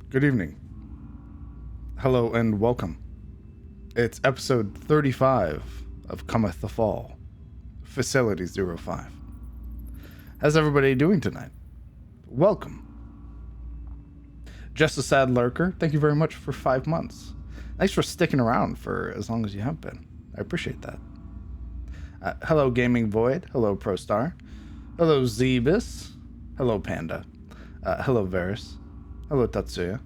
Good evening. Hello and welcome. It's episode 35 of Cometh the Fall, Facility-05. How's everybody doing tonight? Welcome. Just a Sad Lurker, thank you very much for 5 months. Thanks for sticking around for as long as you have been. I appreciate that. Hello Gaming Void, hello ProStar, hello Zebus, hello Panda, hello Varus, hello Tatsuya.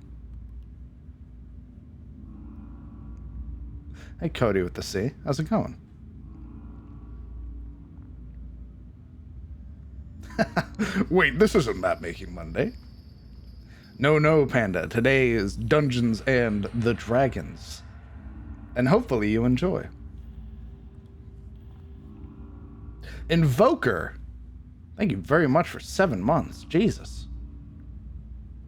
Hey Cody with the C, how's it going? Wait, this isn't Map Making Monday. No, Panda, today is Dungeons and the Dragons. And hopefully you enjoy. Invoker, thank you very much for 7 months, Jesus.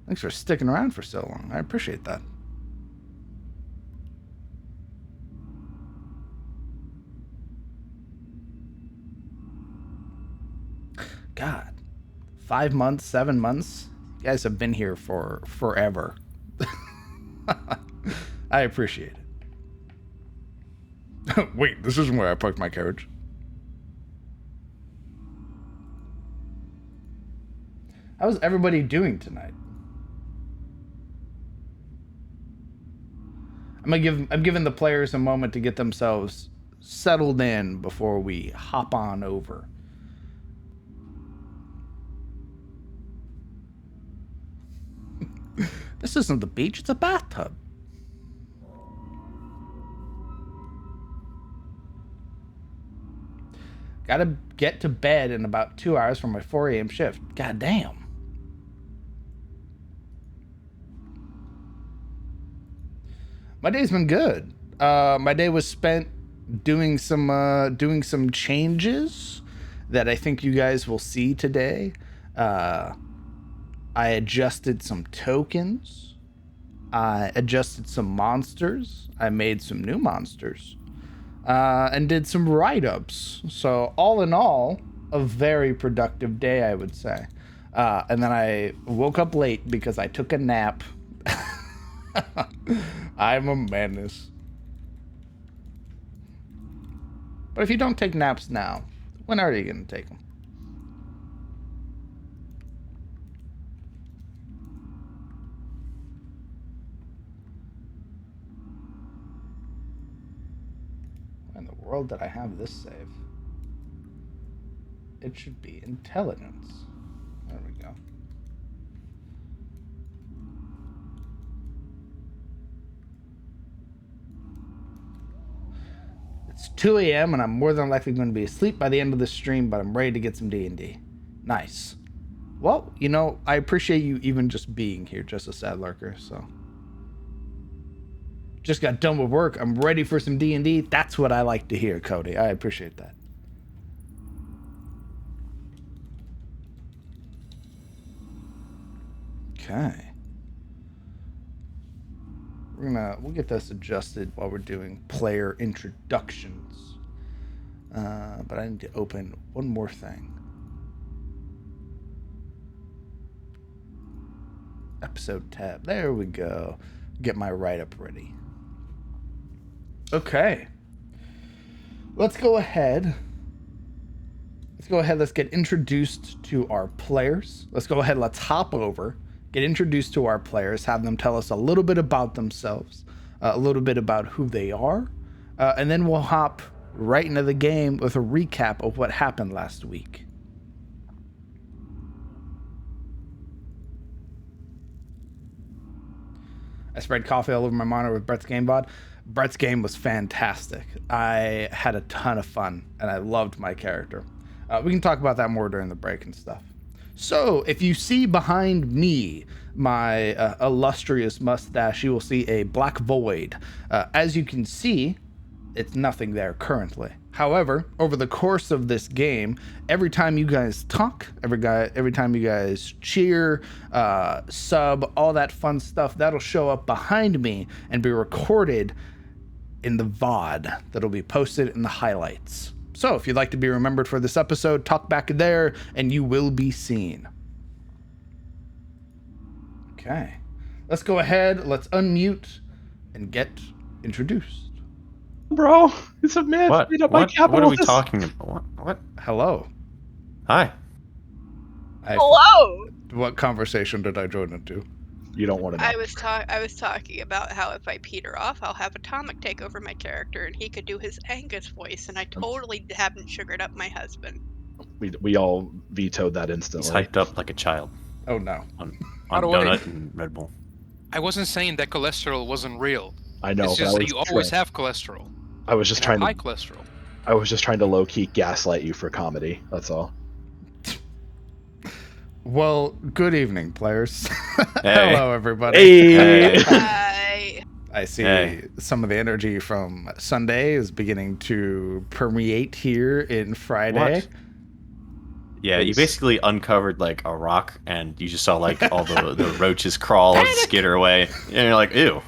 Thanks for sticking around for so long, I appreciate that. God, 5 months, 7 months. You guys have been here for forever. I appreciate it. Wait, this isn't where I parked my carriage. How's everybody doing tonight? I'm giving the players a moment to get themselves settled in before we hop on over. This isn't the beach, it's a bathtub. Gotta get to bed in about 2 hours for my 4 a.m. shift. God damn. My day's been good. My day was spent doing some changes that I think you guys will see today. I adjusted some tokens. I adjusted some monsters. I made some new monsters. And did some write-ups. So all in all, a very productive day, I would say. And then I woke up late because I took a nap. I'm a menace. But if you don't take naps now, when are you going to take them? In the world that I have this save, it should be intelligence. There we go. It's 2 a.m. and I'm more than likely going to be asleep by the end of the stream, but I'm ready to get some D&D. Nice. Well, you know, I appreciate you even just being here, Just a Sad Lurker, so. Just got done with work. I'm ready for some D&D. That's what I like to hear, Cody. I appreciate that. Okay. We'll get this adjusted while we're doing player introductions. But I need to open one more thing. Episode tab. There we go. Get my write-up ready. Okay. Let's go ahead. Let's get introduced to our players. Let's hop over, get introduced to our players, have them tell us a little bit about themselves, a little bit about who they are, and then we'll hop right into the game with a recap of what happened last week. I sprayed coffee all over my monitor with Brett's Game VOD. Brett's game was fantastic. I had a ton of fun, and I loved my character. We can talk about that more during the break and stuff. So, if you see behind me my illustrious mustache, you will see a black void. As you can see, it's nothing there currently. However, over the course of this game, every time you guys talk, every time you guys cheer, sub, all that fun stuff, that'll show up behind me and be recorded in the VOD that'll be posted in the highlights. So if you'd like to be remembered for this episode, talk back there and you will be seen. Okay. let's go ahead. Let's unmute and get introduced. Bro, it's a myth. What? What are we talking about? What? Hello. Hi. Hello. What conversation did I join into? You don't want to know. I was talking about how if I peter off, I'll have Atomic take over my character, and he could do his Angus voice, and I totally haven't sugared up my husband. We all vetoed that instantly. He's hyped up like a child. Oh no. On By the way, donut and Red Bull. I wasn't saying that cholesterol wasn't real. I know, It's but just I that was you always have cholesterol. I was just And trying high to. cholesterol. I was just trying to low key gaslight you for comedy. That's all. Well, good evening, players. Hey. Hello, everybody. Hey. I see some of the energy from Sunday is beginning to permeate here in Friday. What? Yeah, you basically uncovered like a rock, and you just saw like all the roaches crawl and skitter away, and you're like, ew.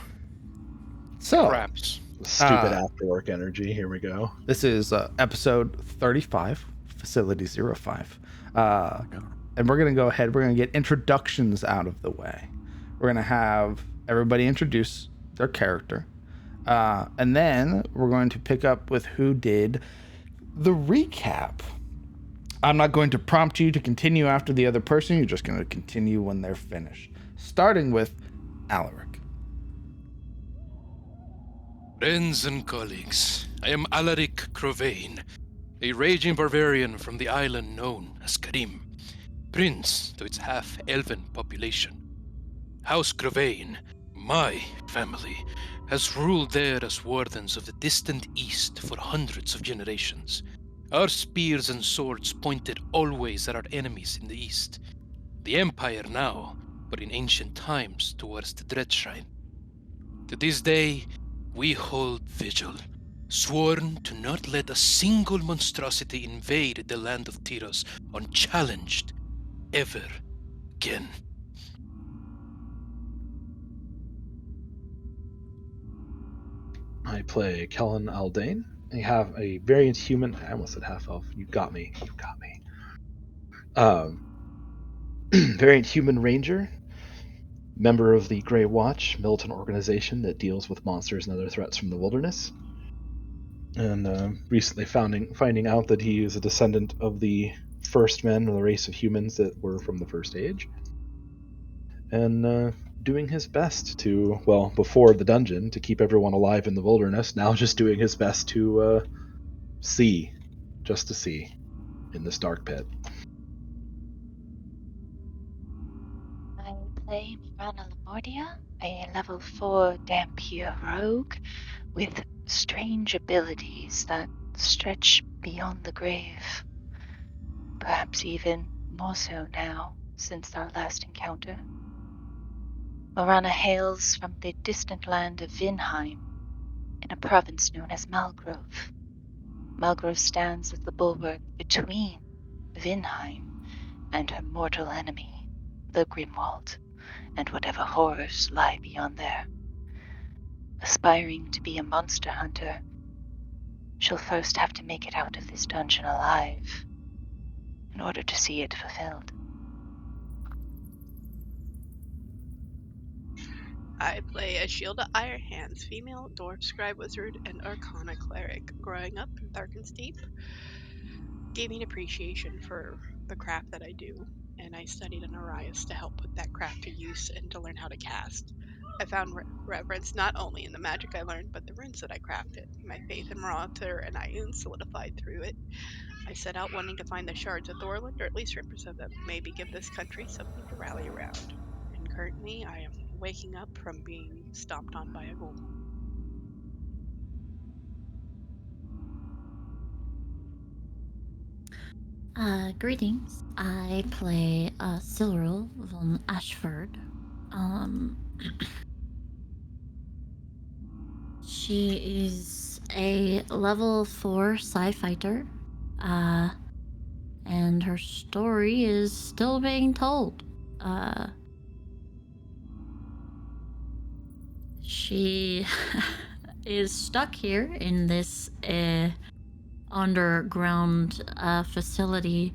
So, Perhaps. Stupid after work energy. Here we go. this is episode 35, Facility-05. And we're going to go ahead. We're going to get introductions out of the way. We're going to have everybody introduce their character. And then we're going to pick up with who did the recap. I'm not going to prompt you to continue after the other person. You're just going to continue when they're finished. Starting with Alaric. Friends and colleagues, I am Alaric Cravain, a raging barbarian from the island known as Karim, prince to its half-elven population. House Cravain, my family, has ruled there as wardens of the distant east for hundreds of generations. Our spears and swords pointed always at our enemies in the east. The Empire now, but in ancient times towards the Dreadshrine. To this day, we hold vigil, sworn to not let a single monstrosity invade the land of Tyros unchallenged ever again. I play Kellen Aldane. I have a variant human. I almost said half elf. You got me. Variant human ranger, member of the Grey Watch, militant organization that deals with monsters and other threats from the wilderness. And recently finding out that he is a descendant of the first men of the race of humans that were from the First Age. And doing his best to, well, before the dungeon, to keep everyone alive in the wilderness, now just doing his best to see in this dark pit. I play Mirana Lamordia, a level 4 Dampier rogue with strange abilities that stretch beyond the grave. Perhaps even more so now, since our last encounter. Mirana hails from the distant land of Vinheim, in a province known as Malgrove. Malgrove stands as the bulwark between Vinheim and her mortal enemy, the Grimwald, and whatever horrors lie beyond there. Aspiring to be a monster hunter, she'll first have to make it out of this dungeon alive in order to see it fulfilled. I play a Shield of Iron Hands, female dwarf scribe wizard and arcana cleric. Growing up in Tharkensteep gave me an appreciation for the craft that I do, and I studied in Arias to help put that craft to use and to learn how to cast. I found reverence not only in the magic I learned, but the runes that I crafted. My faith in Marauder and Iron solidified through it. I set out wanting to find the shards of Thorland, or at least remnants of them, maybe give this country something to rally around. And currently, I am waking up from being stomped on by a ghoul. Greetings. I play Silril von Ashford. She is a level 4 Psi fighter, and her story is still being told. She is stuck here in this underground facility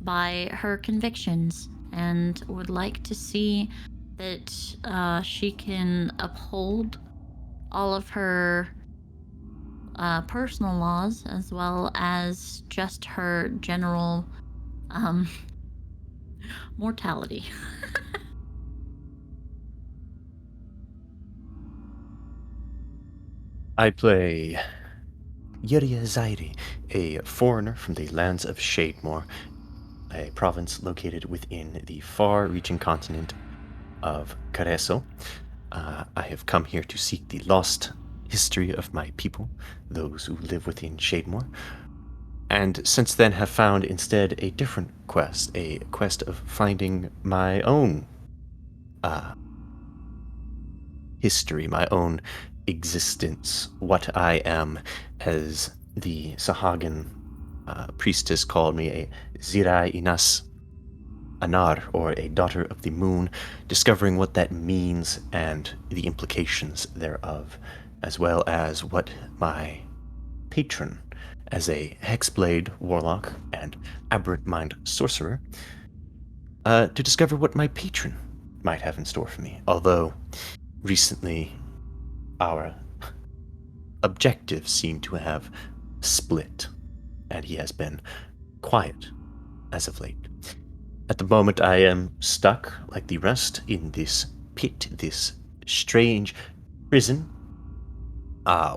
by her convictions and would like to see that she can uphold all of her personal laws as well as just her general mortality. I play Yuria Zairi, a foreigner from the lands of Shademore, a province located within the far-reaching continent of Careso. I have come here to seek the lost history of my people, those who live within Shademore, and since then have found instead a different quest, a quest of finding my own history, my own existence, what I am, as the Sahagan priestess called me, a Zirai Inas Anar, or a daughter of the moon, discovering what that means and the implications thereof, as well as what my patron, as a hexblade warlock and aberrant mind sorcerer, to discover what my patron might have in store for me. Although recently our objectives seem to have split, and he has been quiet as of late. At the moment, I am stuck, like the rest, in this pit, this strange prison.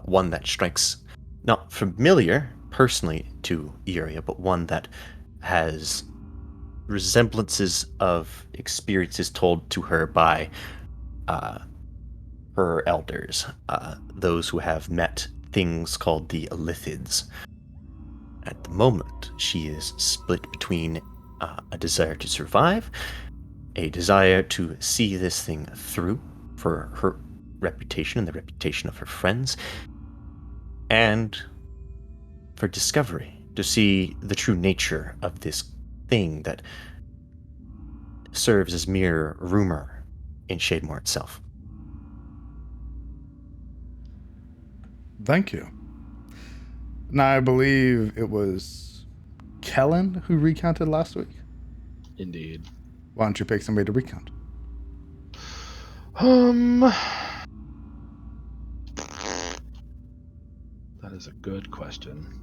One that strikes not familiar personally to Yuria, but one that has resemblances of experiences told to her by her elders, those who have met things called the Illithids. At the moment, she is split between a desire to survive, a desire to see this thing through for her reputation and the reputation of her friends, and for discovery, to see the true nature of this thing that serves as mere rumor in Shademore itself. Thank you. Now, I believe it was Kellen who recounted last week. Indeed. Why don't you pick somebody to recount? That is a good question.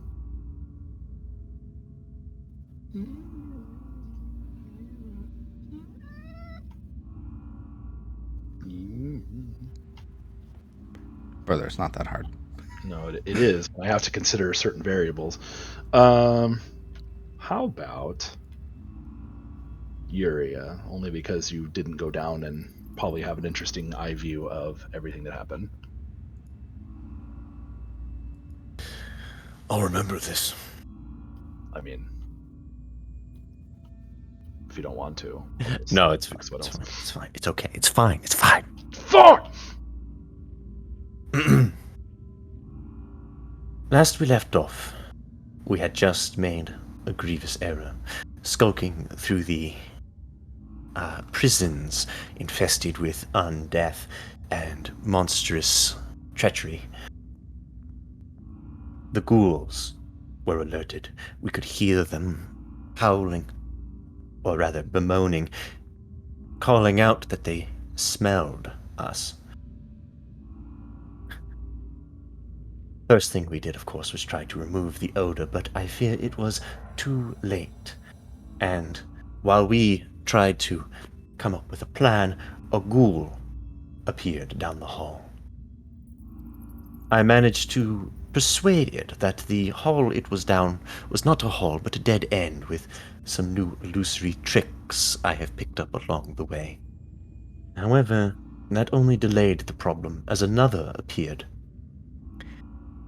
Brother, it's not that hard. No, it is. I have to consider certain variables. How about Yuria? Only because you didn't go down and probably have an interesting eye view of everything that happened. I'll remember this. I mean, if you don't want to. No, it's fine. What It's else? fine. It's fine. It's okay. It's fine. It's fine. Fuck! Last we left off, we had just made a grievous error, skulking through the prisons infested with undeath and monstrous treachery. The ghouls were alerted. We could hear them howling, or rather bemoaning, calling out that they smelled us. First thing we did, of course, was try to remove the odor, but I fear it was too late. And while we tried to come up with a plan, a ghoul appeared down the hall. I managed to persuade it that the hall it was down was not a hall, but a dead end with some new illusory tricks I have picked up along the way. However, that only delayed the problem as another appeared.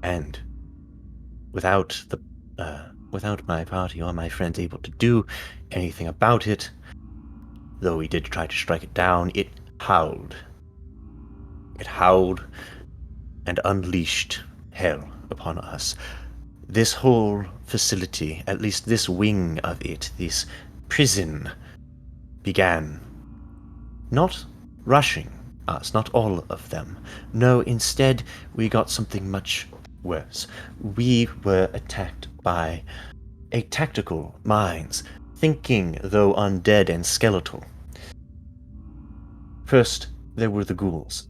And without my party or my friends able to do anything about it, though we did try to strike it down, it howled. It howled and unleashed hell upon us. This whole facility, at least this wing of it, this prison, began not rushing us, not all of them. No, instead, we got something much worse. We were attacked by a tactical minds, thinking though undead and skeletal. First, there were the ghouls.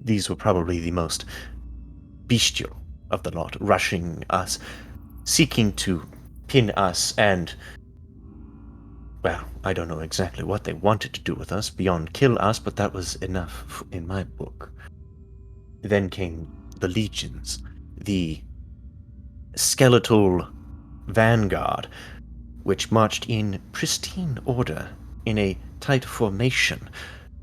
These were probably the most bestial of the lot, rushing us, seeking to pin us, and, well, I don't know exactly what they wanted to do with us beyond kill us, but that was enough in my book. Then came the legions, the skeletal vanguard, which marched in pristine order in a tight formation,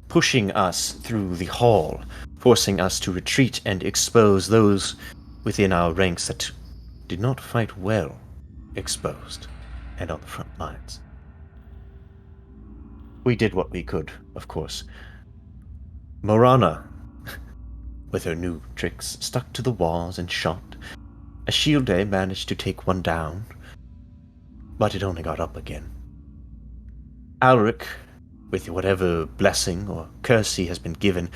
pushing us through the hall, forcing us to retreat and expose those within our ranks that did not fight well, exposed and on the front lines. We did what we could, of course. Morana, with her new tricks, stuck to the walls and shot. Ashilde managed to take one down, but it only got up again. Alric, with whatever blessing or curse he has been given,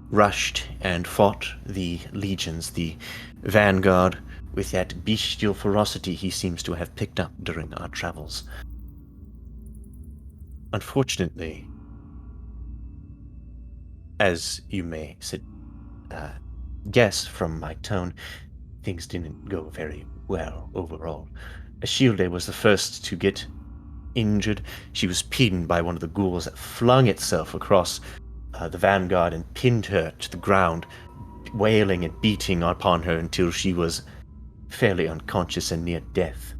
rushed and fought the legions, the vanguard, with that bestial ferocity he seems to have picked up during our travels. Unfortunately, as you may guess from my tone, things didn't go very well overall. Ashilde was the first to get injured. She was pinned by one of the ghouls that flung itself across the vanguard and pinned her to the ground, wailing and beating upon her until she was fairly unconscious and near death.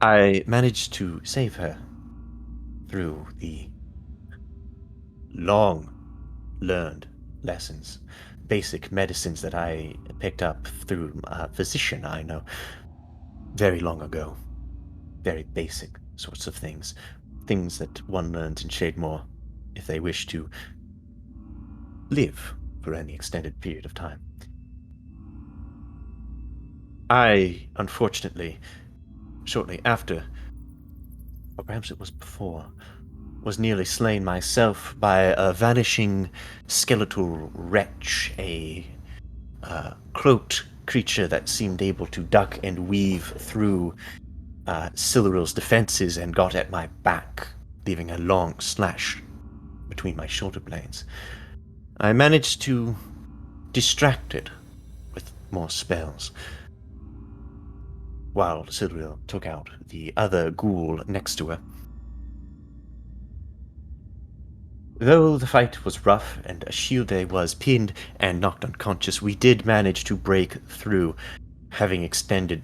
I managed to save her through the long-learned lessons, basic medicines that I picked up through a physician I know very long ago. Very basic sorts of things. Things that one learns in Shademore if they wish to live for any extended period of time. I, unfortunately, shortly after, or perhaps it was before, was nearly slain myself by a vanishing skeletal wretch, a cloaked creature that seemed able to duck and weave through Siluriel's defenses and got at my back, leaving a long slash between my shoulder blades. I managed to distract it with more spells, while Siluriel took out the other ghoul next to her. Though the fight was rough and Ashilde was pinned and knocked unconscious, we did manage to break through, having expended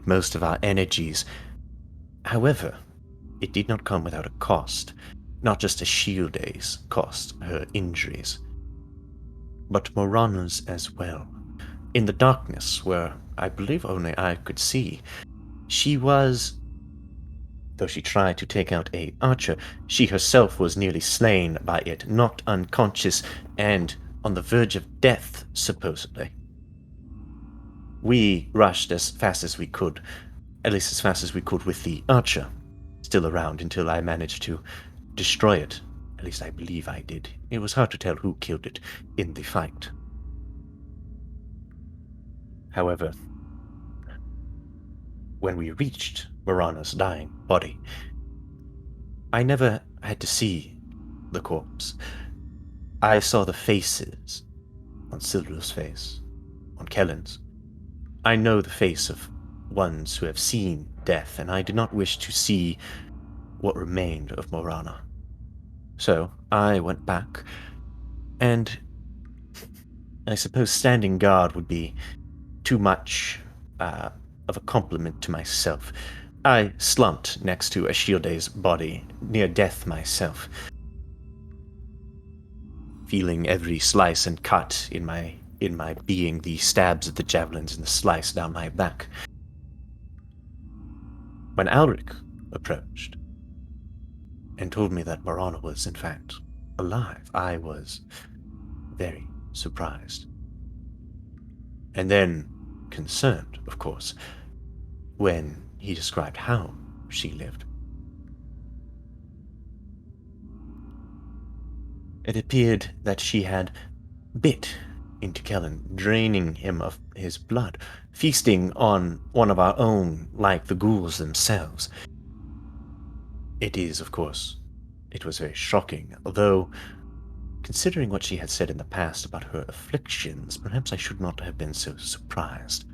most of our energies. However, it did not come without a cost. Not just Ashilde's cost, her injuries, but Morana's as well. In the darkness, where I believe only I could see, she was, though she tried to take out a archer, she herself was nearly slain by it, knocked unconscious, and on the verge of death, supposedly. We rushed as fast as we could, at least as fast as we could with the archer still around, until I managed to destroy it. At least I believe I did. It was hard to tell who killed it in the fight. However, when we reached Morana's dying body, I never had to see the corpse. I saw the faces on Siluriel's face, on Kellen's. I know the face of ones who have seen death, and I did not wish to see what remained of Morana. So I went back, and I suppose standing guard would be too much of a compliment to myself. I slumped next to Ashilde's body, near death myself, feeling every slice and cut in my being, the stabs of the javelins and the slice down my back. When Alric approached and told me that Morana was, in fact, alive, I was very surprised. And then concerned, of course, when he described how she lived. It appeared that she had bit into Kellen, draining him of his blood, feasting on one of our own like the ghouls themselves. It was very shocking, although, considering what she had said in the past about her afflictions, perhaps I should not have been so surprised.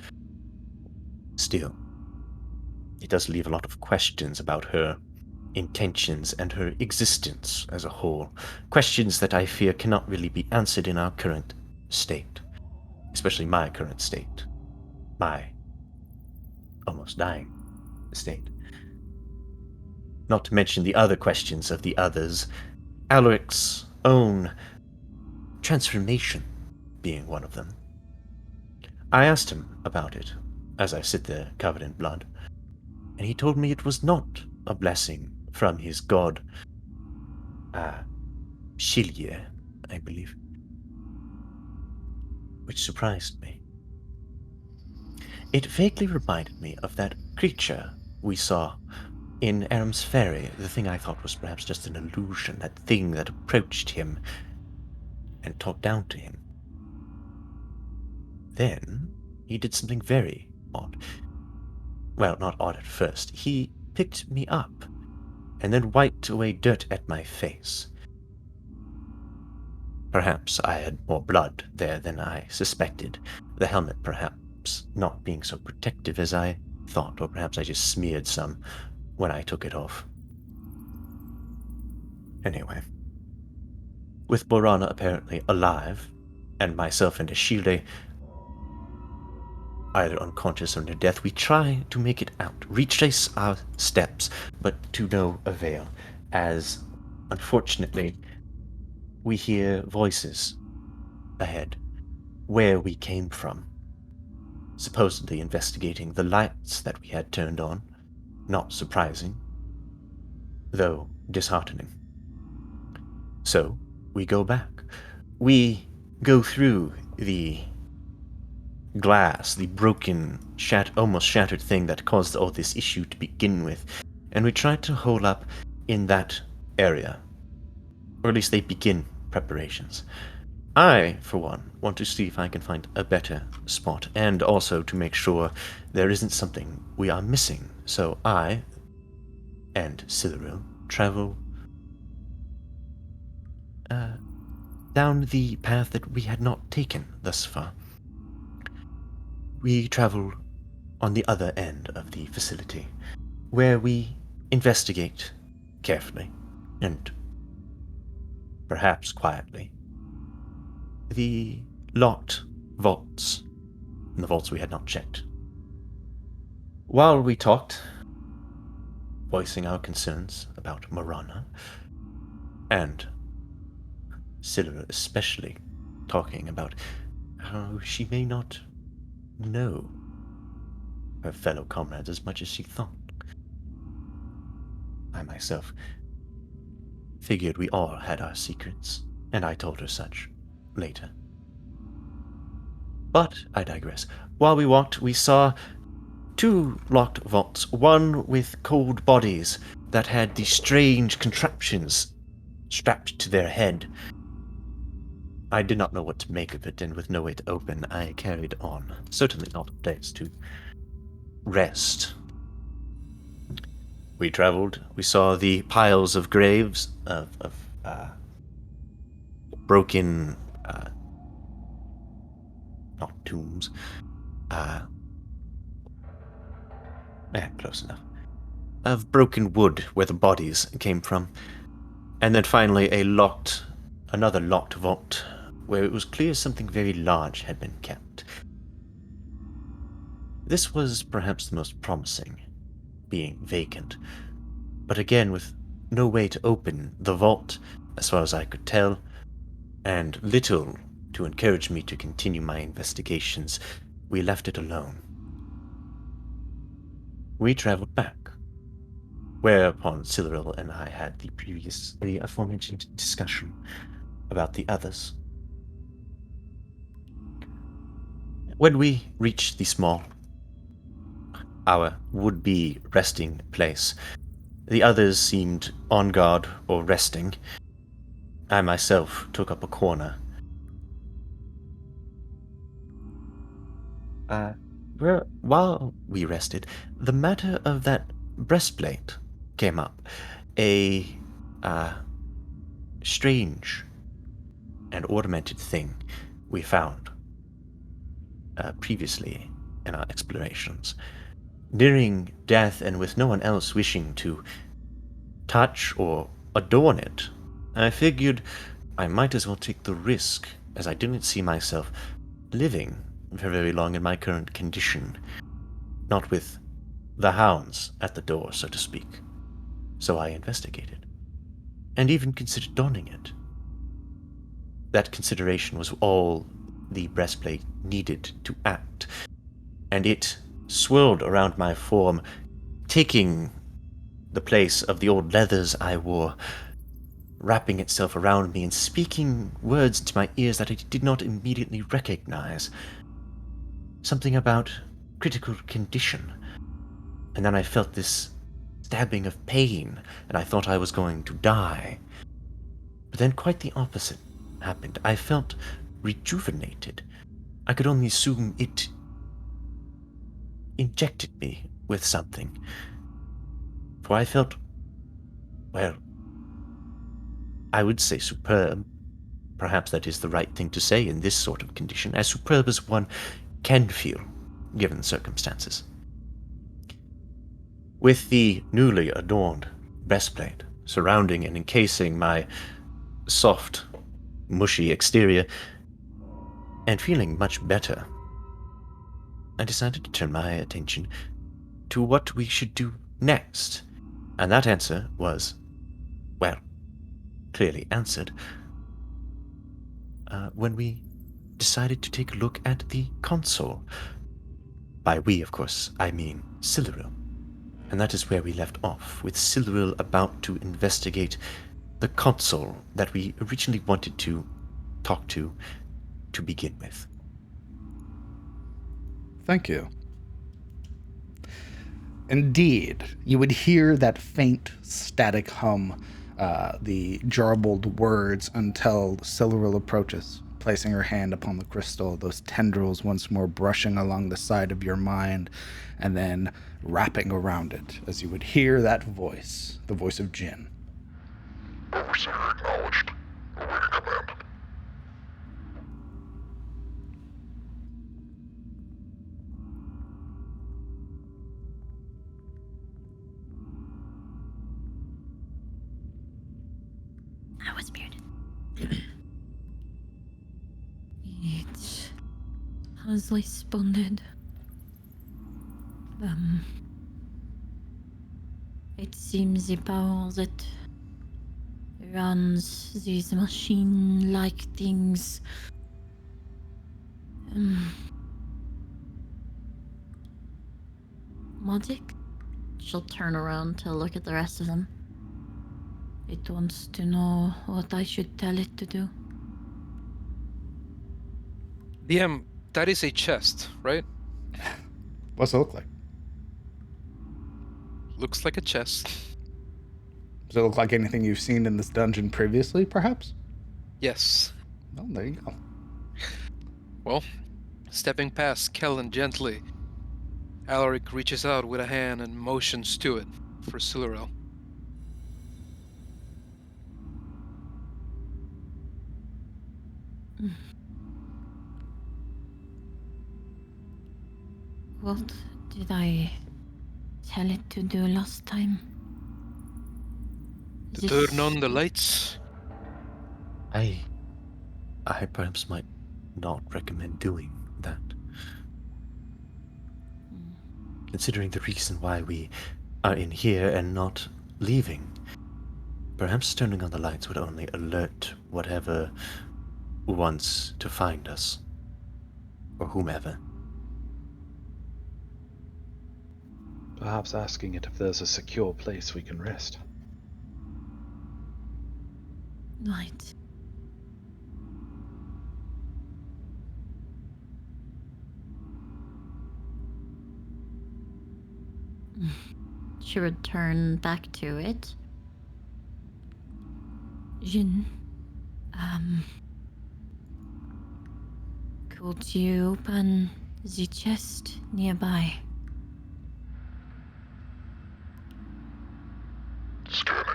Still, it does leave a lot of questions about her intentions and her existence as a whole. Questions that I fear cannot really be answered in our current state. Especially my current state. My almost dying state. Not to mention the other questions of the others. Alaric's own transformation being one of them. I asked him about it as I sit there covered in blood, and he told me it was not a blessing from his god, Shilye, I believe, which surprised me. It vaguely reminded me of that creature we saw in Aram's Ferry, the thing I thought was perhaps just an illusion, that thing that approached him and talked down to him. Then he did something very odd. Well, not odd at first. He picked me up and then wiped away dirt at my face. Perhaps I had more blood there than I suspected, the helmet perhaps not being so protective as I thought, or perhaps I just smeared some when I took it off. Anyway, with Borana apparently alive, and myself and Ashile either unconscious or near death, we try to make it out, retrace our steps, but to no avail, as, unfortunately, we hear voices ahead, where we came from, supposedly investigating the lights that we had turned on. Not surprising, though disheartening. So, we go back. We go through the glass, the broken, almost shattered thing that caused all this issue to begin with, and we try to hole up in that area. Or at least they begin preparations. I, for one, want to see if I can find a better spot, and also to make sure there isn't something we are missing. So I and Cyril travel down the path that we had not taken thus far. We travel on the other end of the facility, where we investigate carefully and perhaps quietly the locked vaults, and the vaults we had not checked. While we talked, voicing our concerns about Marana, and Scylla especially talking about how she may not know her fellow comrades as much as she thought. I myself figured we all had our secrets, and I told her such later. But I digress. While we walked, we saw 2 locked vaults, one with cold bodies that had these strange contraptions strapped to their head. I did not know what to make of it, and with no way to open, I carried on. Certainly not a place to rest. We traveled. We saw the piles of graves, of broken, not tombs, close enough, of broken wood where the bodies came from. And then finally another locked vault, where it was clear something very large had been kept. This was perhaps the most promising, being vacant, but again with no way to open the vault, as far as I could tell, and little to encourage me to continue my investigations, we left it alone. We traveled back, whereupon Cyril and I had the previously aforementioned discussion about the others. When we reached our would-be resting place, the others seemed on guard or resting. I myself took up a corner While we rested, the matter of that breastplate came up. A strange and ornamented thing we found previously in our explorations. Nearing death and with no one else wishing to touch or adorn it, I figured I might as well take the risk, as I didn't see myself living for very long in my current condition, not with the hounds at the door, so to speak. So I investigated, and even considered donning it. That consideration was all the breastplate needed to act, and it swirled around my form, taking the place of the old leathers I wore, wrapping itself around me and speaking words into my ears that I did not immediately recognize. Something about critical condition. And then I felt this stabbing of pain, and I thought I was going to die. But then quite the opposite happened. I felt rejuvenated. I could only assume it injected me with something. For I felt, well, I would say superb. Perhaps that is the right thing to say in this sort of condition, as superb as one can feel, given the circumstances. With the newly adorned breastplate surrounding and encasing my soft, mushy exterior, and feeling much better, I decided to turn my attention to what we should do next. And that answer was, well, clearly answered when we decided to take a look at the console. By we, of course, I mean Siluril. And that is where we left off, with Siluril about to investigate the console that we originally wanted to talk to begin with. Thank you. Indeed, you would hear that faint, static hum, the jarbled words until Siluril approaches, placing her hand upon the crystal, those tendrils once more brushing along the side of your mind, and then wrapping around it, as you would hear that voice, the voice of Jin. Overseer acknowledged. Awaiting command. I was muted. It has responded. It seems the power that runs these machine-like things magic. She'll turn around to look at the rest of them. It wants to know what I should tell it to do. DM, that is a chest, right? What's it look like? Looks like a chest. Does it look like anything you've seen in this dungeon previously, perhaps? Yes. Oh, there you go. Well, stepping past Kellen gently, Alaric reaches out with a hand and motions to it for Siluril. What did I tell it to do last time? To turn on the lights? I perhaps might not recommend doing that. Considering the reason why we are in here and not leaving, perhaps turning on the lights would only alert whatever wants to find us, or whomever. Perhaps asking it if there's a secure place we can rest. Right. She would turn back to it. Jin, could you open The chest nearby. Scanning.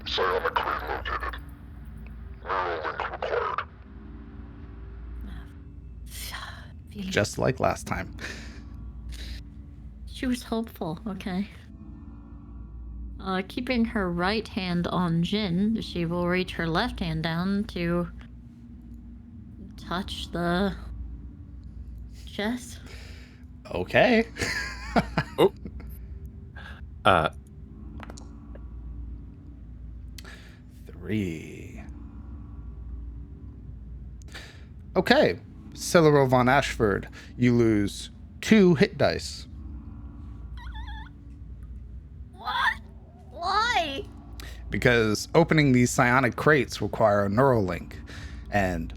Psionic crate located. Neural link required. Feeling. Just like last time. She was hopeful, okay. Keeping her right hand on Jin, she will reach her left hand down to touch the chest. Okay. Oh. 3. Okay. Celeral von Ashford, you lose 2 hit dice. What? Why? Because opening these psionic crates require a neural link, and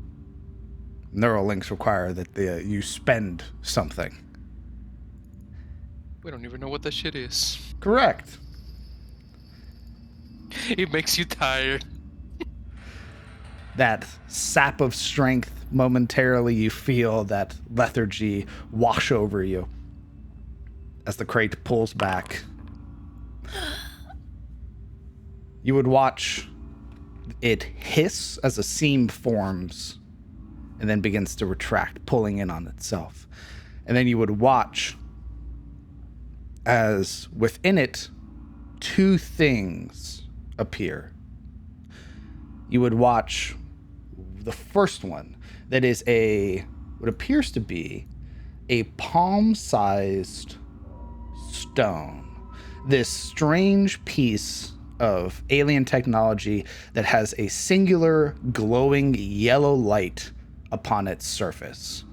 neural links require that you spend something. We don't even know what that shit is. Correct. It makes you tired. That sap of strength, momentarily you feel that lethargy wash over you as the crate pulls back. You would watch it hiss as a seam forms and then begins to retract, pulling in on itself. And then you would watch as within it, 2 things appear. You would watch the first one that is what appears to be a palm-sized stone. This strange piece of alien technology that has a singular glowing yellow light upon its surface.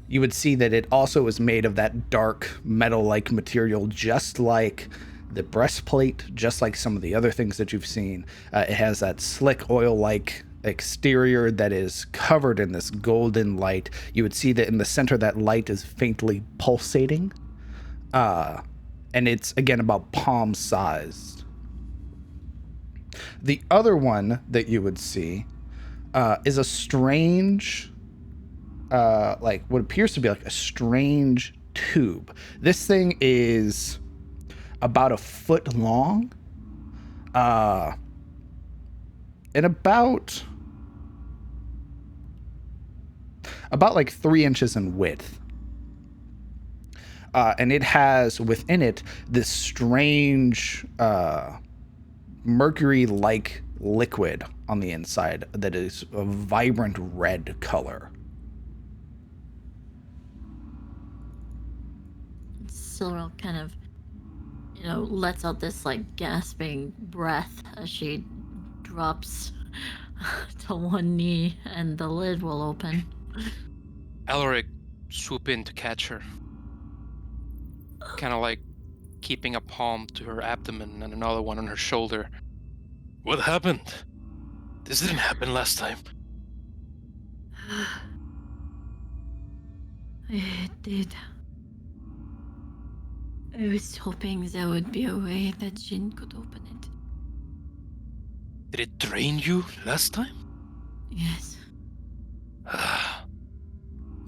You would see that it also is made of that dark metal-like material, just like the breastplate, just like some of the other things that you've seen. It has that slick oil-like exterior that is covered in this golden light. You would see that in the center that light is faintly pulsating. And it's, again, about palm-sized. The other one that you would see is a strange... like what appears to be like a strange tube. This thing is about 1 foot long, and about like 3 inches in width. And it has within it this strange mercury-like liquid on the inside that is a vibrant red color. Cyril kind of, lets out this, gasping breath as she drops to one knee and the lid will open. Alaric swoop in to catch her. Kind of like keeping a palm to her abdomen and another one on her shoulder. What happened? This didn't happen last time. It did. I was hoping there would be a way that Jin could open it. Did it drain you last time? Yes.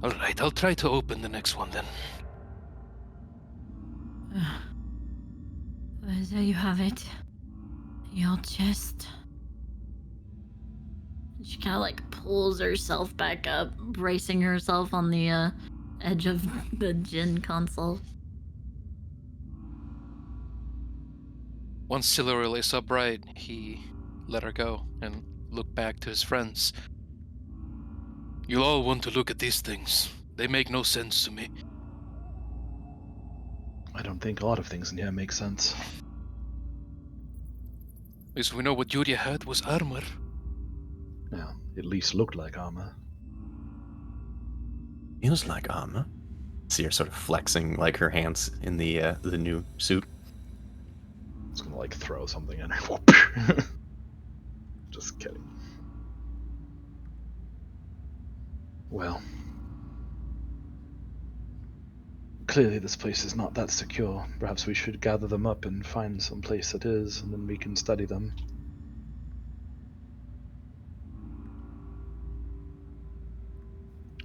Alright, I'll try to open the next one then. Well, there you have it. Your chest. She kind of pulls herself back up, bracing herself on the edge of the Jin console. Once Cyril is upright, he let her go and looked back to his friends. You'll all want to look at these things. They make no sense to me. I don't think a lot of things in here make sense. At least we know what Yuria had was armor. Yeah, at least looked like armor. Feels like armor. See her sort of flexing her hands in the new suit. It's gonna throw something in her. Just kidding. Well, clearly this place is not that secure. Perhaps we should gather them up and find some place that is, and then we can study them.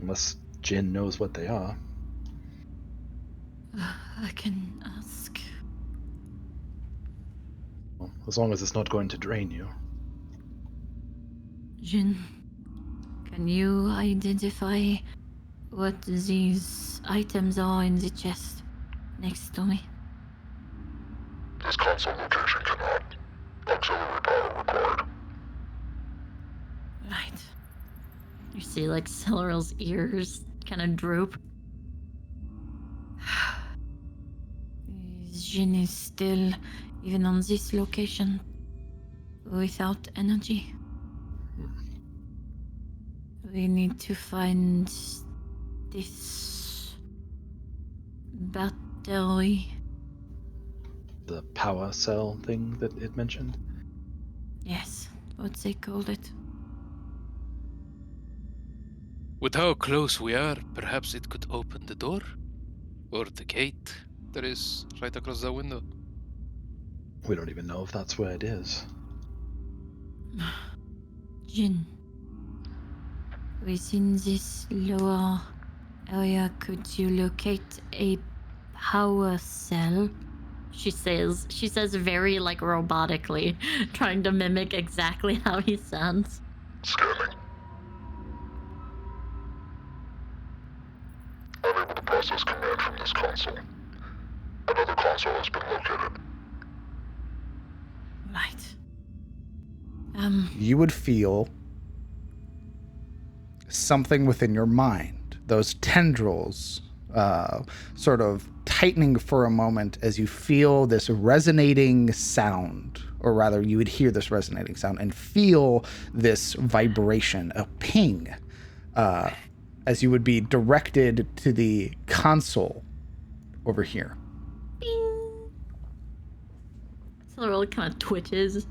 Unless Jin knows what they are. I can ask. Well, as long as it's not going to drain you. Jin, can you identify what these items are in the chest next to me? This console location cannot. Auxiliary power required. Right. You see, like, Celeril's ears kind of droop. Jin is still, even on this location, without energy. We need to find this battery. The power cell thing that it mentioned. Yes, what they called it. With how close we are, perhaps it could open the door? Or the gate that is right across the window. We don't even know if that's where it is. Jin, within this lower area, could you locate a power cell? She says very, like, robotically, trying to mimic exactly how he sounds. Scanning. Unable to process command from this console. Another console has been located. Right. You would feel something within your mind, those tendrils sort of tightening for a moment as you feel this resonating sound, or rather you would hear this resonating sound and feel this vibration, a ping, as you would be directed to the console over here. Bing. Celerill kind of twitches.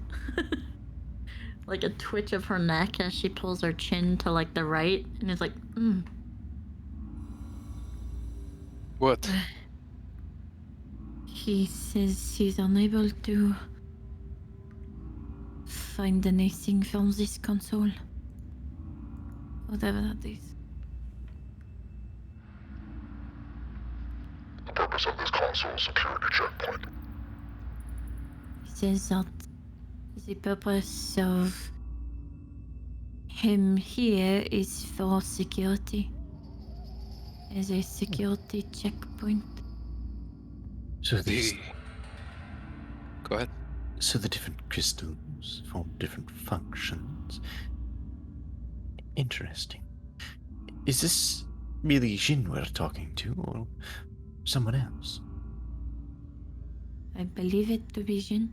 Like a twitch of her neck as she pulls her chin to, like, the right, and is like, What? He says he's unable to find anything from this console. Whatever that is. The purpose of this console security checkpoint. He says that the purpose of him here is for security. As a security checkpoint. So these, Go ahead. so the different crystals form different functions. Interesting. Is this really Jin we're talking to, or someone else? I believe it to be Jin.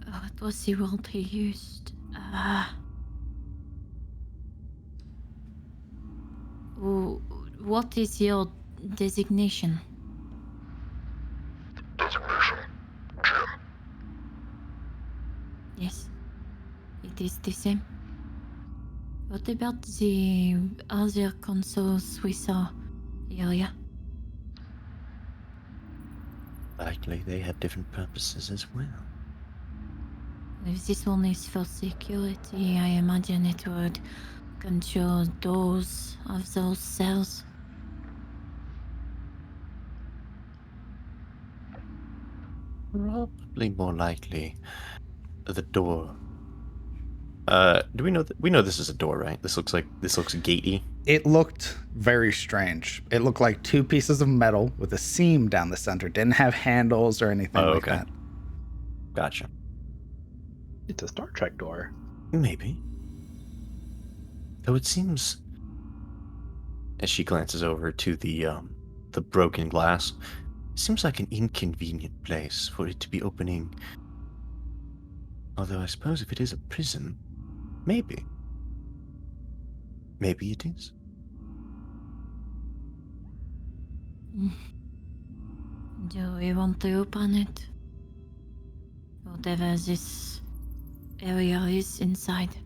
What was the word he used? What is your designation? Designation. Jin. Yes, it is the same. What about the other consoles we saw earlier? Likely they had different purposes as well. If this one is for security, I imagine it would control doors of those cells. Probably more likely the door. Do we know we know this is a door, right? This looks gatey. It looked very strange. It looked like two pieces of metal with a seam down the center. Didn't have handles or anything like that. Gotcha. It's a Star Trek door. Maybe. Though it seems, as she glances over to the broken glass, it seems like an inconvenient place for it to be opening. Although I suppose if it is a prison, maybe it is. Do we want to open it? Whatever this area is inside.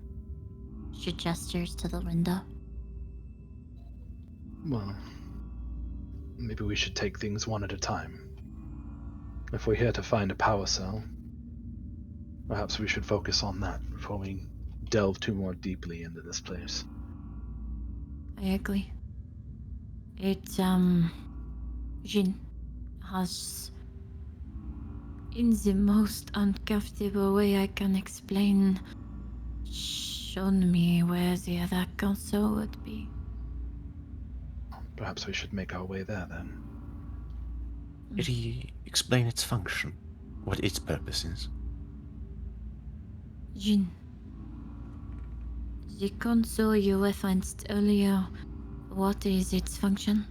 She gestures to the window. Well, maybe we should take things one at a time. If we're here to find a power cell, Perhaps we should focus on that before we delve too more deeply into this place. I agree. It, Jin has, in the most uncomfortable way I can explain, shown me where the other council would be. Perhaps we should make our way there then. Did he explain its function? What its purpose is? Jin, the console you referenced earlier, what is its function?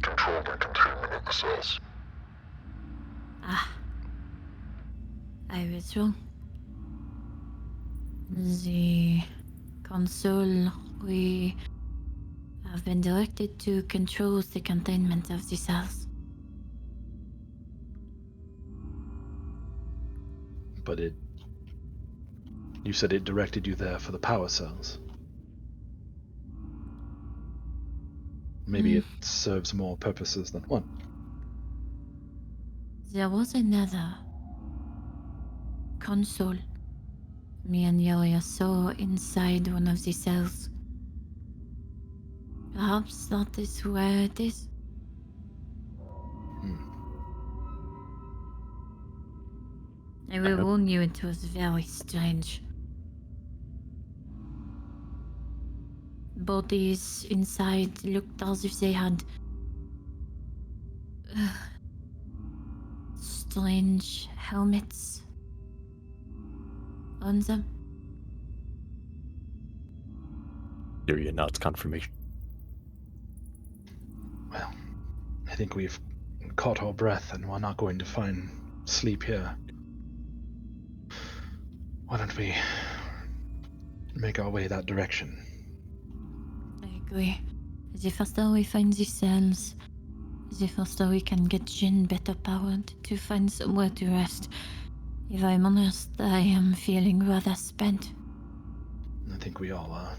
Control and containment of the cells. Ah, I was wrong. The console we have been directed to control the containment of the cells. But you said it directed you there for the power cells. Maybe it serves more purposes than one. There was another console me and Yolia saw inside one of the cells. Perhaps that is where it is. I will warn you, it was very strange. Bodies inside looked as if they had strange helmets on them. Syria nods confirmation. Well, I think we've caught our breath and we're not going to find sleep here. Why don't we make our way that direction? I agree. The faster we find the cells, the faster we can get Jin better powered to find somewhere to rest. If I'm honest, I am feeling rather spent. I think we all are.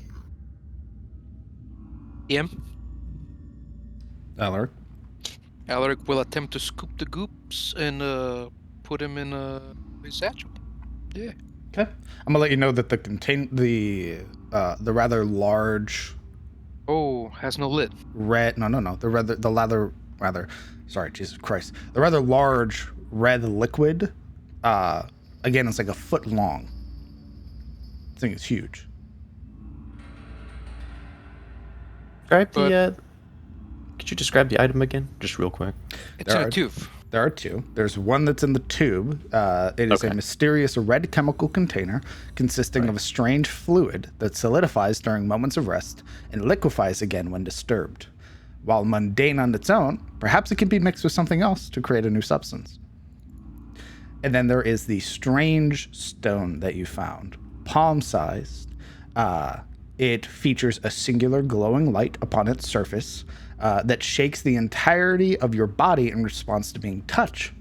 Alaric. Alaric will attempt to scoop the goops and put him in his satchel. Yeah. Okay. I'm gonna let you know that the rather large Oh, has no lid. the rather large red liquid, again, it's like a foot long. This thing is huge. Could you describe the item again, just real quick? It's in a tube. There are two. There's one that's in the tube. It is a mysterious red chemical container consisting of a strange fluid that solidifies during moments of rest and liquefies again when disturbed. While mundane on its own, perhaps it can be mixed with something else to create a new substance. And then there is the strange stone that you found, palm-sized. It features a singular glowing light upon its surface that shakes the entirety of your body in response to being touched.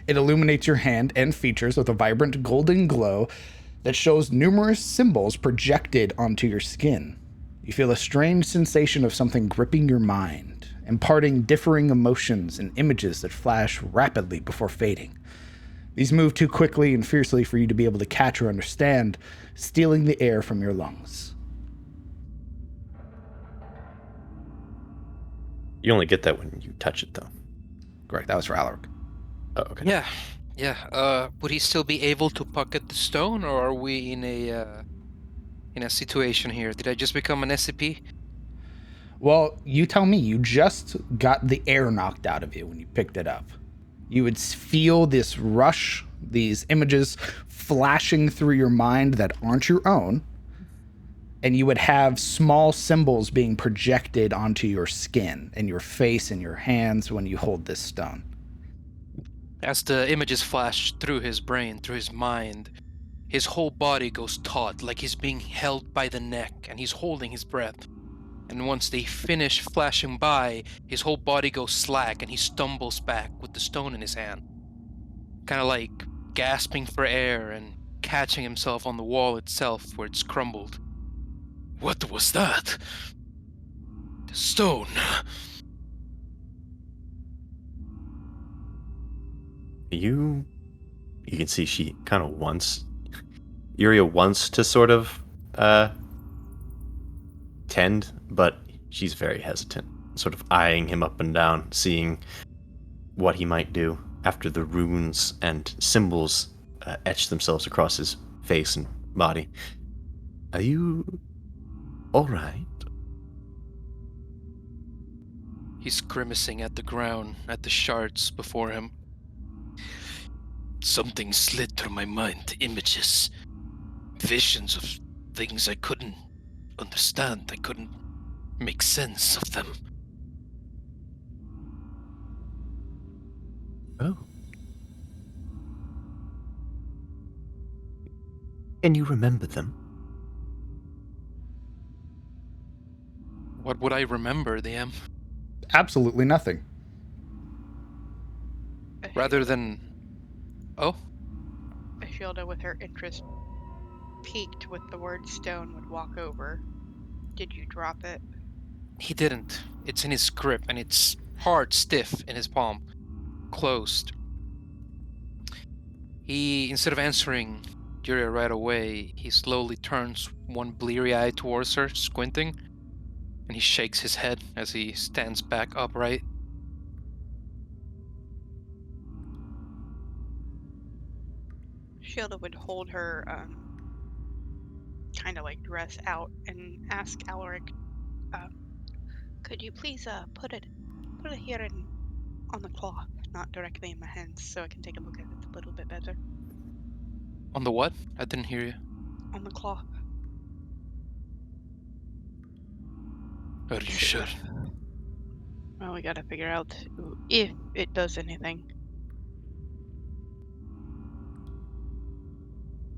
It illuminates your hand and features with a vibrant golden glow that shows numerous symbols projected onto your skin. You feel a strange sensation of something gripping your mind, imparting differing emotions and images that flash rapidly before fading. These move too quickly and fiercely for you to be able to catch or understand, stealing the air from your lungs. You only get that when you touch it, though. Correct. That was for Alaric. Oh, okay. Yeah. Would he still be able to pocket the stone, or are we in a situation here? Did I just become an SCP? Well, you tell me. You just got the air knocked out of you when you picked it up. You would feel this rush, these images flashing through your mind that aren't your own, and you would have small symbols being projected onto your skin and your face and your hands when you hold this stone. As the images flash through his brain, through his mind, his whole body goes taut, like he's being held by the neck, and he's holding his breath. And once they finish flashing by, his whole body goes slack, and he stumbles back with the stone in his hand. Kind of like gasping for air and catching himself on the wall itself where it's crumbled. What was that? The stone. You can see she kind of wants, Yuria wants to sort of tend, but she's very hesitant, sort of eyeing him up and down, seeing what he might do after the runes and symbols etch themselves across his face and body. Are you all right? He's grimacing at the ground, at the shards before him. Something slid through my mind. Images. Visions of things I couldn't understand. I couldn't make sense of them. Oh. Can you remember them? What would I remember, DM? Absolutely nothing. Rather than... Oh? Ashilda, with her interest peaked with the word stone, would walk over. Did you drop it? He didn't. It's in his grip, and it's hard, stiff in his palm. Closed. He, instead of answering Julia right away, he slowly turns one bleary eye towards her, squinting, and he shakes his head as he stands back upright. Shilda would hold her kind of like dress out and ask Alaric, could you please put it here on the cloth, not directly in my hands, so I can take a look at it a little bit better. On the what? I didn't hear you. On the cloth. Are you sure? Well, we gotta figure out if it does anything.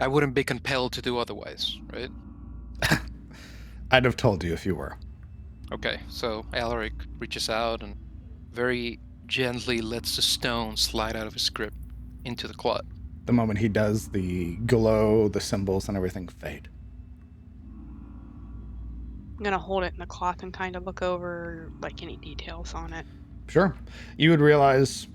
I wouldn't be compelled to do otherwise, right? I'd have told you if you were. Okay, so Alaric reaches out and very gently lets the stone slide out of his grip into the cloth. The moment he does, the glow, the symbols, and everything fade. I'm gonna hold it in the cloth and kind of look over like any details on it. Sure. You would realize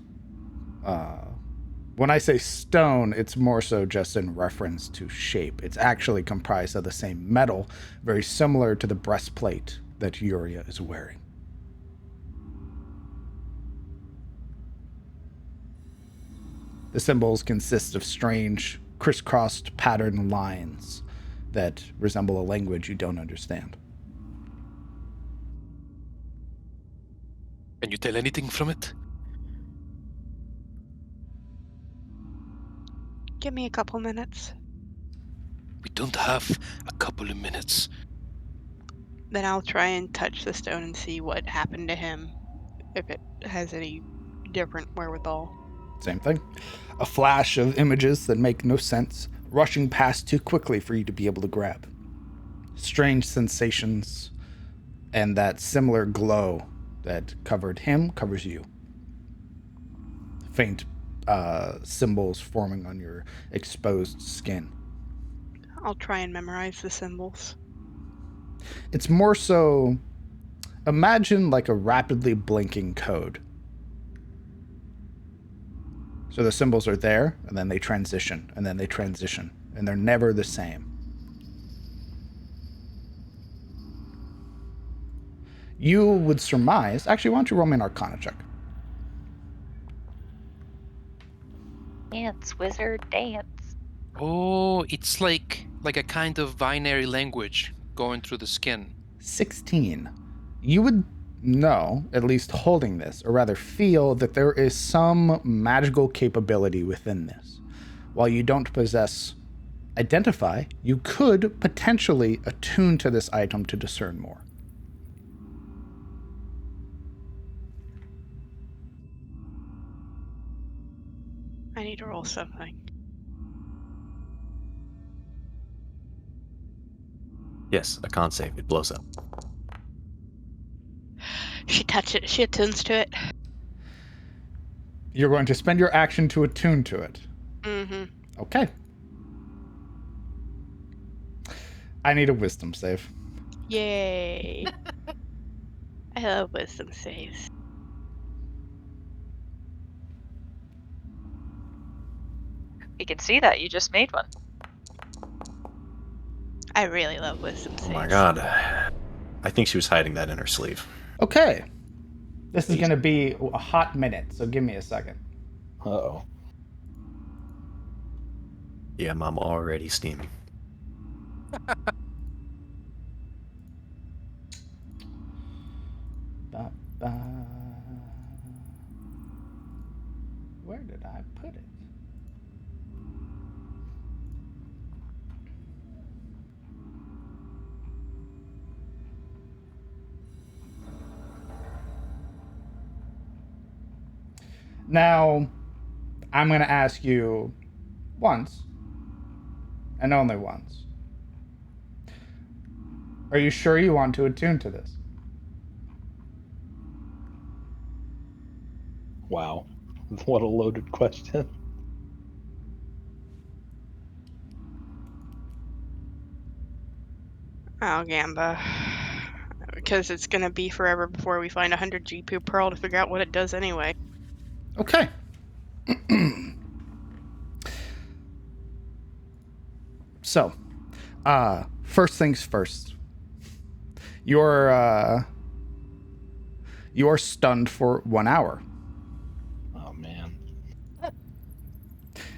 when I say stone, it's more so just in reference to shape. It's actually comprised of the same metal, very similar to the breastplate that Yuria is wearing. The symbols consist of strange, crisscrossed pattern lines that resemble a language you don't understand. Can you tell anything from it? Give me a couple minutes. We don't have a couple of minutes. Then I'll try and touch the stone and see what happened to him, if it has any different wherewithal. Same thing. A flash of images that make no sense, rushing past too quickly for you to be able to grab. Strange sensations, and that similar glow that covered him covers you. Faint symbols forming on your exposed skin. I'll try and memorize the symbols. It's more so, imagine like a rapidly blinking code. So the symbols are there, and then they transition, and then they transition, and they're never the same. You would surmise... Actually, why don't you roll me an Arcana check? Dance, wizard, dance. Oh, it's like a kind of binary language going through the skin. 16. You would know, at least holding this, or rather feel that there is some magical capability within this. While you don't possess Identify, you could potentially attune to this item to discern more. I need to roll something. Yes, I can't save. It blows up. She attunes to it. You're going to spend your action to attune to it. Mm-hmm. Okay. I need a wisdom save. Yay. I love wisdom saves. We can see that. You just made one. I really love wisdom saves. Oh my god. I think she was hiding that in her sleeve. Okay. This is going to be a hot minute, so give me a second. Uh-oh. Yeah, I'm already steaming. Where did I put it? Now, I'm going to ask you once, and only once. Are you sure you want to attune to this? Wow. What a loaded question. Oh, Gamba. Because it's gonna be forever before we find 100 GPU Pearl to figure out what it does anyway. Okay. So, first things first. You're stunned for 1 hour. Oh, man.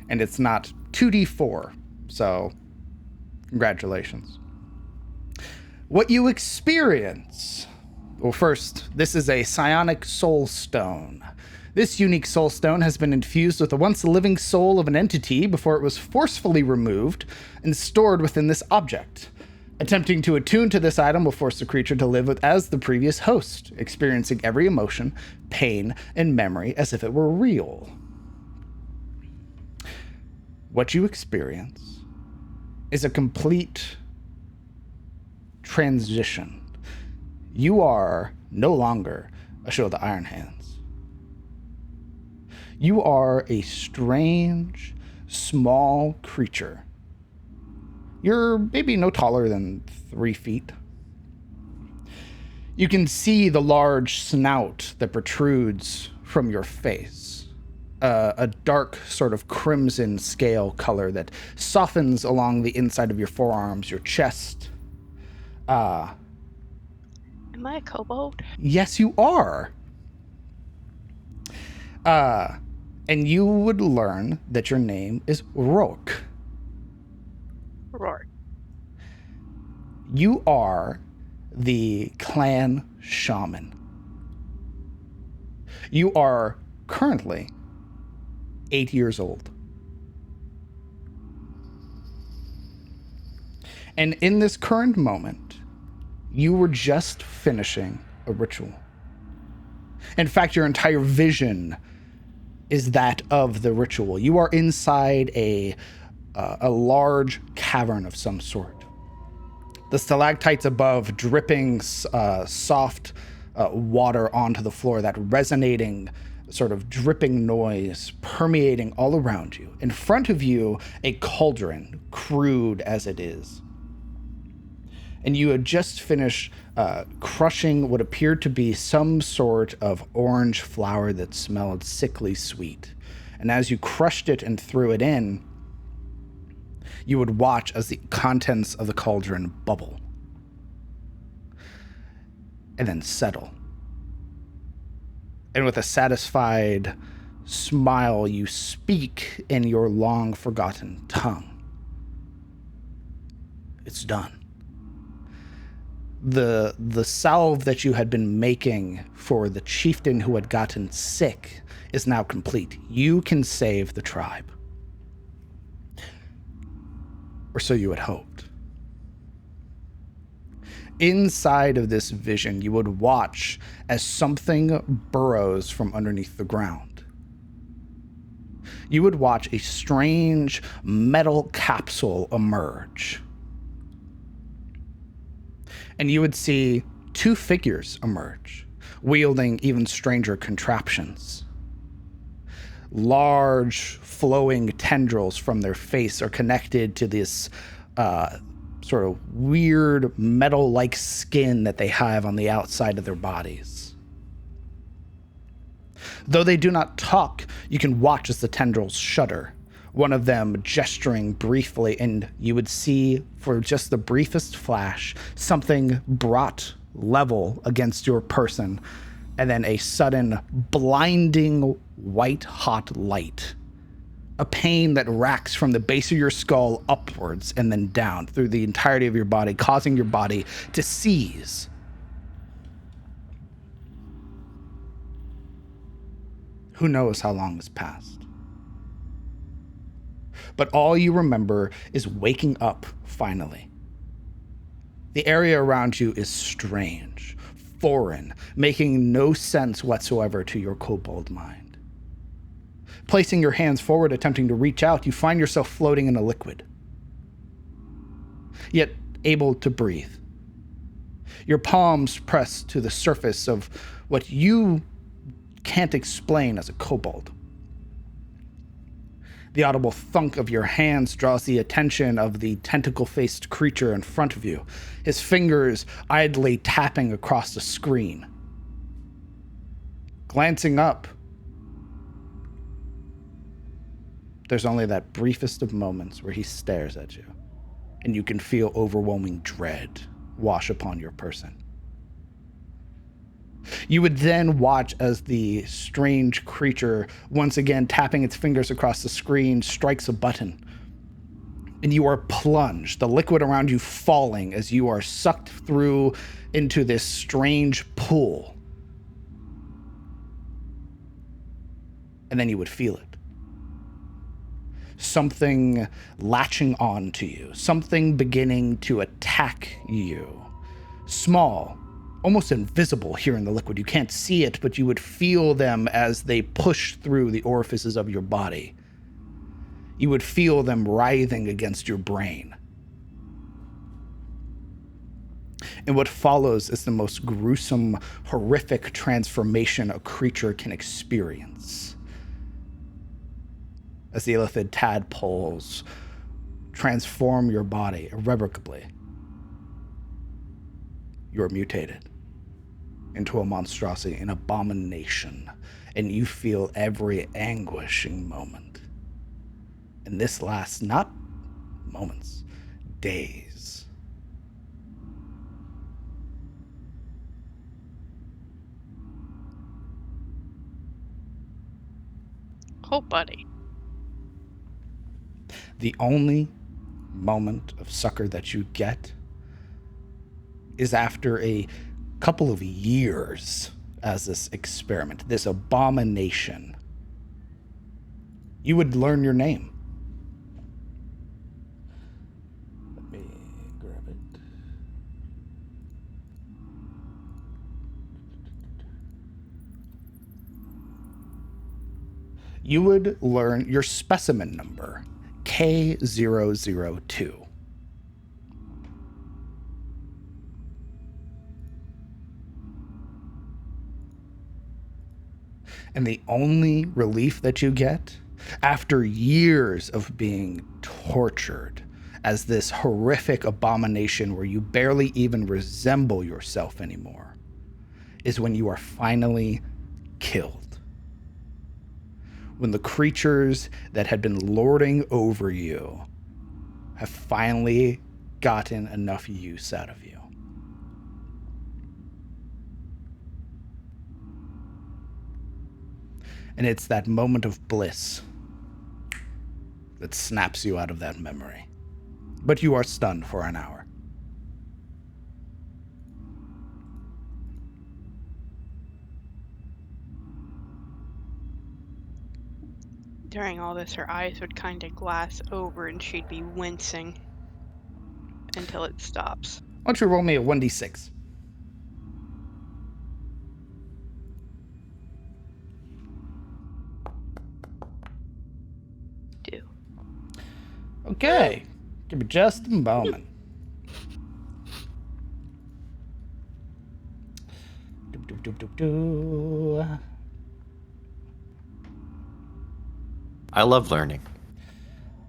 And it's not 2d4, so congratulations. What you experience... Well, first, this is a psionic soul stone. This unique soul stone has been infused with the once living soul of an entity before it was forcefully removed and stored within this object. Attempting to attune to this item will force the creature to live as the previous host, experiencing every emotion, pain, and memory as if it were real. What you experience is a complete transition. You are no longer a Shield of Iron Hands. You are a strange, small creature. You're maybe no taller than 3 feet. You can see the large snout that protrudes from your face. A dark sort of crimson scale color that softens along the inside of your forearms, your chest. Am I a kobold? Yes, you are. And you would learn that your name is Rourke. Rourke. You are the clan shaman. You are currently 8 years old. And in this current moment, you were just finishing a ritual. In fact, your entire vision is that of the ritual. You are inside a large cavern of some sort. The stalactites above dripping soft water onto the floor, that resonating sort of dripping noise permeating all around you. In front of you, a cauldron, crude as it is. And you had just finished crushing what appeared to be some sort of orange flower that smelled sickly sweet. And as you crushed it and threw it in, you would watch as the contents of the cauldron bubble and then settle. And with a satisfied smile, you speak in your long-forgotten tongue. It's done. The salve that you had been making for the chieftain who had gotten sick is now complete. You can save the tribe. Or so you had hoped. Inside of this vision, you would watch as something burrows from underneath the ground. You would watch a strange metal capsule emerge. And you would see 2 figures emerge, wielding even stranger contraptions. Large, flowing tendrils from their face are connected to this sort of weird metal-like skin that they have on the outside of their bodies. Though they do not talk, you can watch as the tendrils shudder, one of them gesturing briefly, and you would see, for just the briefest flash, something brought level against your person, and then a sudden blinding white-hot light. A pain that racks from the base of your skull upwards and then down through the entirety of your body, causing your body to seize. Who knows how long has passed? But all you remember is waking up finally. The area around you is strange, foreign, making no sense whatsoever to your kobold mind. Placing your hands forward, attempting to reach out, you find yourself floating in a liquid, yet able to breathe. Your palms press to the surface of what you can't explain as a kobold. The audible thunk of your hands draws the attention of the tentacle-faced creature in front of you, his fingers idly tapping across the screen. Glancing up, there's only that briefest of moments where he stares at you, and you can feel overwhelming dread wash upon your person. You would then watch as the strange creature, once again tapping its fingers across the screen, strikes a button. And you are plunged, the liquid around you falling as you are sucked through into this strange pool. And then you would feel it. Something latching on to you, something beginning to attack you. Small, almost invisible here in the liquid. You can't see it, but you would feel them as they push through the orifices of your body. You would feel them writhing against your brain. And what follows is the most gruesome, horrific transformation a creature can experience. As the illithid tadpoles transform your body irrevocably, you are mutated into a monstrosity, an abomination, and you feel every anguishing moment. And this lasts not moments, days. Oh, buddy. The only moment of succor that you get is after a couple of years as this experiment, this abomination. You would learn your name. Let me grab it. You would learn your specimen number, K002. And the only relief that you get, after years of being tortured as this horrific abomination where you barely even resemble yourself anymore, is when you are finally killed. When the creatures that had been lording over you have finally gotten enough use out of you. And it's that moment of bliss that snaps you out of that memory. But you are stunned for an hour. During all this, her eyes would kind of glass over and she'd be wincing until it stops. Why don't you roll me a 1d6? Do. Okay. Give me just a moment. I love learning.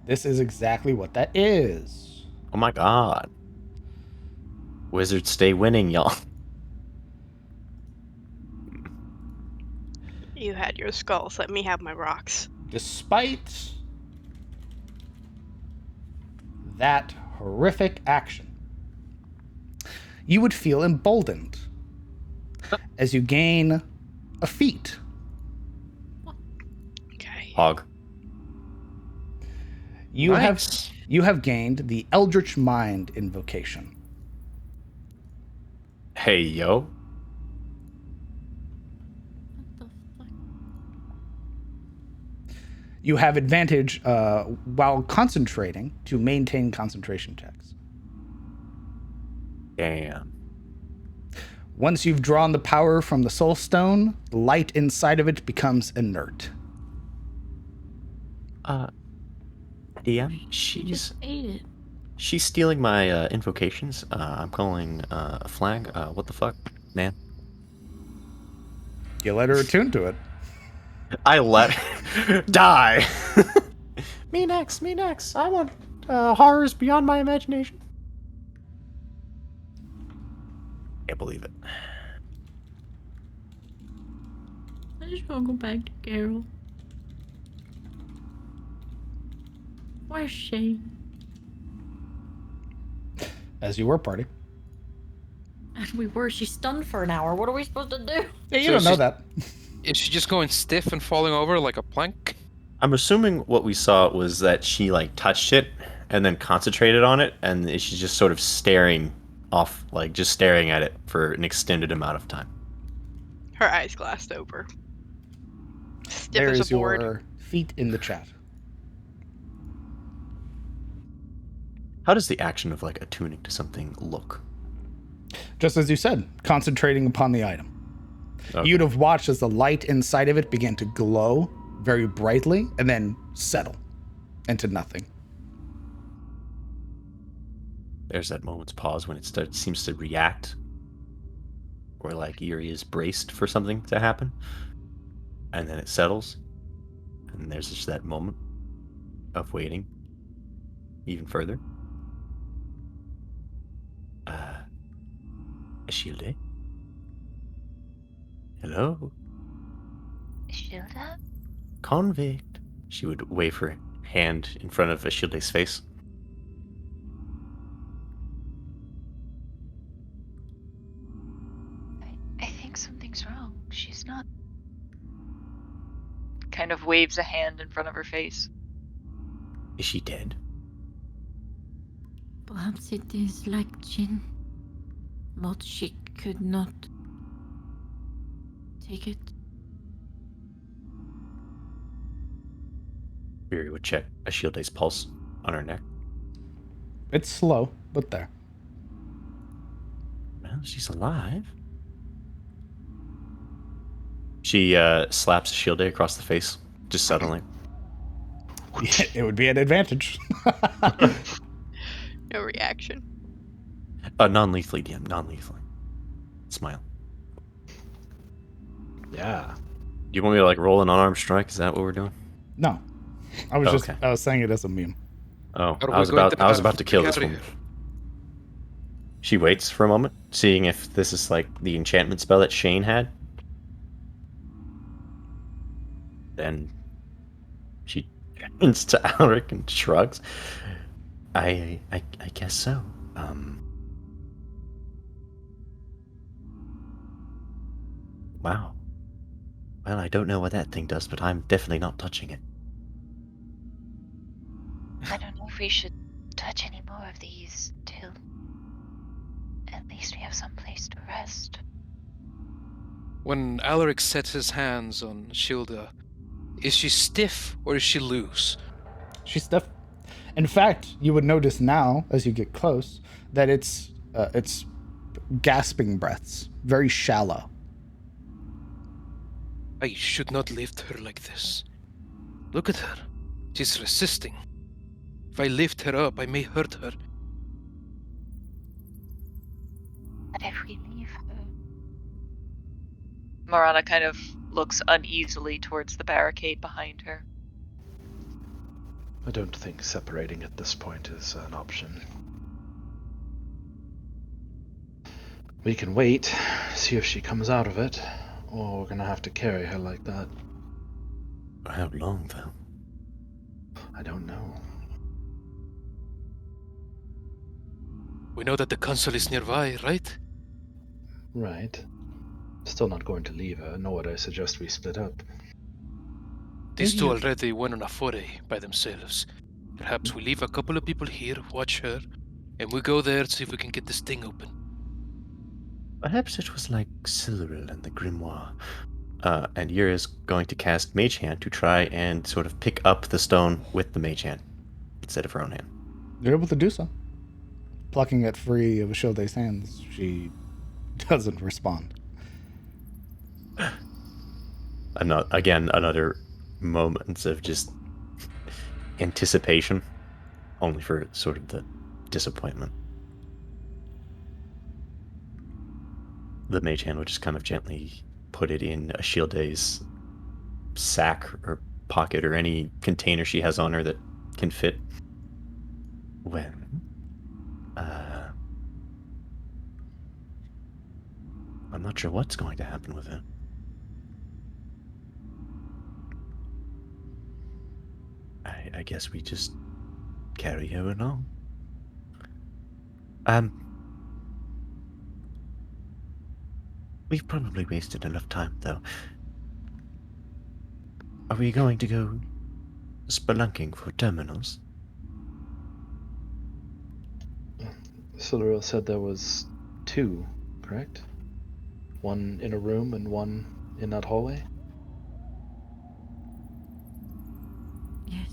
This is exactly what that is. Oh my god. Wizards stay winning, y'all. You had your skulls. Let me have my rocks. Despite that horrific action, you would feel emboldened as you gain a feat. Okay. Hog. You Nice. have gained the Eldritch Mind invocation. Hey, yo. What the fuck? You have advantage while concentrating to maintain concentration checks. Damn. Once you've drawn the power from the Soul Stone, the light inside of it becomes inert. DM, You she's just ate it. she's stealing my invocations. I'm calling a flag. What the fuck, man? You let her attune to it. I let her die. Me next. Me next. I want horrors beyond my imagination. Can't believe it. I just want to go back to Carol. Where's Shane? As you were, party. And we were. She's stunned for an hour. What are we supposed to do? Yeah, you So don't know she's- that. Is she just going stiff and falling over like a plank? I'm assuming what we saw was that she like touched it and then concentrated on it, and she's just sort of staring off, like just staring at it for an extended amount of time. Her eyes glassed over. Stiff There as is a board. your feat in the chat. How does the action of like attuning to something look? Just as you said, concentrating upon the item. Okay. You'd have watched as the light inside of it began to glow very brightly and then settle into nothing. There's that moment's pause when it seems to react, or like Yuri is braced for something to happen, and then it settles, and there's just that moment of waiting even further. Ashilde? Hello? Shilda? Convict. She would wave her hand in front of Ashilde's face. I think something's wrong. She's not. Kind of waves a hand in front of her face. Is she dead? Perhaps it is like Jin. But she could not take it. Yuri would check Ashilde's pulse on her neck. It's slow, but there. Well, she's alive. She slaps Ashilde across the face, just suddenly. It would be an advantage. No reaction. Non-lethally, DM, non-lethally. Smile. Yeah. You want me to like roll an unarmed strike? Is that what we're doing? No. I was Okay. I was saying it as a meme. Oh, Are I we was going about to kill this carry woman. her? She waits for a moment, seeing if this is like the enchantment spell that Shane had. Then she turns to Alric and shrugs. I guess so. Wow. Well, I don't know what that thing does, but I'm definitely not touching it. I don't know if we should touch any more of these till at least we have some place to rest. When Alaric sets his hands on Shilda, is she stiff or is she loose? She's stiff. In fact, you would notice now, as you get close, that it's gasping breaths, very shallow. I should not lift her like this. Look at her. She's resisting. If I lift her up, I may hurt her. But if we leave her. Marana kind of looks uneasily towards the barricade behind her. I don't think separating at this point is an option. We can wait, see if she comes out of it, or we're gonna have to carry her like that. How long, though? I don't know. We know that the console is nearby, right? Right. Still not going to leave her, nor would I suggest we split up. These two Yeah. already went on a foray by themselves. Perhaps we leave a couple of people here, watch her, and we go there to see if we can get this thing open. Perhaps it was like Silveril and the Grimoire. And Yura's going to cast Mage Hand to try and sort of pick up the stone with the Mage Hand instead of her own hand. You're able to do so. Plucking it free of Ashilde's hands, she doesn't respond. Another moments of just anticipation, only for sort of the disappointment. The Mage Hand would just kind of gently put it in Ashilde's sack or pocket or any container she has on her that can fit. When I'm not sure what's going to happen with it. I guess we just carry her along. We've probably wasted enough time, though. Are we going to go spelunking for terminals? Silveril said there was 2, correct? One in a room and one in that hallway? Yes.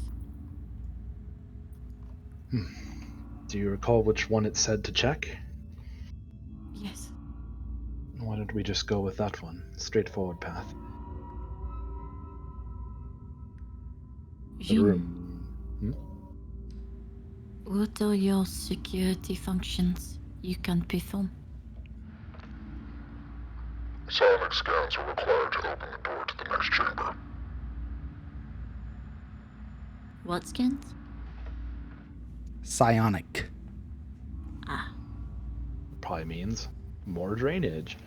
Do you recall which one it said to check? Yes. Why don't we just go with that one? Straightforward path. The June, room. what are your security functions you can perform? Psionic scans are required to open the door to the next chamber. What scans? Psionic. Ah, Probably means more drainage.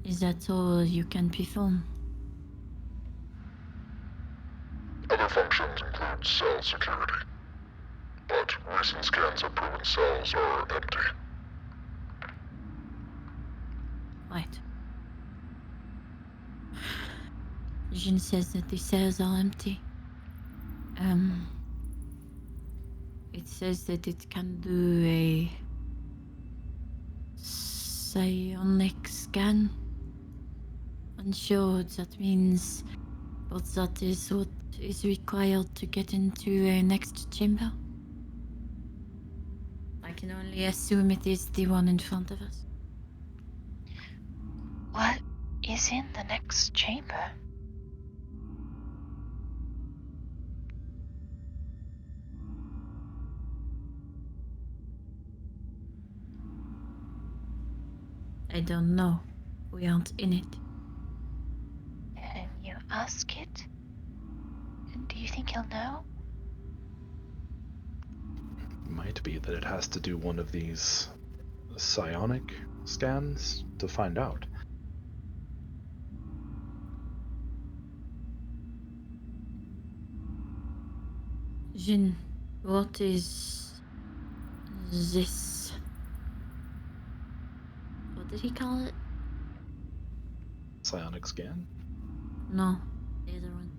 is that all you can perform? Other functions include cell security, but recent scans have proven cells are empty. Right. Jin says that the cells are empty. It says that it can do a psionic scan. Unsure what that means, but that is what is required to get into a next chamber. I can only assume it is the one in front of us. What is in the next chamber? I don't know. We aren't in it. Can you ask it? And do you think he'll know? Might be that it has to do one of these psionic scans to find out. Jin, what is this? What did he call it? Psionic scan? No, the other one.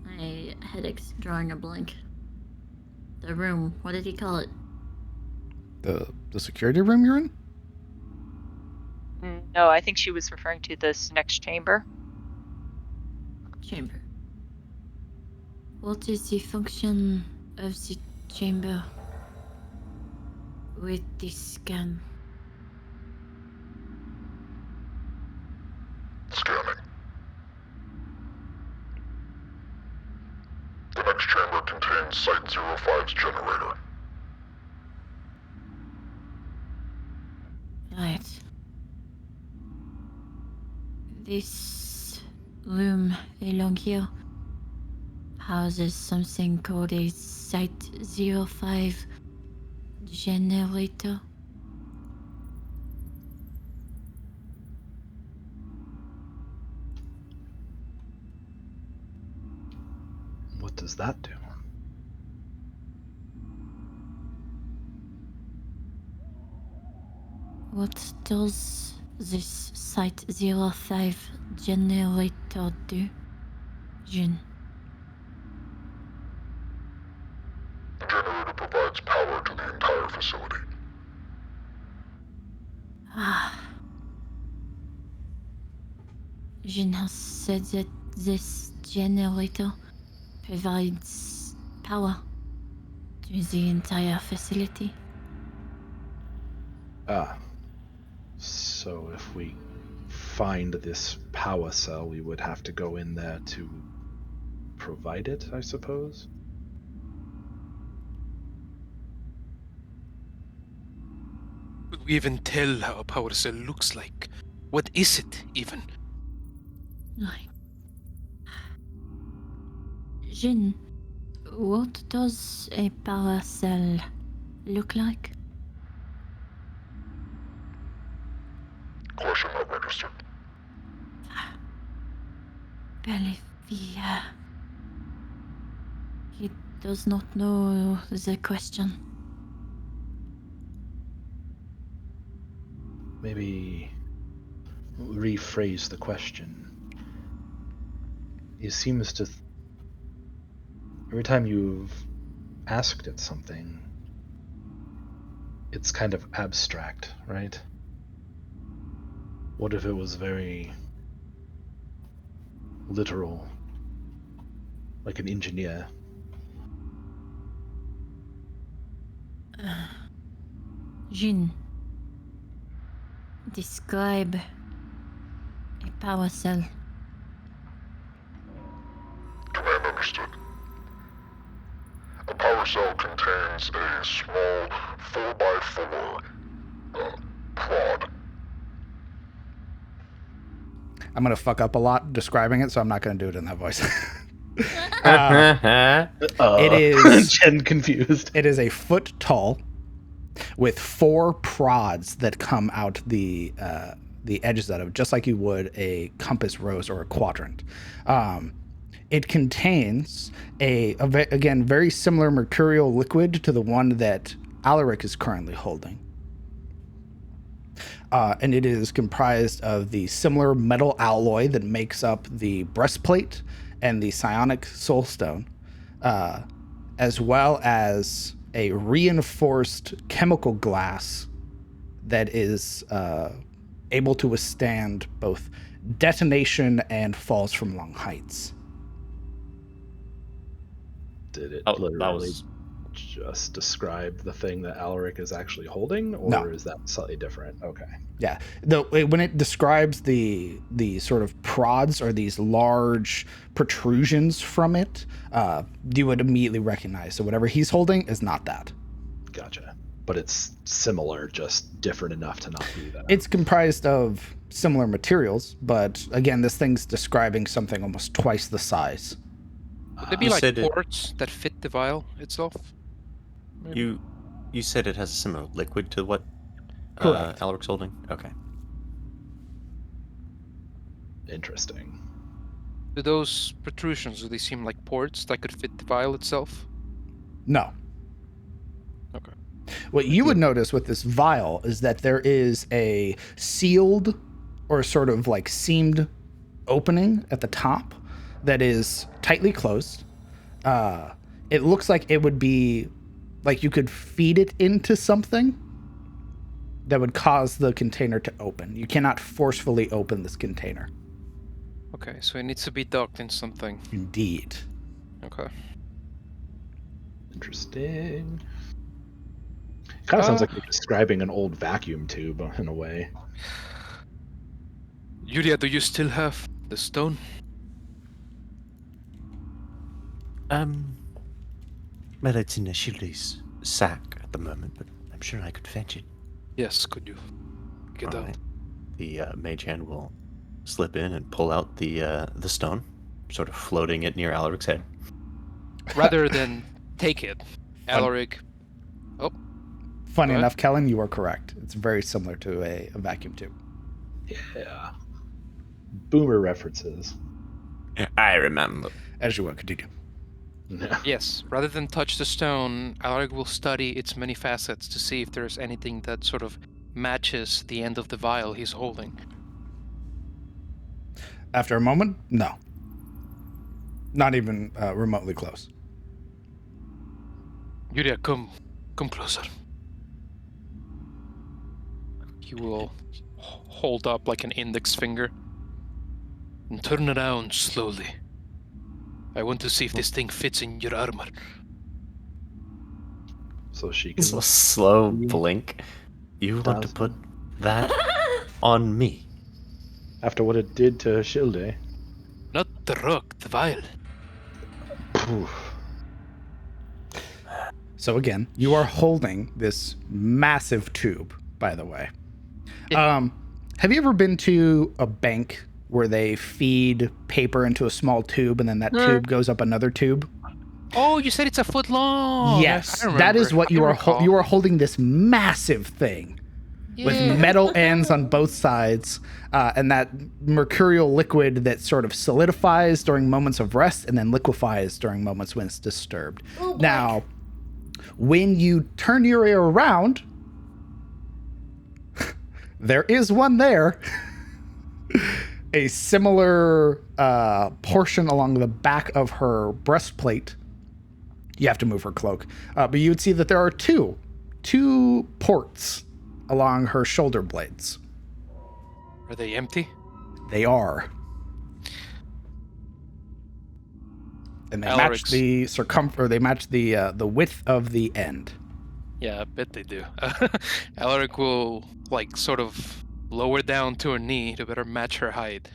My headache's drawing a blank. The room, what did he call it? The security room you're in? No, I think she was referring to this next chamber. Chamber. What is the function of the chamber with the scan? Scanning. The next chamber contains Site-05's generator. Right. This room along here houses something called a Site-05 generator. What does that do? What does this Site-05 generator do, Jin? The generator provides power to the entire facility. Jin has said that this generator provides power to the entire facility. So if we find this power cell, we would have to go in there to provide it, I suppose? Could we even tell how a power cell looks like? What is it, even? Right. Jin, what does a power cell look like? Question not registered. Believe he does not know the question. Maybe rephrase the question. He seems to... every time you've asked it something, it's kind of abstract, right? What if it was very literal, like an engineer? Jin, describe a power cell. Command understood. A power cell contains a small 4x4 prod. I'm gonna fuck up a lot describing it, so I'm not gonna do it in that voice. It is Jen confused. It is a foot tall, with 4 prods that come out the edges of it, just like you would a compass rose or a quadrant. It contains again, very similar mercurial liquid to the one that Alaric is currently holding. And it is comprised of the similar metal alloy that makes up the breastplate and the psionic soulstone, as well as a reinforced chemical glass that is able to withstand both detonation and falls from long heights. Did it That literally was just describe the thing that Alaric is actually holding, or No. is that slightly different? Okay. Yeah, when it describes the sort of prods or these large protrusions from it, you would immediately recognize. So whatever he's holding is not that. Gotcha. But it's similar, just different enough to not be that. It's comprised of similar materials, but again, this thing's describing something almost twice the size. Would they be You like said it- ports that fit the vial itself? Maybe? You said it has a similar liquid to what Correct. Alaric's holding? Okay. Interesting. Do those protrusions, do they seem like ports that could fit the vial itself? No. Okay. What you would notice with this vial is that there is a sealed or sort of like seamed opening at the top that is tightly closed. It looks like it would be like you could feed it into something that would cause the container to open. You cannot forcefully open this container. Okay, so it needs to be docked in something. Indeed. Okay. Interesting. Kind of sounds like you're describing an old vacuum tube in a way. Yulia, do you still have the stone? Well, it's in Ashili's sack at the moment, but I'm sure I could fetch it. Yes, could you get All out? right. The mage hand will slip in and pull out the stone, sort of floating it near Alaric's head. Rather than take it, Alaric. Funny What? enough, Kellen, you are correct. It's very similar to a vacuum tube. Yeah. Boomer references. I remember. As you will continue. Yeah. Yes, rather than touch the stone, Alaric will study its many facets to see if there's anything that sort of matches the end of the vial he's holding. After a moment, no. Not even remotely close. Yuria, come closer. He will hold up like an index finger and turn around slowly. I want to see if this thing fits in your armor. So she can. It's a slow blink. You want to put that on me? After what it did to Shilde. Not the rock, the vial. So again, you are holding this massive tube, by the way. Have you ever been to a bank where they feed paper into a small tube and then that tube goes up another tube? Oh, you said it's a foot long. Yes, I that is what you are. You are holding this massive thing with metal ends on both sides, and that mercurial liquid that sort of solidifies during moments of rest and then liquefies during moments when it's disturbed. Now, when you turn your ear around, there is one there. A similar portion along the back of her breastplate. You have to move her cloak. But you would see that there are two ports along her shoulder blades. Are they empty? They are. And they match Alaric's. the circumference, or they match the width of the end. Yeah, I bet they do. Alaric will, like, sort of lower down to her knee to better match her height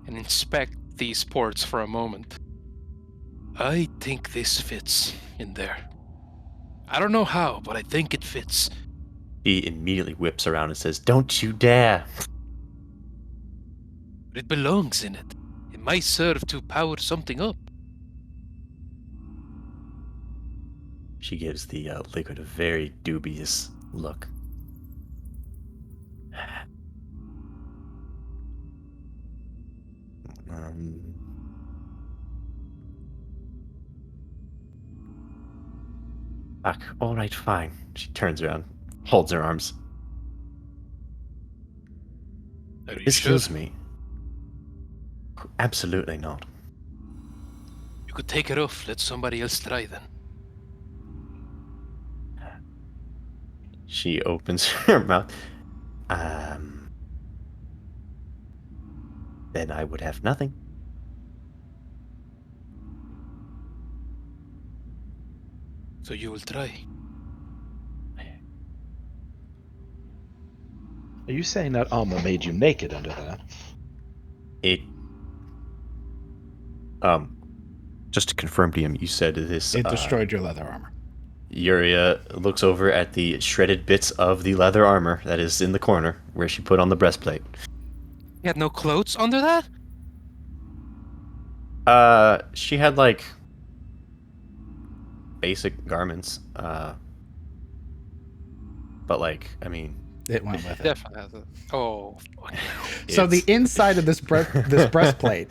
and inspect these ports for a moment. I think this fits in there. I don't know how, but I think it fits. He immediately whips around and says, "Don't you dare!" But it belongs in it. It might serve to power something up. She gives the liquid a very dubious look. Fuck. All right, fine. She turns around, holds her arms. Are you Excuse sure? me. Absolutely not. You could take it off. Let somebody else try then. She opens her mouth. Then I would have nothing. So you will try. Are you saying that armor made you naked under that? It. Just to confirm to him, you said this. It destroyed your leather armor. Yuria looks over at the shredded bits of the leather armor that is in the corner where she put on the breastplate. You had no clothes under that? She had like basic garments. But like, I mean, It went with it. Definitely has it. Oh. So the it's- inside of this breastplate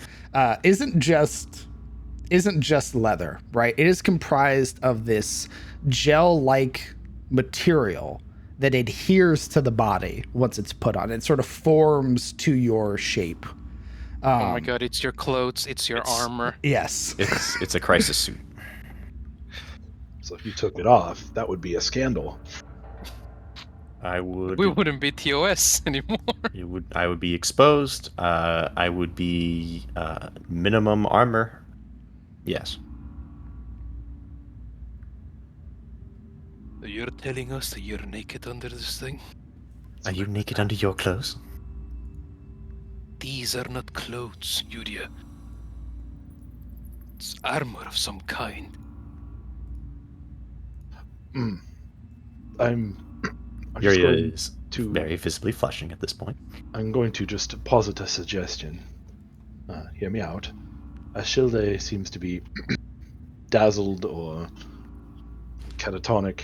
isn't just leather, right? It is comprised of this gel-like material that adheres to the body once it's put on. It sort of forms to your shape. Oh my god, it's your clothes, it's your armor. Yes. it's a crisis suit. So if you took it off, that would be a scandal. I would. We wouldn't be TOS anymore. I would be exposed. I would be minimum armor. Yes. So you're telling us that you're naked under this thing? Are you naked under your clothes? These are not clothes, Yuria. It's armor of some kind. I'm just Yuria going is to- very visibly flushing at this point. I'm going to just posit a suggestion. Hear me out. Ashilde seems to be dazzled or catatonic.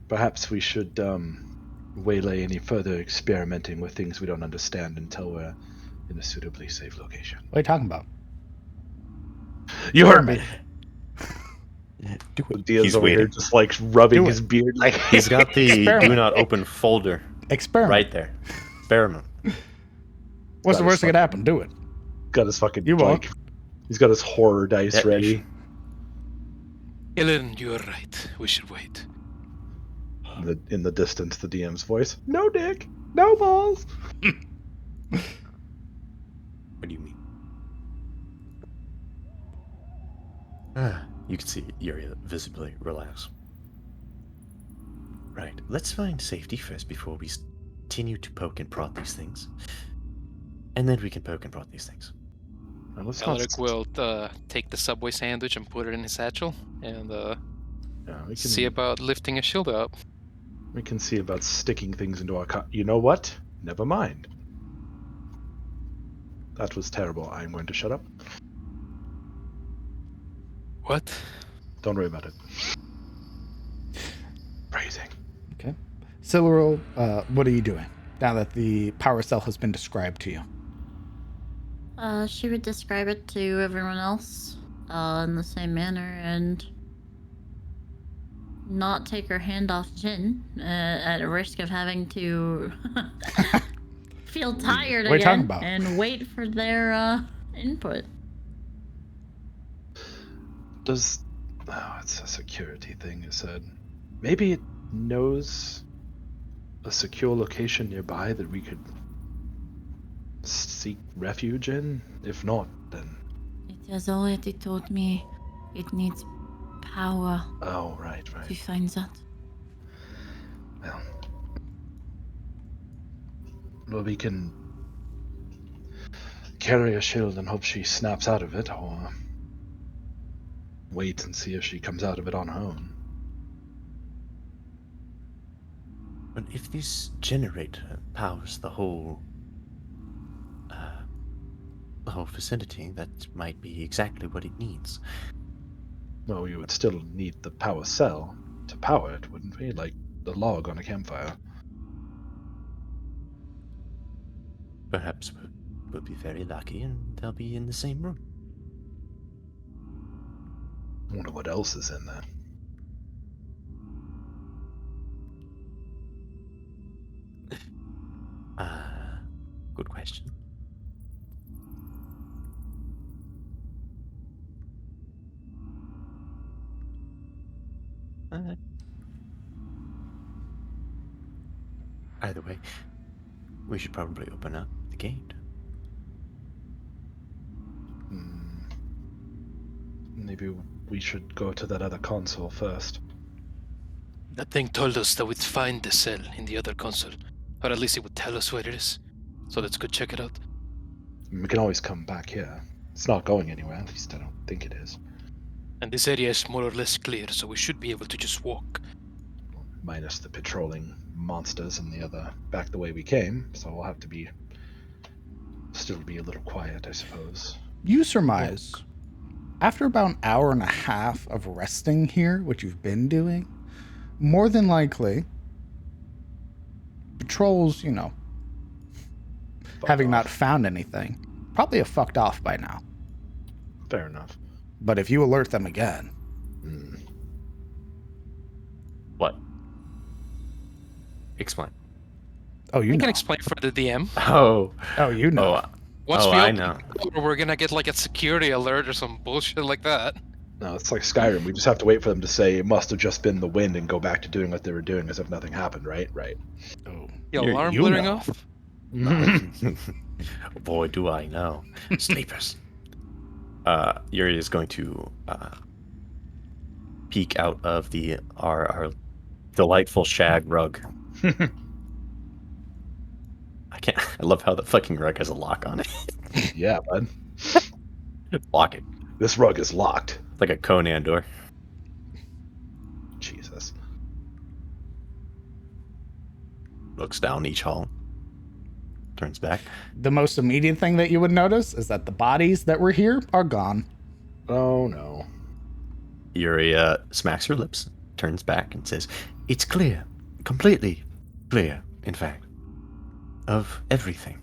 Perhaps we should waylay any further experimenting with things we don't understand until we're in a suitably safe location. What are you talking about? You heard me. Do it. Diaz He's over here waiting. just like rubbing Do his beard like He's got the Experiment. do not open folder Experiment. Right there. Experiment. What's the That worst is that could happen? Do it. Got his fucking You won't. He's got his horror dice Yeah, you ready. should. Ellen, you're right. We should wait. In the distance, the DM's voice. No dick, no balls. What do you mean? You can see Yuri visibly relax. Right, let's find safety first before we continue to poke and prod these things. And then we can poke and prod these things. Now, let's not Alaric will take the Subway sandwich and put it in his satchel, and yeah, we can see about lifting a shield up. We can see about sticking things into our You know what? Never mind. That was terrible. I'm going to shut up. What? Don't worry about it. Phrasing. Okay. Silveril, what are you doing now that the power cell has been described to you? She would describe it to everyone else in the same manner and not take her hand off Jin at a risk of having to feel tired What are you talking again about? and wait for their input. Does... Oh, it's a security thing, you said. Maybe it knows a secure location nearby that we could seek refuge in? If not, then... It has already told me it needs power Oh, right. to find that. Well, we can carry a shield and hope she snaps out of it, or wait and see if she comes out of it on her own. But if this generator powers the whole facility, that might be exactly what it needs. Well, we would still need the power cell to power it, wouldn't we? Like the log on a campfire. Perhaps we'll be very lucky and they'll be in the same room. I wonder what else is in there. Good question. Either way, we should probably open up the gate. Maybe we should go to that other console first. That thing told us that we'd find the cell in the other console, or at least it would tell us where it is. So let's go check it out. We can always come back here. It's not going anywhere, at least I don't think it is. And this area is more or less clear, so we should be able to just walk. Minus the patrolling monsters and the other back the way we came, so we'll have to still be a little quiet, I suppose. You surmise, after about an hour and a half of resting here, which you've been doing, more than likely, patrols, having not found anything, probably have fucked off by now. Fair enough. But if you alert them again... What? Explain. Oh, you I know. can explain for the DM. Oh, You know. Once we I open know. the door, we're gonna get like a security alert or some bullshit like that. No, it's like Skyrim. We just have to wait for them to say it must have just been the wind and go back to doing what they were doing as if nothing happened, right? Right. Oh. The alarm blaring off? Boy, do I know. Sleepers. Yuri is going to peek out of our delightful shag rug. I love how the fucking rug has a lock on it. Yeah, bud. Lock it. This rug is locked. It's like a Conan door. Jesus. Looks down each hall. Turns back. The most immediate thing that you would notice is that the bodies that were here are gone. Oh, no. Yuri smacks her lips, turns back, and says, "It's clear. Completely clear, in fact. Of everything."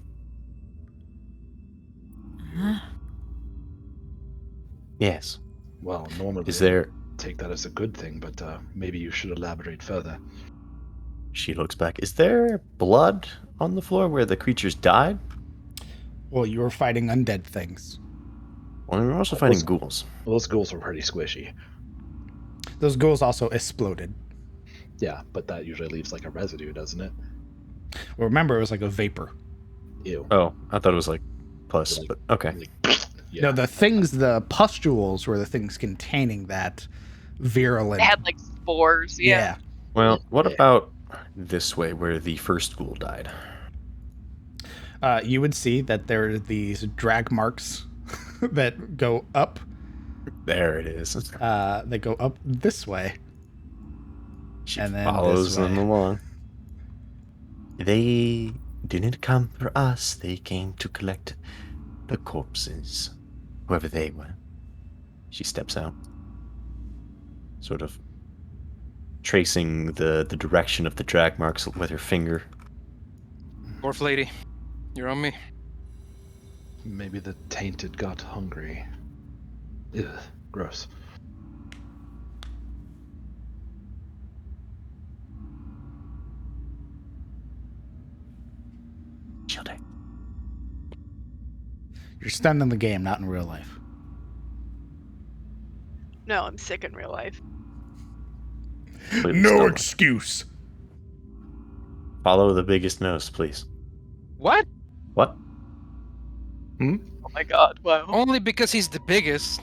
Yes. Well, normally Is there... take that as a good thing, but maybe you should elaborate further. She looks back. Is there blood on the floor where the creatures died? Well, you were fighting undead things. Well, we're also fighting ghouls. Well, those ghouls were pretty squishy. Those ghouls also exploded. Yeah, but that usually leaves like a residue, doesn't it? Well, remember, it was like a vapor. Ew. Oh, I thought it was like pus, but okay. Yeah. No, the pustules were the things containing that virulent. They had like spores. Yeah. Well, what Yeah. about this way where the first ghoul died? You would see that there are these drag marks that go up. There it is. They go up this way. She And then follows this way. them along. They didn't come for us. They came to collect the corpses, whoever they were. She steps out, sort of tracing the direction of the drag marks with her finger. Dwarf lady, you're on me. Maybe the tainted got hungry. Ugh, gross. Shield. You're stunned in the game, not in real life. No, I'm sick in real life. No excuse. Follow the biggest nose, please. What? What? Oh my god! Wow. Only because he's the biggest.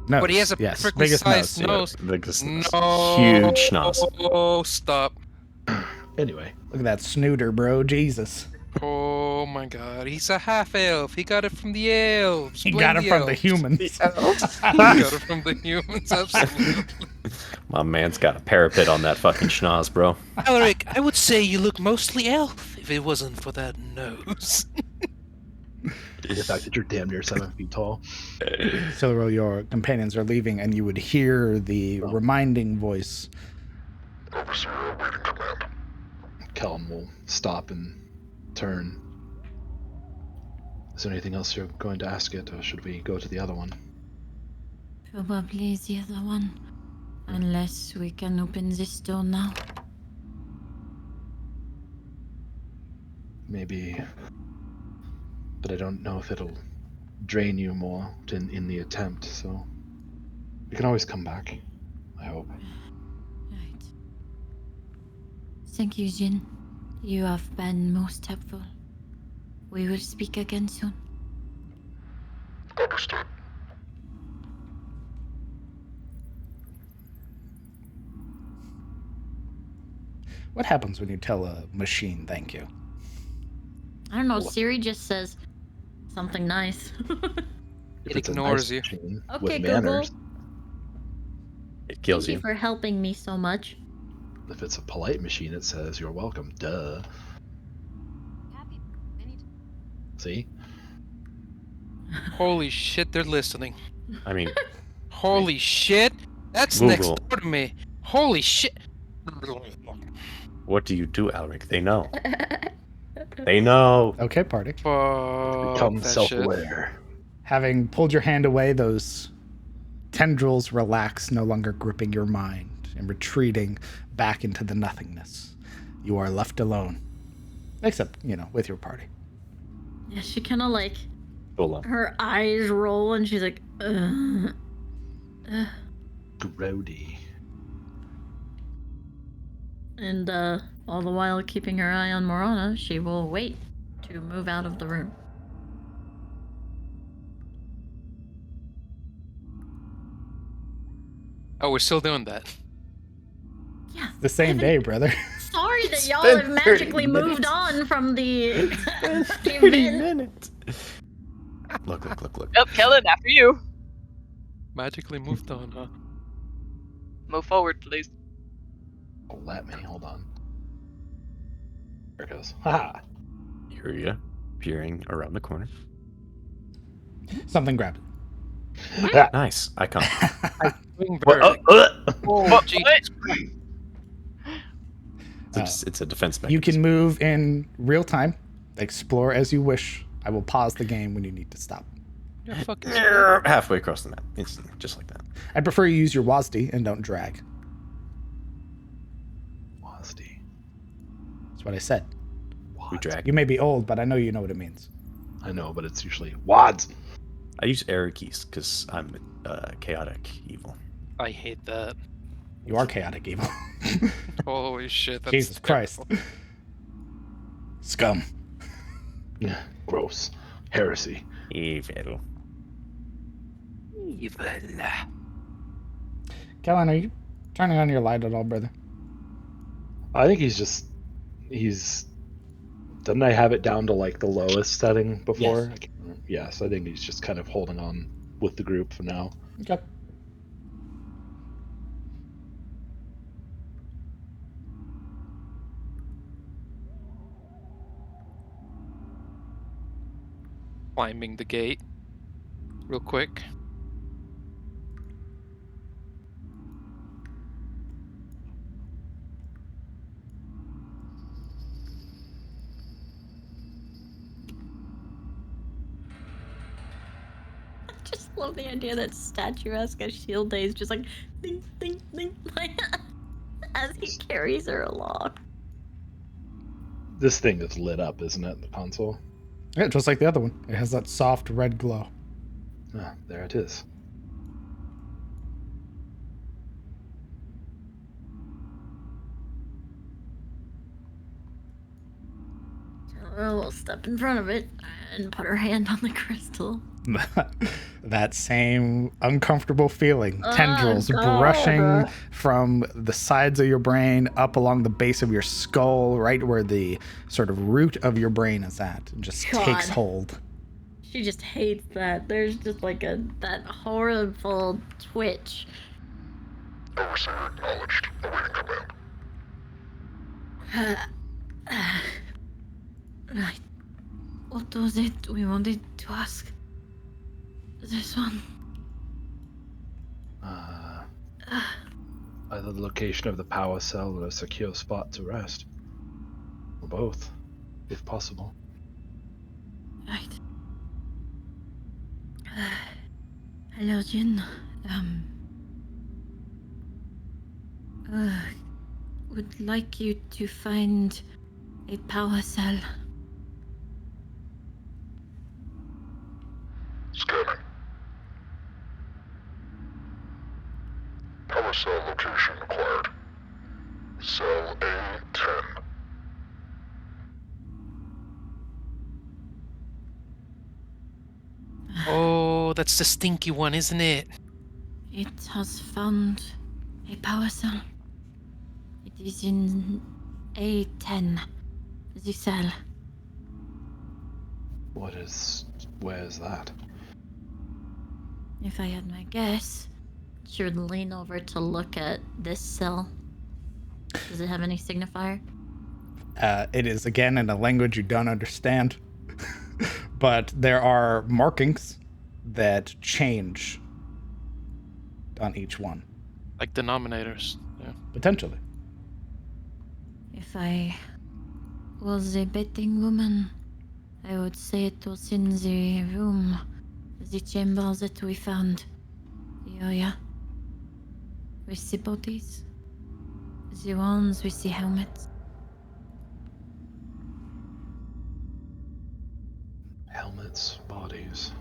No. But he has a yes, perfectly biggest sized nose. nose. Biggest nose. No. Huge schnoz. Oh, stop. Anyway, Look at that snooter, bro. Jesus. Oh my god, he's a half elf. He got it from the elves. He Blame got it from the elves. humans. He got it from the humans, absolutely. My man's got a parapet on that fucking schnoz, bro. Alaric, I would say you look mostly elf if it wasn't for that nose. the fact that you're damn near 7 feet tall. So your companions are leaving, and you would hear the reminding voice. Overseer awaiting command. Kellen will stop and turn. Is there anything else you're going to ask it, or should we go to the other one? Probably the other one. Unless we can open this door now. Maybe. But I don't know if it'll drain you more in the attempt, so. We can always come back, I hope. Right. Thank you, Jin. You have been most helpful. We will speak again soon. Understood. What happens when you tell a machine thank you? I don't know, Siri just says something nice. If It it's a ignores nice you. machine Okay, with Google. manners, It kills Thank you. you for helping me so much. if it's a polite machine, it says you're welcome. Duh. See? Holy shit, they're listening. I mean, Holy shit, that's Google. next door to me. Holy shit. what do you do, Alric? They know. They know. Okay, party. Fuck Become that shit. self-aware. Having pulled your hand away, those tendrils relax, no longer gripping your mind, and retreating back into the nothingness. You are left alone. Except, with your party. Yeah, she kind of like, Hold on. her eyes roll and she's like, Grody. And all the while keeping her eye on Morana, she will wait to move out of the room. Oh, we're still doing that. Yeah. The same day, brother. Sorry that y'all been have 30 magically minutes. moved on from the 30 event. minutes. Look. Oh, Kellen, after you. Magically moved on, huh? Move forward, please. Oh, let me. Hold on. There it goes. Haha. Hear ya, peering around the corner. Something grabbed it. Nice. Icon. Swing What? bird. Oh, What? Jesus Christ. It's a defense mechanism. You can move in real time. Explore as you wish. I will pause the game when you need to stop. You're fucking halfway across the map. Instantly, just like that. I prefer you use your WASD and don't drag. WASD. That's what I said. We Wads. drag. You may be old, but I know you know what it means. I know, but it's usually wads. I use error keys because I'm chaotic evil. I hate that. You are chaotic evil. Holy shit, that's Jesus Christ. terrible. Scum. Gross. Heresy. Evil. Evil. Kellen, are you turning on your light at all, brother? I think didn't I have it down to like the lowest setting before? Yes. Yes, I think he's just kind of holding on with the group for now. Okay. Climbing the gate. Real quick. I just love the idea that statuesque as Shield Day is just like ding ding ding like, as he carries her along. This thing is lit up, isn't it? The console. Yeah, just like the other one. It has that soft red glow. Ah, there it is. We'll step in front of it and put her hand on the crystal. That same uncomfortable feeling. Oh, Tendrils God. brushing from the sides of your brain up along the base of your skull, right where the sort of root of your brain is at, and just takes God. hold. She just hates that. There's just like that horrible twitch. Overseer acknowledged. Awaiting command. Right. What was it we wanted to ask? This one. Either the location of the power cell or a secure spot to rest. Or both, if possible. Right. Hello, Jin. Would like you to find a power cell. Scanning. Power cell location acquired. Cell A10. Oh, that's the stinky one, isn't it? It has found a power cell. It is in A10, the cell. Where's that? If I had my guess, she would lean over to look at this cell. Does it have any signifier? It is, again, in a language you don't understand. But there are markings that change on each one, Like denominators. Yeah. potentially. If I was a betting woman, I would say it was in the room, the chamber that we found. The area with the bodies. The ones with the helmets. Helmets, bodies.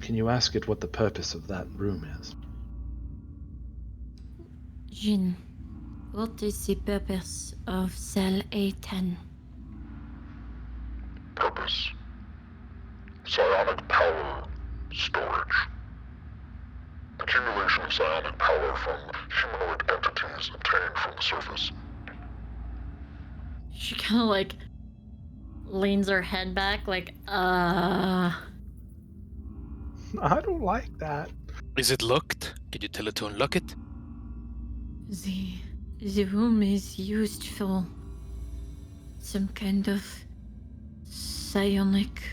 Can you ask it what the purpose of that room is? Jin, what is the purpose of cell A10? Purpose. Psionic power storage. Accumulation of psionic power from humanoid entities obtained from the surface. She kind of like leans her head back, like, I don't like that. Is it locked? Can you tell it to unlock it? The room is used for some kind of psionic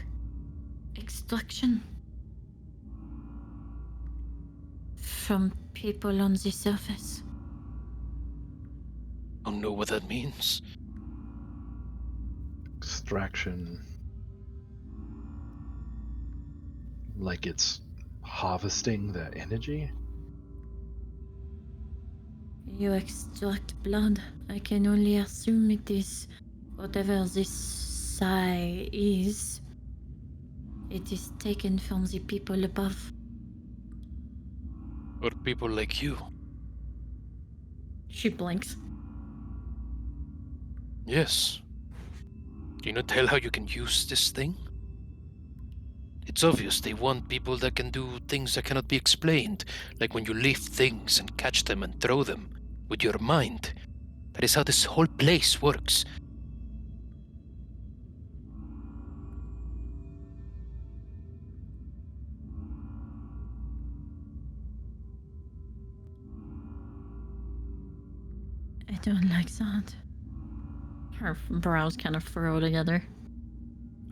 extraction from people on the surface. I don't know what that means. Extraction. Like it's harvesting the energy? You extract blood. I can only assume it is whatever this psi is. It is taken from the people above. Or people like you. She blinks. Yes. Can you not tell how you can use this thing? It's obvious they want people that can do things that cannot be explained, like when you lift things and catch them and throw them with your mind. That is how this whole place works. I don't like that. Her brows kind of furrow together.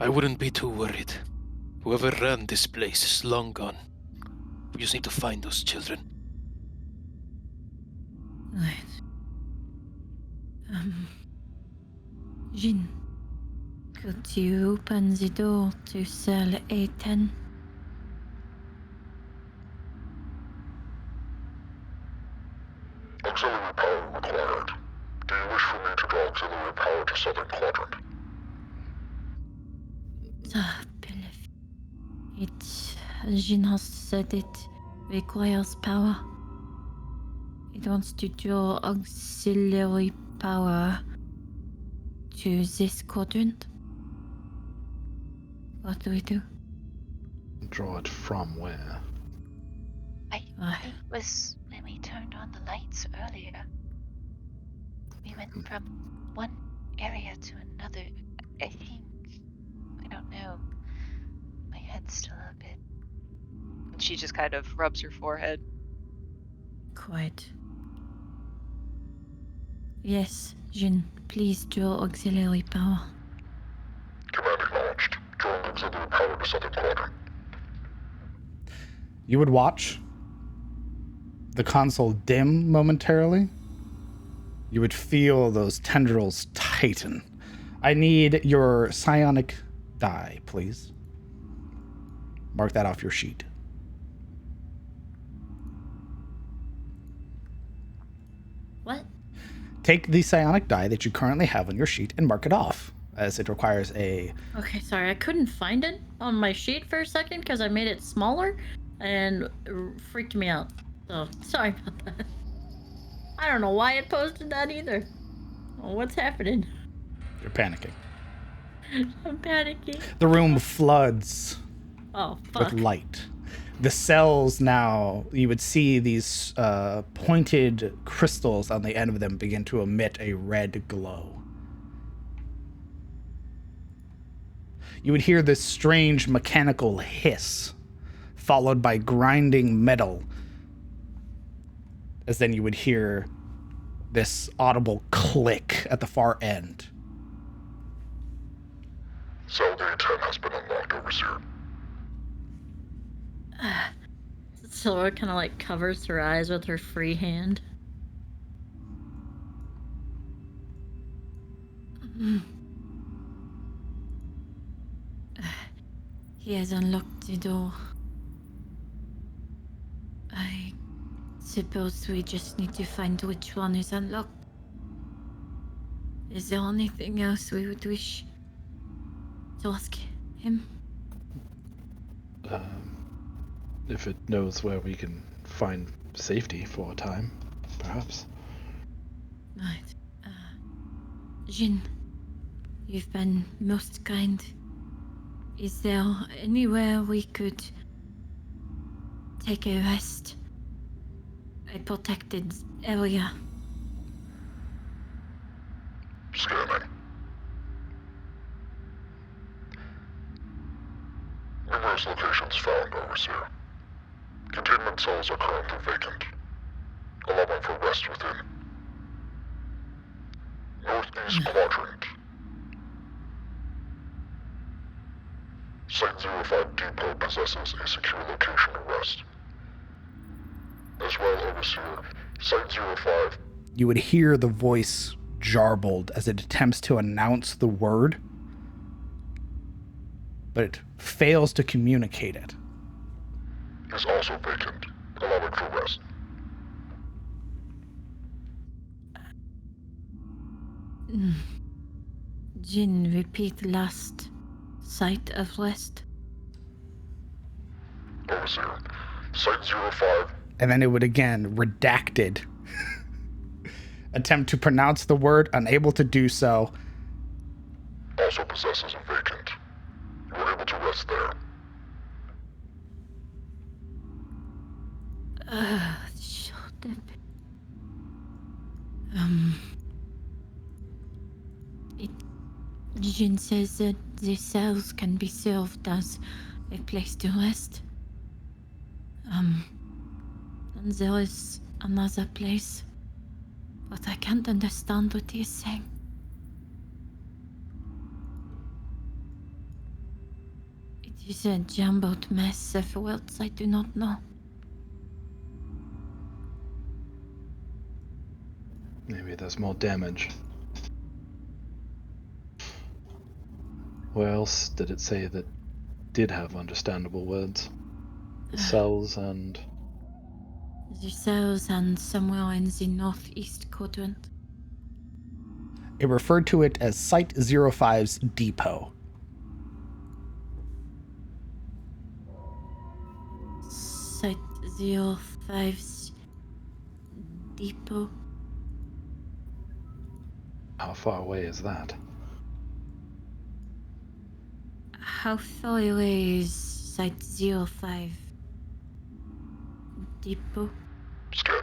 I wouldn't be too worried. Whoever ran this place is long gone. We just need to find those children. Right. Jin, could you open the door to cell A10? Auxiliary power required. Do you wish for me to draw auxiliary power to southern quadrant? Jin has said it requires power. It wants to draw auxiliary power to this quadrant. What do we do? Draw it from where? I think it was when we turned on the lights earlier. We went from one area to another. I think. I don't know. My head's still a bit. And she just kind of rubs her forehead. Quite. Yes, Jin, please draw auxiliary power. Command acknowledged. Drawing auxiliary power to southern quadrant. You would watch the console dim momentarily. You would feel those tendrils tighten. I need your psionic die, please. Mark that off your sheet. What? Take the psionic die that you currently have on your sheet and mark it off, as it requires a... Okay, sorry, I couldn't find it on my sheet for a second because I made it smaller and it freaked me out. So, sorry about that. I don't know why it posted that either. Oh, what's happening? You're panicking. I'm panicking. The room floods Oh, fuck. with light. The cells now, you would see these pointed crystals on the end of them begin to emit a red glow. You would hear this strange mechanical hiss, followed by grinding metal, as then you would hear this audible click at the far end. Cell A10 has been unlocked, Overseer. Silver kind of like covers her eyes with her free hand. He has unlocked the door. I suppose we just need to find which one is unlocked. Is there anything else we would wish to ask him? If it knows where we can find safety for a time, perhaps. Right. Jin, you've been most kind. Is there anywhere we could take a rest? A protected area? Scanning. Numerous locations found, Overseer. Containment cells are currently vacant, allowing for rest within. Northeast quadrant. Site-05 depot possesses a secure location to rest. As well, Overseer, Site-05... You would hear the voice jarbled as it attempts to announce the word, but it fails to communicate it. is also vacant, allowing for rest. Jin, repeat last sight of west. Overseer, Site 05. And then it would again, redacted. Attempt to pronounce the word, unable to do so. Also possesses a vacant. You are able to rest there. Shut up. Jin says that the cells can be served as a place to rest. And there is another place, but I can't understand what he's saying. It is a jumbled mess of words I do not know. Maybe there's more damage. Where else did it say that did have understandable words? The cells and... The cells and somewhere in the northeast quadrant. It referred to it as Site 05's depot. Site 05's depot. How far away is that? How far away is Site 05 depot? Scanning.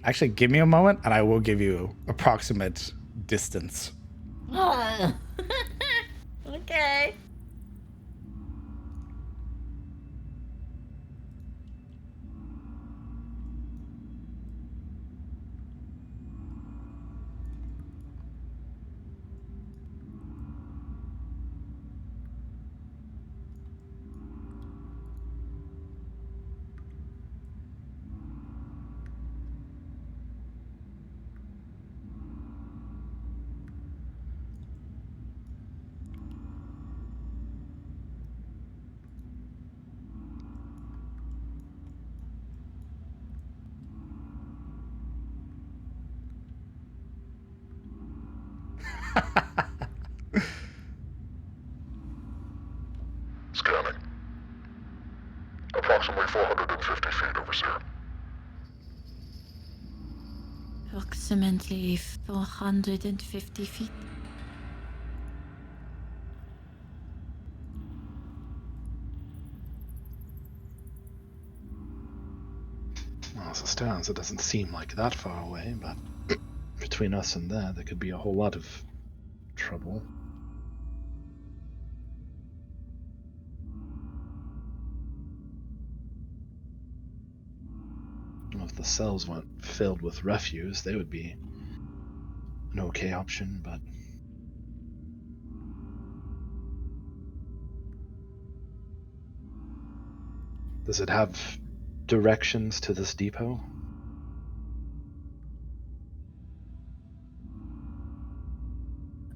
Actually, give me a moment and I will give you approximate distance. Okay. Scanning. Approximately 450 feet, Overseer. Approximately 450 feet. Well, as it stands, it doesn't seem like that far away, but between us and there could be a whole lot of trouble. Well, if the cells weren't filled with refuse, they would be an okay option, but... Does it have directions to this depot?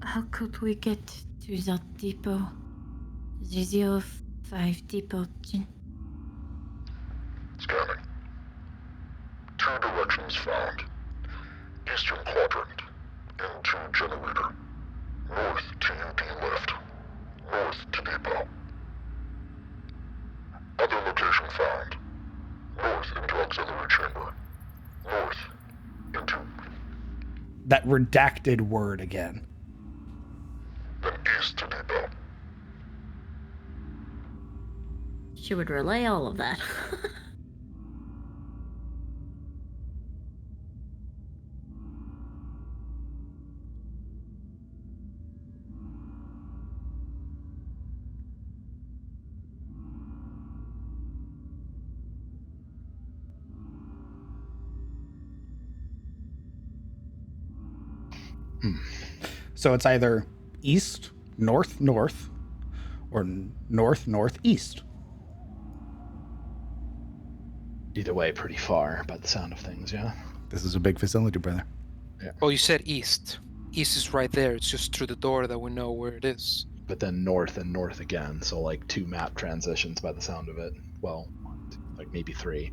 How could we get to that depot? The 05 depot, Jin. Scanning. 2 directions found. Eastern quadrant. Into generator. North to UD left. North to depot. Other location found. North into auxiliary chamber. North into... That redacted word again. Then east to depot. She would relay all of that. So it's either east, north, north, or north, northeast. Either way, pretty far by the sound of things, yeah? This is a big facility, brother. Well, you said east. East is right there. It's just through the door that we know where it is. But then north and north again, so like 2 map transitions by the sound of it. Well, like maybe 3.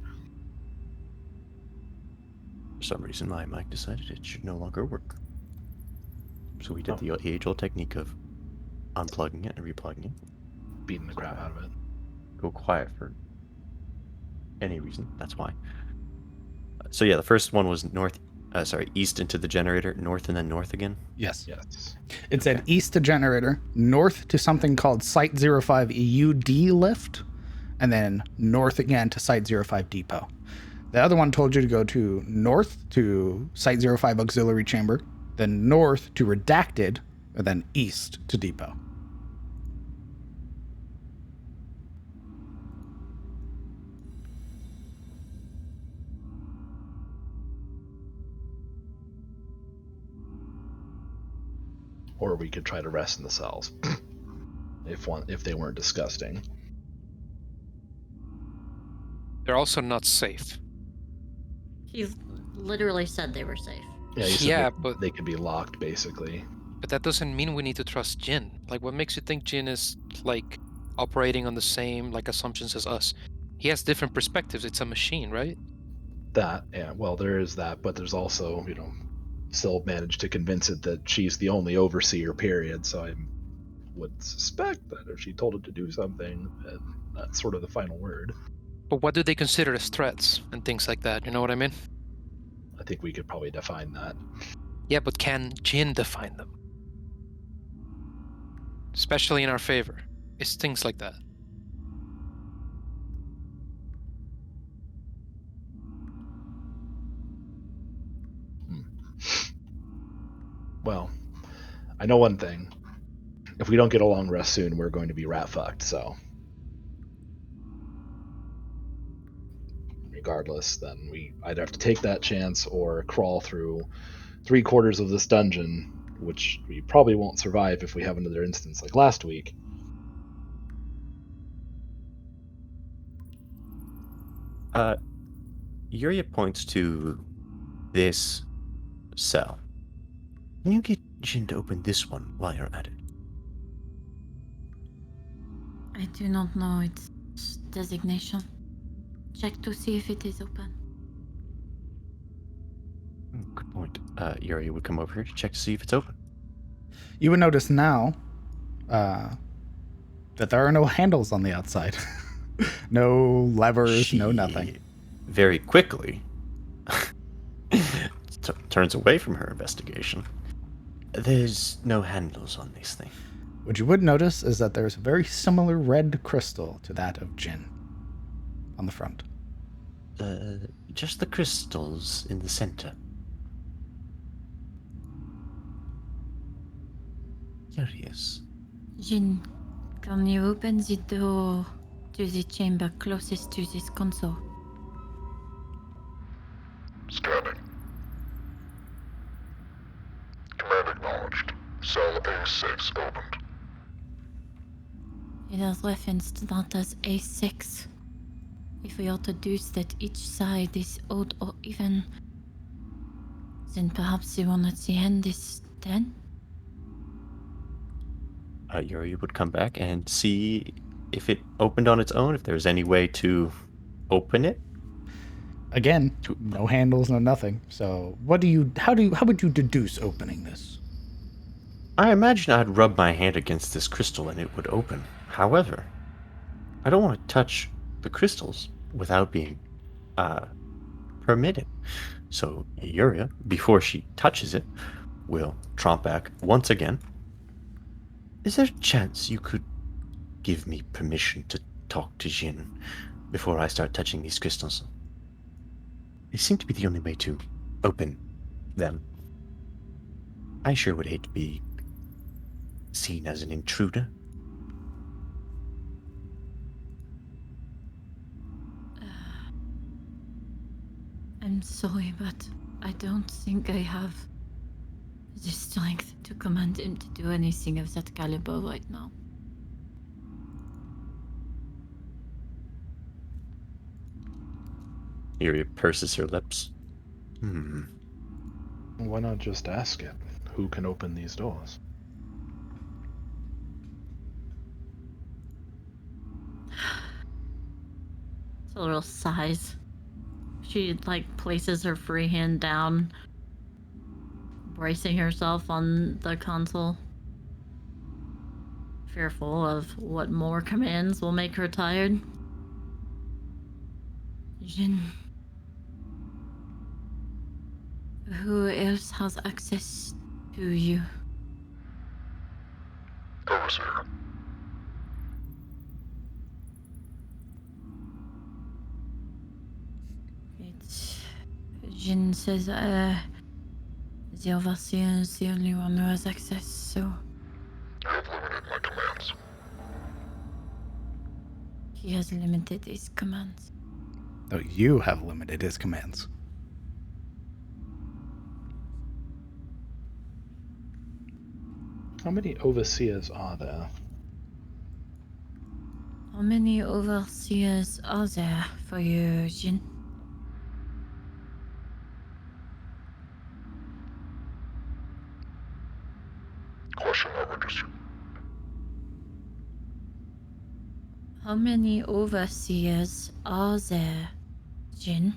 For some reason, my mic decided it should no longer work. So we did the age-old technique of unplugging it and replugging it. Beating the crap out of it. Go quiet for any reason. That's why. So yeah, the first one was east into the generator, north and then north again. Yes. Yes. It said east to generator, north to something called Site-05 EUD lift, and then north again to Site-05 depot. The other one told you to go to north to Site-05 auxiliary chamber, then north to redacted, and then east to depot. Or we could try to rest in the cells. if they weren't disgusting. They're also not safe. He literally said they were safe. Yeah, you said Yeah, they, but they could be locked, basically. But that doesn't mean we need to trust Jin. Like, what makes you think Jin is, like, operating on the same, like, assumptions as us? He has different perspectives. It's a machine, right? That, yeah, well, there is that, but there's also, still managed to convince it that she's the only overseer, period. So I would suspect that if she told it to do something, that's sort of the final word. But what do they consider as threats and things like that? You know what I mean? I think we could probably define that. Yeah, but can Jin define them? Especially in our favor. It's things like that. Well, I know one thing. If we don't get along real soon, we're going to be rat fucked, so. Regardless, then we either have to take that chance or crawl through 3/4 of this dungeon, which we probably won't survive if we have another instance like last week. Yuria points to this cell. Can you get Jin to open this one while you're at it? I do not know its designation. Check to see if it is open. Good point. Yuria would come over here to check to see if it's open. You would notice now that there are no handles on the outside. No levers, no nothing. Very quickly turns away from her investigation. There's no handles on this thing. What you would notice is that there's a very similar red crystal to that of Jin on the front. Just the crystals in the center. Curious. Jin, can you open the door to the chamber closest to this console? Scanning. Command acknowledged. Cell A6 opened. It is referenced not as A6. If we are to deduce that each side is odd or even, then perhaps the one at the end is 10? Yuri would come back and see if it opened on its own, if there's any way to open it. Again, no handles, no nothing. So how would you deduce opening this? I imagine I'd rub my hand against this crystal and it would open. However, I don't want to touch the crystals without being permitted. So Yuria, before she touches it, will tromp back once again. Is there a chance you could give me permission to talk to Jin before I start touching these crystals? They seem to be the only way to open them. I sure would hate to be seen as an intruder. I'm sorry, but I don't think I have the strength to command him to do anything of that caliber right now. Yuria purses her lips. Why not just ask it? Who can open these doors? It's a little sighs. She places her free hand down, bracing herself on the console. Fearful of what more commands will make her tired. Jin. Who else has access to you? Overseer. It's... Jin says, the Overseer is the only one who has access, so... You have limited my commands. He has limited his commands. Oh, you have limited his commands. How many overseers are there? How many Overseers are there for you, Jin? Question not registered. How many Overseers are there, Jin?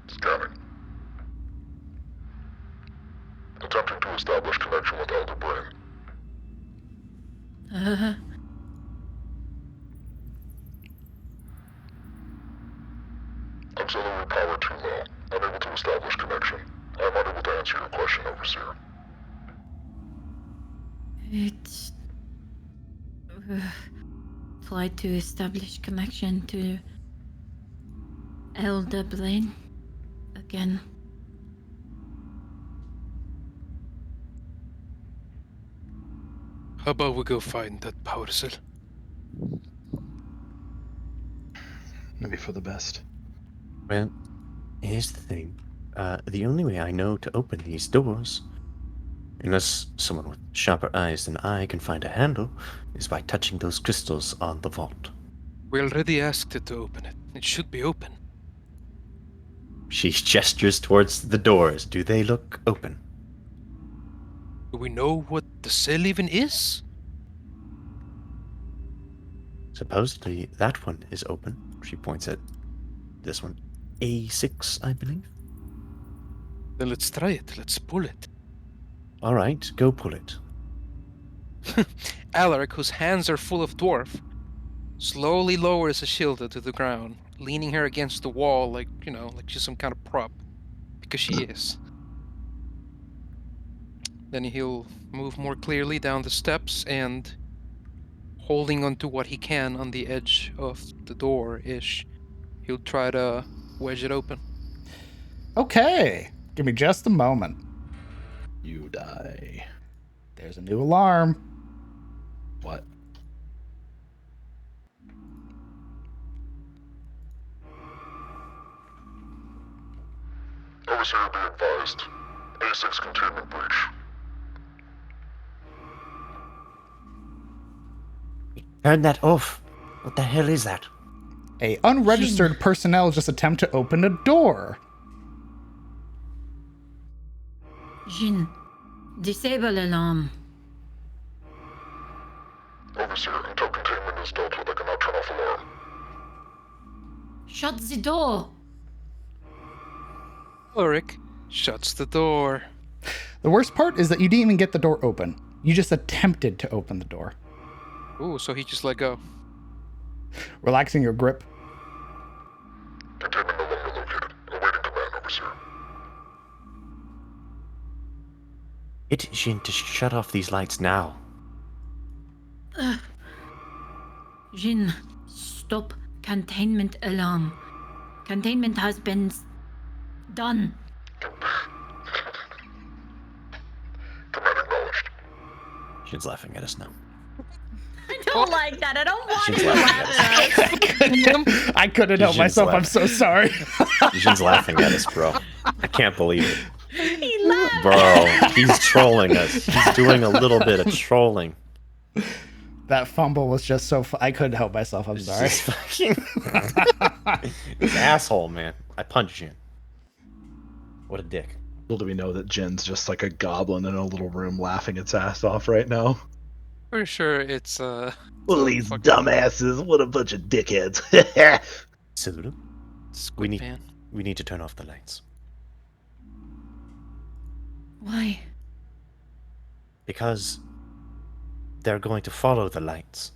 Scanning. Attempting to establish connection with Elder Brain. Auxiliary power too low. Unable to establish connection. I am unable to answer your question, Overseer. It's... try to establish connection to Elder Blaine again. How about we go find that power cell? Maybe for the best. Well, here's the thing. The only way I know to open these doors, unless someone with sharper eyes than I can find a handle, is by touching those crystals on the vault. We already asked it to open it. It should be open. She gestures towards the doors. Do they look open? Do we know what the cell even is? Supposedly, that one is open. She points at this one. A6, I believe. Then let's try it. Let's pull it. All right, go pull it. Alaric, whose hands are full of dwarf, slowly lowers Ashilda to the ground, leaning her against the wall like she's some kind of prop. Because she is. Then he'll move more clearly down the steps and, holding onto what he can on the edge of the door-ish, he'll try to wedge it open. Okay. Give me just a moment. You die. There's a new alarm. What? Overseer, be advised. A6 containment breach. Turn that off. What the hell is that? A unregistered personnel just attempt to open a door. Jin, disable alarm. Overseer, until containment is dealt with, I cannot turn off alarm. Shut the door. Alaric shuts the door. The worst part is that you didn't even get the door open. You just attempted to open the door. Ooh, so he just let go. Relaxing your grip. Containment no longer located. Awaiting command, Overseer. Get Jin to shut off these lights now. Jin, stop containment alarm. Containment has been done. Command acknowledged. Jin's laughing at us now. I don't like that. I don't want Jin's you to laughing laugh at us. I couldn't help Jin's myself. I'm laughing. so sorry. Jin's laughing at us, bro. I can't believe it. He laughed. Bro, he's trolling us. He's doing a little bit of trolling. That fumble was just so I couldn't help myself. I'm sorry. Just fucking... This asshole, man. I punched Jin. What a dick. Little do we know that Jin's just like a goblin in a little room laughing its ass off right now. Pretty sure it's Well, these fucking- dumbasses, what a bunch of dickheads. Sulu, Squid we need Man. we need to turn off the lights. Why? Because they're going to follow the lights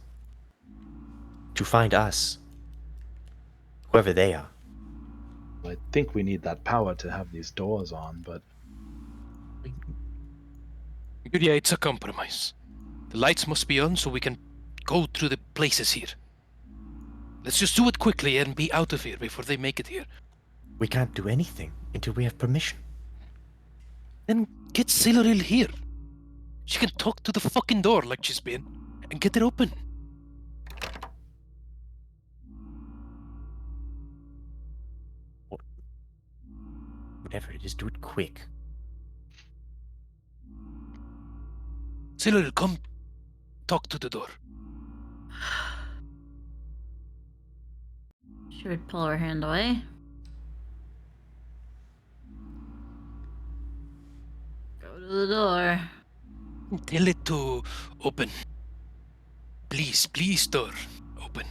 to find us, whoever they are. I think we need that power to have these doors on, but Yeah, it's a compromise. The lights must be on so we can go through the places here. Let's just do it quickly and be out of here before they make it here. We can't do anything until we have permission. Then get Siluril here. She can talk to the fucking door like she's been and get it open. Whatever it is, do it quick. Siluril, come talk to the door. She would pull her hand away. Go to the door. Tell it to open. Please, please, door, open.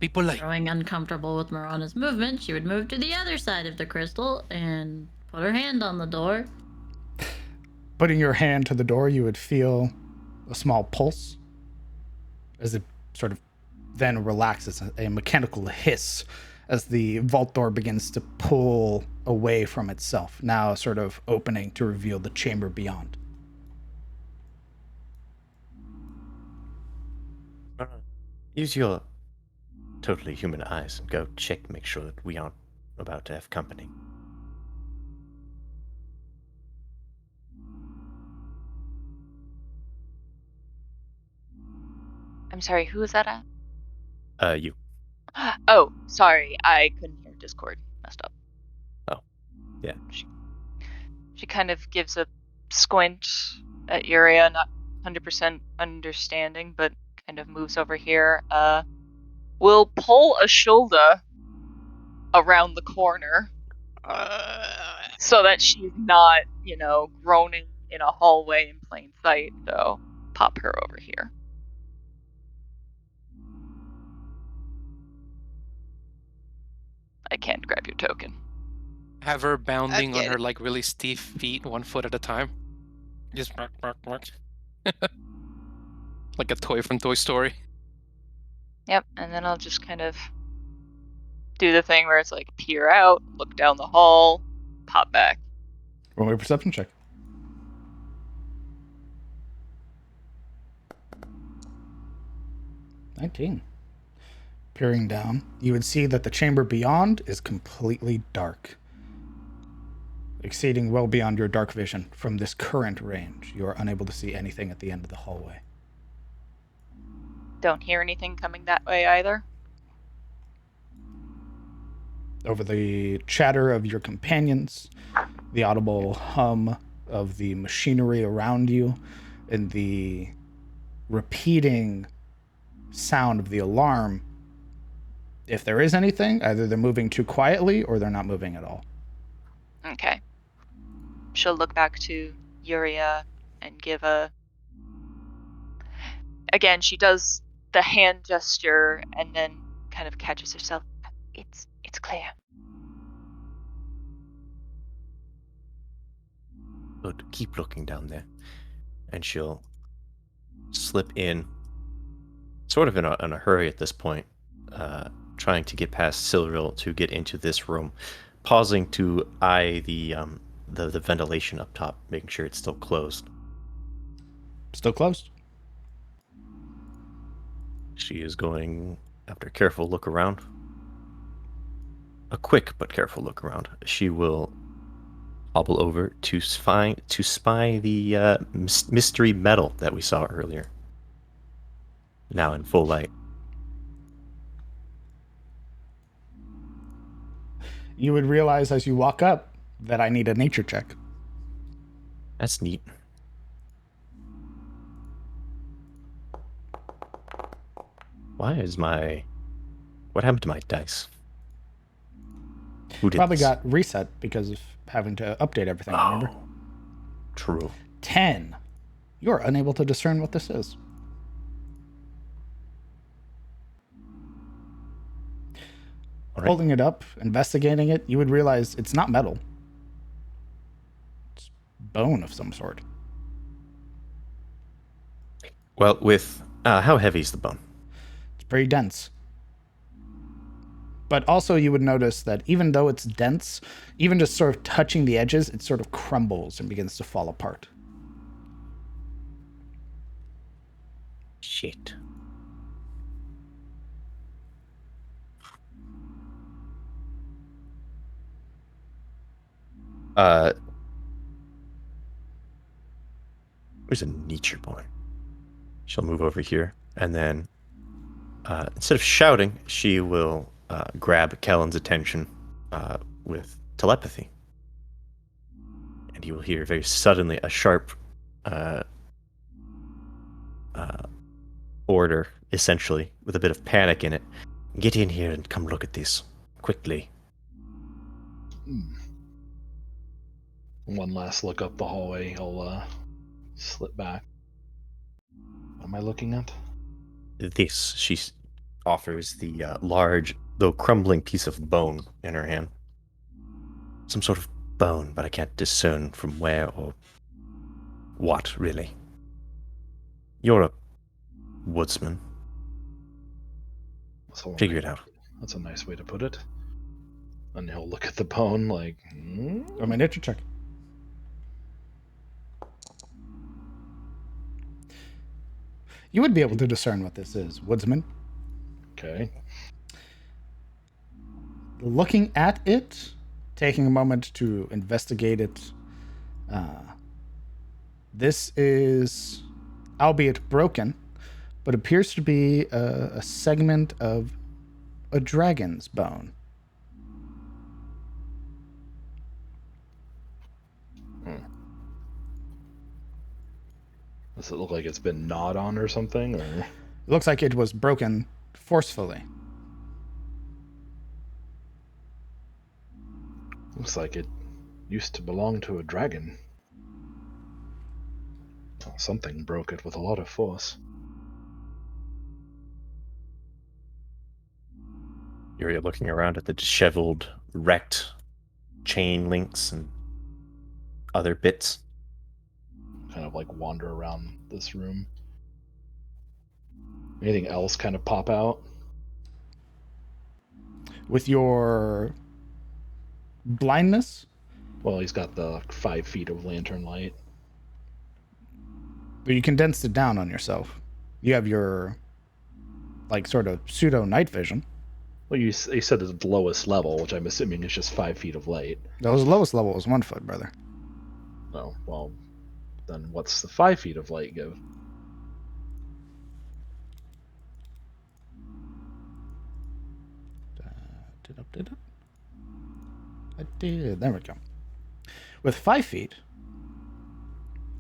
Be polite. Growing uncomfortable with Marana's movement, she would move to the other side of the crystal and put her hand on the door. Putting your hand to the door, you would feel a small pulse as it sort of then relaxes, a mechanical hiss as the vault door begins to pull away from itself, now sort of opening to reveal the chamber beyond. Use your totally human eyes and go check, make sure that we aren't about to have company. I'm sorry, who was that at? You. Oh, sorry, I couldn't hear Discord. Messed up. Oh, yeah. She kind of gives a squint at Yuria, not 100% understanding, but kind of moves over here. Will pull a shoulder around the corner so that she's not, groaning in a hallway in plain sight. So pop her over here. I can't grab your token. Have her bounding on get her it. like really stiff feet, 1 foot at a time. Just bark, bark, bark. Like a toy from Toy Story. Yep, and then I'll just kind of do the thing where it's like peer out, look down the hall, pop back. Roll a perception check. 19. Peering down, you would see that the chamber beyond is completely dark, exceeding well beyond your dark vision. From this current range, you are unable to see anything at the end of the hallway. Don't hear anything coming that way either. Over the chatter of your companions, the audible hum of the machinery around you, and the repeating sound of the alarm, if there is anything, either they're moving too quietly or they're not moving at all. Okay. She'll look back to Yuria and give a... Again, she does the hand gesture and then kind of catches herself. It's clear. Good. Keep looking down there. And she'll slip in, sort of in a hurry at this point, trying to get past Silril to get into this room, pausing to eye the ventilation up top, making sure it's still closed. Still closed. She is going, after a careful look around, a quick but careful look around, she will hobble over to spy the mystery metal that we saw earlier. Now in full light. You would realize as you walk up that I need a nature check. That's neat. What happened to my dice? Who did Probably this? got reset because of having to update everything, remember? True. 10. You're unable to discern what this is. All right. Holding it up, investigating it, you would realize it's not metal. It's bone of some sort. Well, with how heavy is the bone? It's pretty dense. But also you would notice that even though it's dense, even just sort of touching the edges, it sort of crumbles and begins to fall apart. Shit. Where's a nature boy? She'll move over here, and then instead of shouting, she will grab Kellen's attention with telepathy. And you will hear very suddenly a sharp order, essentially, with a bit of panic in it. Get in here and come look at this, quickly. One last look up the hallway, he'll slip back. What am I looking at? This, she offers the large, though crumbling piece of bone in her hand. Some sort of bone, but I can't discern from where or what, really. You're a woodsman. Figure it out. That's a nice way to put it. And he'll look at the bone like, Oh, my nature check. You would be able to discern what this is, woodsman. Okay. Looking at it, taking a moment to investigate it, this is, albeit broken, but appears to be a segment of a dragon's bone. Does it look like it's been gnawed on or something? Or It looks like it was broken forcefully. looks like it used to belong to a dragon. Well, something broke it with a lot of force. You're looking around at the disheveled, wrecked chain links and other bits. Kind of like wander around this room. Anything else kind of pop out? With your blindness, Well, he's got the 5 feet of lantern light. but you condensed it down on yourself. You have your, like, sort of pseudo night vision. Well, you said it's the lowest level, which I'm assuming is just 5 feet of light. The lowest level was 1 foot, brother. Oh, well, then what's the 5 feet of light give? I did. There we go. With 5 feet,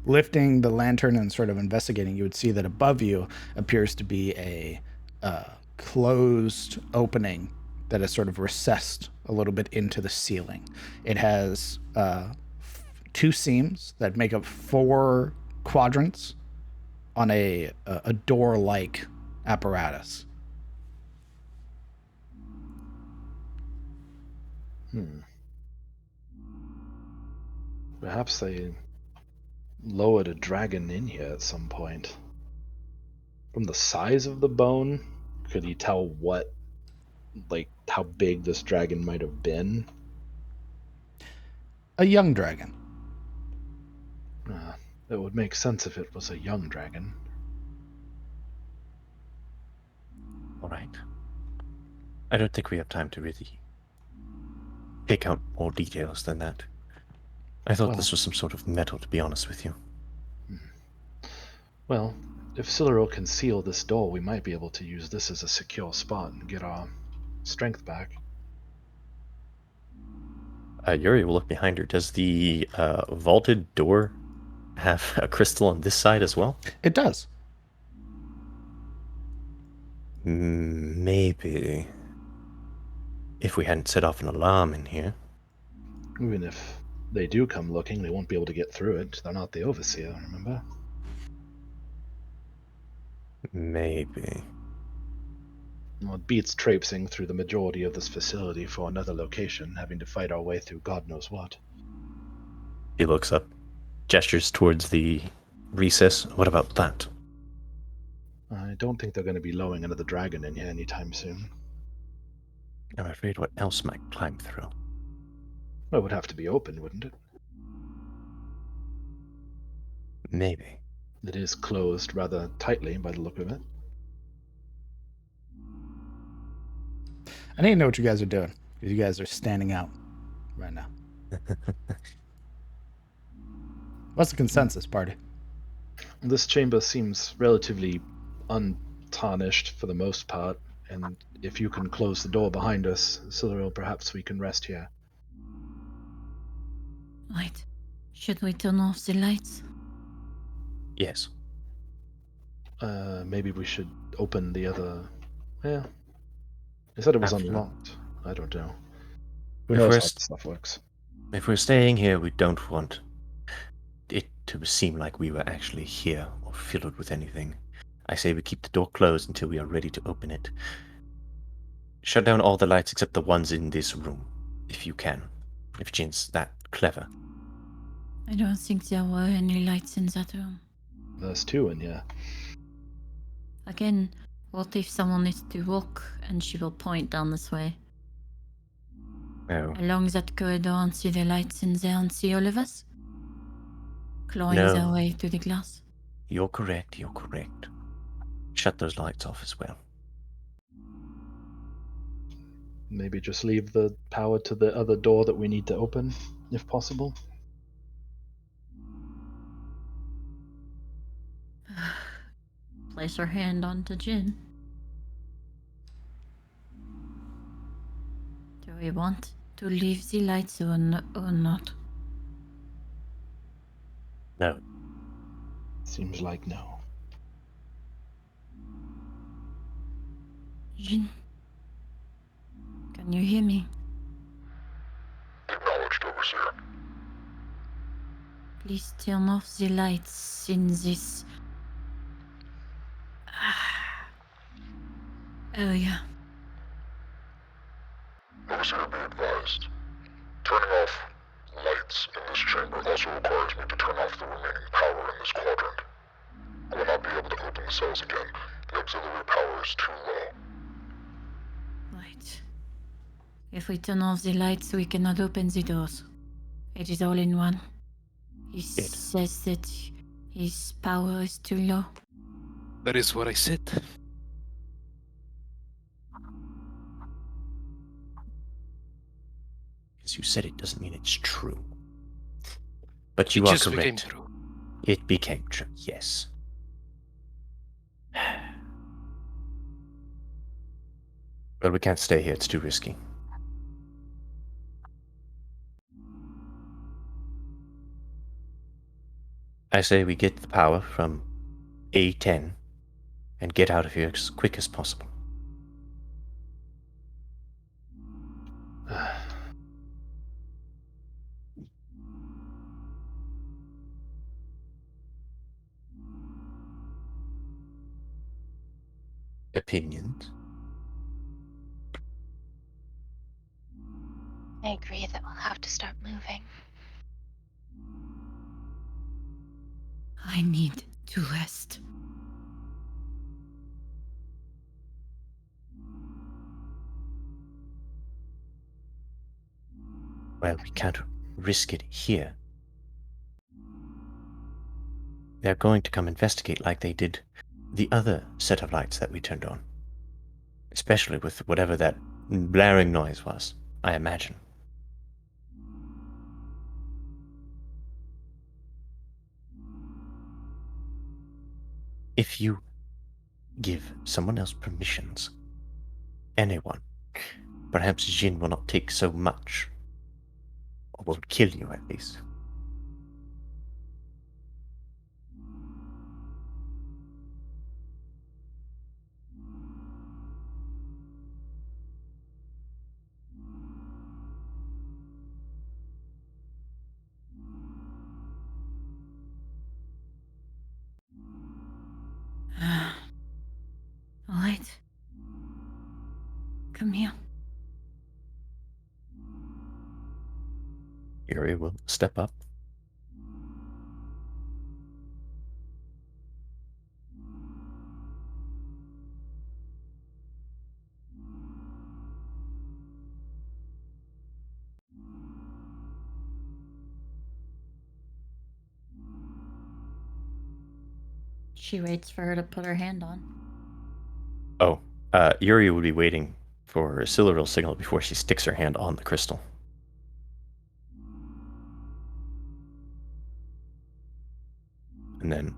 lifting the lantern and sort of investigating, you would see that above you appears to be a closed opening that is sort of recessed a little bit into the ceiling. It has 2 seams that make up 4 quadrants on a door-like apparatus. Perhaps they lowered a dragon in here at some point. From the size of the bone, could he tell what, like, how big this dragon might have been? A young dragon. It would make sense if it was a young dragon. All right. I don't think we have time to really pick out more details than that. I thought this was some sort of metal, to be honest with you. Well, if Cyril can seal this door, we might be able to use this as a secure spot and get our strength back. Yuri will look behind her. Does the vaulted door have a crystal on this side as well? It does. Maybe. If we hadn't set off an alarm in here. Even if they do come looking, they won't be able to get through it. They're not the overseer, remember? Maybe. Well, it beats traipsing through the majority of this facility for another location, having to fight our way through God knows what. He looks up. gestures towards the recess. What about that? I don't think they're going to be lowering another dragon in here anytime soon. I'm afraid what else might climb through? Well, it would have to be open, wouldn't it? Maybe. It is closed rather tightly by the look of it. I need to know what you guys are doing, because you guys are standing out right now. What's the consensus, party? This chamber seems relatively untarnished for the most part, and if you can close the door behind us, Cyril, perhaps we can rest here. Right. Should we turn off the lights? Yes. Maybe we should open the other. Yeah. They said it was Absolutely. unlocked. I don't know. Who If knows we're how s- this stuff works? If we're staying here, we don't want it to seem like we were actually here or filled with anything. I say we keep the door closed until we are ready to open it. Shut down all the lights except the ones in this room, if you can. If Jin's that clever. I don't think there were any lights in that room. There's two in here. Again, what if someone needs to walk and she will point down this way? No. Along that corridor and see the lights in there and see all of us? Clawing No. their way to the glass? You're correct, you're correct. Shut those lights off as well. Maybe just leave the power to the other door that we need to open, if possible. Place her hand onto Jin. Do we want to leave the lights on or not? No. Seems like no. Jin? Can you hear me? Acknowledged, Overseer. Please turn off the lights in this area. Overseer, be advised. Turning off lights in this chamber also requires me to turn off the remaining power in this quadrant. I will not be able to open the cells again. The auxiliary power is too low. Right. If we turn off the lights, we cannot open the doors. It is all in one. He says that his power is too low. That is what I said. Because you said it doesn't mean it's true. But It you are just became correct. true. It became true, yes. But we can't stay here, it's too risky. I say we get the power from A10 and get out of here as quick as possible. Opinions? I agree that we'll have to start moving. I need to rest. Well, we can't risk it here. They're going to come investigate like they did the other set of lights that we turned on. Especially with whatever that blaring noise was, I imagine. If you give someone else permissions, anyone, perhaps Jin will not take so much. Or won't kill you, at least. All right. Come here. Yuri will step up. She waits for her to put her hand on. Oh, Yuri would be waiting for a Silurial signal before she sticks her hand on the crystal. And then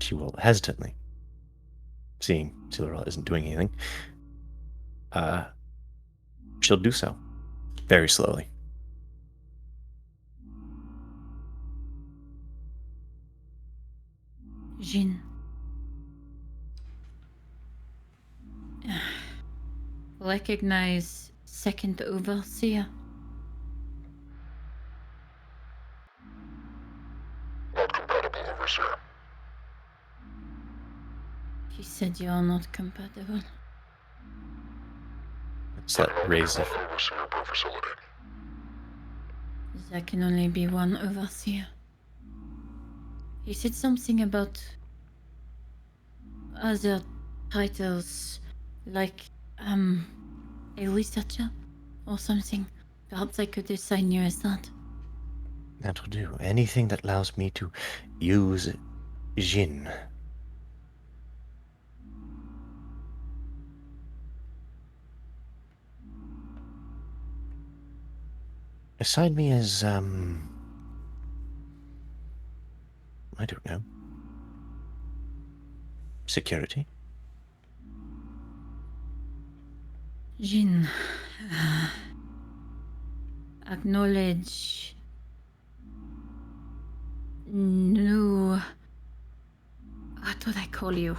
she will hesitantly, seeing Silurial isn't doing anything, she'll do so very slowly. Jin. Recognize second overseer. Not compatible, Overseer. He said you are not compatible. It's that raise of... Overseer per facility. There can only be one overseer. He said something about other titles, like, a researcher or something. Perhaps I could assign you as that. That'll do. Anything that allows me to use Jin. Assign me as, I don't know. Security? Jin. Acknowledge. No. What would I call you?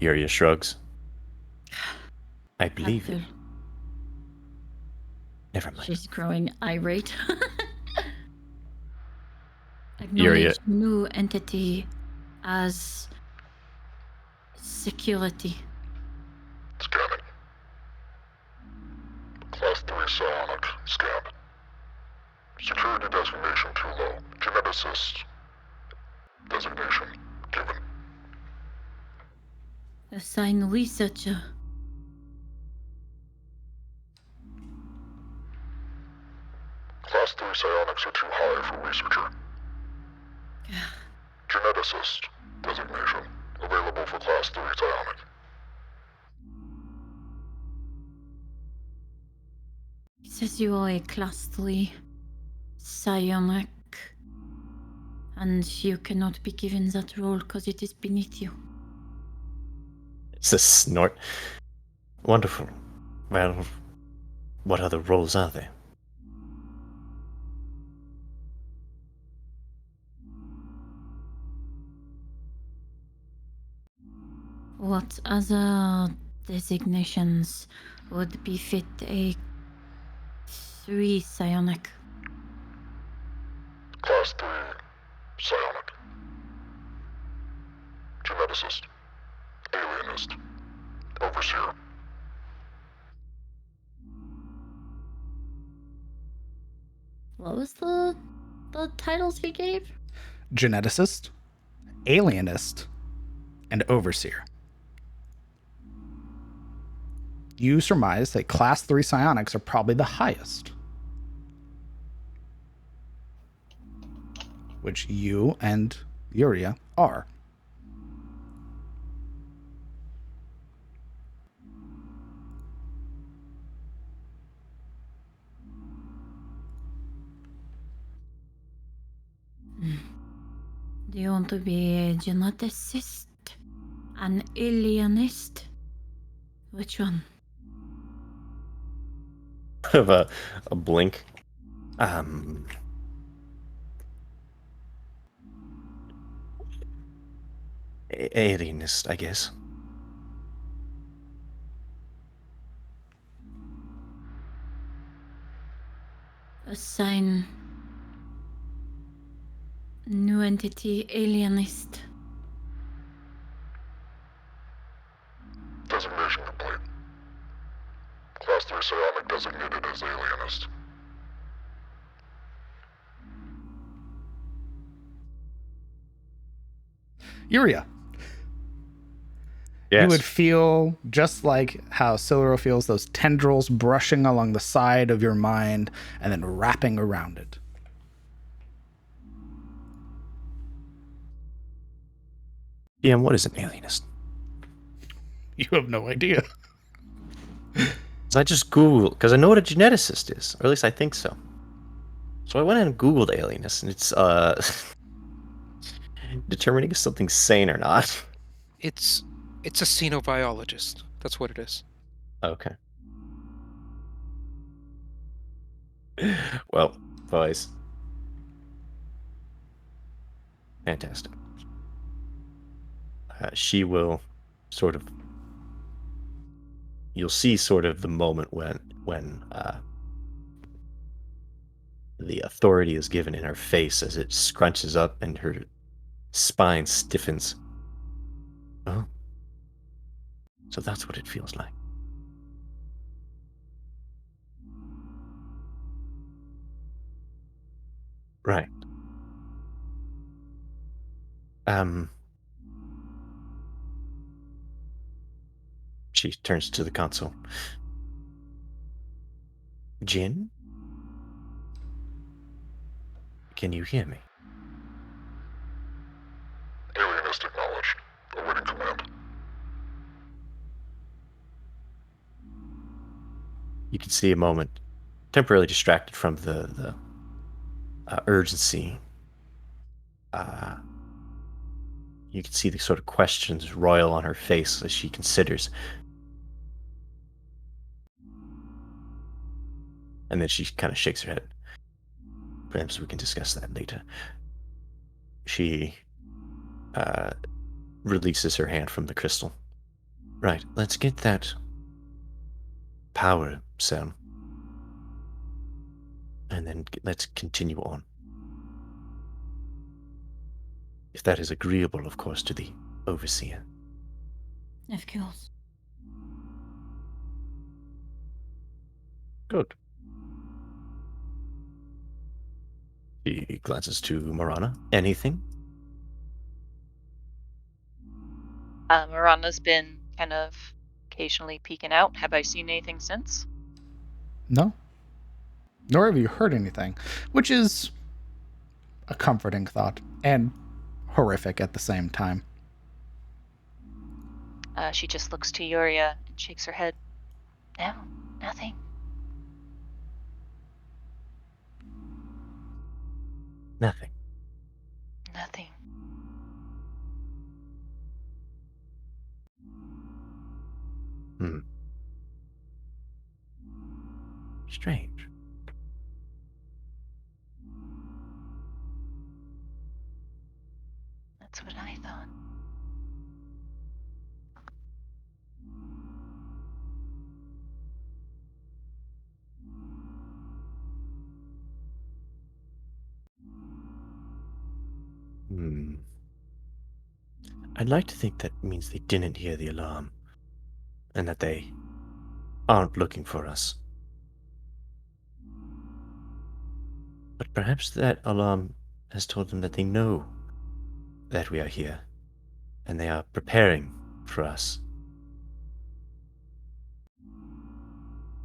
Yuria shrugs. I believe it. Abdul. Never mind. She's growing irate. Acknowledge new entity as security. Scanning. Class 3 psionic. Scanned. Security designation too low. Geneticist. Designation given. Assign researcher. Class 3 psionics are too high for researcher. Geneticist. Designation. Available for Class 3 psionic. He says you are a class 3 psionic, and you cannot be given that role because it is beneath you. It's a snort. Wonderful. Well, what other roles are there? What other designations would befit a 3 psionic? Class 3 psionic. Geneticist. Alienist. Overseer. What was the titles he gave? Geneticist, alienist, and overseer. You surmise that class 3 psionics are probably the highest, which you and Yuria are. Do you want to be a geneticist? An alienist? Which one? Of a blink. Alienist, I guess. Assign new entity alienist. Designation complete. Class 3 psionic designated as alienist. Yuria. Yes. You would feel just like how Siluro feels, those tendrils brushing along the side of your mind and then wrapping around it. DM, what is an alienist? You have no idea. So I just Googled, because I know what a geneticist is, or at least I think so. So I went and Googled alienist, and it's determining if something's sane or not. It's a xenobiologist. That's what it is. Okay. Well, boys. Fantastic. She will sort of. You'll see sort of the moment when the authority is given in her face as it scrunches up and her spine stiffens. Oh. So that's what it feels like. Right. She turns to the console. Jin? Can you hear me? Alienist acknowledged. Awaiting command. You can see a moment, temporarily distracted from the urgency. You can see the sort of questions roil on her face as she considers. And then she kind of shakes her head. Perhaps we can discuss that later. She releases her hand from the crystal. Right, let's get that power cell. And then let's continue on. If that is agreeable, of course, to the overseer. Of course. Good. He glances to Marana. Anything? Mirana's been kind of occasionally peeking out. Have I seen anything since? No. Nor have you heard anything, which is a comforting thought and horrific at the same time. She just looks to Yuria and shakes her head. No, nothing. Nothing. Nothing. Strange. That's what I thought. I'd like to think that means they didn't hear the alarm, and that they aren't looking for us. But perhaps that alarm has told them that they know that we are here, and they are preparing for us.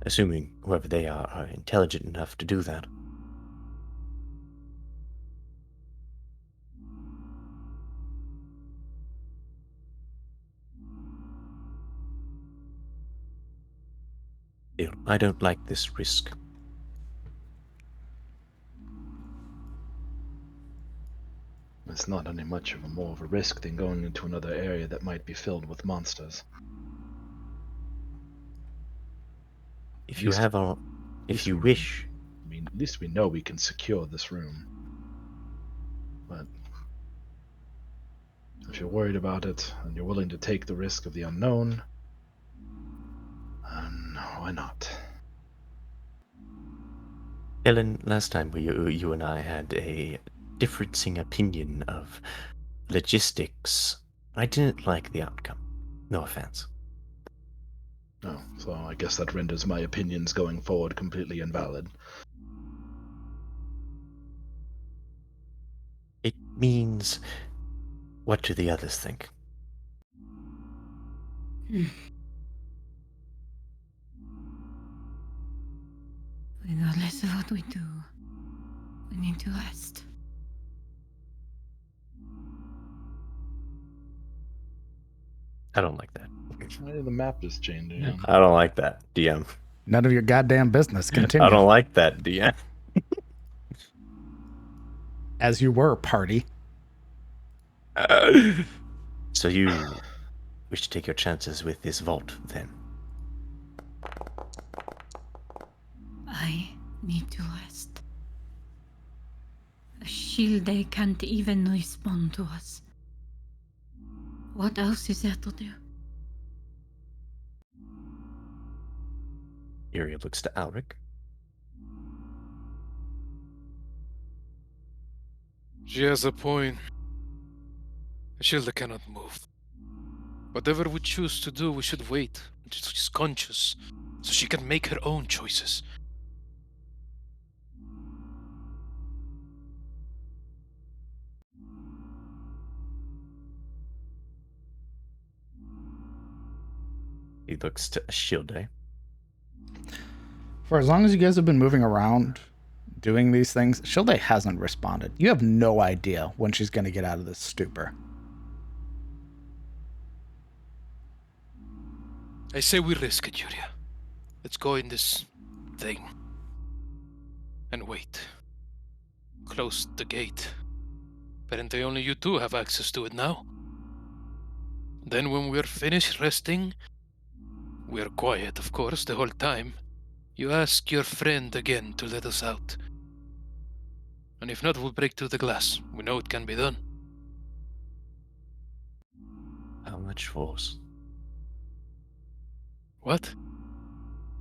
Assuming whoever they are intelligent enough to do that. Still, I don't like this risk. It's not any much of a more of a risk than going into another area that might be filled with monsters. If you have a, if you wish, I mean, at least we know we can secure this room. But if you're worried about it and you're willing to take the risk of the unknown, why not? Ellen, last time you and I had a differing opinion of logistics. I didn't like the outcome. No offense. Oh, so I guess that renders my opinions going forward completely invalid. It means, what do the others think? Regardless of what we do, we need to rest. I don't like that. The map is changing. I don't like that, DM. None of your goddamn business. Continue. I don't like that, DM. As you were, party. So you wish to take your chances with this vault, then? I need to rest. A shield, they can't even respond to us. What else is there to do? Iria looks to Alric. She has a point. Ashilda cannot move. Whatever we choose to do, we should wait until she's conscious, so she can make her own choices. He looks to Ashilde. For as long as you guys have been moving around, doing these things, Shilde hasn't responded. You have no idea when she's going to get out of this stupor. I say we risk it, Yuria. Let's go in this thing. And wait. Close the gate. Apparently only you two have access to it now. Then when we're finished resting, we're quiet, of course, the whole time. You ask your friend again to let us out. And if not, we'll break through the glass. We know it can be done. How much force? What?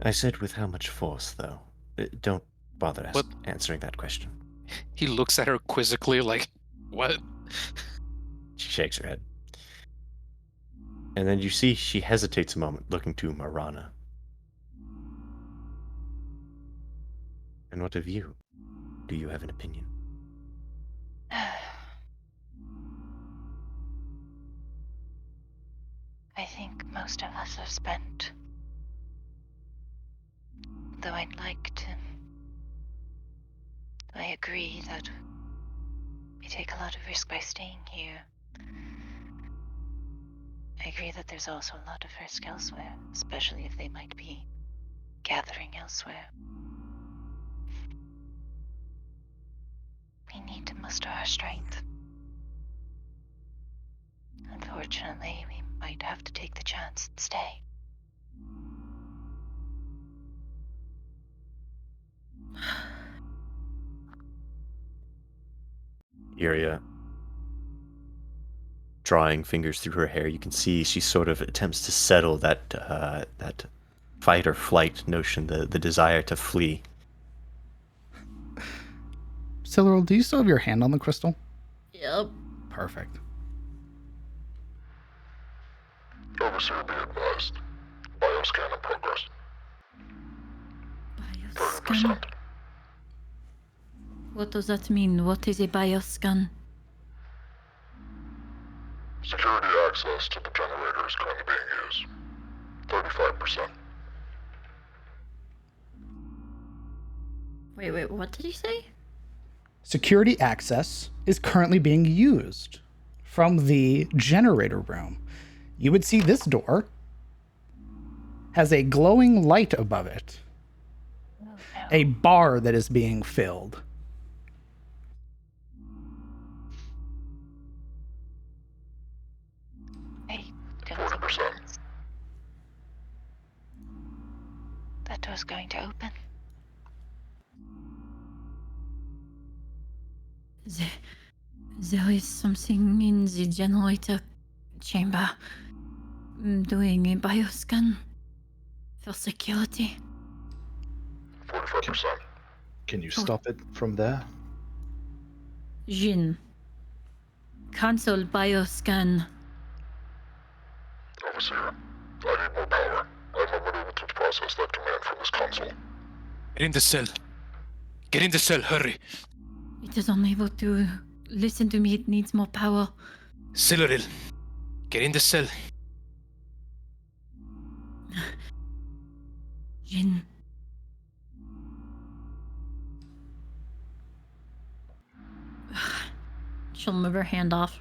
I said with how much force, though. Don't bother answering that question. He looks at her quizzically like, what? She shakes her head. And then you see she hesitates a moment, looking to Marana. And what of you? Do you have an opinion? I think most of us have spent. Though I'd like to. I agree that we take a lot of risk by staying here. I agree that there's also a lot of risk elsewhere, especially if they might be gathering elsewhere. We need to muster our strength. Unfortunately, we might have to take the chance and stay. Iria, drawing fingers through her hair, you can see she sort of attempts to settle that that fight or flight notion, the desire to flee. Silverl, do you still have your hand on the crystal? Yep. Perfect. Overseer, be advised. Bioscan in progress. Bioscan? 30%. What does that mean? What is a bioscan? Security access to the generator is currently being used. 35%. Wait, what did he say? Security access is currently being used from the generator room. You would see this door has a glowing light above it. Oh, no. A bar that is being filled. I don't think 40%. that door's going to open. There is something in the generator chamber doing a bioscan for security. 45%. Can you stop it from there? Jin. Cancel bioscan. Overseer, I need more power. I'm unable to process that command from this console. Get in the cell. Get in the cell, hurry. It is unable to listen to me. It needs more power. Silveril, get in the cell. Jin. She'll move her hand off.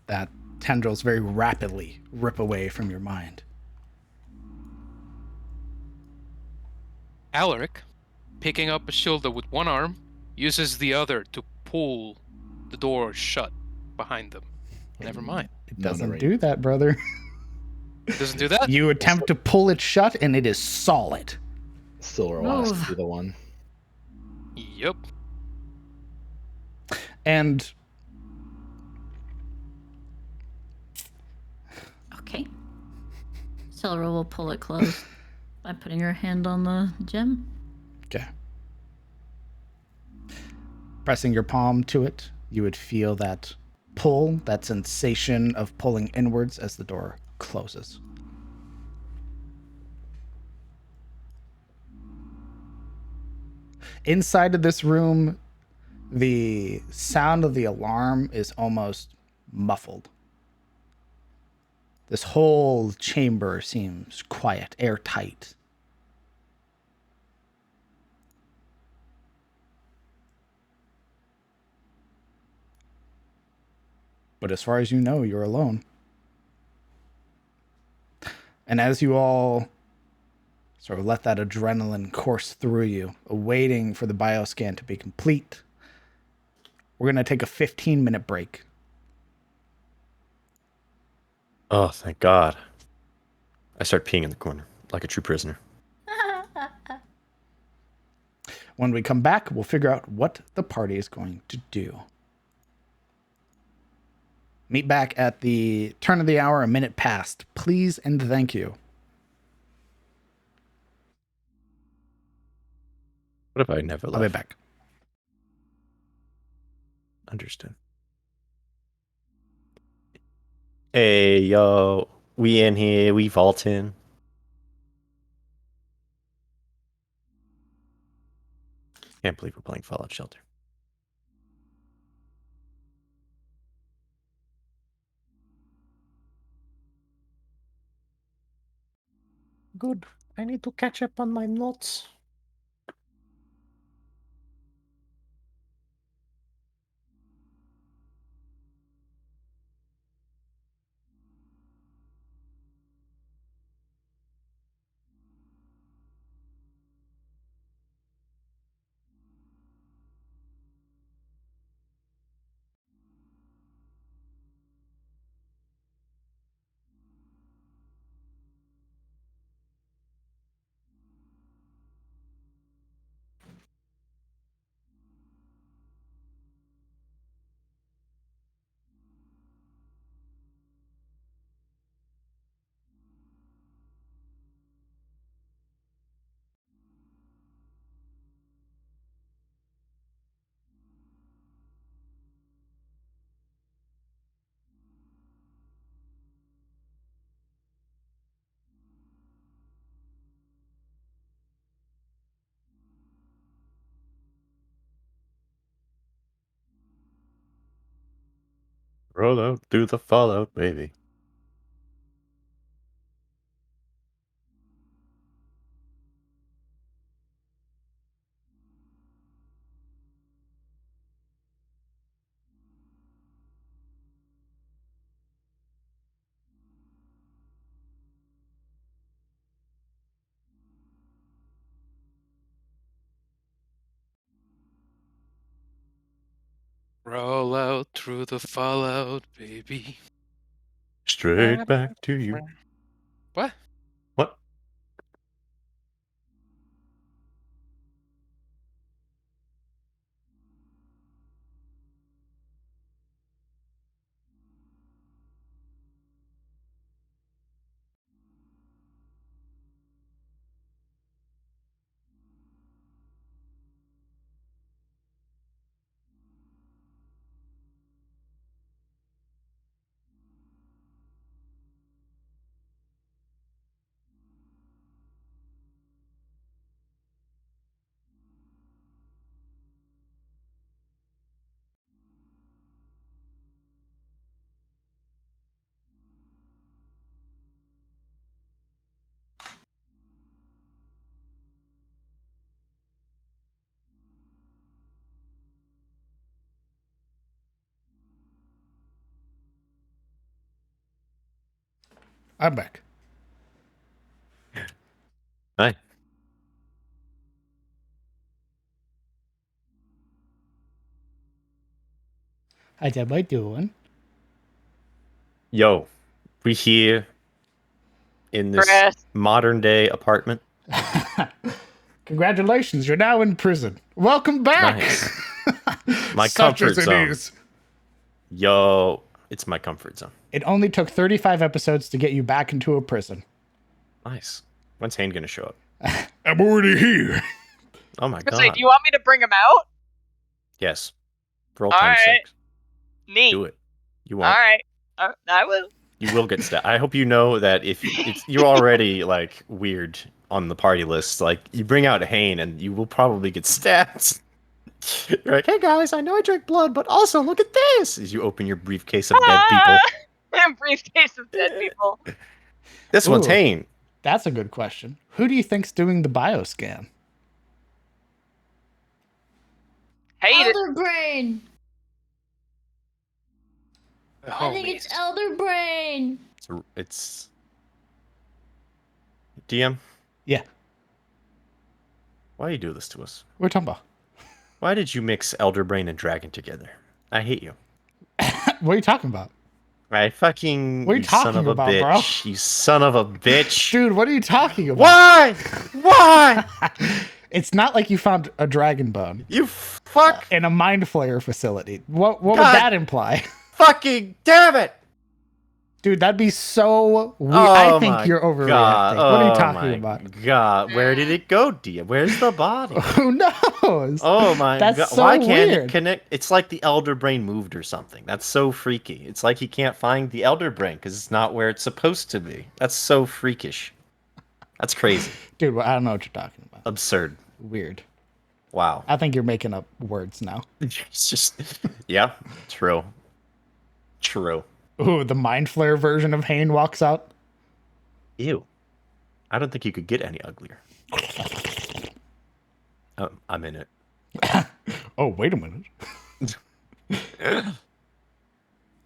That tendrils very rapidly rip away from your mind. Alaric, picking up Ashilda with one arm, uses the other to pull the door shut behind them. Never mind. It No, doesn't right. do that, brother. It doesn't do that? You attempt to pull it shut, and it is solid. Silverwall has to Move. be the one. Yep. And Okay. Silra will pull it closed by putting her hand on the gem. okay. Pressing your palm to it, you would feel that pull, that sensation of pulling inwards as the door closes. Inside of this room, the sound of the alarm is almost muffled. This whole chamber seems quiet, airtight. But as far as you know, you're alone. And as you all sort of let that adrenaline course through you, waiting for the bioscan to be complete, we're going to take a 15-minute break. Oh, thank God. I start peeing in the corner like a true prisoner. When we come back, we'll figure out what the party is going to do. Meet back at the turn of the hour, a minute past. Please and thank you. What if I never I'll left? be back. Understood. Hey, yo. We in here. We vaulting. Can't believe we're playing Fallout Shelter. Good. I need to catch up on my notes. Roll out through the Fallout, baby. Roll out through the fallout, baby. Straight back to you. What? What? I'm back. Hi. How's everybody doing? Yo, we here in this Chris. modern day apartment. Congratulations, you're now in prison. Welcome back. Nice. My Such comfort as it zone. is. Yo, it's my comfort zone. It only took 35 episodes to get you back into a prison. Nice. When's Hane gonna show up? I'm already here. Oh my Chris, god. wait, do you want me to bring him out? Yes. Roll All times right. 6. Neat. Do it. You All won't. right. I will. You will get stabbed. I hope you know that if it's you're already like weird on the party list. Like you bring out Hane and you will probably get stabbed. You're like, hey guys, I know I drink blood, but also look at this. As you open your briefcase of dead people. Briefcase of dead people. This one's Ooh. Hane. That's a good question. Who do you think's doing the bioscan? Hate it. Elder Brain. The I think it's homies. Elder Brain. It's DM. Yeah, Why do you do this to us? we're talking about. Why did you mix Elder Brain and Dragon together? I hate you. What are you talking about? I fucking. What are you son talking of a about, bitch. bro? You son of a bitch. Dude, what are you talking about? Why? Why? It's not like you found a dragon bone You fuck. in a mind flayer facility. What would God. that imply? Fucking damn it. Dude, that'd be so weird. Oh I think my you're overreacting. God. What are you Oh talking my about? God, where did it go, Dia? Where's the body? Who knows? Oh my That's God. so Why can't weird. it connect? It's like the Elder Brain moved or something. That's so freaky. It's like he can't find the Elder Brain because it's not where it's supposed to be. That's so freakish. That's crazy. Dude, well, I don't know what you're talking about. Absurd. Weird. Wow. I think you're making up words now. It's just, yeah, true. True. Ooh, the mind flare version of Hane walks out. Ew. I don't think you could get any uglier. I'm in it. Oh, wait a minute.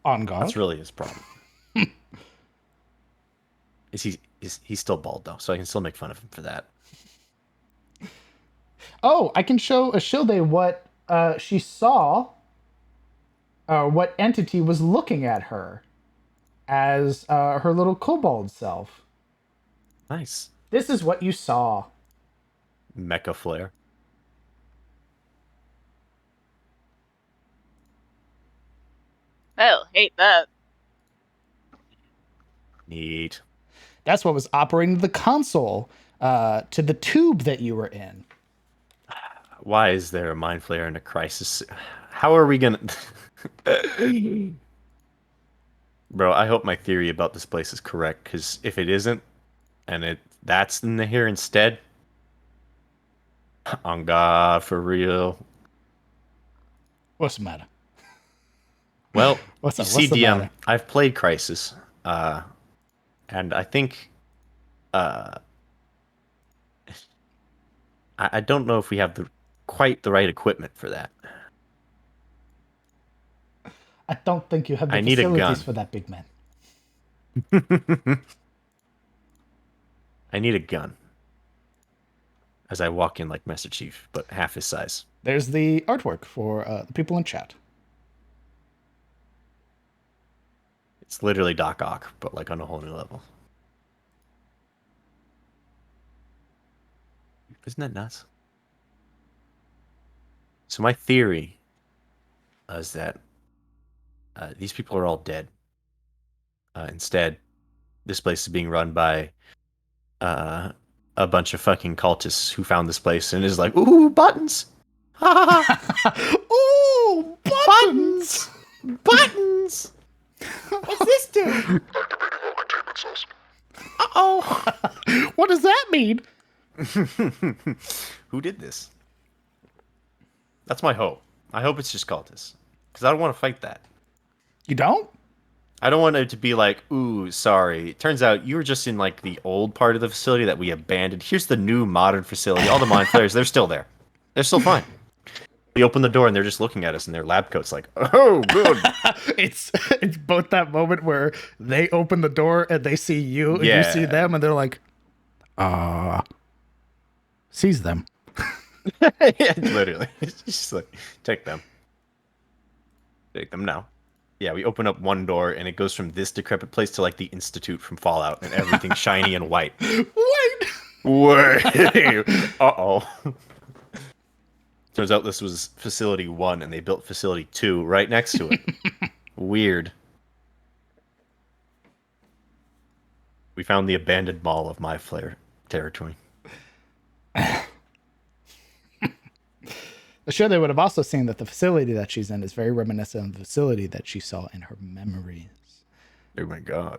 On God. That's really his problem. He's still bald though, so I can still make fun of him for that. Oh, I can show Ashilde what she saw, what entity was looking at her as her little kobold self. Nice. This is what you saw. Mecha flare. Hell, hate that. Neat. That's what was operating the console to the tube that you were in. Why is there a mind flare in a crisis? How are we gonna... Bro, I hope my theory about this place is correct, because if it isn't, and that's in here instead, on God, for real. What's the matter? Well, What's you up? see, What's the DM, matter? I've played Crisis, and I think, I don't know if we have quite the right equipment for that. I don't think you have the I need a facilities gun. for that, big man. I need a gun. As I walk in like Master Chief, but half his size. There's the artwork for the people in chat. It's literally Doc Ock, but like on a whole new level. Isn't that nuts? So my theory is that these people are all dead. Instead, this place is being run by a bunch of fucking cultists who found this place and is like, ooh, buttons! Ha ha ha! Ooh, buttons! Buttons! What's this do? Activating all containment cells. Uh-oh! What does that mean? Who did this? That's my hope. I hope it's just cultists. Because I don't want to fight that. You don't? I don't want it to be like, ooh, sorry. Turns out you were just in like the old part of the facility that we abandoned. Here's the new modern facility. All the mind flayers, they're still there. They're still fine. We open the door and they're just looking at us in their lab coats like, oh, good. It's both that moment where they open the door and they see you and you see Yeah. them and they're like, seize them. Yeah, literally. It's just like, take them. Take them now. Yeah, we open up one door and it goes from this decrepit place to like the Institute from Fallout and everything's shiny and white. Wait! Wait! Uh-oh. Turns out this was Facility 1 and they built Facility 2 right next to it. Weird. We found the abandoned mall of my flare territory. The show they would have also seen that the facility that she's in is very reminiscent of the facility that she saw in her memories. Oh my god.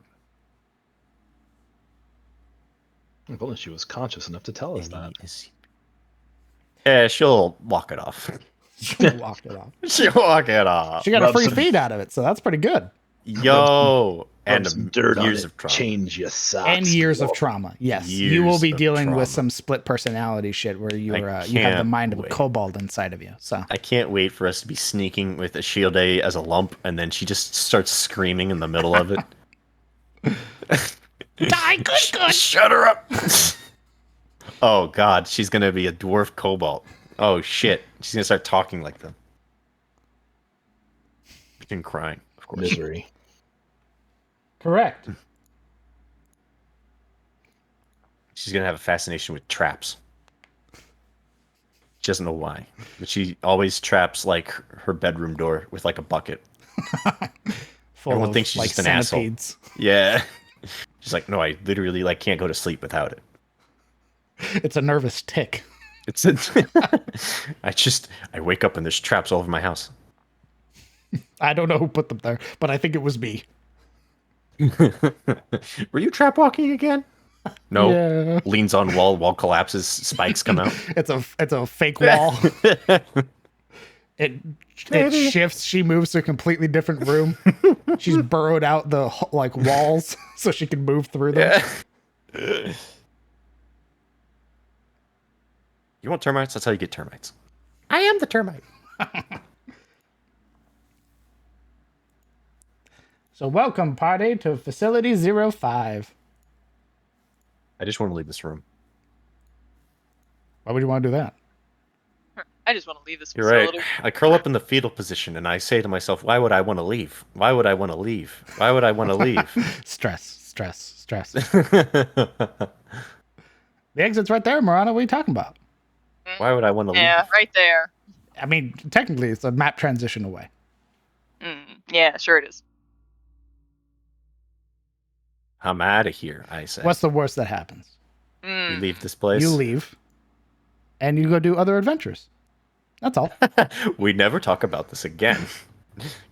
If only she was conscious enough to tell us that. Yeah, she'll walk it off. She'll walk it off. She'll walk it off. She got a Rub free some- feed out of it, so that's pretty good. Yo! And And some dirt years on it. of trauma. Change your socks. And years of trauma. Yes, you will Years be of dealing trauma. with some split personality shit where you I you have the can't mind of a wait. kobold inside of you. So I can't wait for us to be sneaking with a shield A as a lump, and then she just starts screaming in the middle of it. die, good. Shut her up! Oh god, she's gonna be a dwarf cobalt. Oh shit, she's gonna start talking like them. And crying, of course. Misery. Correct. She's gonna have a fascination with traps. She doesn't know why, but she always traps like her bedroom door with like a bucket. Full Everyone of, thinks she's like, just an asshole. centipedes. Yeah, she's like, no, I literally like can't go to sleep without it. It's a nervous tick. It's I wake up and there's traps all over my house. I don't know who put them there, but I think it was me. Were you trap walking again? No. Yeah. Leans on wall collapses, spikes come out. It's a fake wall. It shifts. She moves to a completely different room. She's burrowed out the like walls so she can move through them. Yeah. You want termites? That's how you get termites. I am the termite. So welcome, party, to Facility-05. I just want to leave this room. Why would you want to do that? I just want to leave this You're right. facility. I curl up in the fetal position and I say to myself, why would I want to leave? Why would I want to leave? Why would I want to leave? Stress. The exit's right there, Marana. What are you talking about? Why would I want to leave? Yeah, right there. I mean, technically, it's a map transition away. Yeah, sure it is. I'm out of here, I say. What's the worst that happens? You leave this place? You leave, and you go do other adventures. That's all. We never talk about this again.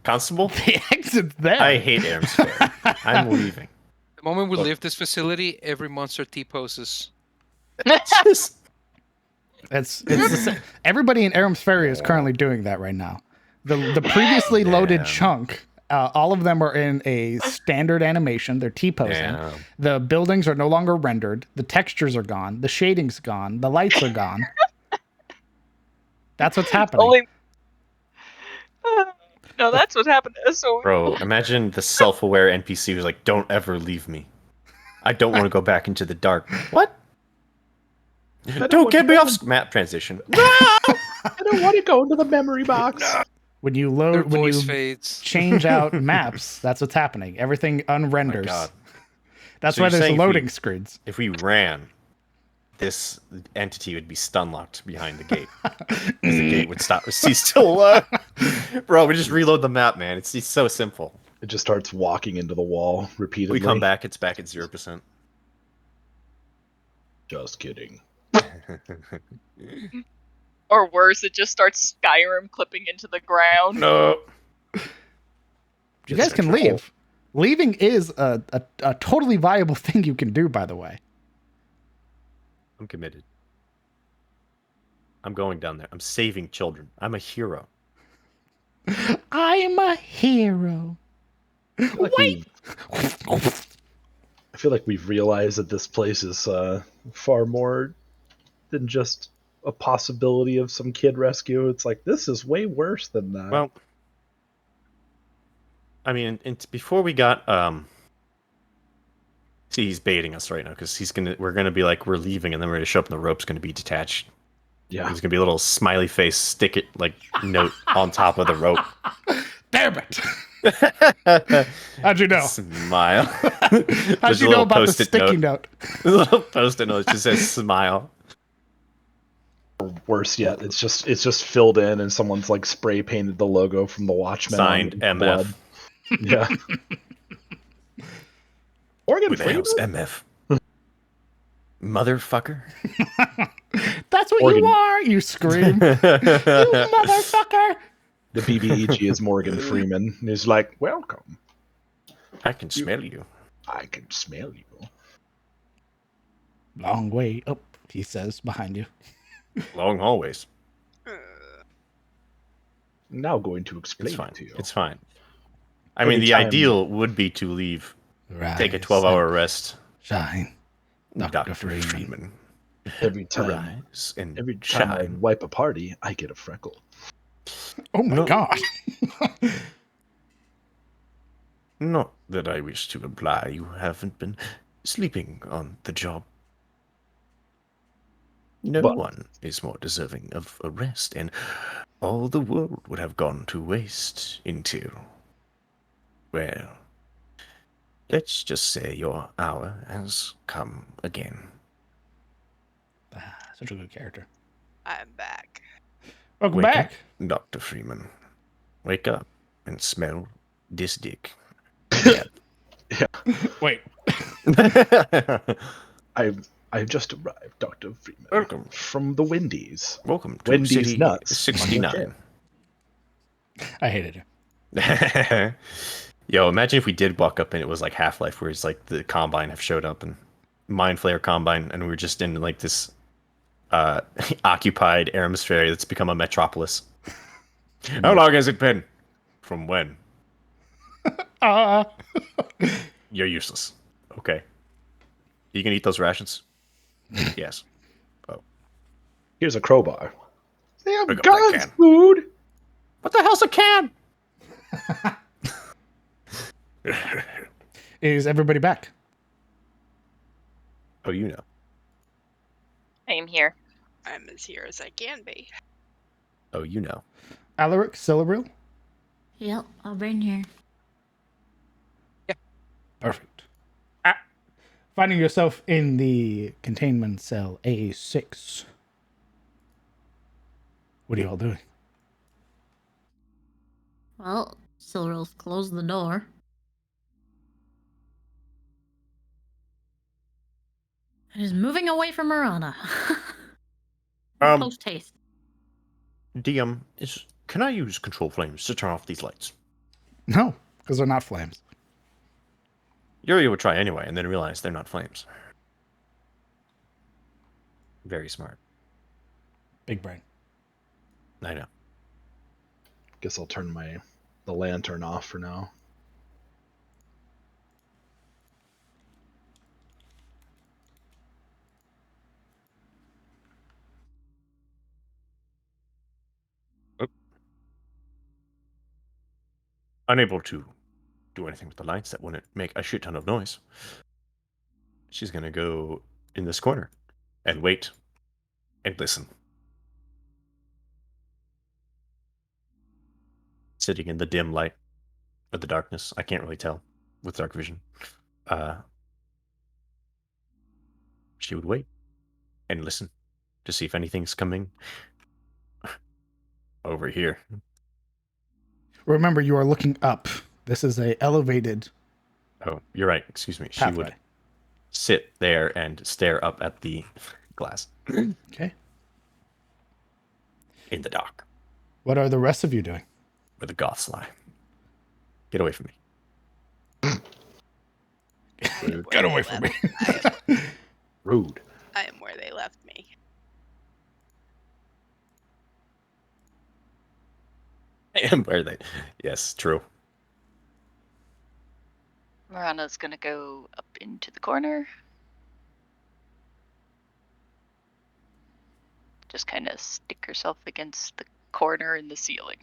Constable? The exit's there. I hate Aram's Fair. I'm leaving. The moment we Look. leave this facility, every monster T-poses. It's the same. Everybody in Aram's Ferry is currently doing that right now. The previously loaded Damn. chunk, all of them are in a standard animation. They're T-posing. Damn. The buildings are no longer rendered. The textures are gone. The shading's gone. The lights are gone. That's what's happening. Only. No, that's what happened to us. So Bro, imagine the self-aware NPC who's like, don't ever leave me. I don't want to go back into the dark. What? Don't get me off map transition. I don't want to go into the memory box. When you Their load, when voice you fades. change out maps, that's what's happening. Everything unrenders. God. That's So why you're there's saying if we- loading screens. If we ran, this entity would be stun locked behind the gate. Because the gate would cease to load. Bro, we just reload the map, man. It's so simple. It just starts walking into the wall repeatedly. We come back, it's back at 0%. Just kidding. or worse, it just starts Skyrim clipping into the ground. No. You guys can leave. Leaving is a totally viable thing you can do, by the way. I'm committed. I'm going down there. I'm saving children. I'm a hero. I'm a hero. Wait! I feel like we've realized that this place is far more than just a possibility of some kid rescue. It's like, this is way worse than that. Well, I mean, it's before we got see, he's baiting us right now because we're gonna be like we're leaving, and then we're gonna show up, and the rope's gonna be detached. Yeah. There's gonna be a little smiley face stick it like note on top of the rope. Damn it! How'd you know? Smile. How'd you know about the sticky note? A little post-it note that just says smile. Worse yet, it's just filled in, and someone's like spray painted the logo from the Watchmen Signed on MF. blood. Yeah. Morgan Who the Freeman. hell's MF? Motherfucker. That's what Morgan. you are, you scream. You motherfucker. The BBEG is Morgan Freeman. And he's like, welcome. I can smell you. I can smell you. Long way up, he says behind you. Long hallways. I'm now going to explain It's fine. it to you. It's fine. I mean, the Anytime- ideal would be to leave, take a Rise 12-hour and rest. shine. Dr. Dr. Freeman. Freeman. Every time Rise and I shine. wipe a party, I get a freckle. Oh my No. god. Not that I wish to imply you haven't been sleeping on the job. No But- one is more deserving of a rest, and all the world would have gone to waste until, well, let's just say your hour has come again. Such a good character. I'm back. Welcome Wake back. up, Dr. Freeman. Wake up and smell this dick. Wait. I've just arrived, Dr. Freeman. Welcome. From the Wendy's. Welcome to Wendy's City nuts on your 69. I hated you. Yo, imagine if we did walk up and it was like Half-Life, where it's like the Combine have showed up and Mind Flayer Combine, and we were just in like this occupied atmosphere that's become a metropolis. How long has it been? From when? You're useless. Okay. You can eat those rations? Yes. Here's a crowbar. They have Pick up that guns, can. food. What the hell's a can? Is everybody back? Oh, you know. I am here. I'm as here as I can be. Oh, you know. Alaric, Celebril? Yep, I've been here. Perfect. Finding yourself in the containment cell A6. What are you all doing? Well, Silver's closed the door. And is moving away from Marana. Post haste. DM, can I use control flames to turn off these lights? No, because they're not flames. Yuri would try anyway, and then realize they're not flames. Very smart. Big brain. I know. Guess I'll turn the lantern off for now. Unable to do anything with the lights that wouldn't make a shit ton of noise. She's gonna go in this corner and wait and listen. Sitting in the dim light of the darkness, I can't really tell with dark vision. She would wait and listen to see if anything's coming over here. Remember, you are looking up. This is a elevated Oh, you're right. Excuse me. She pathway. would sit there and stare up at the glass Okay. in the dark What are the rest of you doing? where the goths lie. Get away from me. Get away from me. Rude. I am where they left me. Where are they? Yes, true. Marana's gonna go up into the corner. just kind of stick herself against the corner in the ceiling.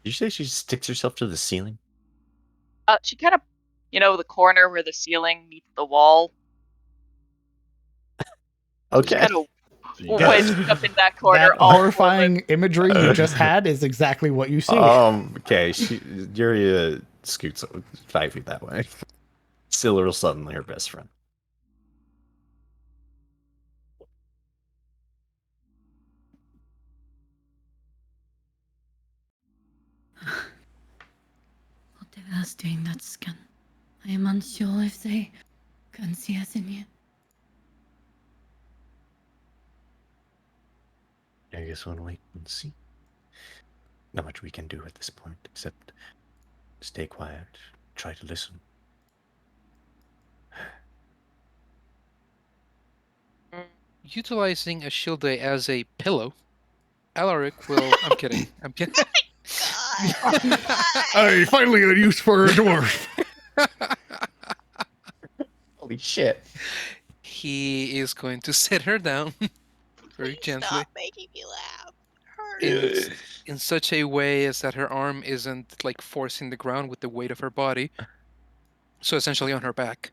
Did you say she sticks herself to the ceiling? She kind of, the corner where the ceiling meets the wall. Just Okay. kind of Yeah. wedged up in that corner. That all horrifying imagery you just had is exactly what you see. Okay. Yuria scoots 5 feet that way. Still real suddenly her best friend. Whatever is doing that scan, I am unsure if they can see us in here. I guess we'll wait and see. Not much we can do at this point, except stay quiet, try to listen. Utilizing a shield day as a pillow, Alaric will. I'm kidding. I'm kidding. Hey, finally a use for a dwarf. Holy shit. He is going to sit her down very Please gently stop making me laugh. It hurts. in such a way as that her arm isn't like forcing the ground with the weight of her body. So essentially on her back.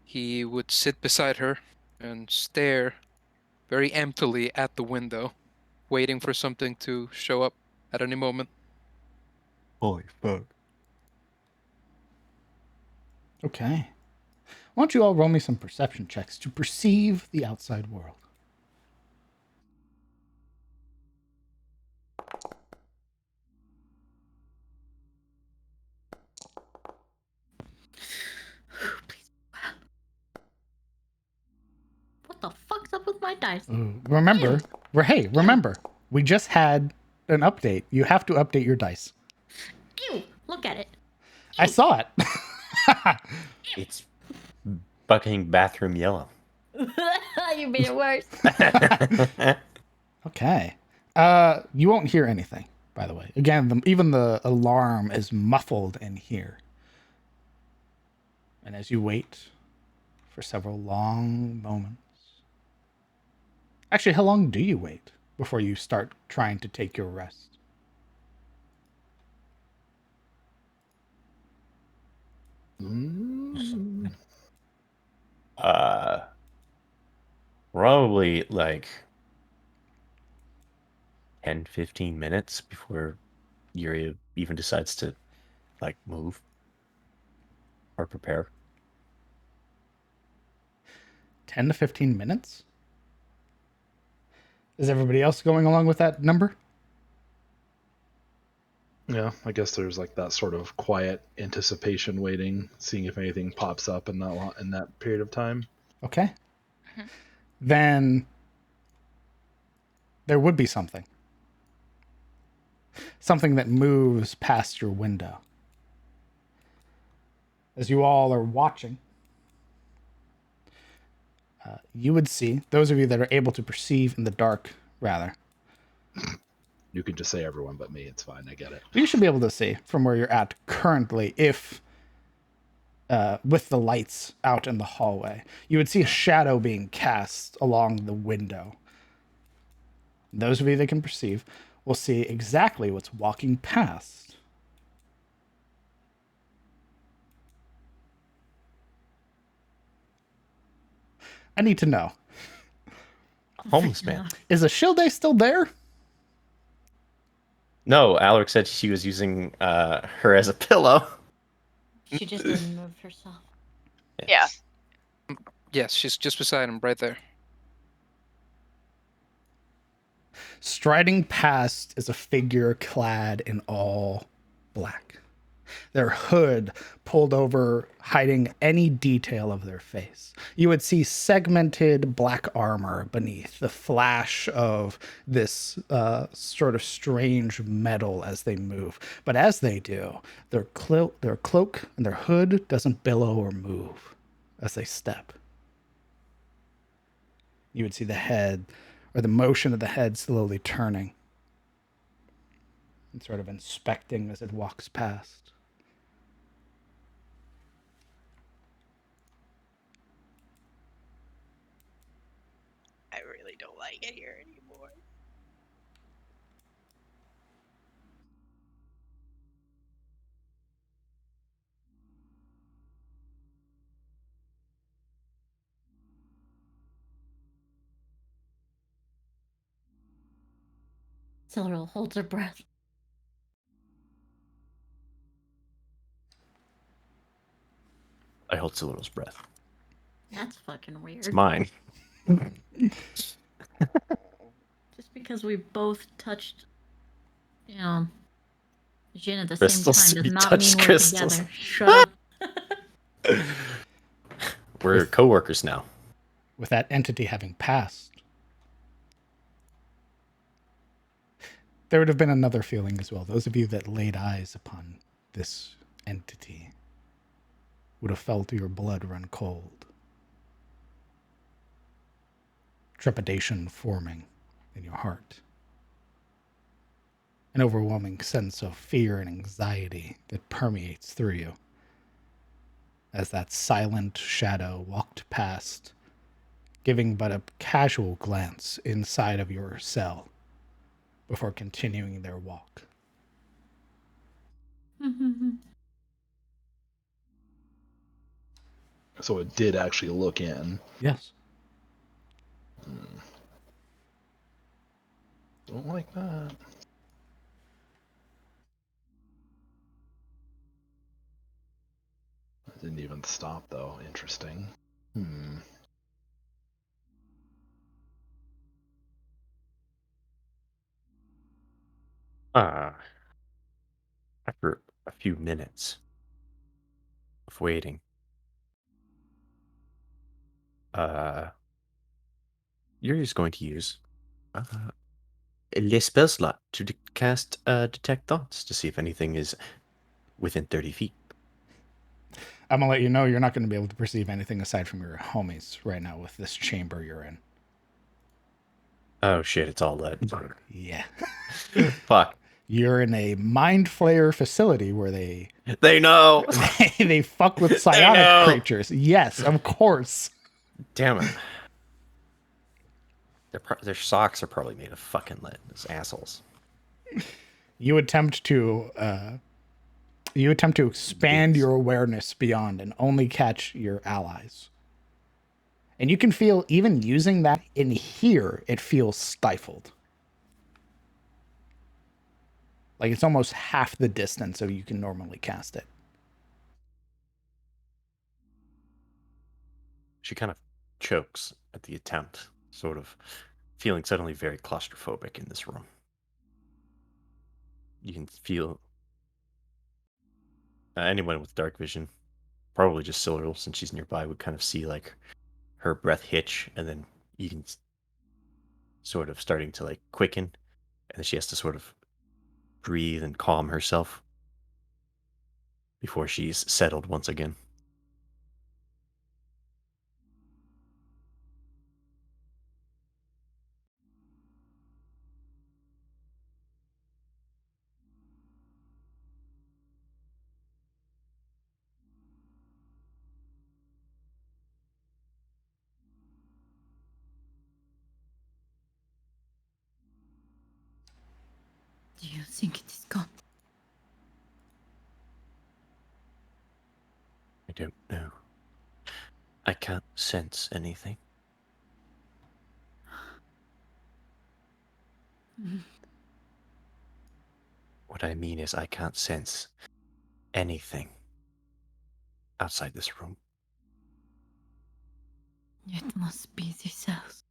He would sit beside her and stare very emptily at the window, waiting for something to show up at any moment. Holy fuck. Okay. Why don't you all roll me some perception checks to perceive the outside world? What the fuck's up with my dice? Remember, we just had an update. You have to update your dice. Ew, look at it. I saw it. It's fucking bathroom yellow. You made it worse. Okay. You won't hear anything, by the way. Again, even the alarm is muffled in here. And as you wait for several long moments. Actually, how long do you wait before you start trying to take your rest? Probably like 10, 15 minutes before Yuria even decides to like move or prepare. 10 to 15 minutes? Is everybody else going along with that number? Yeah, I guess there's like that sort of quiet anticipation, waiting, seeing if anything pops up in that period of time. Okay. Then there would be something. Something that moves past your window. As you all are watching, you would see, those of you that are able to perceive in the dark, rather. You can just say everyone but me. It's fine. I get it. You should be able to see from where you're at currently if, with the lights out in the hallway, you would see a shadow being cast along the window. Those of you that can perceive will see exactly what's walking past. I need to know. Homeless man. Is Ashilde still there? No, Alaric said she was using her as a pillow. She just didn't move herself. Yeah. Yes, she's just beside him, right there. Striding past is a figure clad in all black. Their hood pulled over, hiding any detail of their face. You would see segmented black armor beneath, the flash of this sort of strange metal as they move. But as they do, their cloak and their hood doesn't billow or move as they step. You would see the head, or the motion of the head slowly turning. and sort of inspecting as it walks past. I really don't like it here anymore. Cyril holds her breath. I hold Ciril's breath. That's fucking weird. It's mine. Just because we both touched, Jin at the Crystals. same time You does not touched mean we're crystals. together. Shut up. We're co-workers now. With that entity having passed, there would have been another feeling as well. Those of you that laid eyes upon this entity would have felt your blood run cold. Trepidation forming in your heart. An overwhelming sense of fear and anxiety that permeates through you as that silent shadow walked past, giving but a casual glance inside of your cell before continuing their walk. So it did actually look in. Yes. Don't like that. It didn't even stop, though. Interesting. After a few minutes of waiting, Yuri's going to use Le spell slot to cast Detect Thoughts to see if anything is within 30 feet. I'm going to let you know you're not going to be able to perceive anything aside from your homies right now with this chamber you're in. Oh shit, it's all lit. Yeah. Fuck. You're in a mind flayer facility where they know. they fuck with psionic creatures. Yes, of course. Damn it. Their socks are probably made of fucking lead. Those assholes. You attempt to expand your awareness beyond and only catch your allies. And you can feel, even using that in here, it feels stifled. Like it's almost half the distance of you can normally cast it. She kind of chokes at the attempt, sort of feeling suddenly very claustrophobic in this room. You can feel anyone with dark vision, probably just Cyril, since she's nearby, would kind of see like her breath hitch, and then you can sort of starting to like quicken, and then she has to sort of breathe and calm herself before she's settled once again. Do you think it is gone? I don't know. I can't sense anything. What I mean is I can't sense anything outside this room. It must be this house.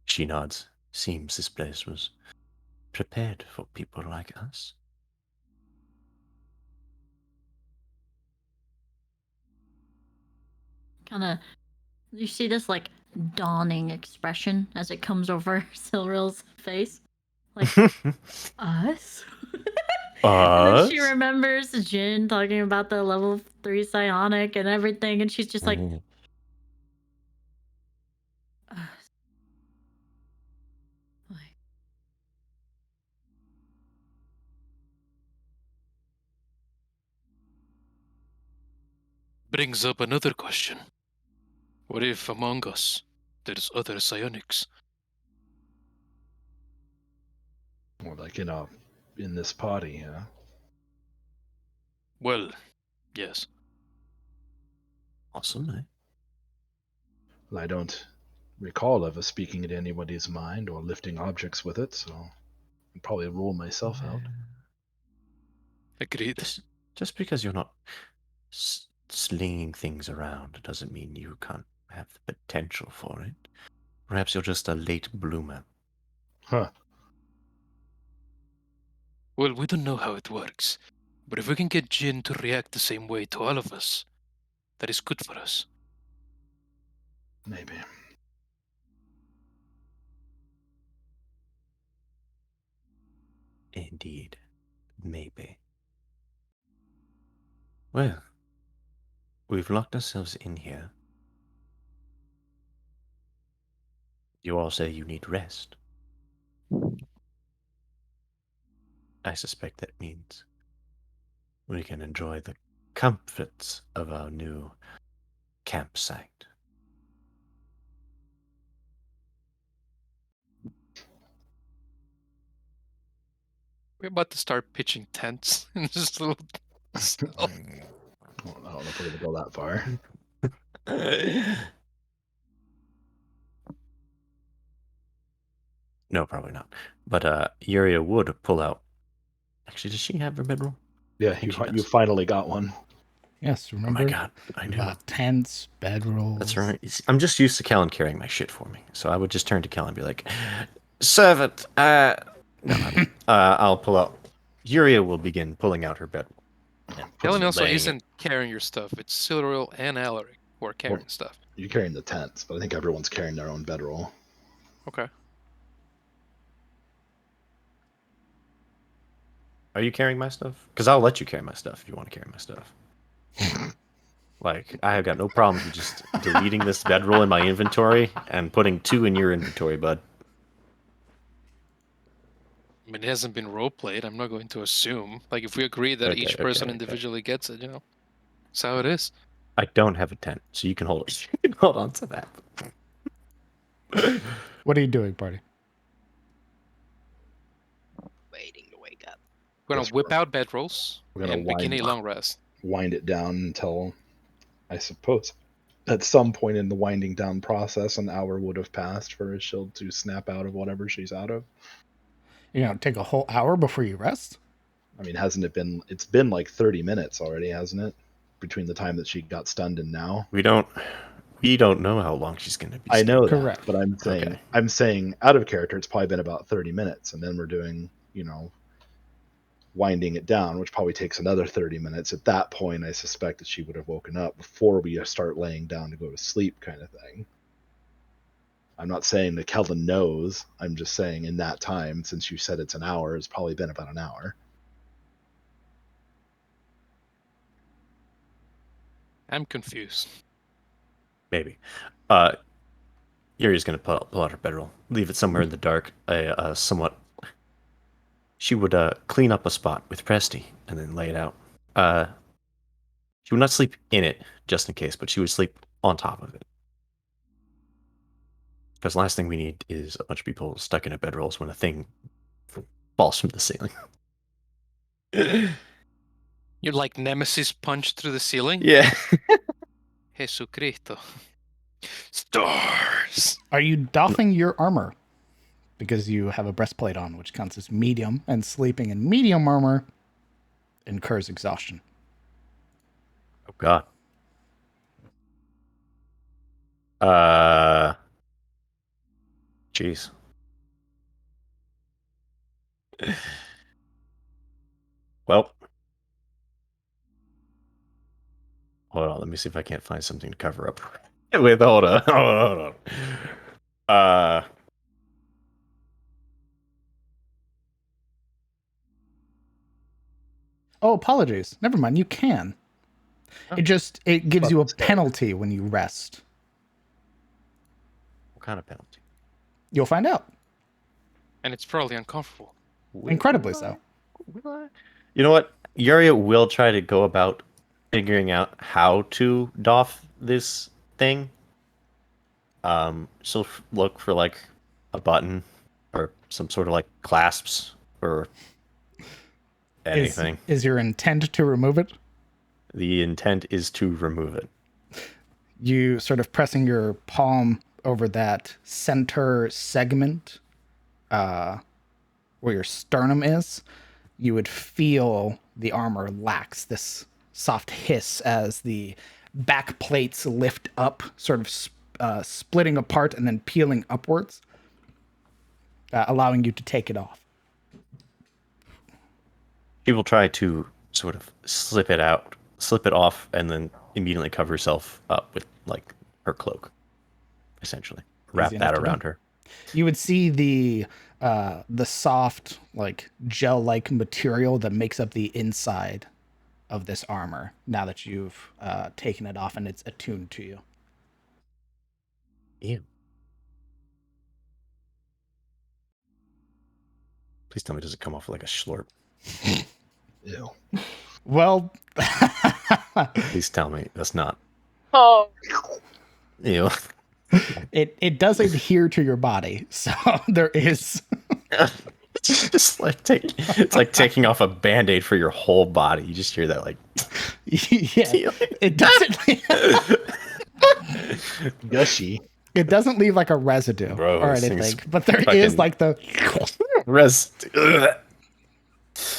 She nods. Seems this place was prepared for people like us. Kind of, you see this like dawning expression as it comes over Silril's face. Like, us? And then she remembers Jin talking about the level 3 psionic and everything, and she's just like, us. Like, brings up another question. What if among us there's other psionics? Or like in this party, huh? Well, yes. Awesome, eh? Well, I don't recall ever speaking into anybody's mind or lifting objects with it, so I'd probably rule myself out. Agreed. Just because you're not slinging things around doesn't mean you can't have the potential for it. Perhaps you're just a late bloomer. Huh. Well, we don't know how it works, but if we can get Jin to react the same way to all of us, that is good for us. Maybe. Indeed. Maybe. Well, we've locked ourselves in here. You all say you need rest. I suspect that means we can enjoy the comforts of our new campsite. We're about to start pitching tents in this little cell. I don't know if we're gonna go that far. No, probably not. But Yuria would pull out. Actually, does she have her bedroll? Yeah, think she you does. finally got one. Yes, Oh remember? my god, I knew. Tents, bedrolls. That's right. I'm just used to Kellen carrying my shit for me, so I would just turn to Kellen and be like, "Servant, I'll pull out." Yuria will begin pulling out her bedroll. Helen also laying it. isn't carrying your stuff. It's Siluriel and Alaric who are carrying stuff. You're carrying the tents, but I think everyone's carrying their own bedroll. Okay. Are you carrying my stuff? Because I'll let you carry my stuff if you want to carry my stuff. Like, I have got no problems with just deleting this bedroll in my inventory and putting 2 in your inventory, bud. I mean, it hasn't been role-played. I'm not going to assume. Like, if we agree that each person individually gets it, that's how it is. I don't have a tent, so you can hold it. You can hold on to that. What are you doing, party? Waiting to wake up. We're going to whip out bedrolls We're gonna and begin a long rest. Wind it down until, I suppose, at some point in the winding down process, an hour would have passed for a shield to snap out of whatever she's out of. You're gonna take a whole hour before you rest? I mean, hasn't it been? It's been like 30 minutes already, hasn't it? Between the time that she got stunned and now. We don't know how long she's going to be. I know that, Correct. but I'm saying out of character, it's probably been about 30 minutes, and then we're doing, winding it down, which probably takes another 30 minutes. At that point, I suspect that she would have woken up before we start laying down to go to sleep, kind of thing. I'm not saying that Kelvin knows. I'm just saying in that time, since you said it's an hour, it's probably been about an hour. I'm confused. Maybe. Yuri's going to pull out her bedroll, leave it somewhere in the dark, somewhat. She would clean up a spot with Presty and then lay it out. She would not sleep in it, just in case, but she would sleep on top of it. Because the last thing we need is a bunch of people stuck in a bedrolls when a thing falls from the ceiling. You're like Nemesis punched through the ceiling? Yeah. Jesucristo. Stars! Are you doffing your armor? Because you have a breastplate on, which counts as medium, and sleeping in medium armor incurs exhaustion. Oh, God. Jeez. Well. Hold on, let me see if I can't find something to cover up. Wait, hold on. Oh, apologies. Never mind. You can. Oh. It gives you a penalty when you rest. What kind of penalty? You'll find out. And it's probably uncomfortable. Incredibly so. You know what? Yuria will try to go about figuring out how to doff this thing. She'll look for like a button or some sort of like clasps or anything. Is your intent to remove it? The intent is to remove it. You sort of pressing your palm over that center segment where your sternum is, you would feel the armor lax, this soft hiss as the back plates lift up, sort of splitting apart and then peeling upwards, allowing you to take it off. She will try to sort of slip it off, and then immediately cover herself up with like her cloak, essentially. Wrap Easy enough that to do. around her. You would see the soft, like gel-like material that makes up the inside of this armor. Now that you've taken it off and it's attuned to you. Ew. Please tell me, does it come off like a slurp? Ew. Well, Please tell me that's not. Oh, Ew. it does adhere to your body, so there is. It's just like it's like taking off a Band-Aid for your whole body. You just hear that like Yeah, it doesn't. Gushy. It doesn't leave like a residue Bro, or this anything, thing's but there fucking- is like the. I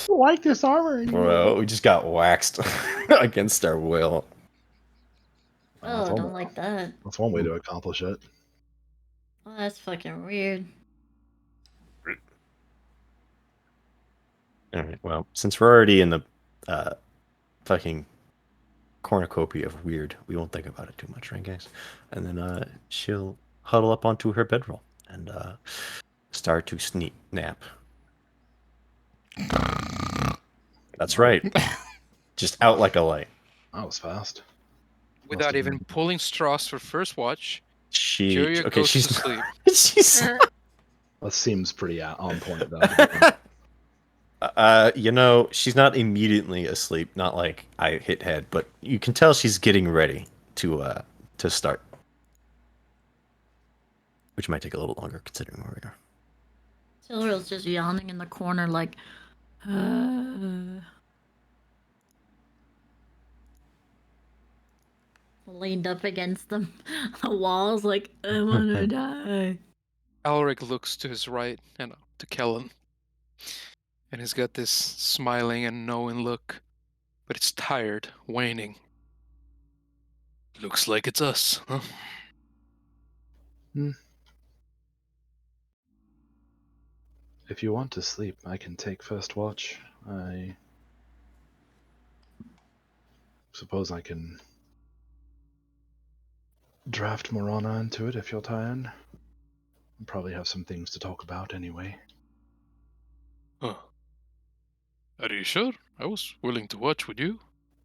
don't like this armor anymore. Bro, we just got waxed against our will. Oh, I don't like that. That's one way to accomplish it. Oh, that's fucking weird. All right. Well, since we're already in the fucking cornucopia of weird, we won't think about it too much, right, guys? And then she'll huddle up onto her bedroll and start to sneak nap. That's right. Just out like a light. That was fast. Without even pulling straws for first watch, She Julia okay. goes She's to sleep. she's That seems pretty on point, though. she's not immediately asleep. Not like I hit head, but you can tell she's getting ready to start, which might take a little longer considering where we are. Silver's just yawning in the corner, like, leaned up against the walls, like, I wanna die. Alric looks to his right and to Kellen. And he's got this smiling and knowing look, but it's tired, waning. Looks like it's us, huh? If you want to sleep, I can take first watch. I suppose I can draft Morana into it if you're tired. We'll probably have some things to talk about anyway. Huh. Are you sure? I was willing to watch with you.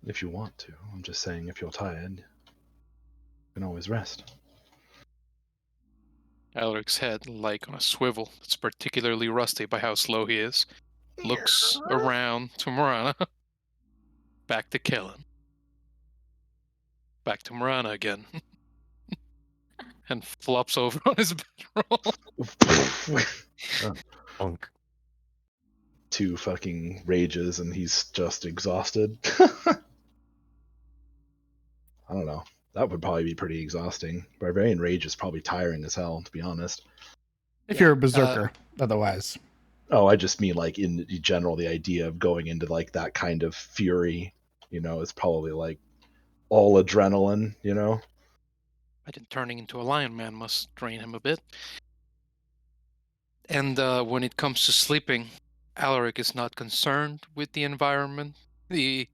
If you want to. I'm just saying if you're tired, you can always rest. Alaric's head, like on a swivel, that's particularly rusty by how slow he is, looks around to Morana. Back to Kellen. Back to Morana again. And flops over on his bedroll. Bonk. Two fucking rages and he's just exhausted. I don't know. That would probably be pretty exhausting. Barbarian Rage is probably tiring as hell, to be honest. If you're a berserker, otherwise. Oh, I just mean like in general, the idea of going into like that kind of fury, is probably like all adrenaline, Imagine turning into a lion man must drain him a bit. And when it comes to sleeping, Alaric is not concerned with the environment. He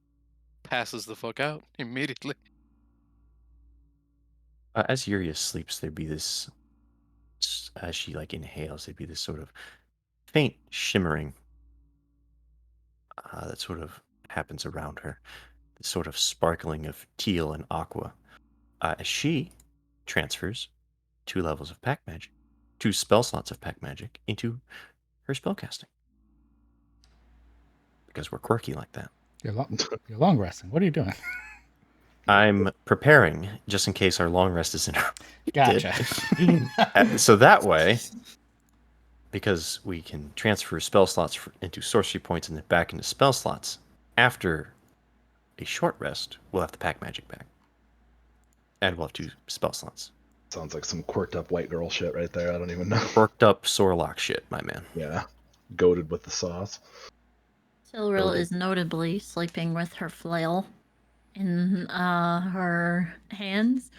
passes the fuck out immediately. As Yuria sleeps, there'd be this, as she like inhales, there'd be this sort of faint shimmering that sort of happens around her. This sort of sparkling of teal and aqua. As she transfers 2 levels of pack magic, 2 spell slots of pack magic into her spellcasting. Because we're quirky like that. You're long resting. What are you doing? I'm preparing just in case our long rest is Gotcha. So that way, because we can transfer spell slots into sorcery points and then back into spell slots, after a short rest, we'll have the pack magic back. And we'll have 2 spell slots. Sounds like some quirked up white girl shit right there. I don't even know. Worked up Sorlock shit, my man. Yeah. Goated with the sauce. Silril is notably sleeping with her flail in her hands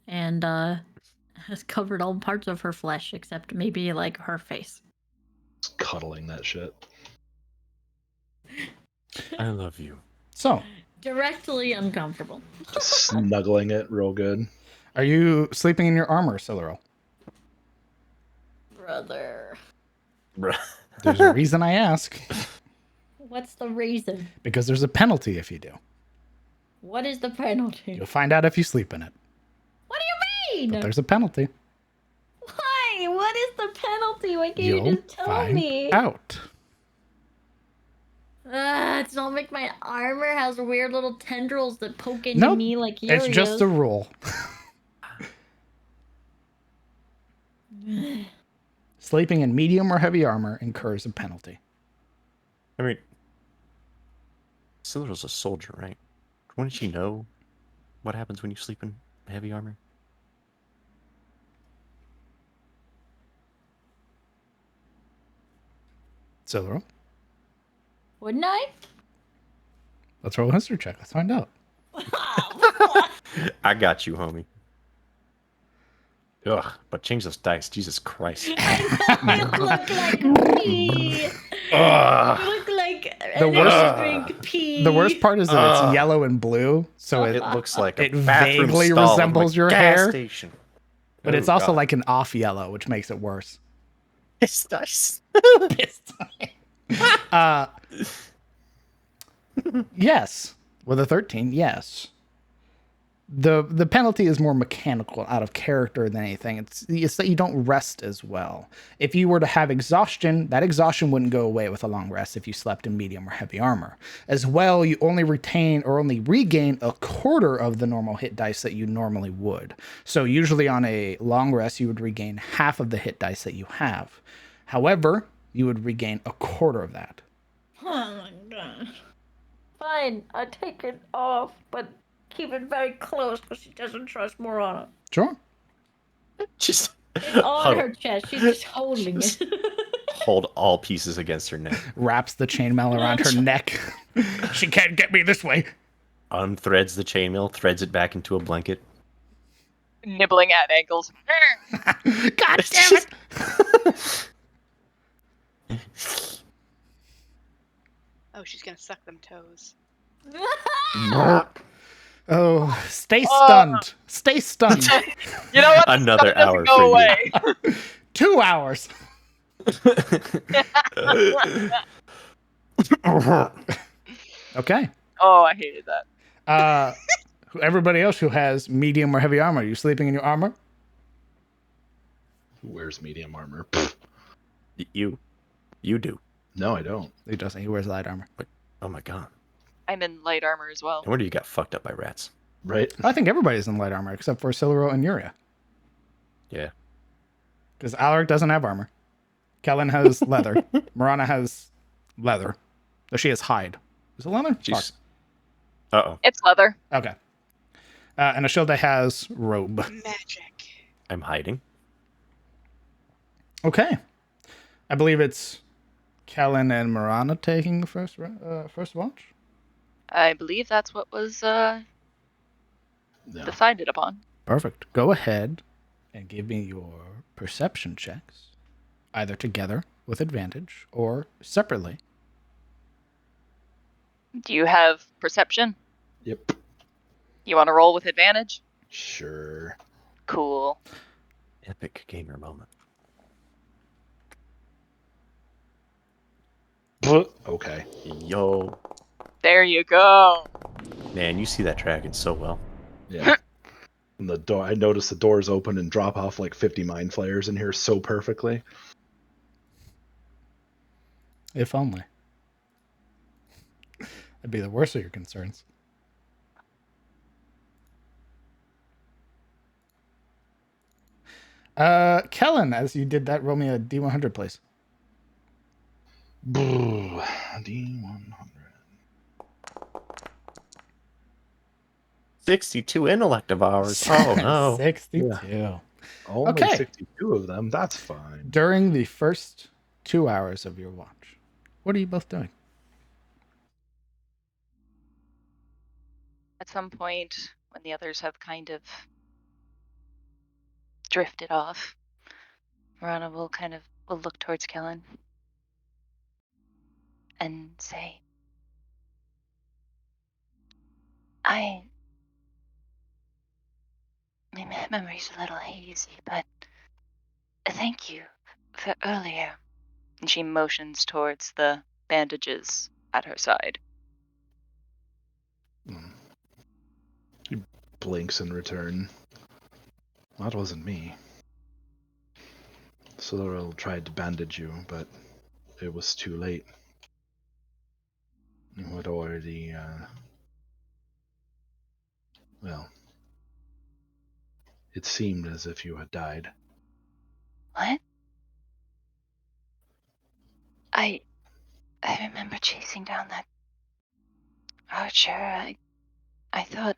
and has covered all parts of her flesh except maybe like her face. Just cuddling that shit. I love you. So, Directly uncomfortable. Just snuggling it real good. are you sleeping in your armor, Silril? Brother. There's a reason I ask. What's the reason? Because there's a penalty if you do. What is the penalty? You'll find out if you sleep in it. What do you mean? But there's a penalty. Why? What is the penalty? Why can't you You'll just tell find me? out. It's not like my armor has weird little tendrils that poke into Nope. me like yours. It's just a rule. Sleeping in medium or heavy armor incurs a penalty. I mean, Silver's a soldier, right? Wouldn't she know what happens when you sleep in heavy armor? Silril, Wouldn't I? let's roll a history check. Let's find out. I got you, homie. Ugh, but change those dice. Jesus Christ. I look like pee. Ugh. You look like The worst- drink pee. The worst part is that it's yellow and blue, so It it looks like a it bathroom vaguely stall from a resembles your gas hair. station. But Oh, it's also God. like an off yellow, which makes it worse. It's nice. Yes. With a 13, yes. The penalty is more mechanical, out of character than anything. It's that you don't rest as well. If you were to have exhaustion, that exhaustion wouldn't go away with a long rest if you slept in medium or heavy armor. As well, you only retain or only regain a quarter of the normal hit dice that you normally would. So usually on a long rest, you would regain half of the hit dice that you have. However, you would regain a quarter of that. Oh my god. Fine, I take it off, but keep it very close because she doesn't trust Morana. Sure. Just It's on huddle. her chest. She's just holding it. Hold all pieces against her neck. Wraps the chainmail around her neck. She can't get me this way. Unthreads the chainmail, threads it back into a blanket. Nibbling at ankles. God damn it! Oh, she's gonna suck them toes. Oh, stay stunned. Stay stunned. You know what? Another That doesn't hour go for you. away. 2 hours. Okay. Oh, I hated that. Everybody else who has medium or heavy armor, are you sleeping in your armor? Who wears medium armor? You do. No, I don't. He doesn't. He wears light armor. Oh my god. I'm in light armor as well. No wonder you got fucked up by rats. Right? I think everybody's in light armor except for Siluro and Yuria. Yeah. Because Alaric doesn't have armor. Kellen has leather. Marana has leather. So she has hide. Is it leather? Jeez. Uh-oh. It's leather. Fuck. Okay. And Ashilda has robe. Magic. I'm hiding. Okay. I believe it's Kellen and Marana taking the first watch. I believe that's what was No. decided upon. Perfect. Go ahead and give me your perception checks, either together with advantage or separately. Do you have perception? Yep. You want to roll with advantage? Sure. Cool. Epic gamer moment. Okay. Yo. There you go. Man, you see that dragon so well. Yeah. And the door, I noticed the doors open and drop off like 50 mind flayers in here so perfectly. If only. That'd be the worst of your concerns. Kellen, as you did that, roll me a D100, please. D100. 62 intellect of ours. Oh no. 62. Only Okay. 62 of them. That's fine. During the first 2 hours of your watch, what are you both doing? At some point, when the others have kind of drifted off, Rana will look towards Kellen and say, my memory's a little hazy, but thank you for earlier. And she motions towards the bandages at her side. He blinks in return. That wasn't me. Sorrel tried to bandage you, but it was too late. You had already, well, it seemed as if you had died. What? I remember chasing down that archer. I thought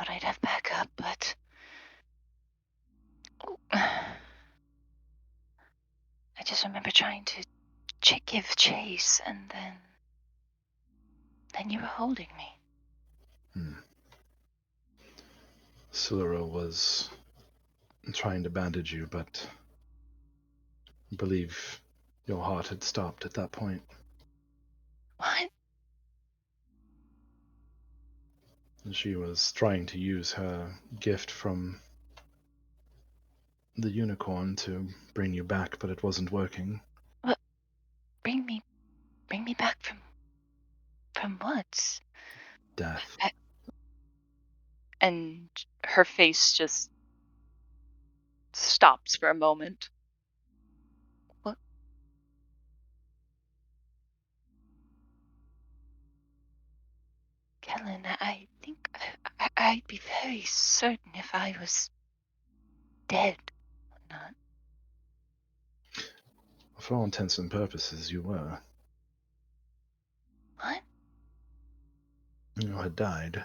I'd have backup, but I just remember trying to give chase, and then you were holding me. Sorrel was trying to bandage you, but I believe your heart had stopped at that point. What? And she was trying to use her gift from the unicorn to bring you back, but it wasn't working. What? Bring me back from what? Death. And her face just stops for a moment. What? Kellen, I think I'd be very certain if I was dead or not. For all intents and purposes, you were. What? You had died.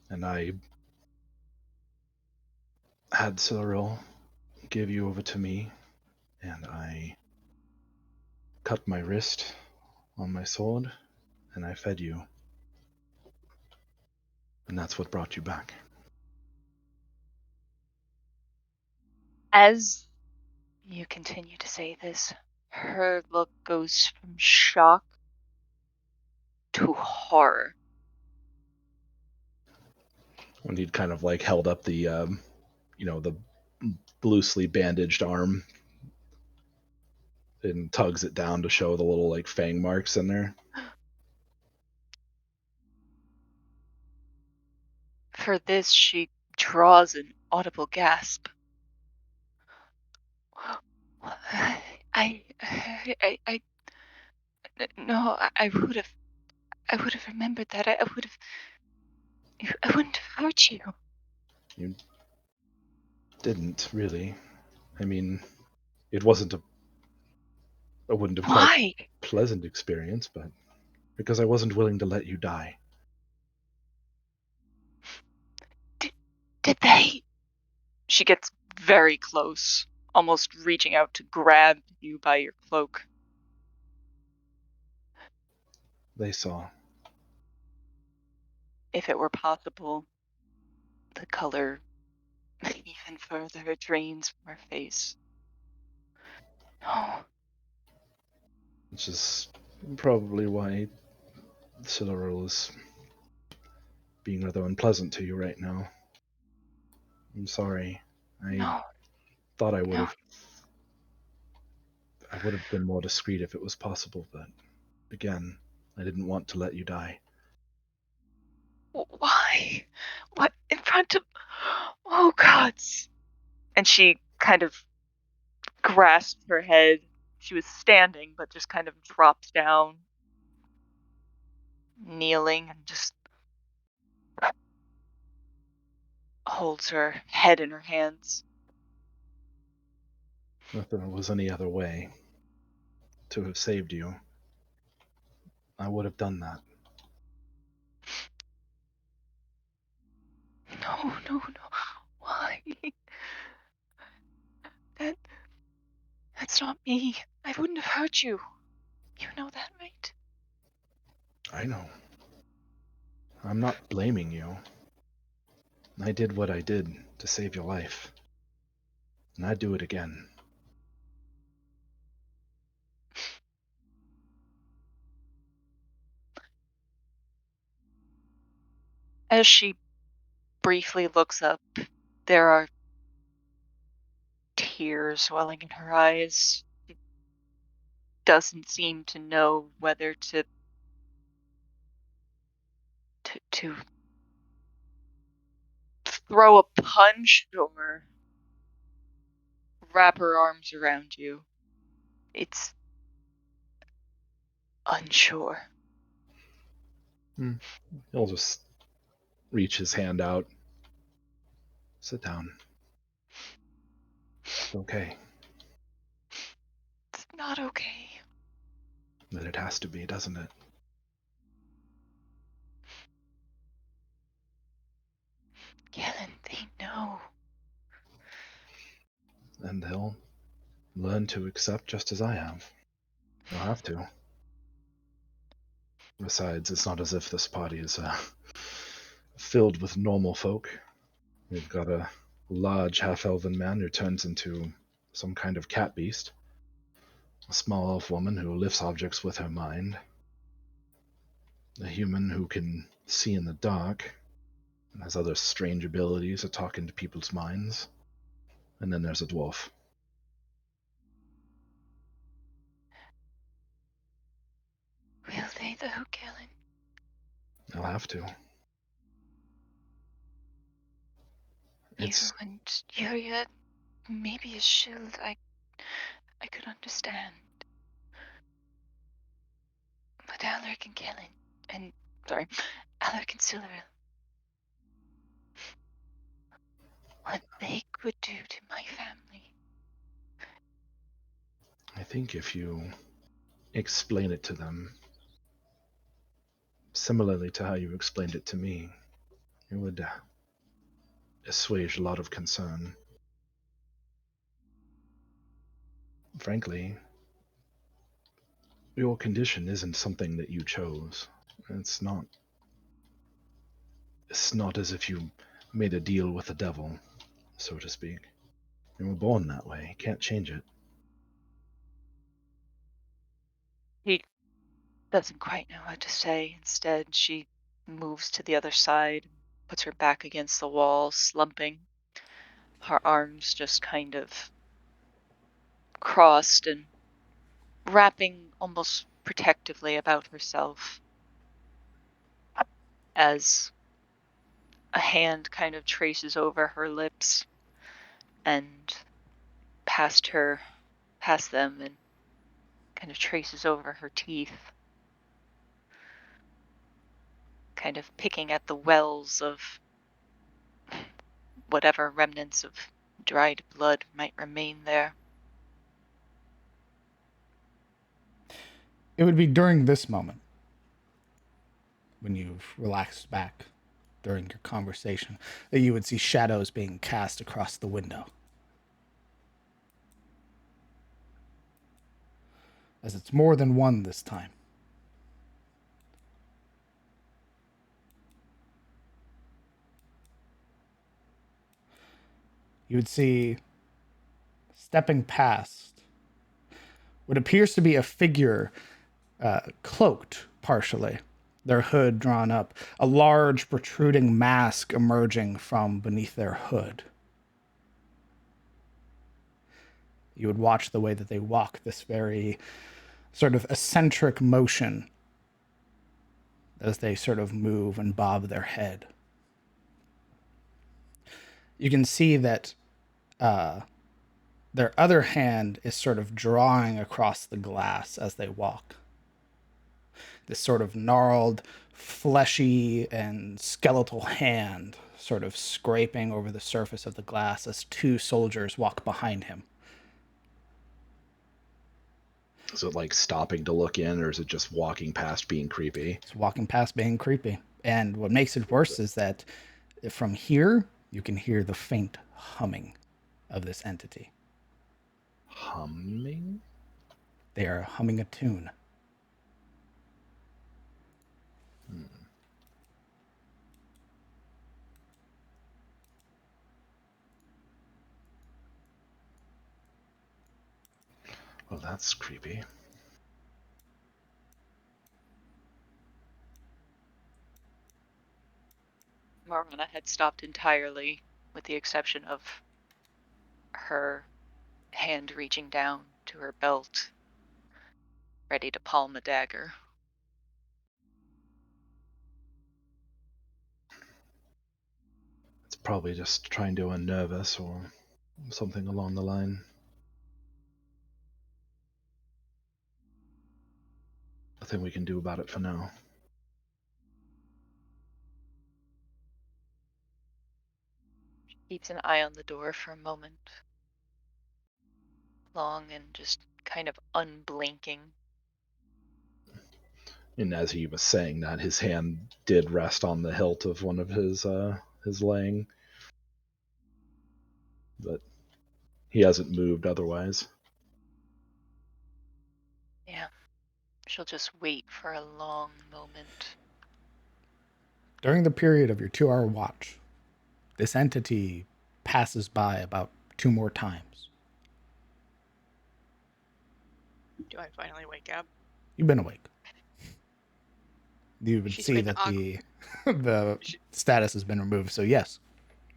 And I had Sorrel give you over to me, and I cut my wrist on my sword, and I fed you. And that's what brought you back. As you continue to say this, her look goes from shock to horror. When he'd kind of like held up the, the loosely bandaged arm and tugs it down to show the little like fang marks in there. For this, she draws an audible gasp. No, I would have remembered that. I wouldn't have hurt you. You didn't really. I mean, it wasn't I wouldn't have called Why? it a pleasant experience, but because I wasn't willing to let you die. Did they? She gets very close, almost reaching out to grab you by your cloak. They saw. If it were possible, the color even further drains from her face. No. Which is probably why Silveril is being rather unpleasant to you right now. I'm sorry. No. Thought I would have. I would have been more discreet if it was possible, but again, I didn't want to let you die. Why? What in front of? Oh gods! And she kind of grasps her head. She was standing, but just kind of drops down, kneeling, and just. holds her head in her hands. If there was any other way to have saved you, I would have done that. No, no, no. Why? That's not me. I wouldn't have hurt you. You know that, right? I know. I'm not blaming you. I did what I did to save your life. And I'd do it again. As she briefly looks up, there are tears welling in her eyes. She doesn't seem to know whether to throw a punch or wrap her arms around you. It's unsure. He'll just reach his hand out. Sit down. It's okay. It's not okay. But it has to be, doesn't it? Kellen, they know. And he'll learn to accept just as I have. He'll have to. Besides, it's not as if this party is filled with normal folk. We've got a large half-elven man who turns into some kind of cat beast, a small elf woman who lifts objects with her mind, a human who can see in the dark and has other strange abilities to talk into people's minds, and then there's a dwarf. Will they though, Kellen? They'll have to. It's You and Yuria, maybe a shield, I could understand. But Alaric and Kellen, Alaric and Silveril, what they could do to my family. I think if you explain it to them, similarly to how you explained it to me, it would assuage a lot of concern. Frankly, your condition isn't something that you chose. It's not as if you made a deal with the devil, so to speak. You were born that way. You can't change it. He doesn't quite know what to say. Instead, she moves to the other side, puts her back against the wall, slumping, her arms just kind of crossed and wrapping almost protectively about herself as a hand kind of traces over her lips and past them, and kind of traces over her teeth, kind of picking at the wells of whatever remnants of dried blood might remain there. It would be during this moment, when you've relaxed back during your conversation, that you would see shadows being cast across the window. As it's more than one this time. You would see, stepping past, what appears to be a figure cloaked partially, their hood drawn up, a large protruding mask emerging from beneath their hood. You would watch the way that they walk, this very sort of eccentric motion as they sort of move and bob their head. You can see that their other hand is sort of drawing across the glass as they walk. This sort of gnarled, fleshy, and skeletal hand sort of scraping over the surface of the glass as two soldiers walk behind him. Is it like stopping to look in, or is it just walking past being creepy? It's walking past being creepy. And what makes it worse is that from here, you can hear the faint humming of this entity. Humming? They are humming a tune. Well, that's creepy. Marana had stopped entirely, with the exception of her hand reaching down to her belt, ready to palm a dagger. It's probably just trying to unnerve us or something along the line. Nothing we can do about it for now. She keeps an eye on the door for a moment. Long and just kind of unblinking. And as he was saying that, his hand did rest on the hilt of one of his lang. But he hasn't moved otherwise. Yeah. She'll just wait for a long moment. During the period of your 2-hour watch, this entity passes by about 2 more times. Do I finally wake up? You've been awake. You would She's see been that the status has been removed, so yes.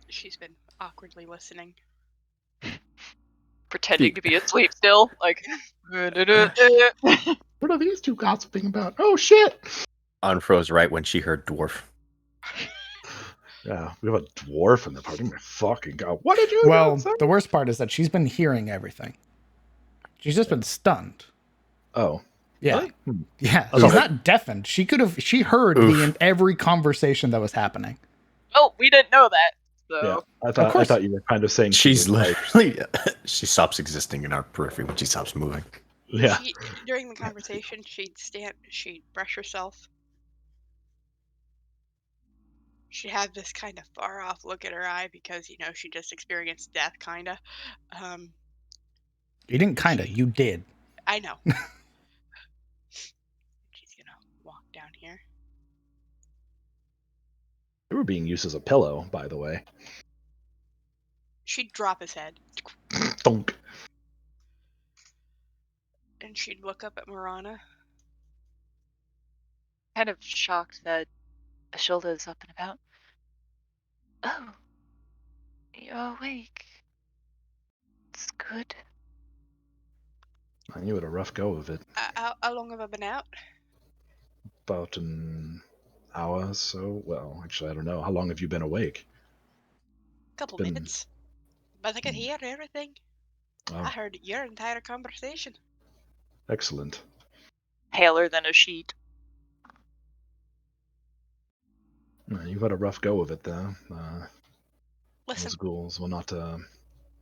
She's been awkwardly listening. Pretending to be asleep still, like. What are these two gossiping about? Oh shit! Unfroze right when she heard dwarf. Yeah, we have a dwarf in the party. My fucking god! What did you? Well, the worst part is that she's been hearing everything. She's just been stunned. Oh, Yeah, really? yeah. Oh, She's okay. not deafened. She could have. She heard every conversation that was happening. Oh, we didn't know that. So. Yeah, Of course. I thought you were kind of saying She's she was literally she stops existing in our periphery when she stops moving. Yeah. During the conversation, she'd brush herself. She'd have this kind of far off look at her eye because, she just experienced death, kind of. You didn't kinda. You did. I know. She's gonna walk down here. They were being used as a pillow, by the way. She'd drop his head. Thunk. And she'd look up at Marana. Kind of shocked that Ashilda is up and about. Oh, you're awake. It's good. You had a rough go of it. How long have I been out? About an hour or so. Well, actually, I don't know. How long have you been awake? Couple minutes. But I could hear everything. Oh, I heard your entire conversation. excellent. Paler than a sheet. You've had a rough go of it, though. Listen. Those ghouls were not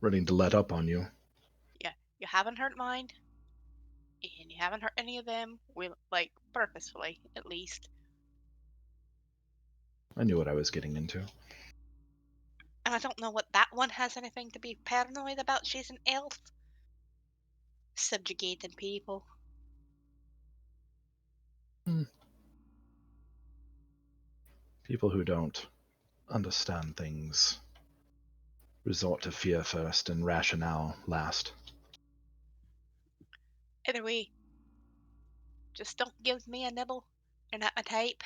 ready to let up on you. Yeah, you haven't hurt mine. And you haven't hurt any of them. Purposefully, at least. I knew what I was getting into. And I don't know what that one has anything to be paranoid about. She's an elf. Subjugating people. People who don't understand things resort to fear first and rationale last. Either way, just don't give me a nibble. You're not my type.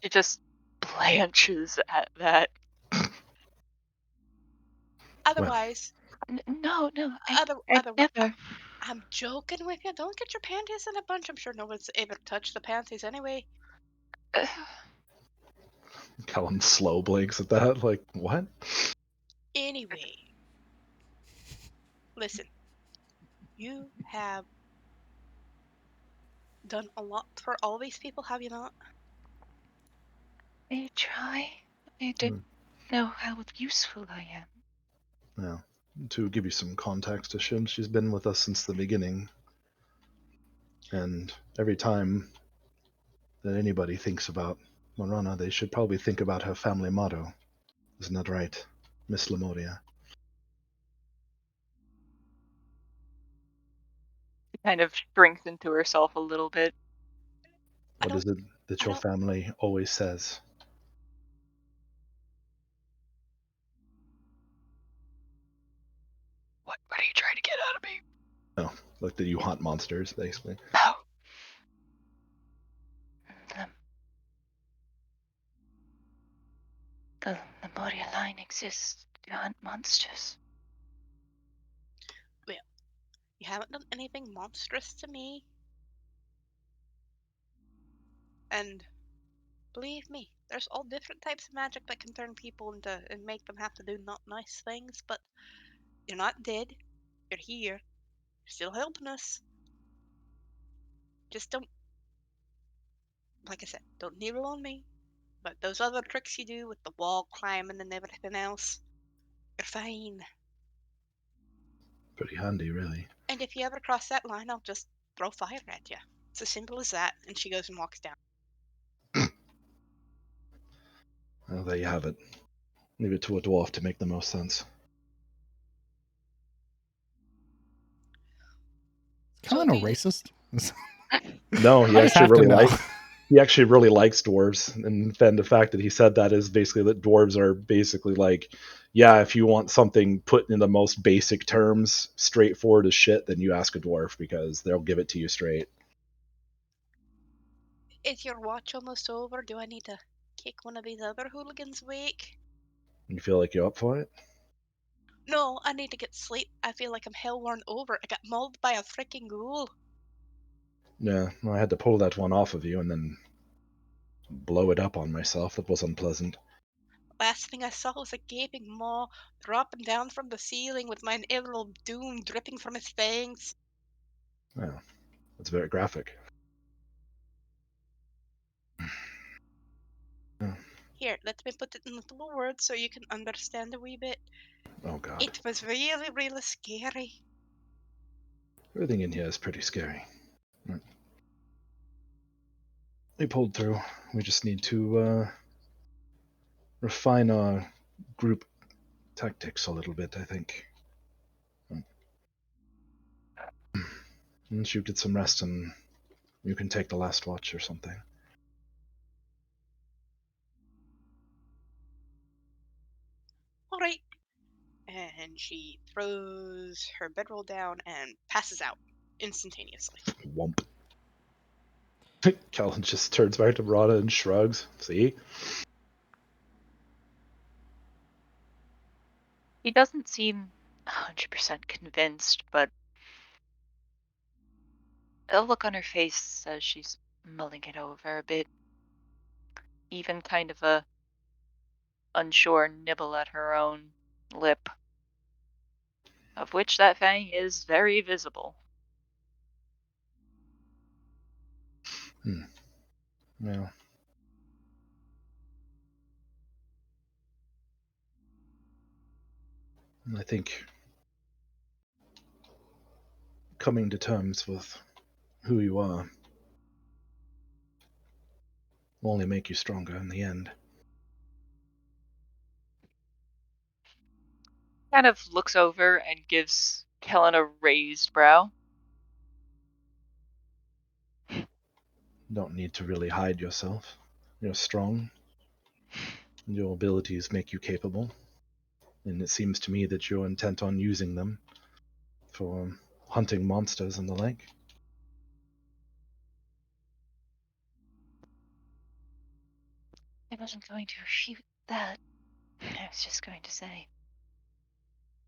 It just blanches at that. Otherwise, No, otherwise, never. I'm joking with you. Don't get your panties in a bunch. I'm sure no one's able to touch the panties anyway. Callum slow blinks at that, like, what? Anyway, listen. You have done a lot for all these people, have you not? I try. I don't know how useful I am. Yeah. To give you some context, Ashim, she's been with us since the beginning. And every time that anybody thinks about Morana, they should probably think about her family motto. Isn't that right, Miss Lemuria? She kind of shrinks into herself a little bit. What is it that your don't- family always says? What are you trying to get out of me? Oh, like that you hunt monsters, basically. Oh, The Lemuria line exists to hunt monsters. You haven't done anything monstrous to me. And believe me, there's all different types of magic that can turn people into and make them have to do not nice things, but you're not dead. You're here. You're still helping us. Just don't, like I said, don't kneel on me. But those other tricks you do with the wall climbing and everything else, you're fine. Pretty handy, really. And if you ever cross that line, I'll just throw fire at you. It's as simple as that. And she goes and walks down. Well, there you have it. Leave it to a dwarf to make the most sense. Kind of do you- racist. No, he I just actually have to really know. likes. He actually really likes dwarves, and then the fact that he said that is basically that dwarves are basically like, yeah, if you want something put in the most basic terms, straightforward as shit, then you ask a dwarf because they'll give it to you straight. Is your watch almost over? Do I need to kick one of these other hooligans awake? You feel like you're up for it? No, I need to get sleep. I feel like I'm hell worn over. I got mauled by a freaking ghoul. Yeah, well, I had to pull that one off of you and then blow it up on myself. That was unpleasant. Last thing I saw was a gaping maw dropping down from the ceiling with my inevitable doom dripping from his fangs. Yeah, that's very graphic. Yeah. Here, let me put it in little words so you can understand a wee bit. Oh god. It was really, really scary. Everything in here is pretty scary. Right. We pulled through. We just need to refine our group tactics a little bit, I think. Once you get some rest and you can take the last watch or something. All right. And she throws her bedroll down and passes out instantaneously. Wump. Callan just turns back to Rada and shrugs. See? he doesn't seem 100% convinced, but a look on her face as she's mulling it over a bit. Even kind of a unsure nibble at her own lip, of which that fang is very visible. Yeah. I think coming to terms with who you are will only make you stronger in the end. Kind of looks over and gives Kellen a raised brow. You don't need to really hide yourself. You're strong. Your abilities make you capable. And it seems to me that you're intent on using them for hunting monsters and the like. I wasn't going to refute that. I was just going to say,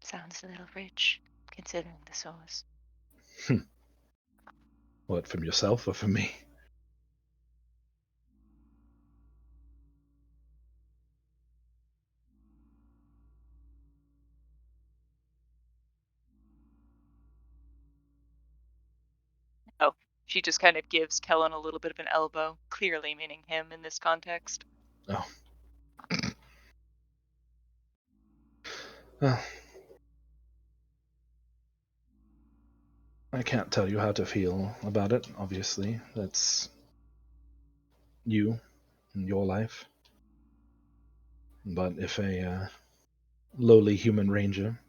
sounds a little rich, considering the source. What, from yourself or from me? Oh, she just kind of gives Kellen a little bit of an elbow, clearly meaning him in this context. Oh. Well, I can't tell you how to feel about it, obviously. That's you and your life. But if a lowly human ranger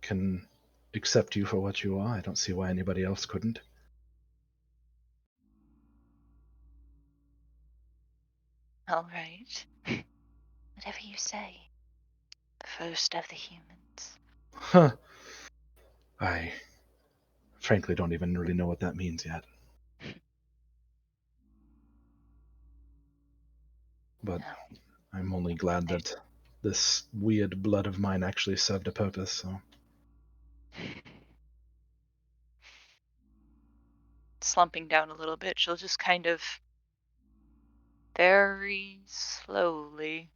can accept you for what you are, I don't see why anybody else couldn't. All right. Whatever you say. The first of the humans. Huh. I frankly don't even really know what that means yet. But I'm only glad that this weird blood of mine actually served a purpose, so. Slumping down a little bit, she'll just kind of very slowly,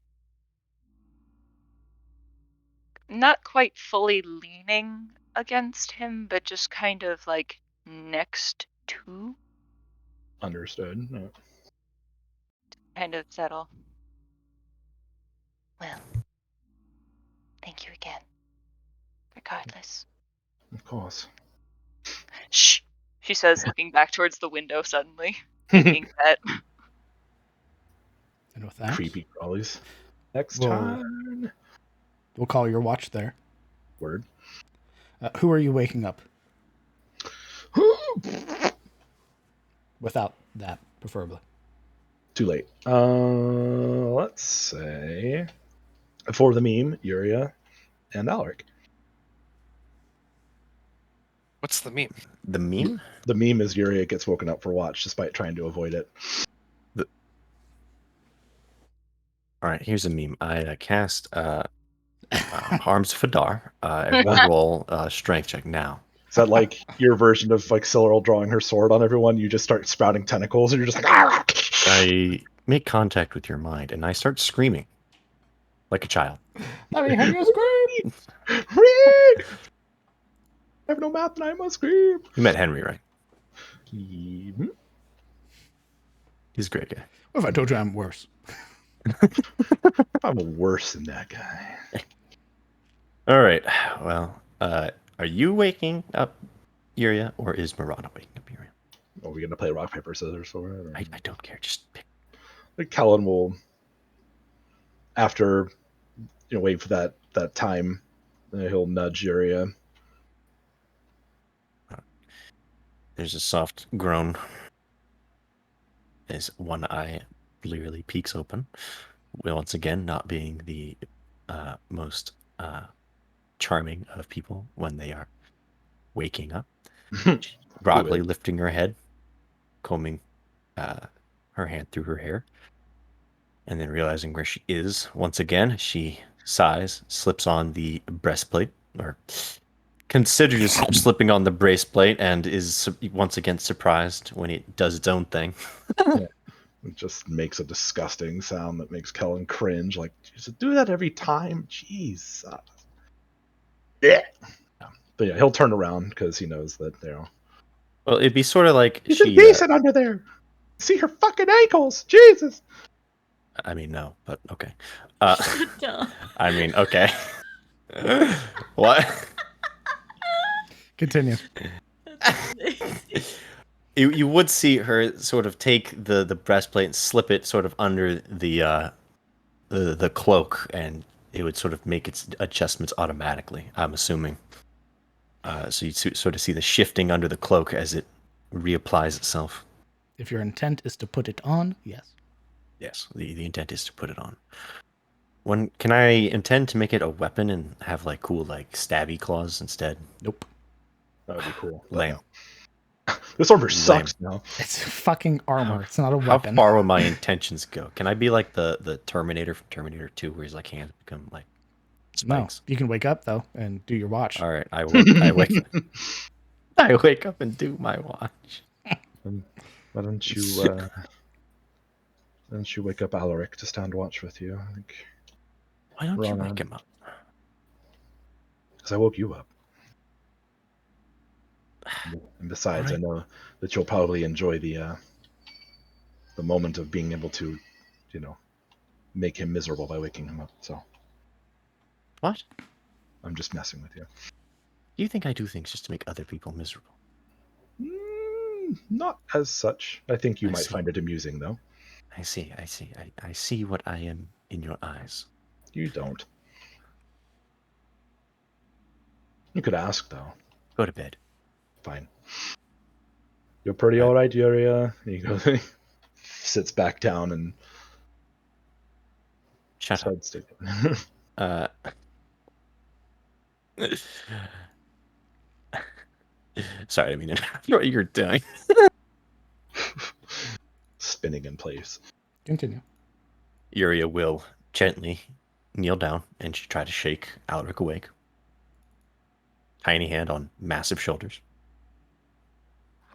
not quite fully leaning against him, but just kind of like next to, Understood. No. kind of settle. Well, thank you again. Regardless. Of course. Shh, she says, looking back towards the window suddenly, thinking that And with that, Creepy crawlies. Next Whoa. time. we'll call your watch there. Word. Who are you waking up? Without that, preferably. Too late. Let's say for the meme, Yuria and Alaric. What's the meme? The meme? The meme is Yuria gets woken up for watch despite trying to avoid it. All right, here's a meme. I cast Harm's Fadar. Everyone roll strength check now. Is that like your version of like Siluril drawing her sword on everyone? You just start sprouting tentacles and you're just like, ah! I make contact with your mind and I start screaming like a child. Let me hear you scream! Read! I have no mouth and I must scream. You met Henry, right? Mhm. He's a great guy. What if I told you I'm worse? I'm worse than that guy. All right. Well, are you waking up, Yuria, or is Murata waking up, Yuria? Are we gonna play rock paper scissors for it? Or... I don't care. Just pick. Like Callan will, after wait for that time, he'll nudge Yuria. There's a soft groan as one eye clearly peeks open. Once again, not being the most charming of people when they are waking up. Broccoli lifting her head, combing her hand through her hair, and then realizing where she is once again, she sighs, slips on the breastplate, or considers slipping on the breastplate, and is once again surprised when it does its own thing. Yeah. It just makes a disgusting sound that makes Kellen cringe. Like, just do that every time. Jeez. Yeah. But yeah, he'll turn around because he knows that Well, it'd be sort of like she's she. decent under there. See her fucking ankles. Jesus. I mean, no, but okay. I mean, okay. What? Continue. You would see her sort of take the breastplate and slip it sort of under the cloak, and it would sort of make its adjustments automatically, I'm assuming. So you sort of see the shifting under the cloak as it reapplies itself. If your intent is to put it on, yes. Yes, the intent is to put it on. Can I intend to make it a weapon and have like cool like stabby claws instead? Nope. That would be cool. Lame. This armor sucks now. It's fucking armor. It's not a weapon. How far will my intentions go? Can I be like the Terminator from Terminator 2 where his like hands become like spikes? No. You can wake up though and do your watch. All right, I wake up and do my watch. Why don't you wake up Alaric to stand watch with you? Why don't you wake him up? Because I woke you up. And besides, Right. I know that you'll probably enjoy the moment of being able to make him miserable by waking him up. So What? I'm just messing with you. Do you think I do things just to make other people miserable? Not as such. I think you I might see. find it amusing, though. I see. I see what I am in your eyes. You don't. You could ask, though. Go to bed. Fine. You're pretty Right. all right, Yuria. He goes, sits back down and Shut up. starts to. Sorry, I mean, what you're doing. Spinning in place. Continue. Yuria will gently kneel down and she try to shake Alric awake. Tiny hand on massive shoulders.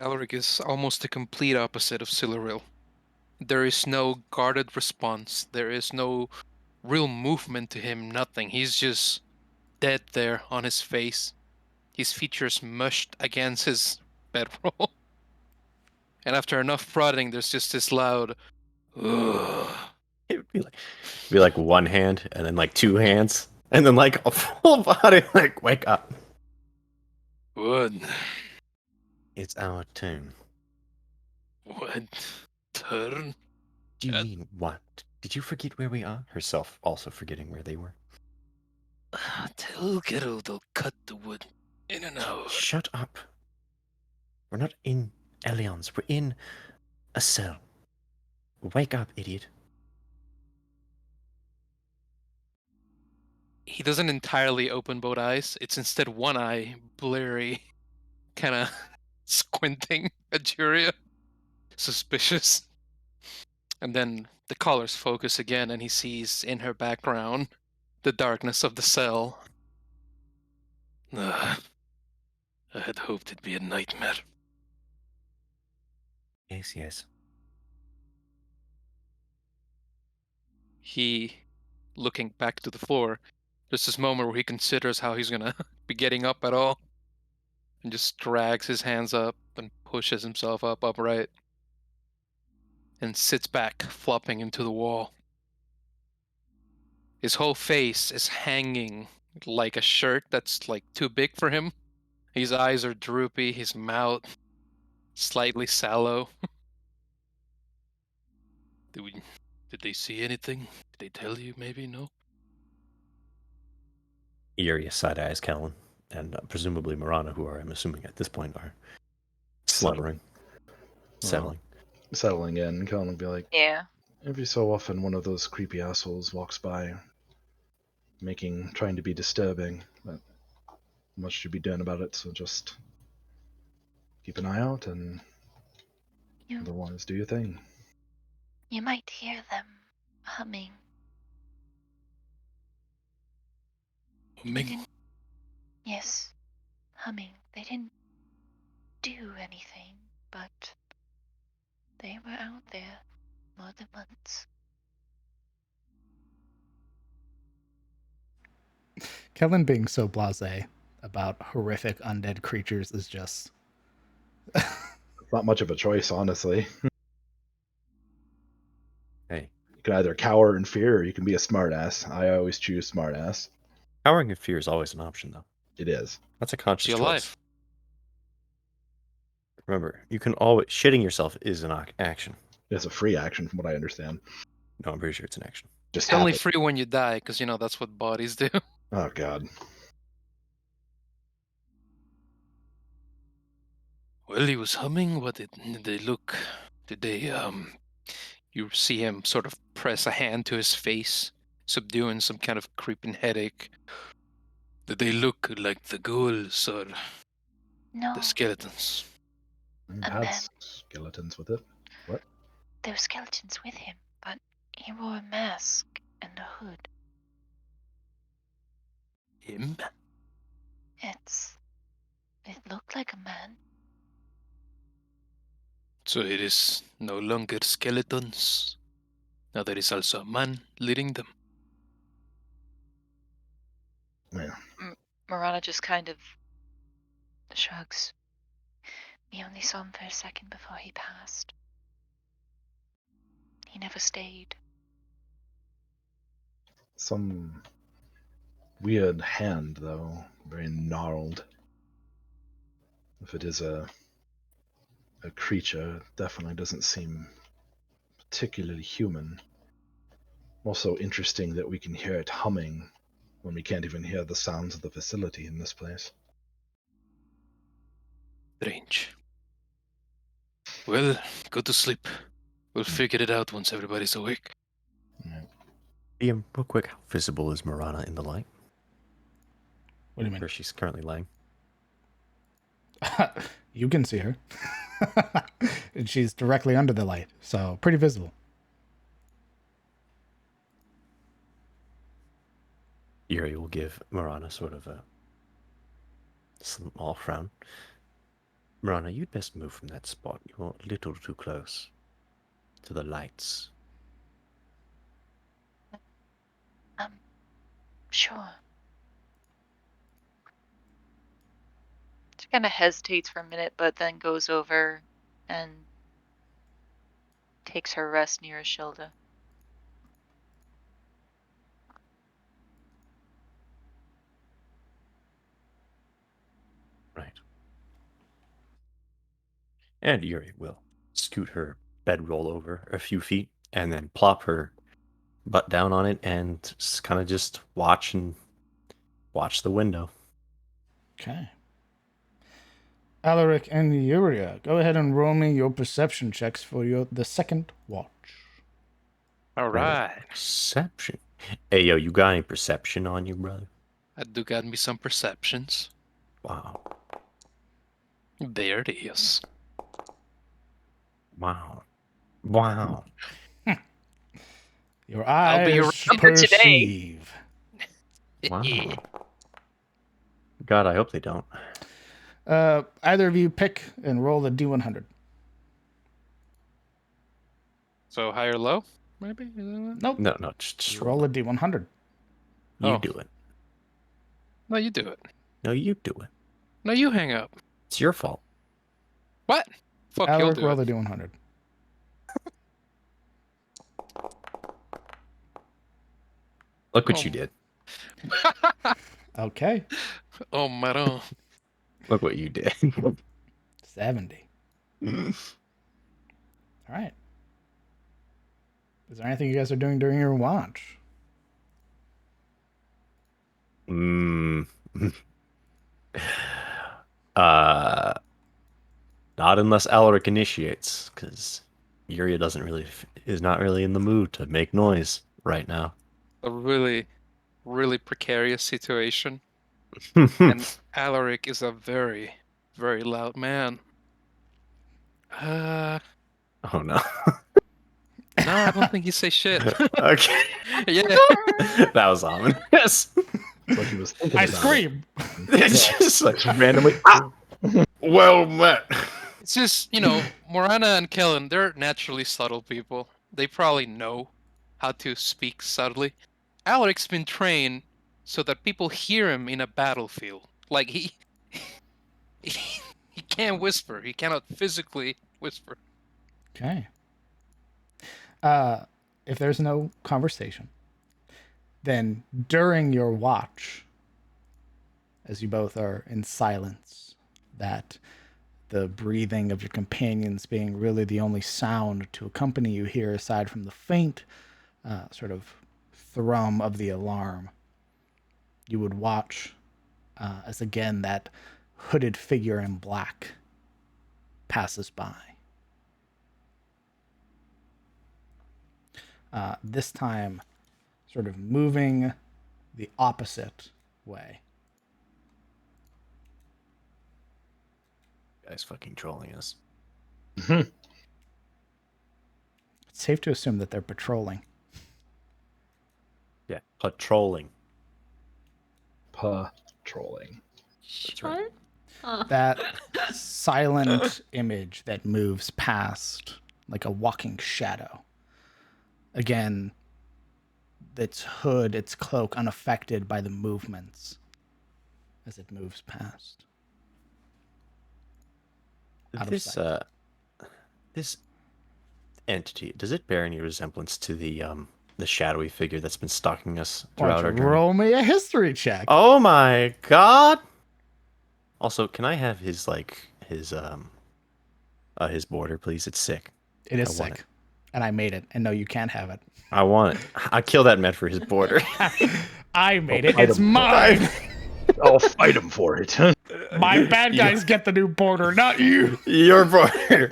Alaric is almost the complete opposite of Siluril. There is no guarded response. There is no real movement to him, nothing. He's just dead there on his face. His features mushed against his bedroll. And after enough prodding, there's just this loud, ugh. It would be like one hand and then like two hands and then like a full body like wake up. What? It's our turn. What? Turn? Do you mean what? Did you forget where we are? Herself also forgetting where they were. Tell Ghetto they'll cut the wood in an hour. Shut up. We're not in Elions. We're in a cell. Wake up, idiot. He doesn't entirely open both eyes. It's instead one eye, blurry, kind of squinting at Juria. Suspicious. And then the colors focus again, and he sees in her background the darkness of the cell. I had hoped it'd be a nightmare. Yes. He, looking back to the floor, there's this moment where he considers how he's gonna be getting up at all, and just drags his hands up and pushes himself up upright, and sits back, flopping into the wall. His whole face is hanging like a shirt that's like too big for him. His eyes are droopy, his mouth slightly sallow. Did they see anything? Did they tell you? Maybe no. Yuria side-eyes Kellen, and presumably Marana, who are, I'm assuming at this point, are slumbering, settling. Settling in. Colin will be like, Yeah. every so often one of those creepy assholes walks by, trying to be disturbing, but not much to be done about it, so just keep an eye out and You, otherwise do your thing. you might hear them humming. Humming? Yes, humming. They didn't do anything, but they were out there more than once. Kellen being so blasé about horrific undead creatures is just. It's not much of a choice, honestly. Hey, You can either cower in fear or you can be a smartass. I always choose smartass. cowering in fear is always an option, though. It is. That's a conscious She choice. alive. Remember, you can always shitting yourself is an action. It's a free action from what I understand. No, I'm pretty sure it's an action. Just It's only happen- free when you die, because that's what bodies do. Oh god. Well, he was humming. What did they look? Did they, You see him sort of press a hand to his face, subduing some kind of creeping headache. did they look like the ghouls or No, the skeletons? I've A had man. skeletons with it. What? there were skeletons with him, but he wore a mask and a hood. Him? It looked like a man. So it is no longer skeletons. Now there is also a man leading them. Yeah. Marana just kind of Shrugs. We only saw him for a second before he passed. He never stayed. Some weird hand, though, very gnarled. If it is a creature, it definitely doesn't seem particularly human. Also interesting that we can hear it humming when we can't even hear the sounds of the facility in this place. Strange. Well, go to sleep. We'll figure it out once everybody's awake. Ian, real quick, how visible is Marana in the light? What do you mean? Where she's currently laying? You can see her. And she's directly under the light, so pretty visible. Yuri will give Marana sort of a small frown. Marana, you'd best move from that spot. You're a little too close to the lights. Sure. She kind of hesitates for a minute, but then goes over and takes her rest near Ashilda. Right. And Yuri will scoot her bedroll over a few feet and then plop her butt down on it and kind of just watch the window. Okay. Alaric and Yuria, go ahead and roll me your perception checks for the second watch. All right. Perception. Hey, yo, you got any perception on you, brother? I do got me some perceptions. Wow. There it is. Wow. Wow. Your I'll be eyes around perceive. Wow. God, I hope they don't. Either of you pick and roll the D100. So high or low, maybe? Nope. No, just You roll a D100. You Oh. do it. No, you do it. No, you do it. No, you hang up. It's your fault. What? Fuck, you'll Alaric, do roll it. the D100. Look what you did. Okay. Oh, marron. Look what you did. 70. All right. Is there anything you guys are doing during your watch? Not unless Alaric initiates, because Yuria is not really in the mood to make noise right now. A really, really precarious situation. And Alaric is a very, very loud man. Oh no. No, I don't think he say shit. Okay. Yeah. That was ominous. It's like he was thinking I about scream. It's just like randomly. well met. It's just, Morana and Kellen, they're naturally subtle people. They probably know how to speak subtly. Alaric's been trained so that people hear him in a battlefield. Like, he can't whisper. He cannot physically whisper. Okay. If there's no conversation, then during your watch, as you both are in silence, that the breathing of your companions being really the only sound to accompany you here, aside from the faint sort of thrum of the alarm, you would watch as again that hooded figure in black passes by. This time, sort of moving the opposite way. Guy's fucking trolling us. It's safe to assume that they're patrolling. Yeah, patrolling. Patrolling. That's right. That silent image that moves past like a walking shadow. Again, its hood, its cloak, unaffected by the movements as it moves past. Out of This sight. this entity, does it bear any resemblance to the the shadowy figure that's been stalking us Why throughout don't our you journey. roll me a history check? Oh my god! Also, can I have his his border, please? It's sick. It is I want sick. And I made it. And no, you can't have it. I want it. I kill that man for his border. I made I'll it. fight It's him for mine. I'll fight him for it. My bad guys get the new border, not you. Your border.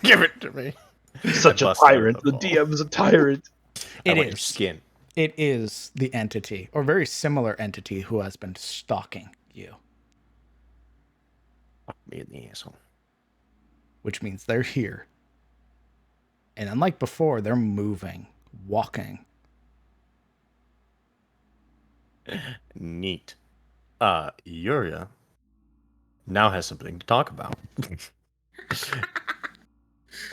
Give it to me. Such I a bust out of tyrant. The ball. DM is a tyrant. I It want your is. skin. It is the entity, or very similar entity, who has been stalking you. Fuck me in the asshole. Which means they're here. And unlike before, they're moving, walking. Neat. Yuria now has something to talk about.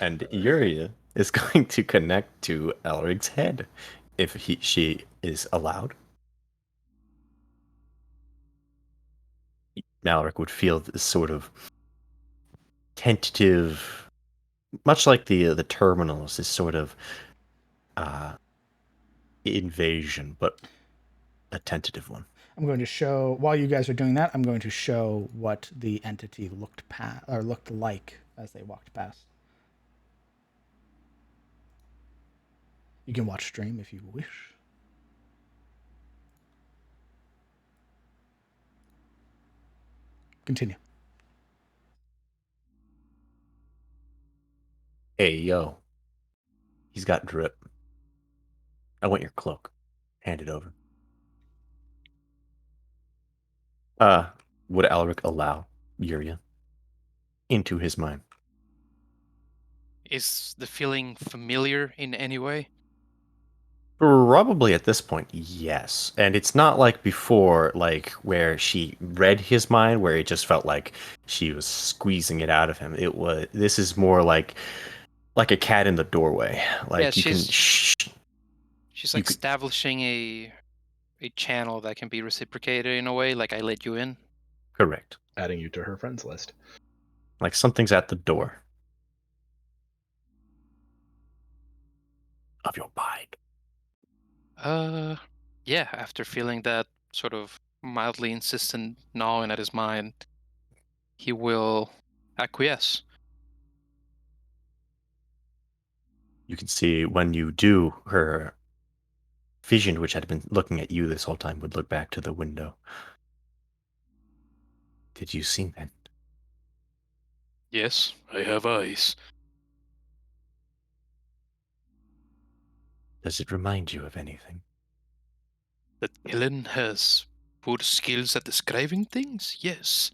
And Yuria is going to connect to Elric's head if she is allowed. Malric would feel this sort of tentative, much like the terminals, this sort of invasion, but a tentative one. I'm going to show, while you guys are doing that, I'm going to show what the entity looked like as they walked past. You can watch stream if you wish. Continue. Hey, yo. He's got drip. I want your cloak. Hand it over. Would Alric allow Yuria into his mind? Is the feeling familiar in any way? Probably at this point, yes. And it's not like before, like where she read his mind, where it just felt like she was squeezing it out of him. This is more like a cat in the doorway. Like Yeah, you can she's like establishing a channel that can be reciprocated in a way, like I let you in. Correct. Adding you to her friends list. Like something's at the door of your mind. Yeah, after feeling that sort of mildly insistent gnawing at his mind, he will acquiesce. You can see when you do, her vision, which had been looking at you this whole time, would look back to the window. Did you see that? Yes, I have eyes. Does it remind you of anything? That Ellen has poor skills at describing things? Yes.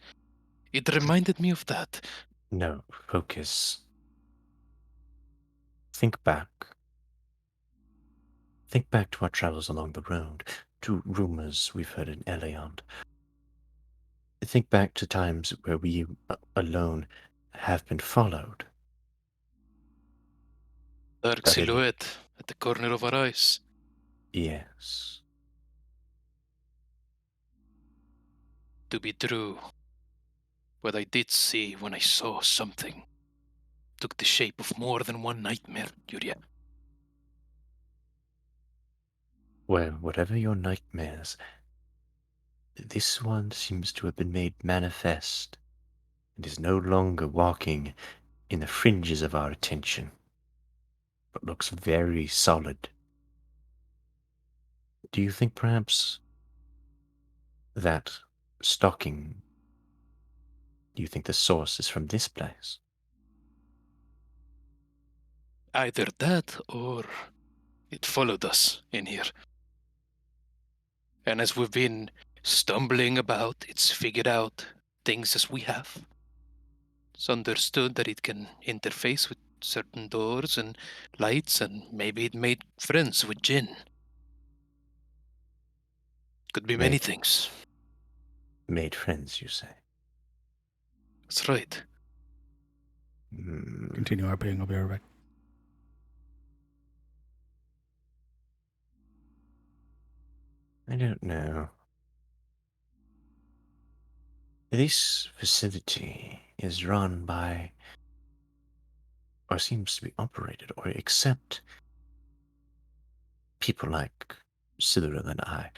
It reminded me of that. No, focus. Think back. Think back to our travels along the road, to rumors we've heard in Eliond. Think back to times where we alone have been followed. Dark That it- silhouette at the corner of our eyes. Yes. To be true. What I did see when I saw something took the shape of more than one nightmare, Yuria. Well, whatever your nightmares, this one seems to have been made manifest and is no longer walking in the fringes of our attention, but looks very solid. Do you think perhaps that stalking, do you think the source is from this place? Either that or it followed us in here. And as we've been stumbling about, it's figured out things as we have. It's understood that it can interface with certain doors and lights, and maybe it made friends with Jinn. Could be many things. Made friends, you say? That's right. Continue RPing. I'll be right back. I don't know. This facility is run by, or seems to be operated, or except people like Cyril and I,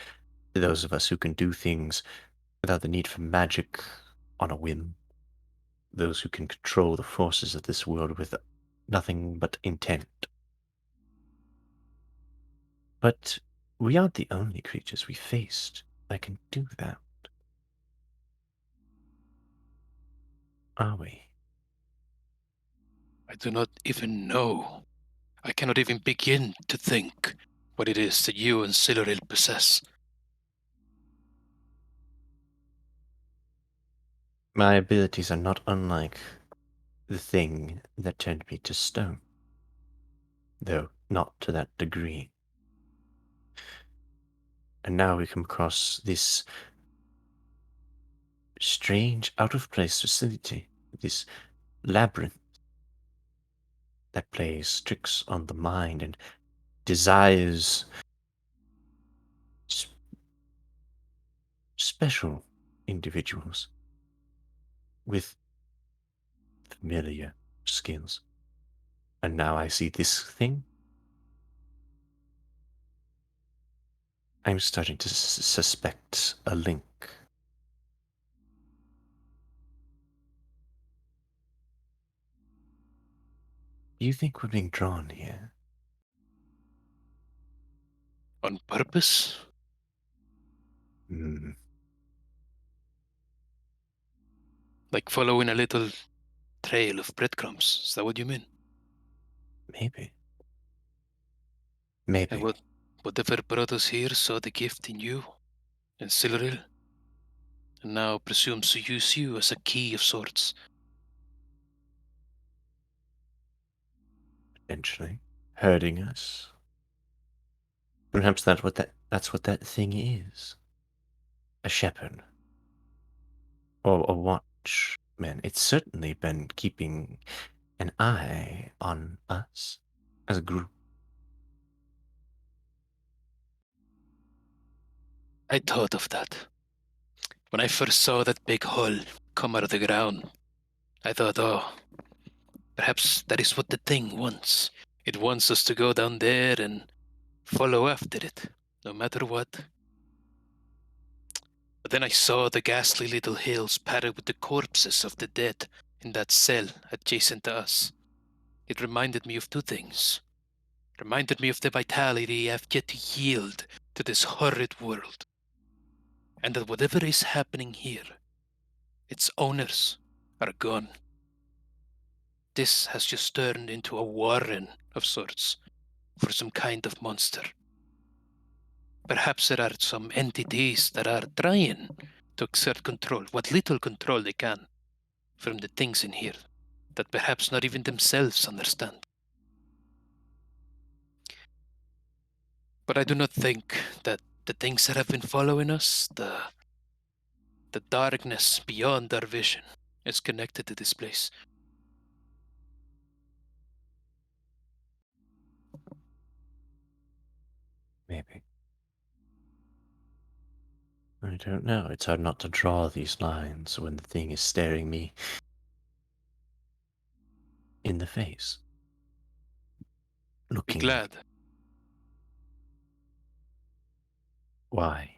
those of us who can do things without the need for magic on a whim, those who can control the forces of this world with nothing but intent. But we aren't the only creatures we faced that can do that, are we? I do not even know. I cannot even begin to think what it is that you and Siluril possess. My abilities are not unlike the thing that turned me to stone, though not to that degree. And now we come across this strange, out-of-place facility, this labyrinth that plays tricks on the mind and desires special individuals with familiar skills. And now I see this thing. I'm starting to suspect a link. Do you think we're being drawn here? On purpose? Hmm, Like following a little trail of breadcrumbs? Is that what you mean? maybe. And Maybe. whatever brought us here saw the gift in you and Siluril, and now presumes to use you as a key of sorts. Potentially. Hurting us. Perhaps that's what that thing is. A shepherd. Or a watchman. It's certainly been keeping an eye on us as a group. I thought of that. When I first saw that big hole come out of the ground, I thought, oh, perhaps that is what the thing wants. It wants us to go down there and follow after it, no matter what. But then I saw the ghastly little hills padded with the corpses of the dead in that cell adjacent to us. It reminded me of two things. It reminded me of the vitality I've yet to yield to this horrid world. And that whatever is happening here, its owners are gone. This has just turned into a warren of sorts for some kind of monster. Perhaps there are some entities that are trying to exert control, what little control they can, from the things in here that perhaps not even themselves understand. But I do not think that the things that have been following us, the darkness beyond our vision, is connected to this place. Maybe. I don't know. It's hard not to draw these lines when the thing is staring me in the face. Be Looking. glad Why?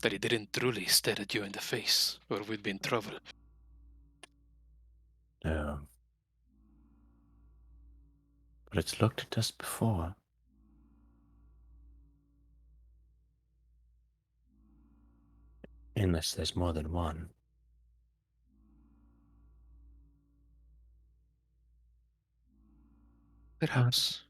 that it didn't truly stare at you in the face, or we'd be in trouble. No. But it's looked at us before. Unless there's more than one. Perhaps.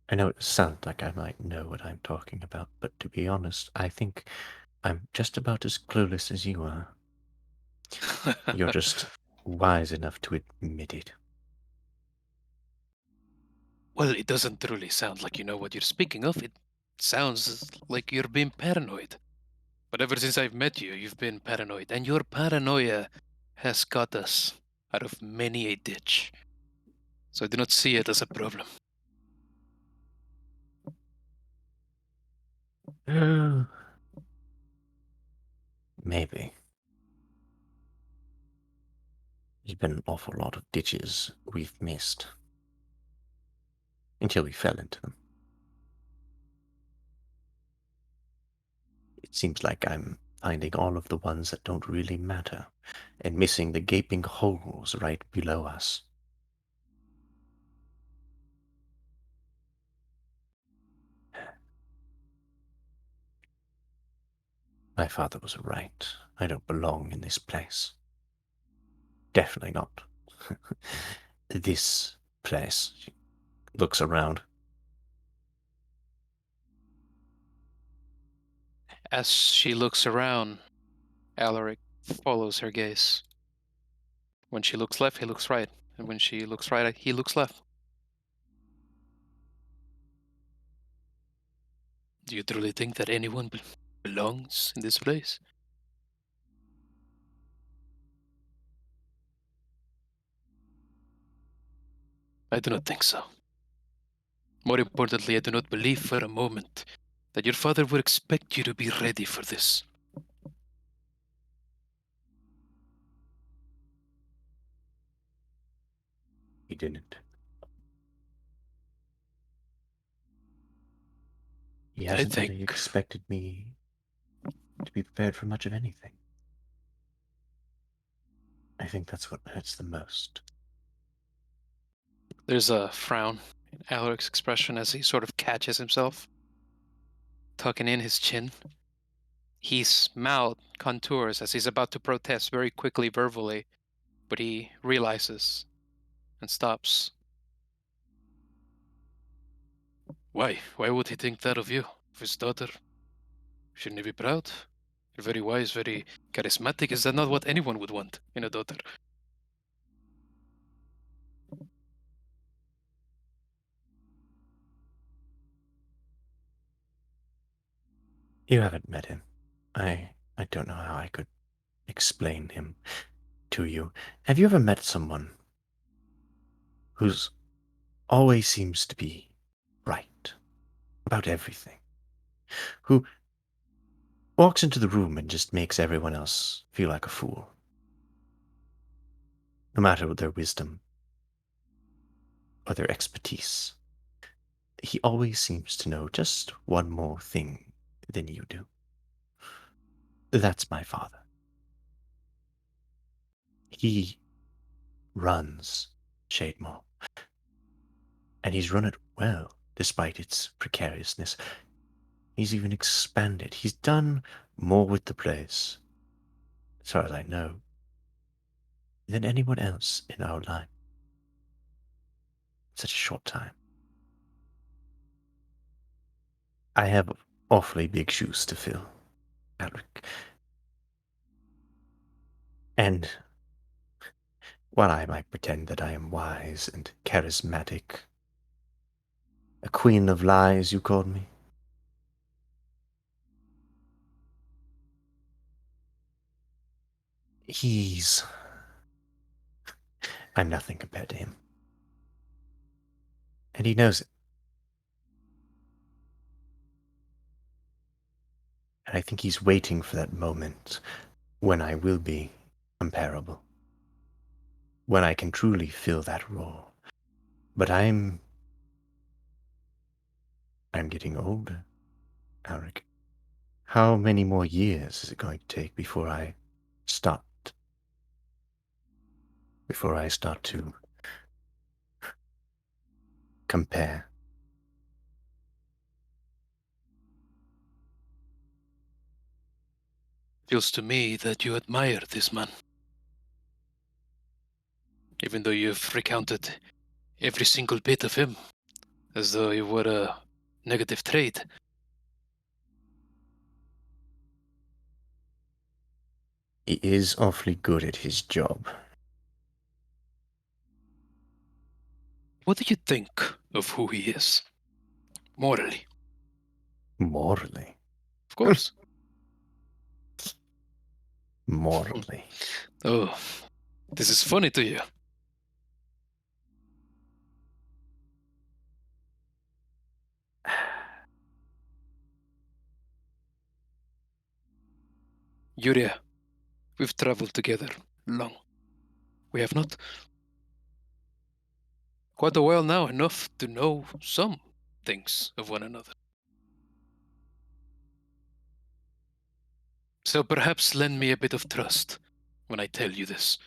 I know it sounds like I might know what I'm talking about, but to be honest, I think I'm just about as clueless as you are. You're just wise enough to admit it. Well, it doesn't truly sound like you know what you're speaking of. It sounds like you're being paranoid. But ever since I've met you, you've been paranoid, and your paranoia has got us out of many a ditch. So I do not see it as a problem. been an awful lot of ditches we've missed. Until we fell into them. It seems like I'm finding all of the ones that don't really matter, and missing the gaping holes right below us. My father was right. I don't belong in this place. Definitely not. This place. She looks around. As she looks around, Alaric follows her gaze. When she looks left, he looks right. And when she looks right, he looks left. Do you truly think that anyone belongs in this place? I do not think so. More importantly, I do not believe for a moment that your father would expect you to be ready for this. He didn't. He hasn't really expected me to be prepared for much of anything. I think that's what hurts the most. There's a frown in Alaric's expression as he sort of catches himself, tucking in his chin. His mouth contours as he's about to protest very quickly verbally, but he realizes and stops. Why? Why would he think that of you? Of his daughter? Shouldn't he be proud? You're very wise, very charismatic. Is that not what anyone would want in a daughter? You haven't met him. I don't know how I could explain him to you. Have you ever met someone who's always seems to be right about everything? Who walks into the room and just makes everyone else feel like a fool? No matter their wisdom or their expertise. He always seems to know just one more thing than you do. That's my father. He runs Shademore. And he's run it well, despite its precariousness. He's even expanded. He's done more with the place, as far as I know, than anyone else in our line. Such a short time. I have awfully big shoes to fill, Alric. And while I might pretend that I am wise and charismatic, a queen of lies, you called me? I'm nothing compared to him. And he knows it. And I think he's waiting for that moment when I will be comparable. When I can truly fill that role. But I'm getting older, Alric. How many more years is it going to take before I start to compare? Feels to me that you admire this man. Even though you've recounted every single bit of him, as though he were a negative trait. He is awfully good at his job. What do you think of who he is? Morally. Morally. Of course. Morally. Oh, this is funny to you. Yuria, we've traveled together long. We have not quite a while now, enough to know some things of one another. So perhaps lend me a bit of trust when I tell you this.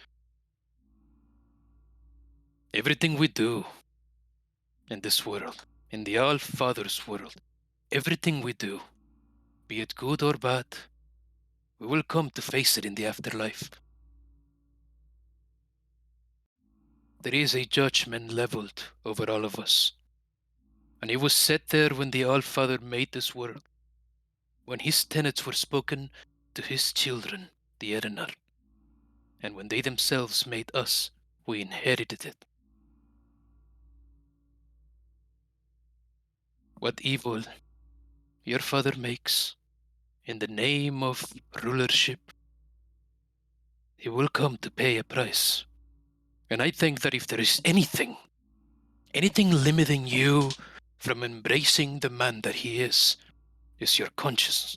Everything we do in this world, in the All-Father's world, everything we do, be it good or bad, we will come to face it in the afterlife. There is a judgment leveled over all of us. And it was set there when the All-Father made this world, when his tenets were spoken to his children, the Eternal, and when they themselves made us, we inherited it. What evil your father makes in the name of rulership, he will come to pay a price. And I think that if there is anything limiting you from embracing the man that he is your conscience.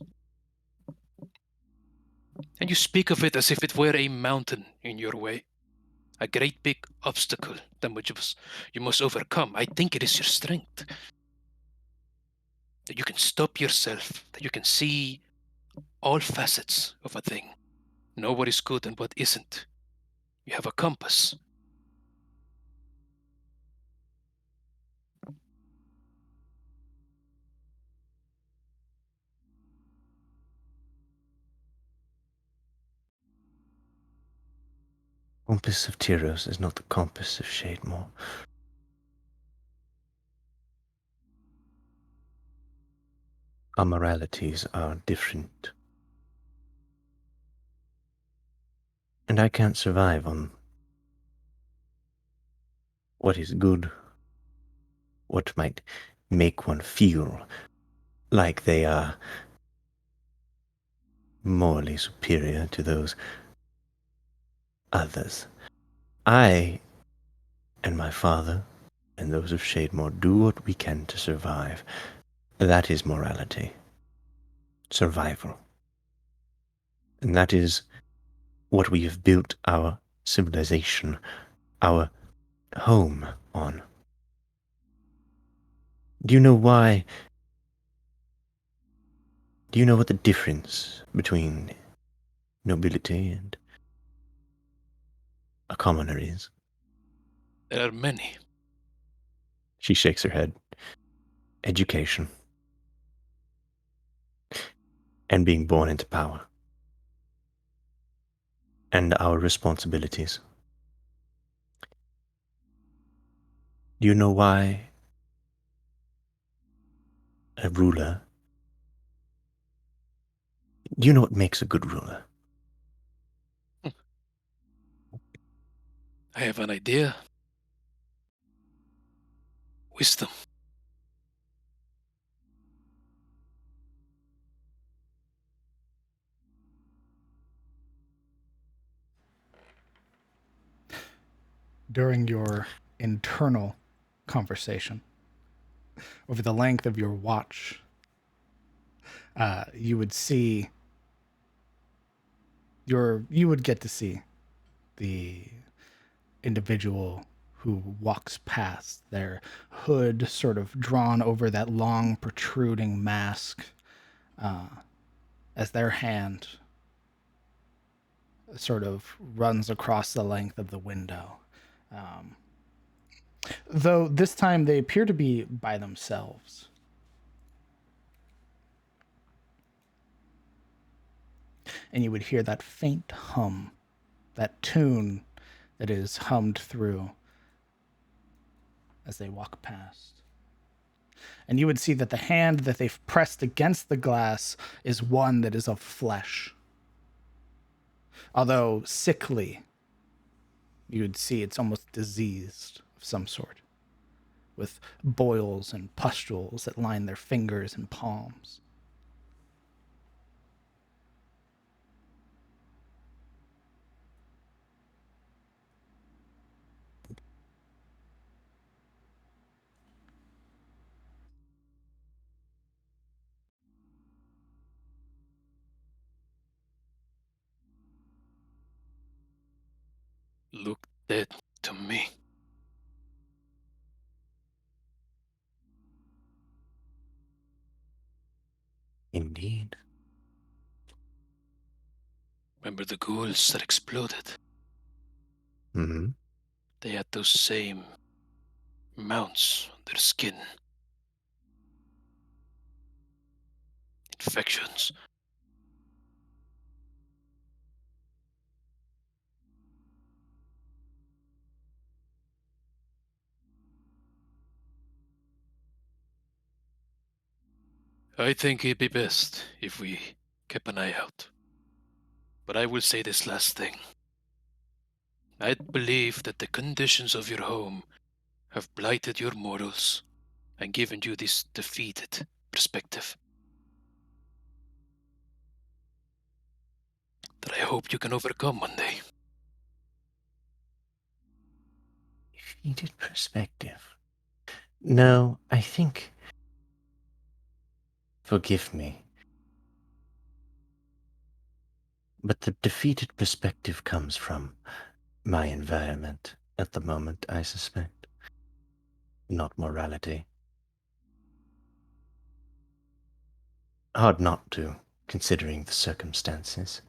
And you speak of it as if it were a mountain in your way, a great big obstacle that you must overcome. I think it is your strength. That you can stop yourself, that you can see all facets of a thing, know what is good and what isn't. You have a compass. Compass of Tyros is not the compass of Shademore. Our moralities are different. And I can't survive on what is good, what might make one feel like they are morally superior to those others. I and my father and those of Shademore do what we can to survive. That is morality. Survival. And that is what we have built our civilization, our home on. Do you know why? Do you know what the difference between nobility and a commoner is? There are many. She shakes her head. Education. And being born into power. And our responsibilities. Do you know why a ruler? Do you know what makes a good ruler? I have an idea. Wisdom. During your internal conversation, over the length of your watch, you would get to see the individual who walks past, their hood sort of drawn over that long protruding mask, as their hand sort of runs across the length of the window. Though this time they appear to be by themselves. And you would hear that faint hum, that tune that is hummed through as they walk past. And you would see that the hand that they've pressed against the glass is one that is of flesh. Although sickly, you would see it's almost diseased of some sort, with boils and pustules that line their fingers and palms. Look dead to me. Indeed. Remember the ghouls that exploded? Mm-hmm. They had those same mounts on their skin. Infections. I think it'd be best if we kept an eye out. But I will say this last thing. I believe that the conditions of your home have blighted your morals and given you this defeated perspective that I hope you can overcome one day. Defeated perspective. No, I think... Forgive me. But the defeated perspective comes from my environment at the moment, I suspect. Not morality. Hard not to, considering the circumstances.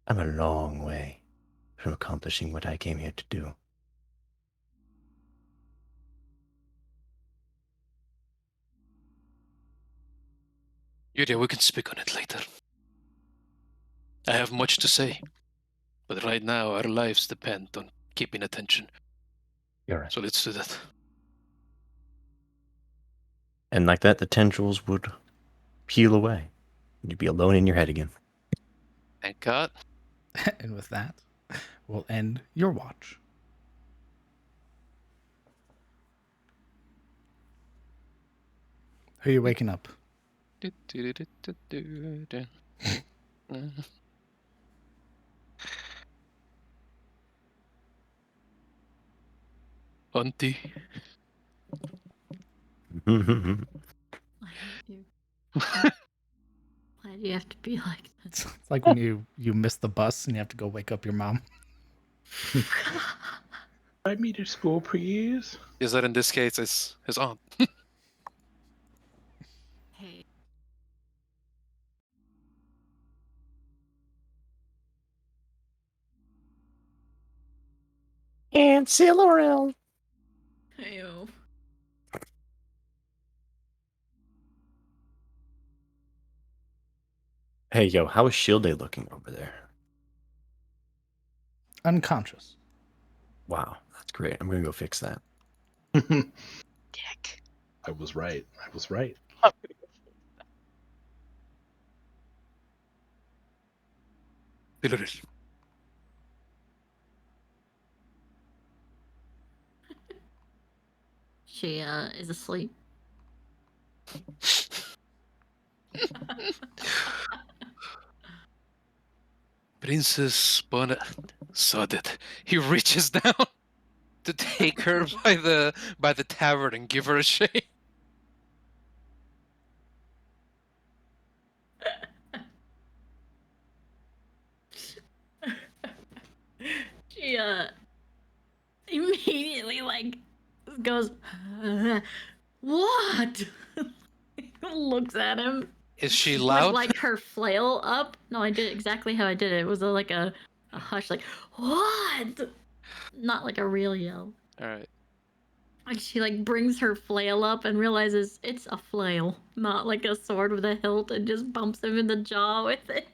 I'm a long way from accomplishing what I came here to do. Yuria, we can speak on it later. I have much to say, but right now our lives depend on keeping attention. You're right. So let's do that. And like that, the tendrils would peel away. You'd be alone in your head again. Thank God. And with that, we'll end your watch. Who are you waking up? Auntie. I hate you. Why do you have to be like this? It's like when you miss the bus and you have to go wake up your mom. I meet at school, please. Is that in this case his aunt? Hey. Ancillary. Ew. Hey, yo, how is Shield Day looking over there? Unconscious. Wow, that's great. I'm gonna go fix that. Dick. I was right. I was right. Hilary. She is asleep. Princess Bonnet saw that. He reaches down to take her by the tavern and give her a shake. She immediately like goes, what? Looks at him. Is she With loud? like her flail up. No, I did exactly how I did it. It was like a hush, like what? Not like a real yell. All right. Like she like brings her flail up and realizes it's a flail, not like a sword with a hilt, and just bumps him in the jaw with it.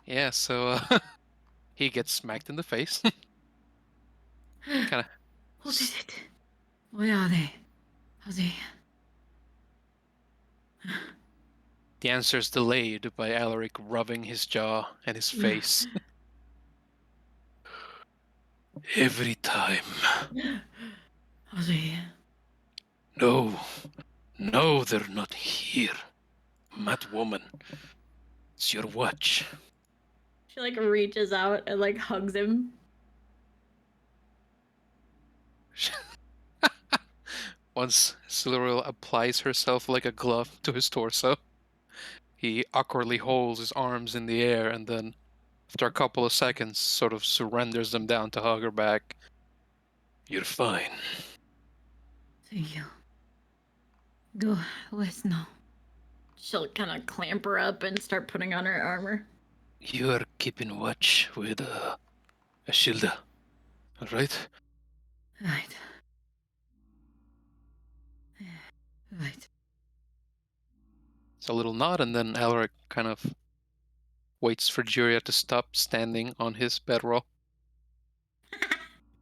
Yeah. So he gets smacked in the face. Kind of. What is it? Where are they? Are they? The answer's delayed by Alaric rubbing his jaw and his face. Every time. Are they? No, they're not here. Mad woman, it's your watch. She like reaches out and like hugs him. Once Siluriel applies herself like a glove to his torso, he awkwardly holds his arms in the air and then after a couple of seconds, sort of surrenders them down to hug her back. You're fine. Thank you. Go west now. She'll kind of clamp her up and start putting on her armor. You are keeping watch with Ashilda, all right? Right. Right. It's a little nod, and then Alaric kind of waits for Juria to stop standing on his bedroll.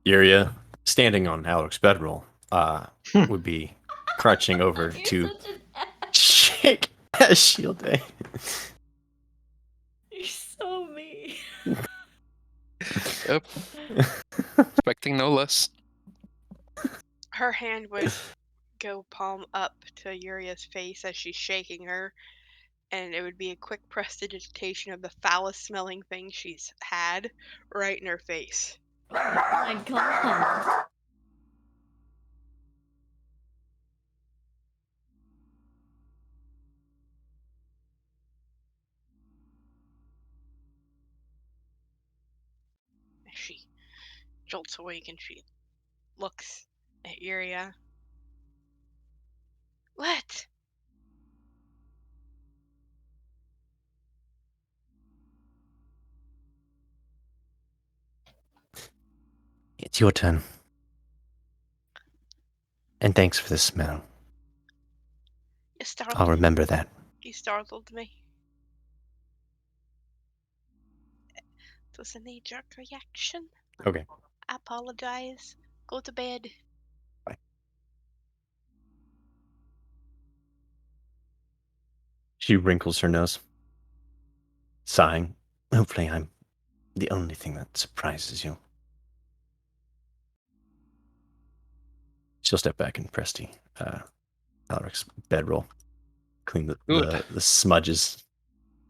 Yuria, standing on Alaric's bedroll, would be crouching over You're to such an ass. shake Ashilda. You're so mean. Yep. Expecting no less. Her hand would go palm up to Uria's face as she's shaking her, and it would be a quick prestidigitation of the foulest smelling thing she's had right in her face. Oh my god. She jolts awake and she looks at Uria. What? It's your turn. And thanks for the smell. You startled I'll remember that. You startled me. It was a knee-jerk reaction. Okay. I apologize. Go to bed. She wrinkles her nose, sighing. Hopefully I'm the only thing that surprises you. She'll step back and press Alaric's bedroll, clean the smudges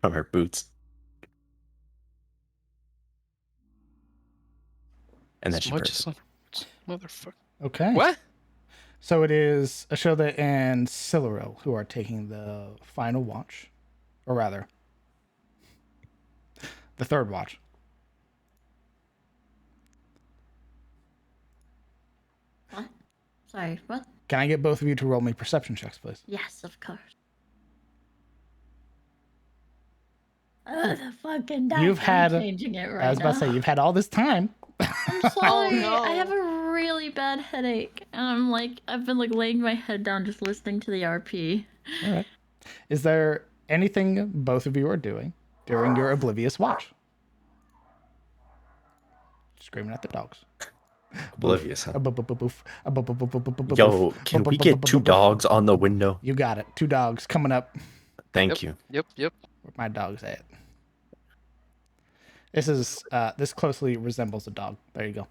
from her boots. And then she purrs. Motherfucker. Okay. What? So it is Ashilda and Siluril who are taking the final watch. Or rather, the third watch. What? Sorry, what? Can I get both of you to roll me perception checks, please? Yes, of course. Oh, the fucking dice. You've had, I'm changing it right I was about to say, now. you've had all this time. I'm sorry. no. I have a really bad headache. And I've been laying my head down just listening to the RP. All right. Is there anything both of you are doing during your oblivious watch? Screaming at the dogs. Oblivious, huh? Boof. Yo, can we get 2 dogs on the window? You got it. 2 dogs coming up. Thank you. Yep. Where my dog's at. This closely resembles a dog. There you go.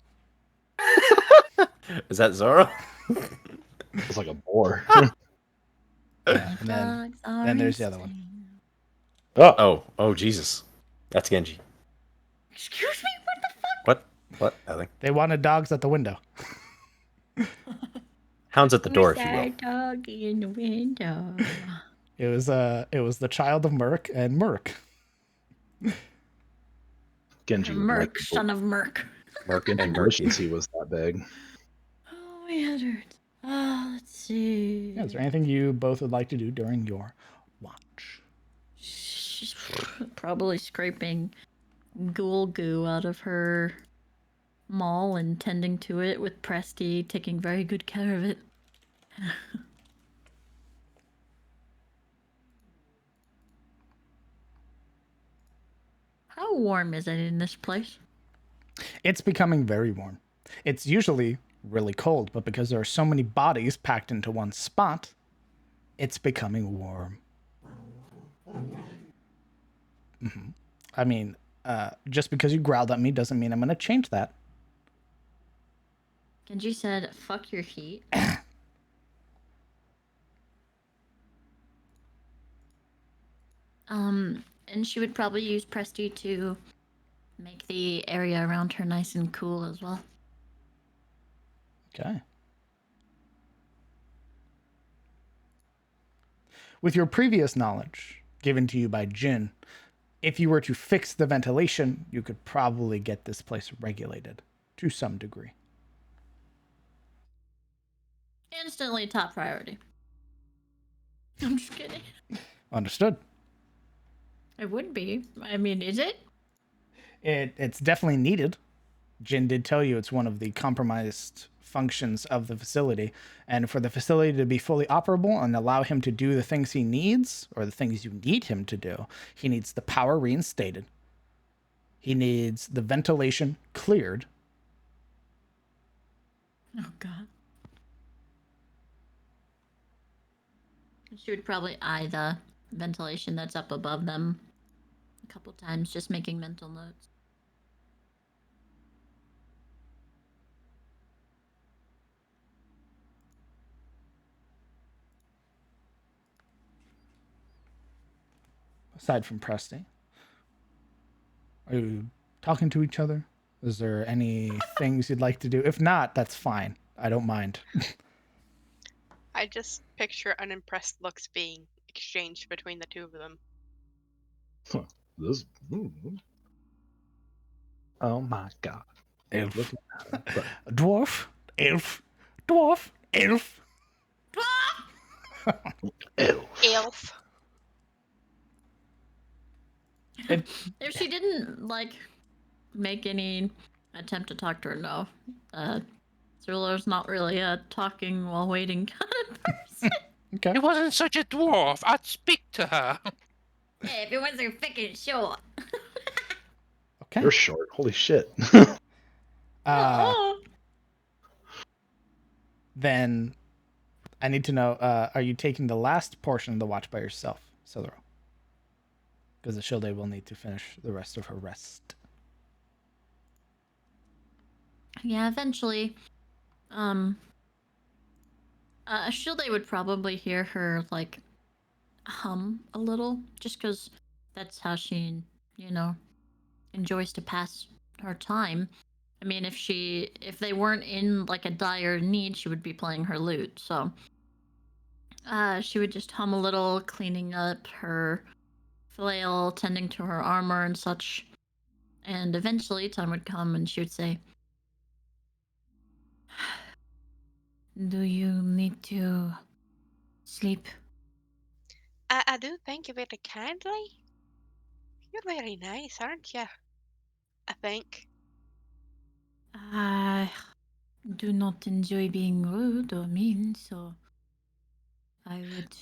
Is that Zoro? It's like a boar. Yeah, and then there's the other one. Oh, Jesus. That's Genji. Excuse me, what the fuck? What? Nothing. They wanted dogs at the window. Hounds at the door, if you will. Dog in the window. It was the child of Merc and Merc. Genji would Merc, like to son of Merc. Merc and wish Merc. he was that big. Oh, my head hurts. Let's see. Yeah, is there anything you both would like to do during your watch? She's probably scraping ghoul goo out of her maul and tending to it with Presti taking very good care of it. How warm is it in this place? It's becoming very warm. It's usually really cold, but because there are so many bodies packed into one spot, it's becoming warm. Mm-hmm. I mean, just because you growled at me doesn't mean I'm going to change that. Genji said, fuck your heat. And she would probably use Presti to make the area around her nice and cool as well. Okay. With your previous knowledge given to you by Jin, if you were to fix the ventilation, you could probably get this place regulated to some degree. Instantly top priority. I'm just kidding. Understood. It would be. I mean, is it? It's definitely needed. Jin did tell you it's one of the compromised functions of the facility. And for the facility to be fully operable and allow him to do the things he needs, or the things you need him to do, he needs the power reinstated. He needs the ventilation cleared. Oh, God. She would probably eye the ventilation that's up above them a couple times, just making mental notes. Aside from Presty, are you talking to each other? Is there any things you'd like to do? If not, that's fine. I don't mind. I just picture unimpressed looks being exchanged between the two of them. This. Oh my god. Elf. Look at that. But Dwarf, elf, dwarf, elf. Elf. If she didn't, like, make any attempt to talk to her, no. Cyrillo's not really a talking while waiting kind of person. Okay. It wasn't such a dwarf. I'd speak to her. Hey, if it wasn't freaking short. Okay. you're short. Holy shit. Then I need to know, are you taking the last portion of the watch by yourself, Cylero? Because the Shilde will need to finish the rest of her rest. Yeah, eventually. Shilde would probably hear her, like, hum a little, just because that's how she, enjoys to pass her time. I mean, if they weren't in, like, a dire need, she would be playing her lute, so. She would just hum a little, cleaning up her flail, tending to her armor and such. And eventually, time would come and she would say, "Do you need to sleep?" I do thank you very kindly. You're very nice, aren't you? I think. I do not enjoy being rude or mean, so I would.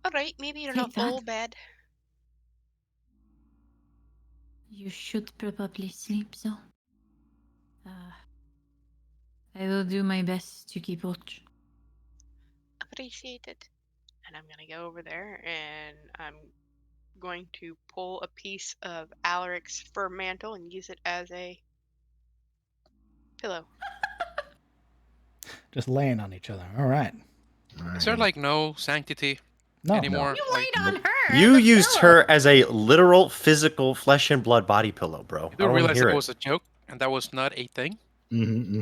Alright, maybe you're Take not that. all bad. You should probably sleep, so. I will do my best to keep watch. Appreciate it. And I'm gonna go over there and I'm going to pull a piece of Alaric's fur mantle and use it as a pillow. Just laying on each other. All right. Is there like no sanctity No. anymore? You Like, laid on her. You as a used pillow. her as a literal, physical, flesh and blood body pillow, bro. you I do don't want to realize hear it it. was a joke and that was not a thing?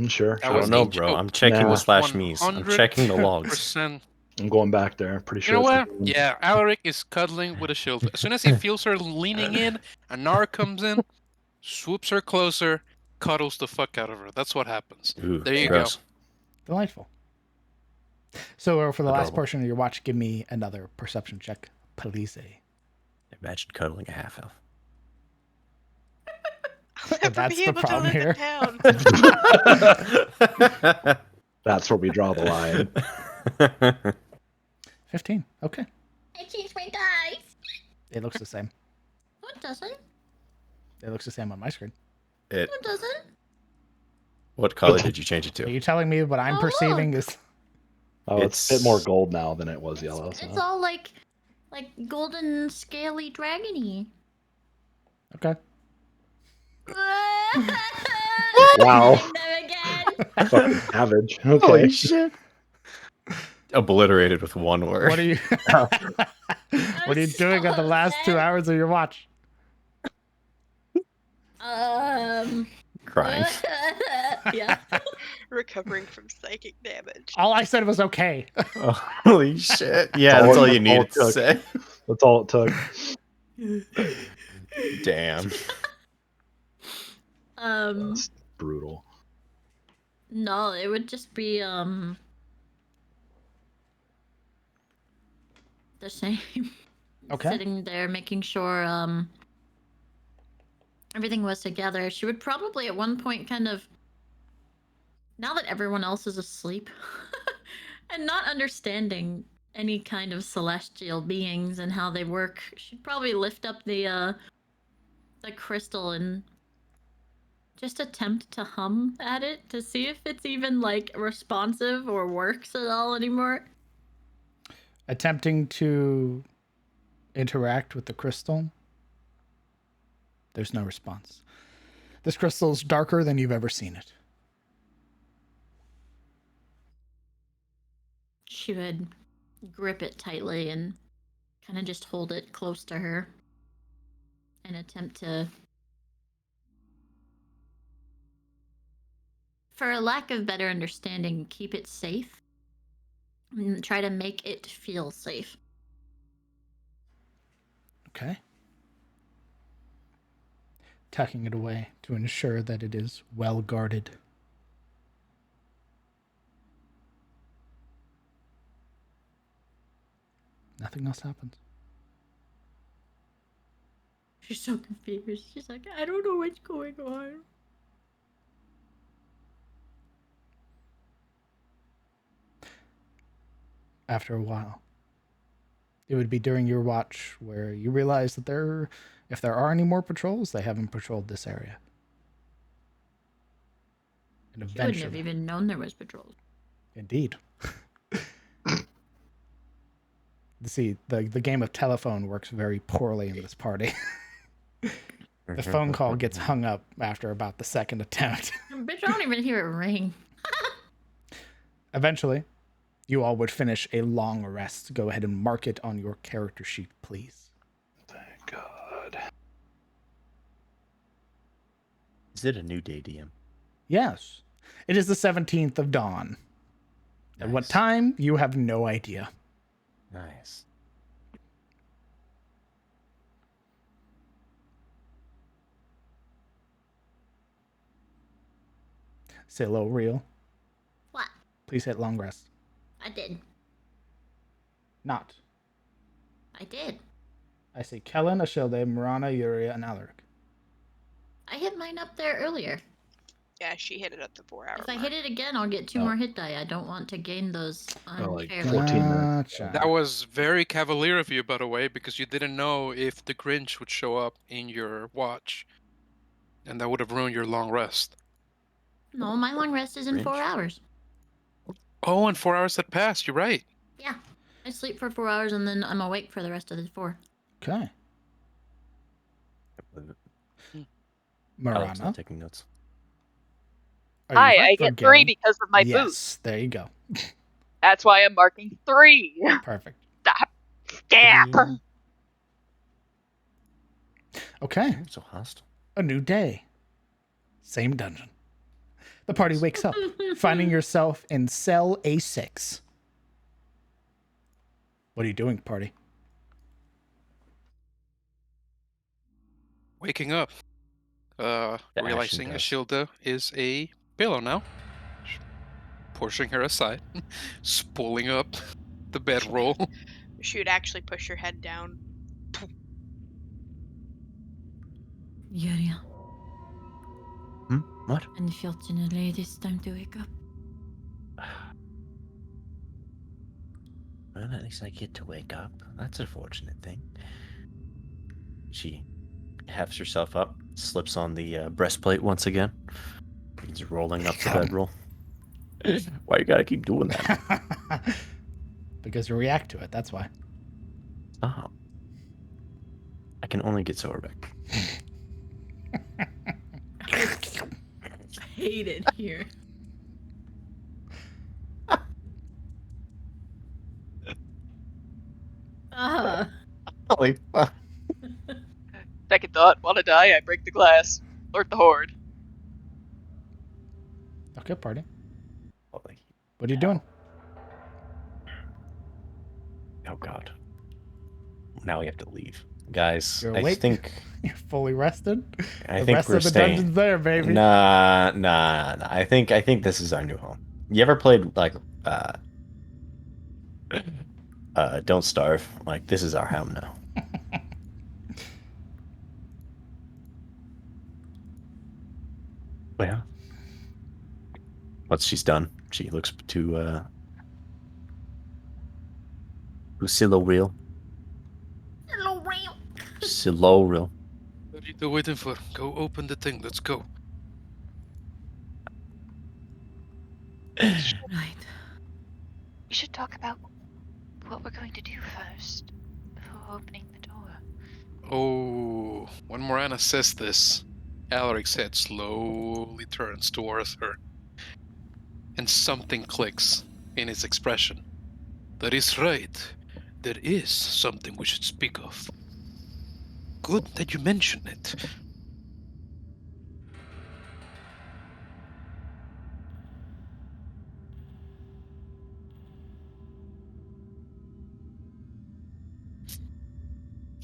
Sure. That I was don't know, a bro. joke. I'm checking Nah. the slash me's. I'm checking the logs. 100%. I'm going back there. Pretty You sure. know it's what? the same. Yeah, Alaric is cuddling with a shield. As soon as he feels her leaning in, and Nara comes in, swoops her closer, cuddles the fuck out of her. That's what happens. Ooh, There you gross. Delightful. So for the last Adorable. portion of your watch, give me another perception check, please. Imagine cuddling a half elf. I'll never That's be the able to problem live here. in town. That's where we draw the line. 15. Okay. I changed my dice. It looks the same. No, it doesn't. It looks the same on my screen. No, it doesn't. What color did you change it Are to? you telling me what I'm Oh, perceiving is... Oh, it's a bit more gold now than it was yellow. It's So. all like golden scaly dragony. Okay. Wow. Them again. Fucking savage. Okay. Holy shit. Obliterated with one word. What are you... what are you doing at the last 2 hours of your watch? Crying. Yeah. Recovering from psychic damage. All I said was okay. Oh, holy shit. Yeah, that's all you needed to say. That's all it took. Damn. That's brutal. No, it would just be the same. Okay. Sitting there making sure everything was together. She would probably at one point kind of, now that everyone else is asleep and not understanding any kind of celestial beings and how they work, she'd probably lift up the crystal and just attempt to hum at it to see if it's even like responsive or works at all anymore. Attempting to interact with the crystal. There's no response. This crystal's darker than you've ever seen it. She would grip it tightly and kind of just hold it close to her and attempt to, for a lack of better understanding, keep it safe and try to make it feel safe. Okay. Tucking it away to ensure that it is well guarded. Nothing else happens. She's so confused. She's like, I don't know what's going on. After a while, it would be during your watch where you realize that if there are any more patrols, they haven't patrolled this area. And She wouldn't eventually, have even known there was patrols. indeed. See, the game of telephone works very poorly in this party. The phone call gets hung up after about the second attempt. Bitch, I don't even hear it ring. Eventually, you all would finish a long rest. Go ahead and mark it on your character sheet, please. Thank God. Is it a new day, DM? Yes. It is the 17th of dawn. At what Nice. time? You have no idea. Nice. Say a little real. What? Please hit long rest. I did. Not. I did. I say Kellen, Ashilde, Marana, Yuria, and Alaric. I hit mine up there earlier. Yeah, she hit it at the 4 hour If I mark. hit it again, I'll get 2 Oh. more hit die. I don't want to gain those like unfairly. 14 minutes. Gotcha. That was very cavalier of you, by the way, because you didn't know if the Grinch would show up in your watch. And that would have ruined your long rest. No, my long rest is in 4 Grinch. hours. Oh, and 4 hours had passed. You're right. Yeah. I sleep for 4 hours and then I'm awake for the rest of the 4. Okay. Alex Marana. not taking notes. are you Hi, I get 3 forgetting? because of my yes, boost. there you go. That's why I'm marking 3. Perfect. Stop. Stamp. Okay. So hostile. A new day. Same dungeon. The party wakes up, finding yourself in cell A6. What are you doing, party? Waking up. Realizing ashen Ashilda is a pillow now. Pushing her aside. Spooling up the bedroll. She would actually push your head down. Yuria, What? unfortunately, it is time to wake up. Well, at least I get to wake up. That's a fortunate thing. She hefts herself up, slips on the breastplate once again. He's rolling up the bedroll. Why you gotta keep doing that? Because you react to it, that's why. Oh. I can only get so back. I hate it here. Holy fuck. Second thought, wanna die, I break the glass. Lord the Horde. Okay, party. Holy. What are you doing? Oh god. Now we have to leave. Guys, You're I awake. think You're fully rested. I The think rest we're of the staying. dungeon's there, baby. Nah. I think this is our new home. You ever played like Don't Starve? Like, this is our home now. Yeah. Once she's done, she looks to Lucilla real. Hello, real. Silo real. What are you waiting for? Go open the thing. Let's go. Right. We should talk about what we're going to do first before opening the door. Oh, when Morana says this, Alaric's head slowly turns towards her, and something clicks in his expression. That is right. There is something we should speak of. Good that you mention it.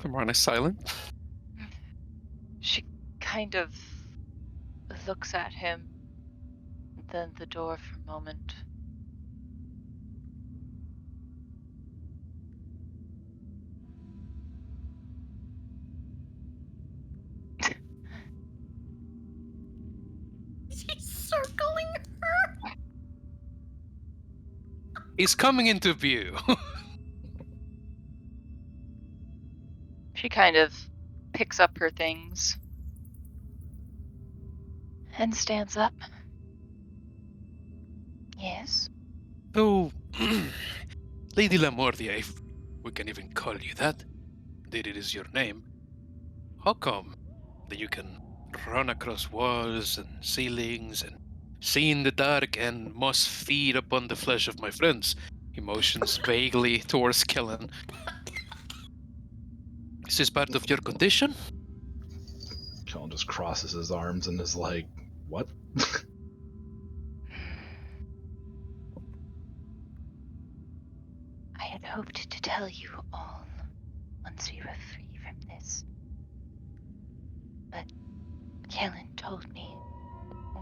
Morana's silent. She kind of looks at him, then the door for a moment. She's circling her. He's coming into view. She kind of picks up her things And stands up. Yes? Oh, Lady Lamordia, if we can even call you that, that it is your name. How come that you can run across walls and ceilings and see in the dark and must feed upon the flesh of my friends? He motions vaguely towards Kellen. Is this part of your condition? Kellen just crosses his arms and is like, "What?" I had hoped to tell you all once we were free from this. But Kellen told me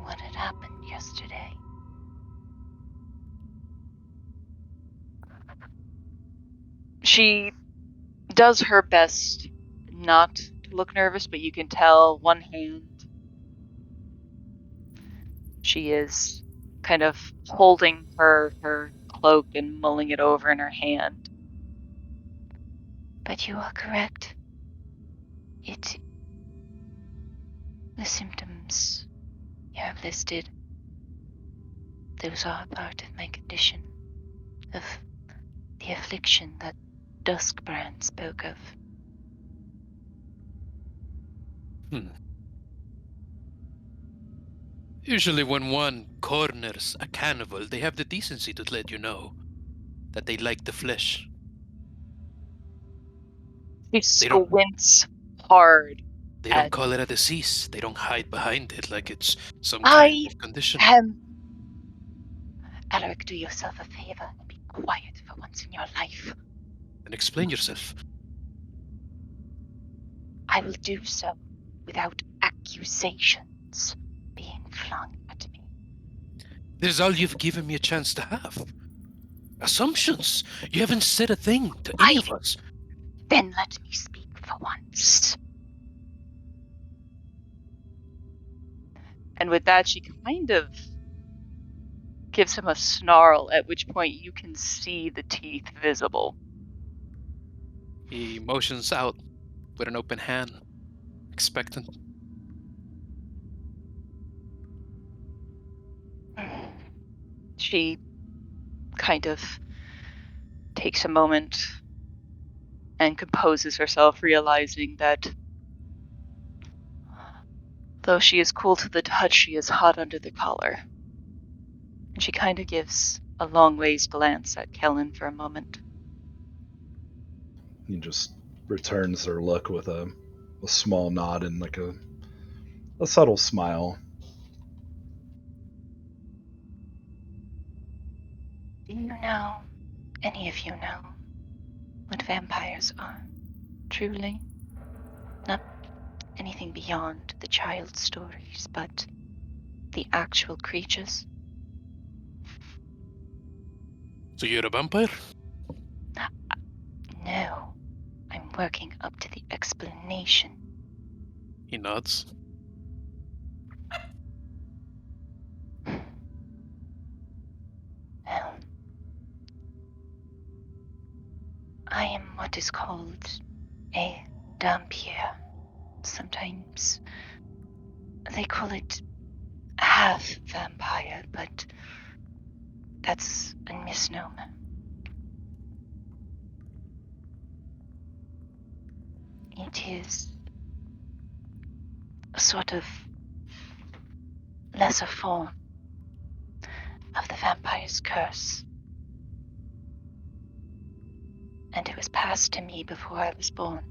what had happened yesterday. She does her best not to look nervous, but you can tell one hand she is kind of holding her cloak and mulling it over in her hand. But you are correct. The symptoms you have listed, those are part of my condition, of the affliction that Duskbrand spoke of. Usually when one corners a cannibal, they have the decency to let you know that they like the flesh. She They don't squints hard they don't at call it a disease. They don't hide behind it like it's some kind I of condition. am. Alaric, do yourself a favor and be quiet for once in your life. And explain yourself. I will do so without accusations being flung at me. This is all you've given me a chance to have. Assumptions. You haven't said a thing to any of us. Then let me speak for once. And with that, she kind of gives him a snarl, at which point you can see the teeth visible. He motions out with an open hand, expectant. She kind of takes a moment and composes herself, realizing that though she is cool to the touch, she is hot under the collar. And she kind of gives a long ways glance at Kellen for a moment. He just returns her look with a small nod and like a subtle smile. Do you know, any of you know, what vampires are, truly? Not anything beyond the child stories, but the actual creatures. So you're a vampire? No, I'm working up to the explanation. He nods. Well, I am what is called a Dampier. Sometimes they call it half vampire, but that's a misnomer. It is a sort of lesser form of the vampire's curse. And it was passed to me before I was born.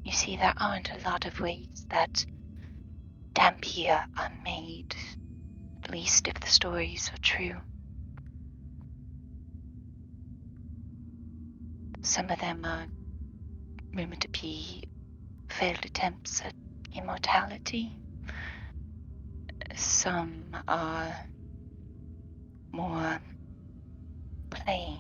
You see, there aren't a lot of ways that Dampier are made, at least if the stories are true. Some of them are rumored to be failed attempts at immortality. Some are more plain,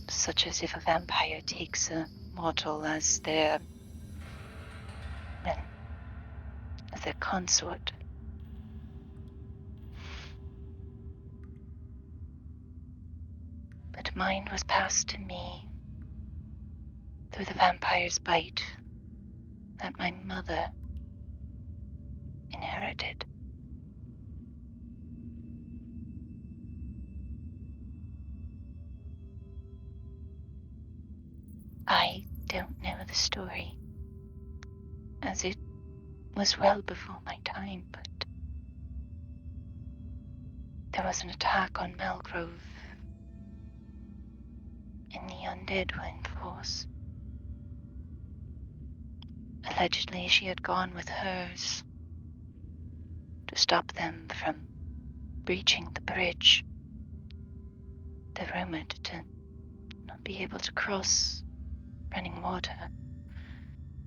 such as if a vampire takes a mortal as their consort. But mine was passed to me through the vampire's bite that my mother inherited. I don't know the story, as it was well before my time, but there was an attack on Melgrove, and the undead were in force. Allegedly, she had gone with hers to stop them from breaching the bridge. They're rumored to not be able to cross running water,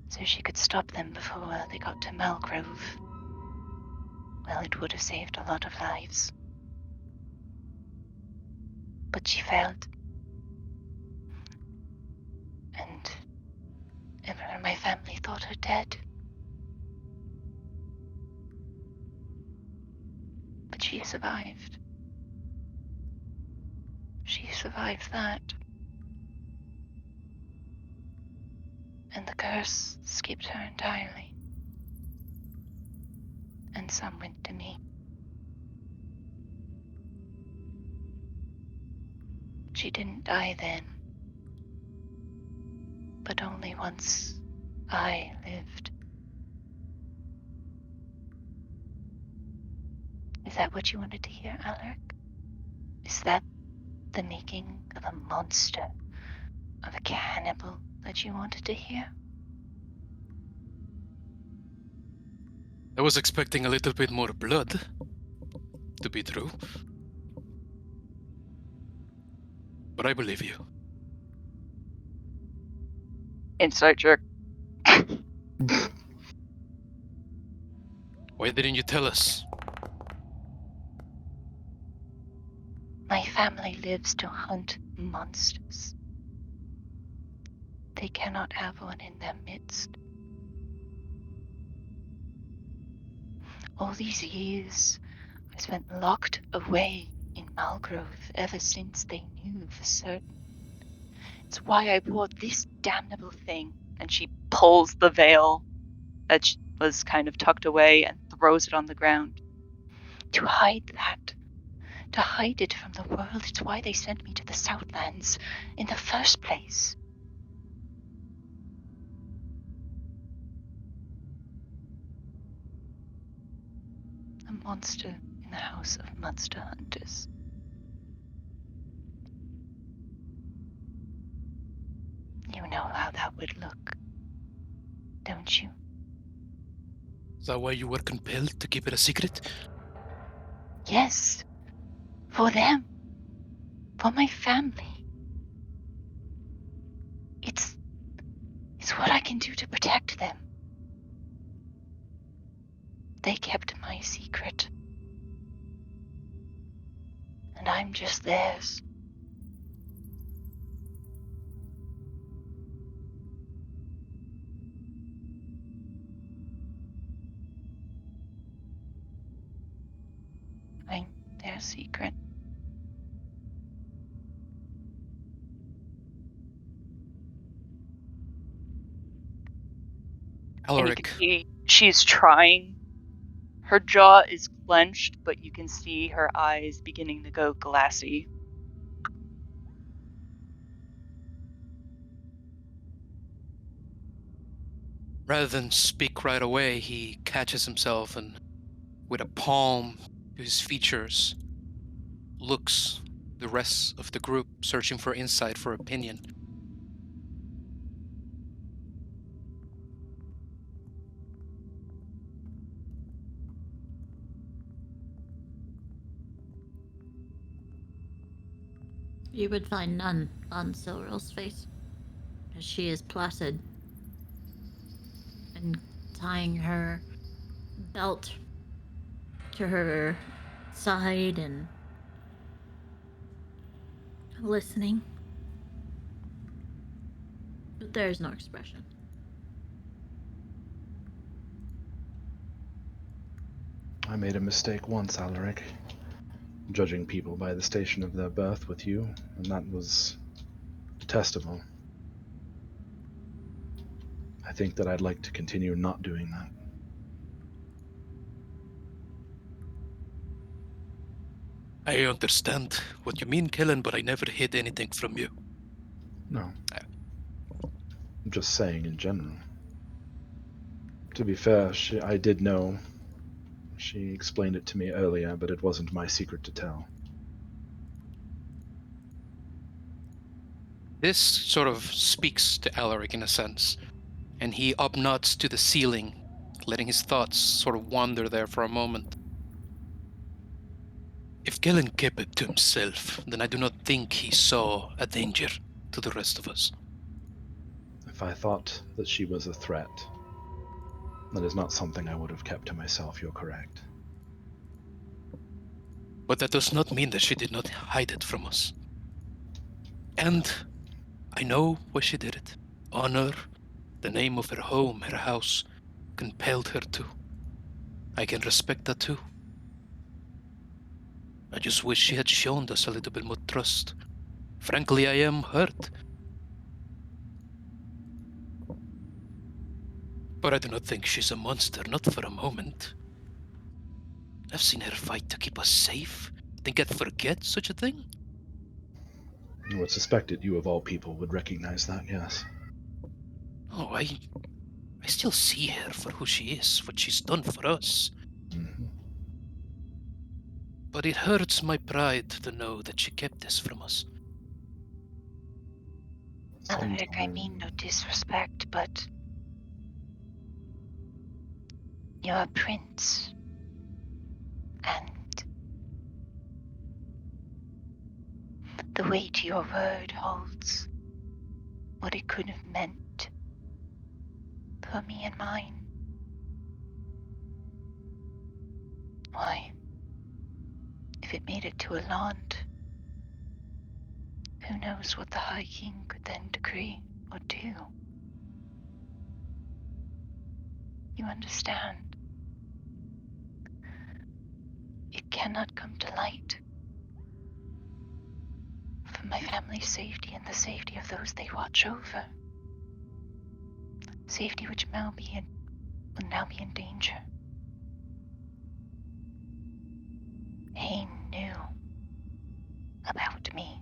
so she could stop them before they got to Melgrove. Well, it would have saved a lot of lives. But she failed. And everyone in my family thought her dead. But she survived. She survived that. And the curse skipped her entirely. And some went to me. She didn't die then, but only once I lived. Is that what you wanted to hear, Alaric? Is that the making of a monster, of a cannibal that you wanted to hear? I was expecting a little bit more blood to be true. But I believe you. Insight check. Why didn't you tell us? My family lives to hunt monsters. They cannot have one in their midst. All these years I spent locked away in Malgrove ever since they knew for certain. It's why I wore this damnable thing. And she pulls the veil that was kind of tucked away and throws it on the ground. To hide that. To hide it from the world. It's why they sent me to the Southlands in the first place. A monster in the house of monster hunters. You know how that would look, don't you? Is that why you were compelled to keep it a secret? Yes, For them. For my family. It's what I can do to protect them. They kept my secret. And I'm just theirs. I'm their secret. And you can Alaric, see she's trying. Her jaw is clenched, but you can see her eyes beginning to go glassy. rather than speak right away, he catches himself and, with a palm to his features, looks the rest of the group, searching for insight, for opinion. You would find none on Silrel's face, as she is placid and tying her belt to her side and listening. But there is no expression. I made a mistake once, Alaric, judging people by the station of their birth with you, and that was detestable. I think that I'd like to continue not doing that. I understand what you mean, Kellen, but I never hid anything from you. No. I'm just saying in general. To be fair, I did know. She explained it to me earlier, but it wasn't my secret to tell. This sort of speaks to Alaric in a sense, and he up-nods to the ceiling, letting his thoughts sort of wander there for a moment. If Kellen kept it to himself, then I do not think he saw a danger to the rest of us. If I thought that she was a threat, that is not something I would have kept to myself, you're correct. But that does not mean that she did not hide it from us. And I know why she did it. Honor, the name of her home, her house, compelled her to. I can respect that too. I just wish she had shown us a little bit more trust. Frankly, I am hurt. But I do not think she's a monster, not for a moment. I've seen her fight to keep us safe. Think I'd forget such a thing? I would suspect that you, of all people, would recognize that, yes. Oh, I still see her for who she is, what she's done for us. Mm-hmm. But it hurts my pride to know that she kept this from us. Alaric, I mean no disrespect, but you're a prince. And the weight of your word holds what it could have meant for me and mine. Why, if it made it to a land, who knows what the High King could then decree or do? You understand? It cannot come to light. For my family's safety and the safety of those they watch over. Safety which will now be in danger. He knew about me.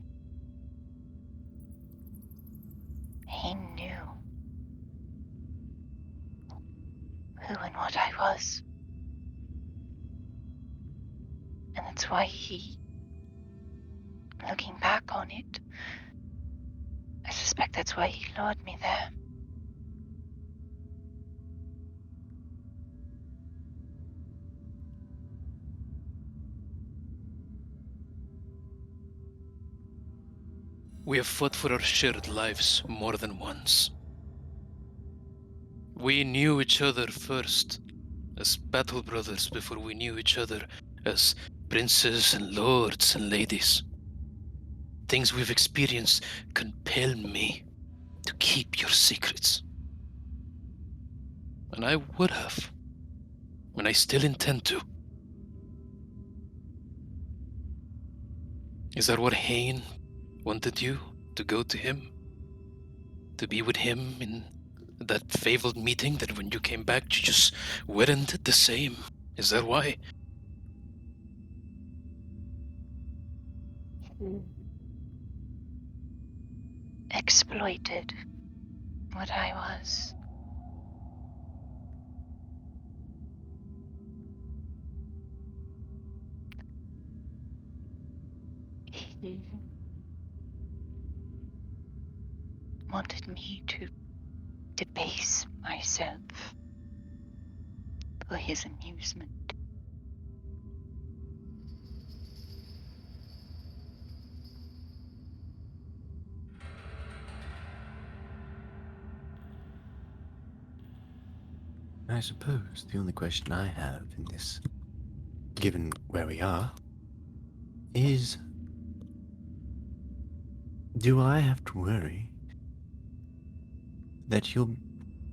He knew who and what I was. And that's why looking back on it, I suspect that's why he lured me there. We have fought for our shared lives more than once. We knew each other first as battle brothers before we knew each other as princes and lords and ladies. Things we've experienced compel me to keep your secrets. And I would have, and I still intend to. Is that what Hain wanted you to go to him? To be with him in that fabled meeting that when you came back you just weren't the same? Is that why? Exploited what I was. He wanted me to debase myself for his amusement. I suppose the only question I have in this, given where we are, is, do I have to worry that you'll,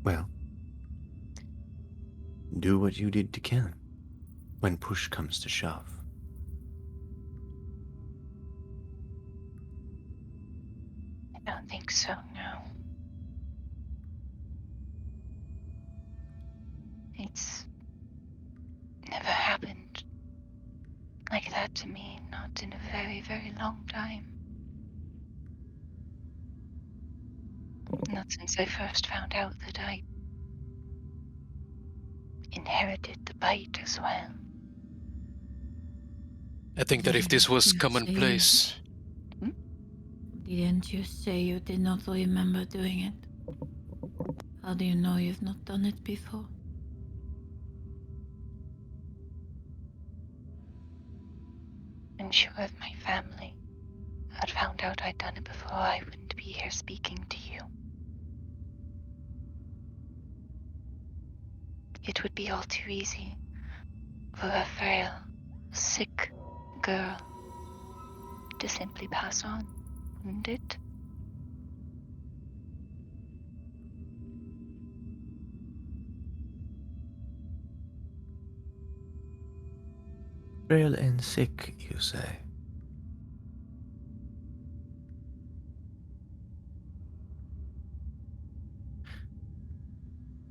well, do what you did to Kellen when push comes to shove? I don't think so, no. It's never happened like that to me, not in a very, very long time. Not since I first found out that I inherited the bite as well. I think that if this was Didn't you commonplace, Didn't you say you did not remember doing it? How do you know you've not done it before? I'm sure if my family had found out I'd done it before, I wouldn't be here speaking to you. It would be all too easy for a frail, sick girl to simply pass on, wouldn't it? Frail and sick, you say?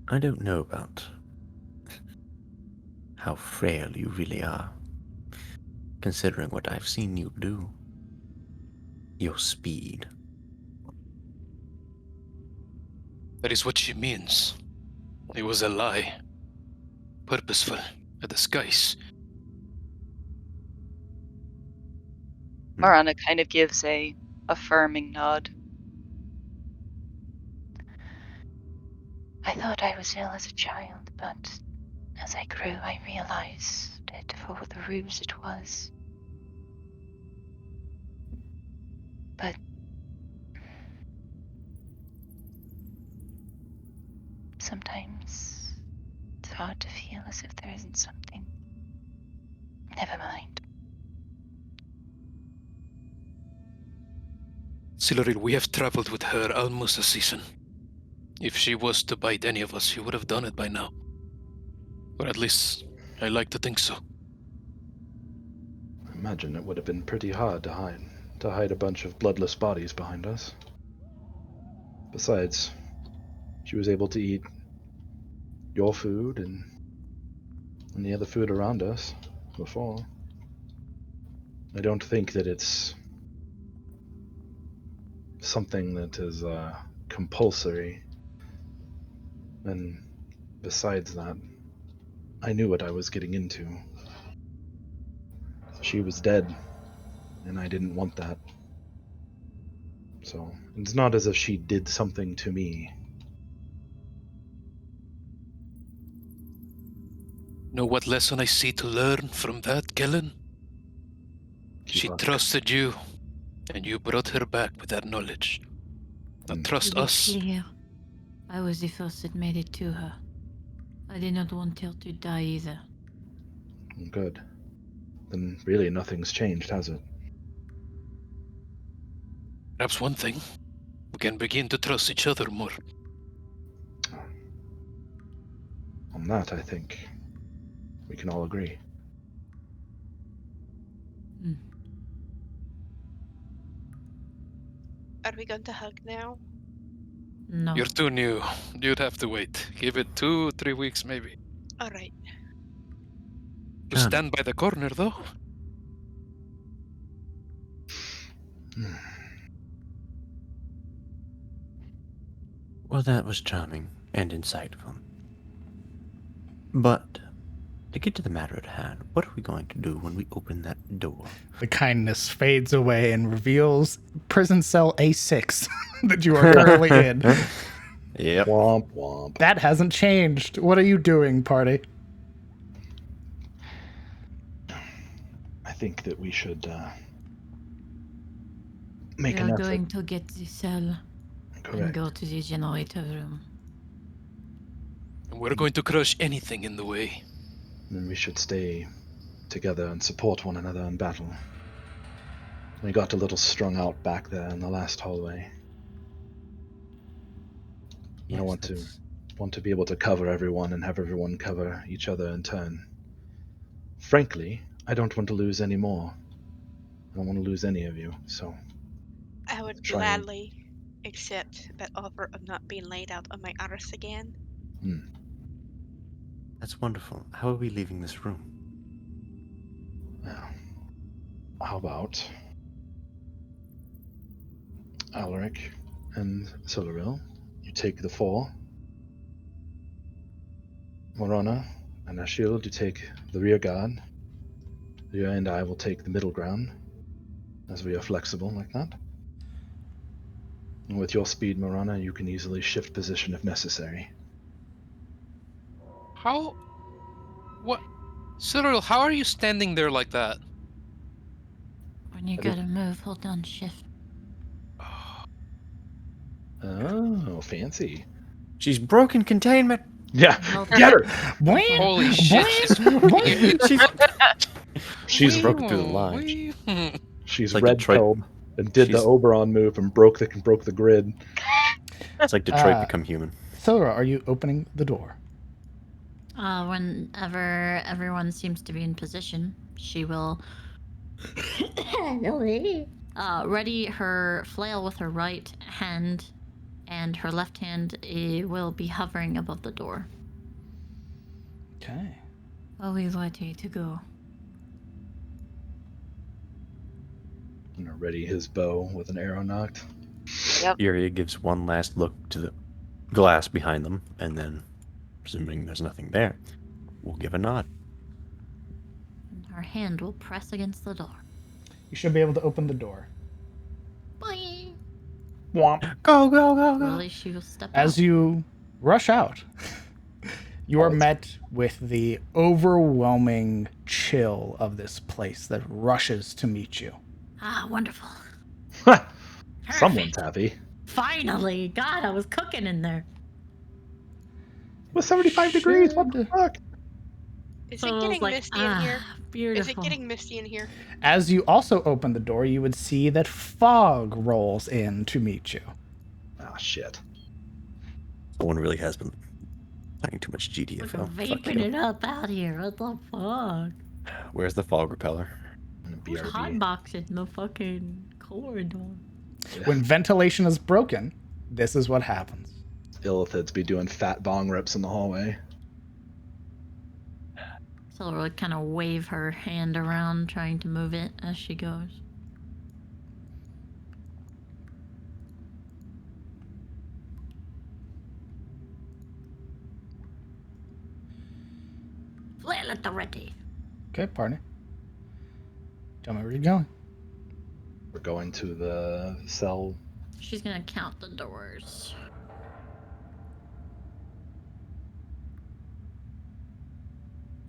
I don't know about how frail you really are, considering what I've seen you do. Your speed. that is what she means. It was a lie. Purposeful. A disguise. Marana kind of gives a affirming nod. I thought I was ill as a child, but as I grew, I realized it for the ruse it was. But sometimes it's hard to feel as if there isn't something. Never mind. Siluril, we have traveled with her almost a season. If she was to bite any of us, she would have done it by now. Or at least, I like to think so. I imagine it would have been pretty hard to hide a bunch of bloodless bodies behind us. Besides, she was able to eat your food and the other food around us before. I don't think that it's something that is compulsory. And besides that, I knew what I was getting into. She was dead, and I didn't want that. So, it's not as if she did something to me. Know what lesson I see to learn from that, Kellen? She trusted you And you brought her back with that knowledge. Now Mm. trust To be us. clear, I was the first that made it to her. I did not want her to die either. Good. Then really nothing's changed, has it? Perhaps one thing, we can begin to trust each other more. On that, I think we can all agree. Are we going to hug now? No. You're too new. You'd have to wait. Give it 2-3 weeks, maybe. All right. You stand by the corner, though. Well, that was charming and insightful. But to get to the matter at hand, what are we going to do when we open that door? The kindness fades away and reveals prison cell A6 that you are currently in. Yep. Womp womp. That hasn't changed. What are you doing, party? I think that we should We make an are effort. going to get the cell and Correct. go to the generator room. And we're going to crush anything in the way. And we should stay together and support one another in battle. We got a little strung out back there in the last hallway. Yes, I want to be able to cover everyone and have everyone cover each other in turn. Frankly, I don't want to lose any more. I don't want to lose any of you, so I would Try and- gladly accept that offer of not being laid out on my arse again. That's wonderful. How are we leaving this room? now, how about Alaric and Solaril? You take the 4. Morona and Ashield, you take the rear guard. You and I will take the middle ground, as we are flexible like that. And with your speed, Morana, you can easily shift position if necessary. How? What? Cyril, how are you standing there like that? When you I did- gotta move, hold down shift. Oh, fancy. She's broken containment. Yeah, Well, get her! Boing, Holy shit, boing, She's broken through the line. She's like red Detroit. pilled and did the She's- Oberon move and broke the grid. It's like Detroit Uh, become human. Thora, are you opening the door? Whenever everyone seems to be in position, she will ready her flail with her right hand, and her left hand will be hovering above the door. Okay. Are we ready to go? Ready his bow with an arrow knocked. Yuria gives one last look to the glass behind them, and then, presuming there's nothing there, we'll give a nod. And her hand will press against the door. You should be able to open the door. Boing! Womp. Go, go, go, go! Really, she will step As out. you rush out, you are it's- met with the overwhelming chill of this place that rushes to meet you. Ah, wonderful. Someone's happy. Finally! God, I was cooking in there. With 75 degrees, what the Should- fuck? Is So I it was getting like, misty in here? Beautiful. Is it getting misty in here? As you also open the door, you would see that fog rolls in to meet you. Ah, shit. Someone really has been playing too much Like GTFO. Fuck vaping you. it up out here. What the fuck? Where's the fog repeller? And Who's BRB. hotboxing the fucking corridor? When ventilation is broken, this is what happens. Illithids be doing fat bong rips in the hallway. So I'll like, kind of wave her hand around, trying to move it as she goes. Flail at the ready. Okay, partner. Tell me where you're going. We're going to the cell. She's gonna count the doors.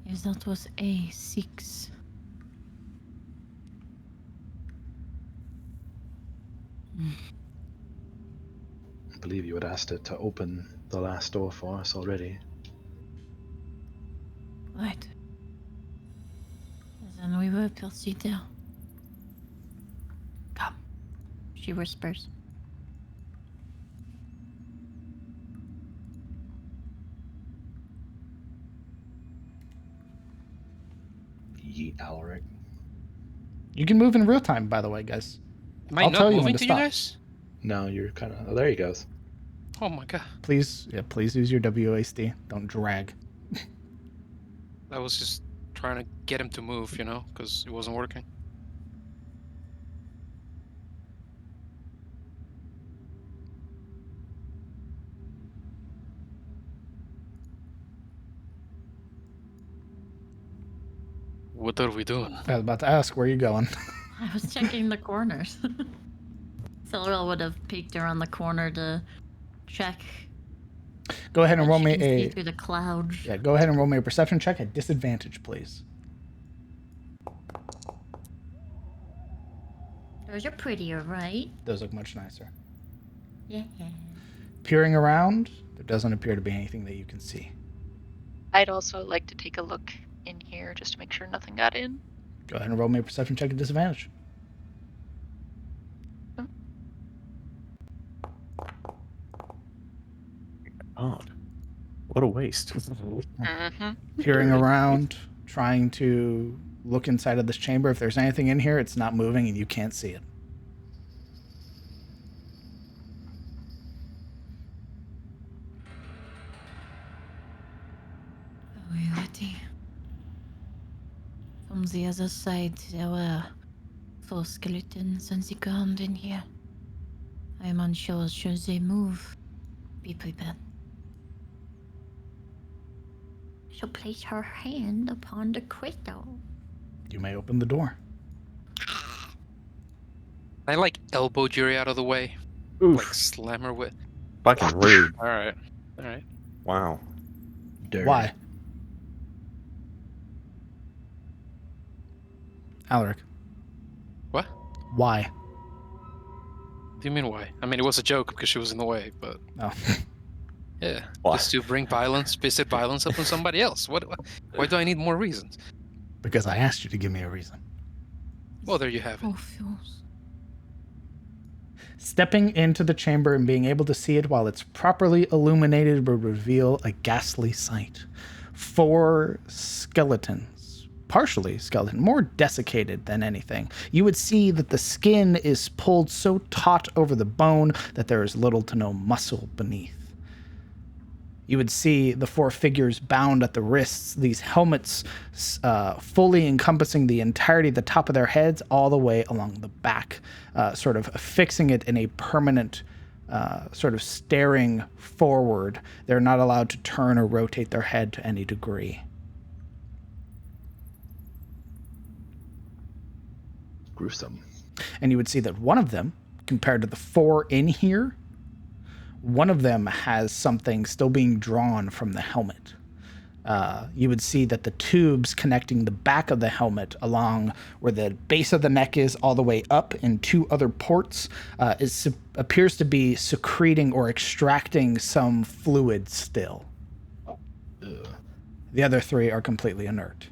Yes, that was A6. believe you had asked it to open the last door for us already. Right. Then we will proceed there. Come, she whispers. Yeet, Alaric. You can move in real time, by the way, guys. Am I I'll not tell you when moving to to you stop. guys? No, you're kind of... Oh, there he goes. Oh my god. Please use your WASD. Don't drag. I was just trying to get him to move, you know, because it wasn't working. What are we doing? I was about to ask, where are you going? I was checking the corners. Silverell would have peeked around the corner to check. Go ahead and that roll she me can see a... through the clouds. Yeah, go ahead and roll me a perception check at disadvantage, please. Those are prettier, right? Those look much nicer. Yeah. Peering around, there doesn't appear to be anything that you can see. I'd also like to take a look in here just to make sure nothing got in. Go ahead and roll me a perception check at disadvantage. God, what a waste. Mm-hmm. Peering around, trying to look inside of this chamber. If there's anything in here, it's not moving and you can't see it. Are we ready? From the other side, there were 4 skeletons on the ground in here. I am unsure should they move. Be prepared. She'll place her hand upon the crystal. You may open the door. I like elbow Jury out of the way. Oof. Like slam her with. Fucking rude. Alright. Alright. Wow. Dirty. Why? Alaric. What? Why? What do you mean why? I mean, it was a joke because she was in the way, but Oh. yeah. Why? Just to bring violence, visit violence upon somebody else. Why do I need more reasons? Because I asked you to give me a reason. Well, there you have it. Oh, fuels. Stepping into the chamber and being able to see it while it's properly illuminated would reveal a ghastly sight. 4 skeletons, partially skeleton, more desiccated than anything. You would see that the skin is pulled so taut over the bone that there is little to no muscle beneath. You would see the 4 figures bound at the wrists, these helmets fully encompassing the entirety of the top of their heads all the way along the back, sort of fixing it in a permanent sort of staring forward. They're not allowed to turn or rotate their head to any degree. Gruesome. And you would see that one of them, compared to the 4 in here, one of them has something still being drawn from the helmet. You would see that the tubes connecting the back of the helmet along where the base of the neck is all the way up in 2 other ports appears to be secreting or extracting some fluid still. Ugh. The other 3 are completely inert.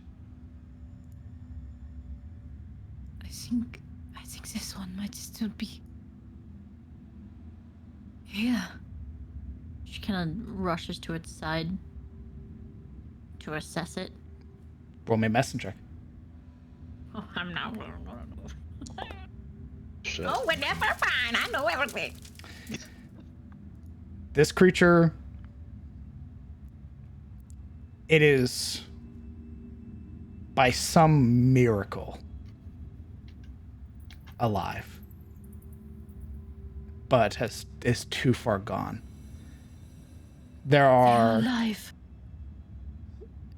I think this one might still be here. She kind of rushes to its side to assess it. Roll me a medicine check. Oh, I'm not. Shit. Oh, we're never fine. I know everything. This creature, it is by some miracle alive, but is too far gone. There are... alive.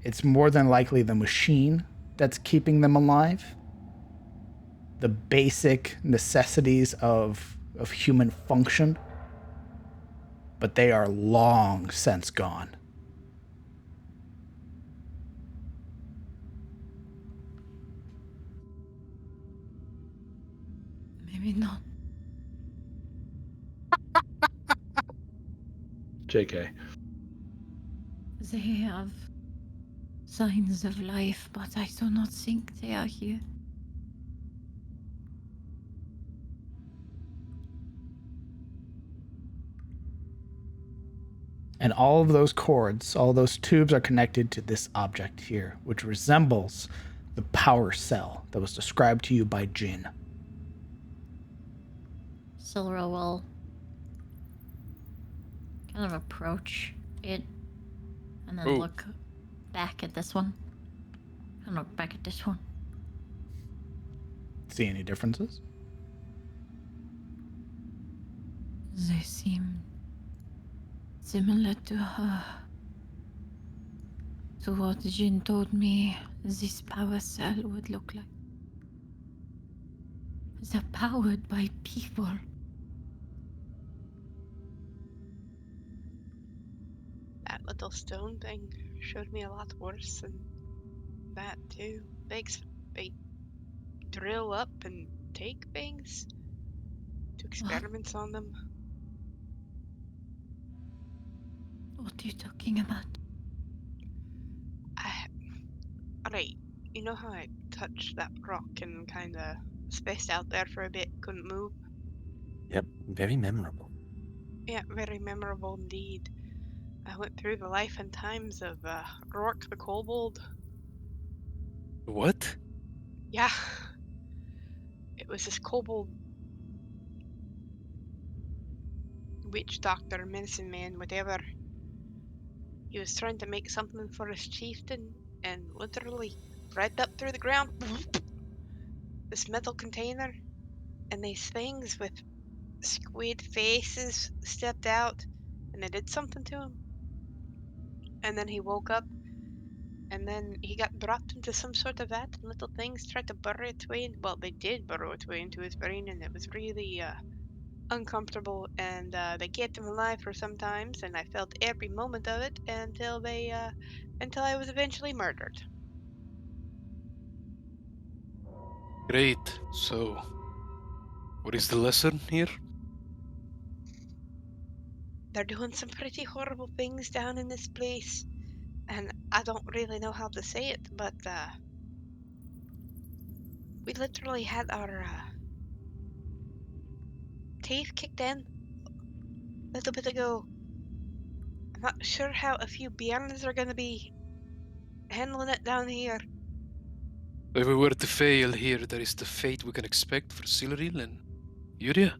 It's more than likely the machine that's keeping them alive. The basic necessities of human function. But they are long since gone. Maybe not. JK. They have signs of life, but I do not think they are here. And all of those cords, all those tubes are connected to this object here, which resembles the power cell that was described to you by Jin. Silra will kind of approach it and then Oh. look back at this one. And look back at this one. See any differences? They seem similar to her. To what Jin told me this power cell would look like. They're powered by people. That little stone thing showed me a lot worse than that too. They drill up and take things, do experiments on them. What are you talking about? Alright, you know how I touched that rock and kinda spaced out there for a bit, couldn't move? Yep, very memorable. Yeah, very memorable indeed. I went through the life and times of Rourke the Kobold. What? Yeah. It was this kobold witch doctor, medicine man, whatever. He was trying to make something for his chieftain and literally right up through the ground, this metal container, and these things with squid faces stepped out and they did something to him. And then he woke up and then he got dropped into some sort of vat and little things tried to burrow its way in. Well, they did burrow its way into his brain and it was really uncomfortable, and they kept him alive for some times, and I felt every moment of it until I was eventually murdered. Great. So, what is the lesson here? They're doing some pretty horrible things down in this place, and I don't really know how to say it, but we literally had our teeth kicked in a little bit ago. I'm not sure how a few Bjarns are gonna be handling it down here. If we were to fail here, that is the fate we can expect for Silril and Yuria.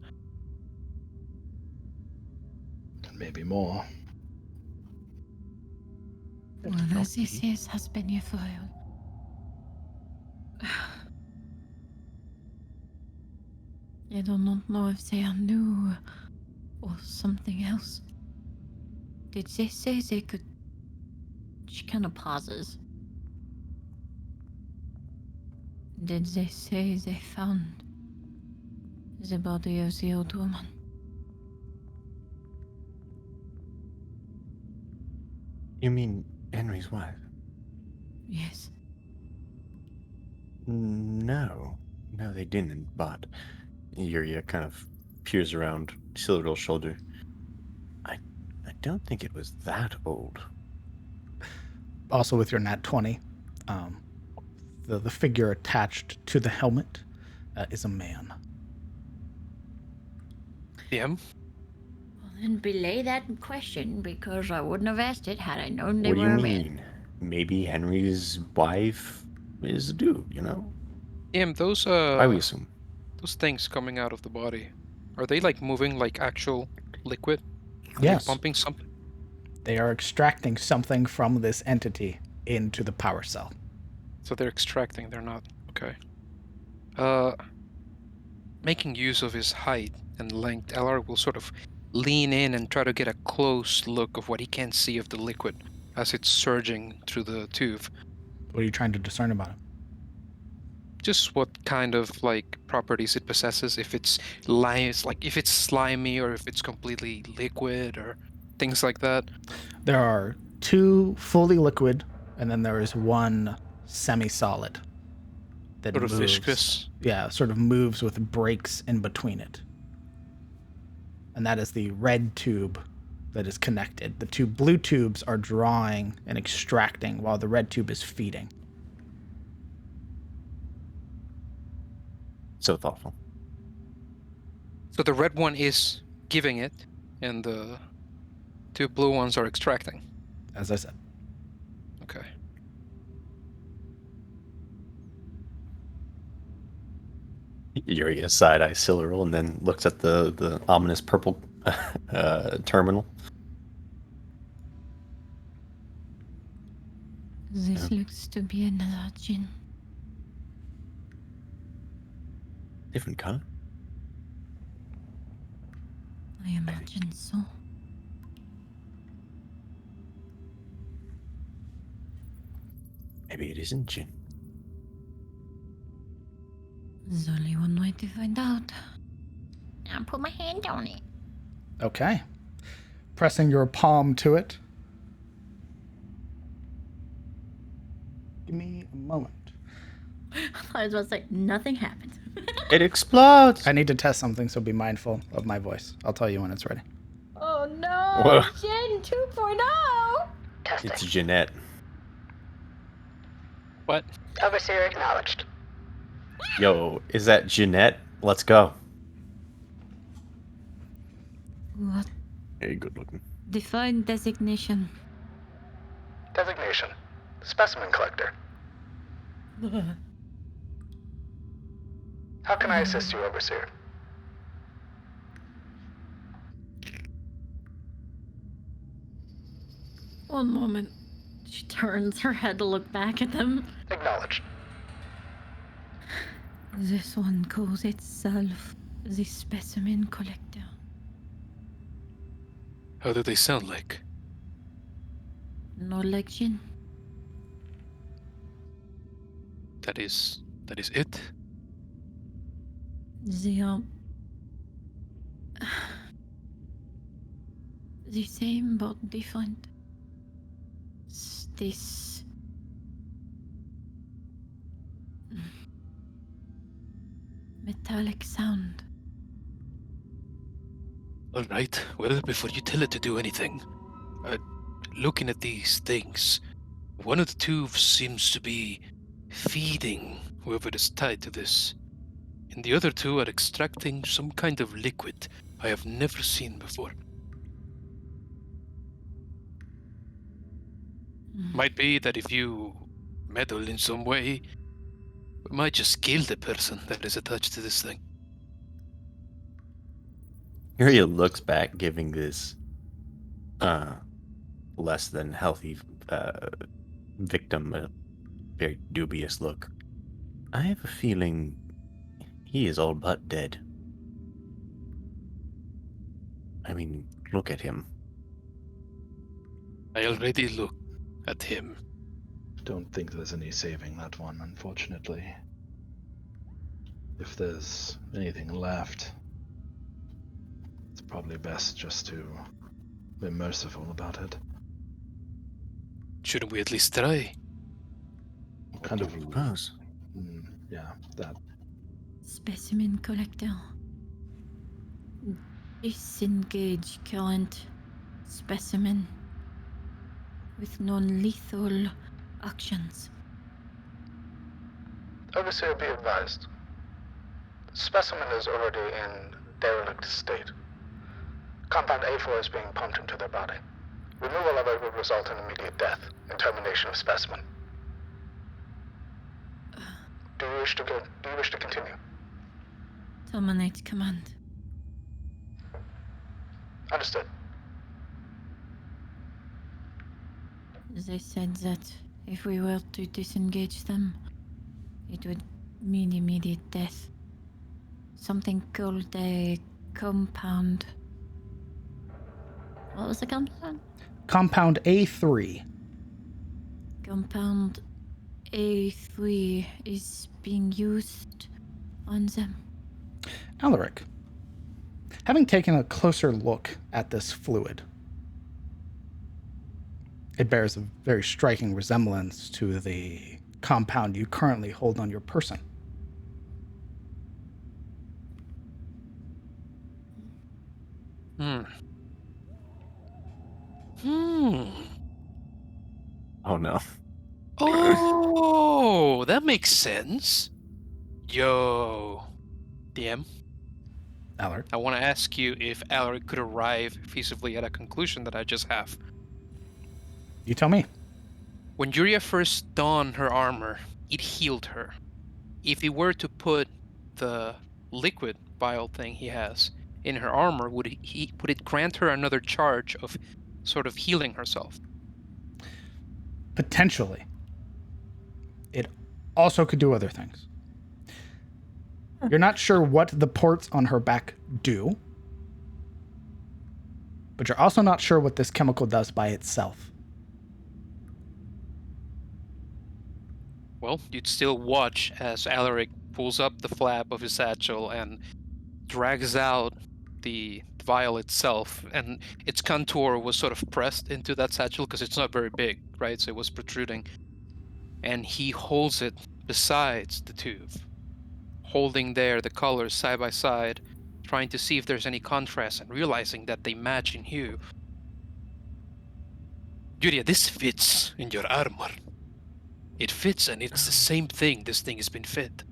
Maybe more. Whatever this is has been your foil. I do not know if they are new or something else. Did they say they could... She kind of pauses. Did they say they found the body of the old woman? You mean Henry's wife? Yes. No, they didn't. But Yuria kind of peers around Silverill's shoulder. I don't think it was that old. Also, with your nat 20, the figure attached to the helmet is a man. DM? Well, then belay that question because I wouldn't have asked it had I known they What do were you a man. mean? Maybe Henry's wife is a dude, you know? DM, those Why we assume? those things coming out of the body, are they like moving like actual liquid? Are Yes. they pumping something? They are extracting something from this entity into the power cell. So they're extracting, they're not. Okay. Making use of his height and length, LR will sort of lean in and try to get a close look of what he can see of the liquid as it's surging through the tube. What are you trying to discern about it? Just what kind of like properties it possesses, if it's if it's slimy or if it's completely liquid or things like that. There are 2 fully liquid, and then there is 1 semi-solid that Sort of moves. viscous. Yeah, sort of moves with breaks in between it. And that is the red tube that is connected. The two blue tubes are drawing and extracting while the red tube is feeding. So thoughtful. So the red one is giving it, and the two blue ones are extracting. As I said. Okay. Yuri side-eye Silveril and then looks at the ominous purple terminal. This looks to be another djinn. Different color? I imagine so. Maybe it isn't Jin. There's only one way to find out. I'll put my hand on it. Okay. Pressing your palm to it. Give me a moment. I was about to say, nothing happened. It explodes! I need to test something, so be mindful of my voice. I'll tell you when it's ready. Oh no! Whoa. Djinn 2.0! Testing. It's Jeanette. What? Overseer acknowledged. Yo, is that Jeanette? Let's go. What? Very good looking. Define designation. Designation. Specimen collector. How can I assist you, Overseer? One moment. She turns her head to look back at them. Acknowledged. This one calls itself the specimen collector. How do they sound like? No like Jinn. That is it? They are the same but different. This metallic sound. All right. Well, before you tell it to do anything, looking at these things, one of the tubes seems to be feeding whoever is tied to this, and the other two are extracting some kind of liquid I have never seen before. Might be that if you meddle in some way, we might just kill the person that is attached to this thing. Yuri looks back, giving this less than healthy victim a very dubious look. I have a feeling he is all but dead. I mean, look at him. I already looked at him. Don't think there's any saving that one, unfortunately. If there's anything left, it's probably best just to be merciful about it. Shouldn't we at least try? Kind of. Suppose. Yeah, that. Specimen collector. Disengage current specimen with non-lethal actions. Overseer, be advised. The specimen is already in derelict state. Compound A4 is being pumped into their body. Removal of it would result in immediate death and termination of specimen. Do you wish to continue? Terminate command. Understood. They said that if we were to disengage them, it would mean immediate death. Something called a compound. What was the compound? Compound A3. Compound A3 is being used on them. Alaric, having taken a closer look at this fluid, it bears a very striking resemblance to the compound you currently hold on your person. no. Oh, that makes sense. Yo, DM, Allard. I want to ask you if Alaric could arrive feasibly at a conclusion that I just have. You tell me. When Yuria first donned her armor, it healed her. If he were to put the liquid vial thing he has in her armor, would it grant her another charge of sort of healing herself? Potentially. It also could do other things. You're not sure what the ports on her back do, but you're also not sure what this chemical does by itself. Well, you'd still watch as Alaric pulls up the flap of his satchel and drags out the vial itself, and its contour was sort of pressed into that satchel because it's not very big, right? So it was protruding. And he holds it beside the tube, holding there the colors side by side, trying to see if there's any contrast and realizing that they match in hue. Yuria, this fits in your armor. It fits, and it's the same thing this thing has been fit.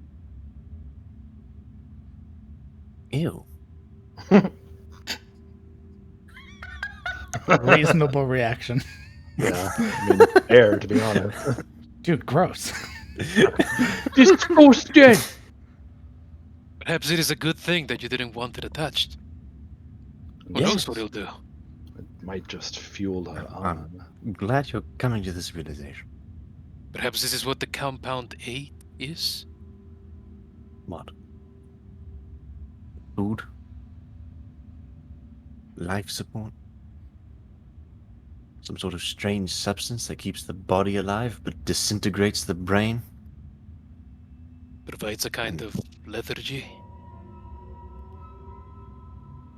Ew. Reasonable reaction. Yeah, I mean, fair, to be honest. Dude, gross. Disgusting! Perhaps it is a good thing that you didn't want it attached. Who Yes. knows what he'll do? It might just fuel her on. I'm glad you're coming to this realization. Perhaps this is what the Compound 8 is? What? Food? Life support? Some sort of strange substance that keeps the body alive but disintegrates the brain? Provides a kind of lethargy?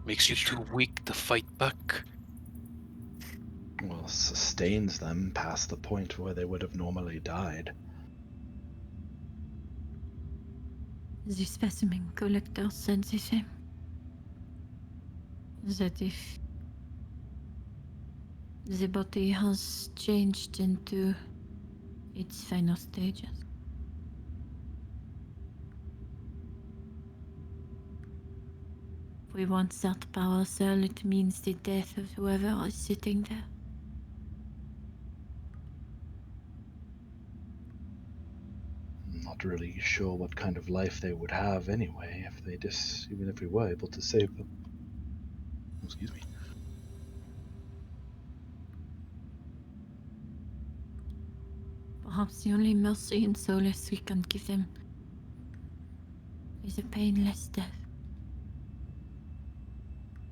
Makes you too weak to fight back? Well, sustains them past the point where they would have normally died. The specimen collector said the same. That if the body has changed into its final stages, if we want that power cell, it means the death of whoever is sitting there. I'm not really sure what kind of life they would have anyway, if they even if we were able to save them. Excuse me. Perhaps the only mercy and solace we can give them is a painless death.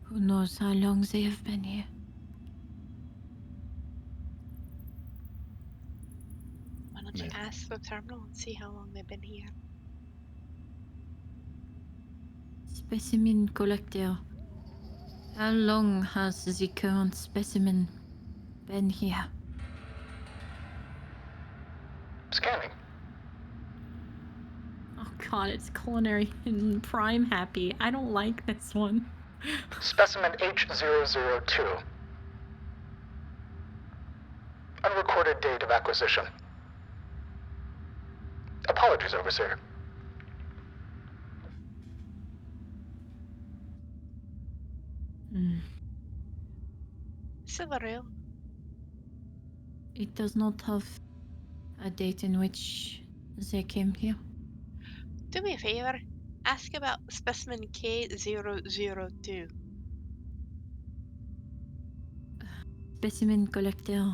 Who knows how long they have been here? Why don't you ask the terminal and see how long they've been here? Specimen collector. How long has the current specimen been here? Scanning. Oh god, it's culinary and prime happy. I don't like this one. Specimen H002. Unrecorded date of acquisition. Apologies, Overseer. Silveril. It does not have a date in which they came here. Do me a favor. Ask about specimen K002. Specimen collector.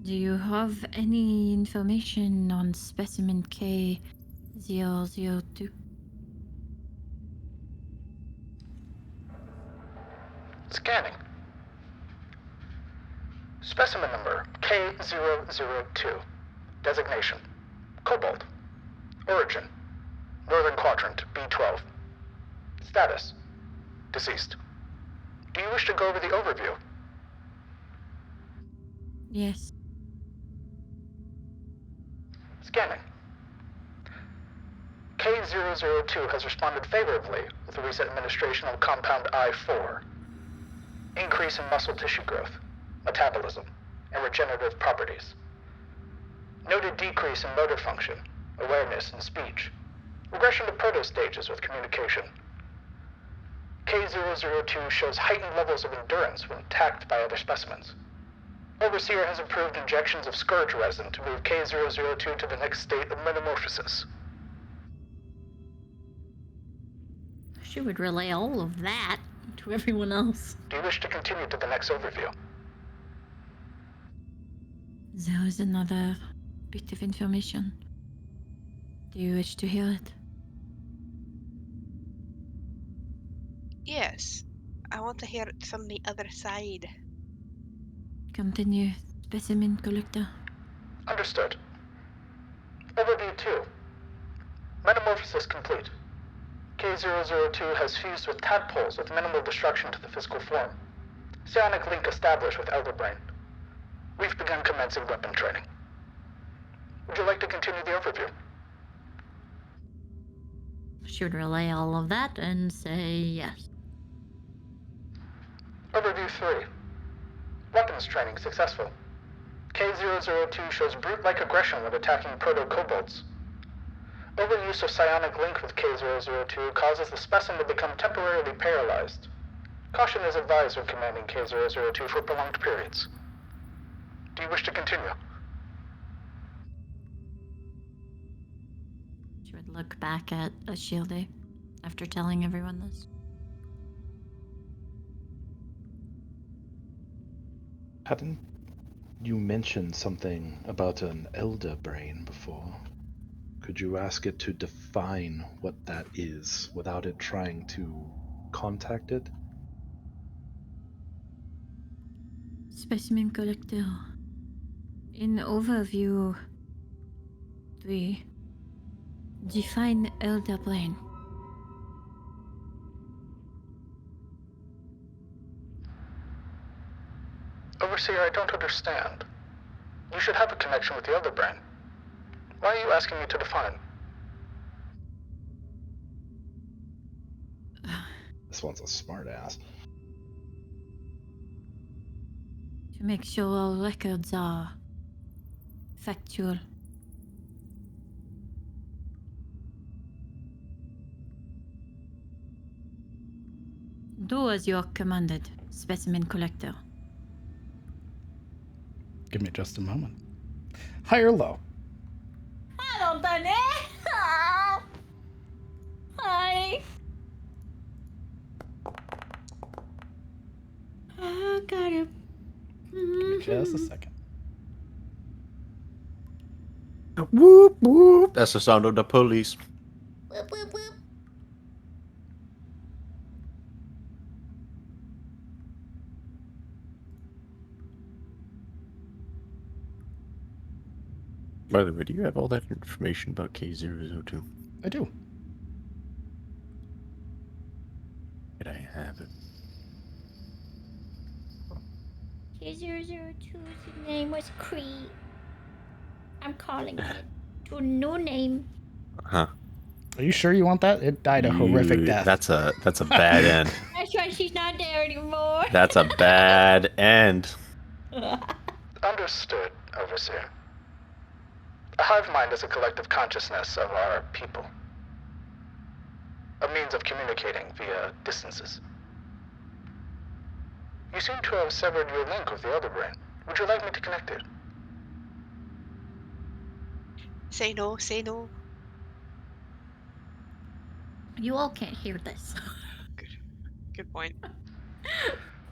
Do you have any information on specimen K002? Scanning. Specimen number K002. Designation: Cobalt. Origin: Northern Quadrant, B12. Status: deceased. Do you wish to go over the overview? Yes. Scanning. K002 has responded favorably with the recent administration of Compound I-4. Increase in muscle tissue growth, metabolism, and regenerative properties. Noted decrease in motor function, awareness, and speech. Regression to proto-stages with communication. K002 shows heightened levels of endurance when attacked by other specimens. Overseer has approved injections of scourge resin to move K002 to the next state of metamorphosis. She would relay all of that to everyone else. Do you wish to continue to the next overview? There is another bit of information. Do you wish to hear it? Yes. I want to hear it from the other side. Continue, specimen collector. Understood. Overview 2. Metamorphosis complete. K002 has fused with tadpoles with minimal destruction to the physical form. Psionic link established with Elder Brain. We've begun commencing weapon training. Would you like to continue the overview? She would relay all of that and say yes. Overview 3. Weapons training successful. K002 shows brute-like aggression when attacking proto-kobolds. Overuse of psionic link with K002 causes the specimen to become temporarily paralyzed. Caution is advised when commanding K002 for prolonged periods. Do you wish to continue? She would look back at Ashilde after telling everyone this. Hadn't you mentioned something about an Elder Brain before? Could you ask it to define what that is without it trying to contact it? Specimen collector. In overview 3, define Elder Brain. Overseer, I don't understand. You should have a connection with the Elder Brain. Why are you asking me to define? This one's a smartass. To make sure all records are factual. Do as you're commanded, specimen collector. Give me just a moment. High or low? Hello, Bunny! Hi! Oh, got him. Give me just a second. Whoop whoop. That's the sound of the police. Whoop, whoop, whoop. By the way, do you have all that information about K002? I do. Did I have it? K002's name was Cree. I'm calling it to a new name. Huh. Are you sure you want that? It died a horrific death. That's a bad end. That's why she's not there anymore. That's a bad end. Understood, Overseer. A hive mind is a collective consciousness of our people. A means of communicating via distances. You seem to have severed your link with the Elder Brain. Would you like me to connect it? Say no, say no. You all can't hear this. Good point.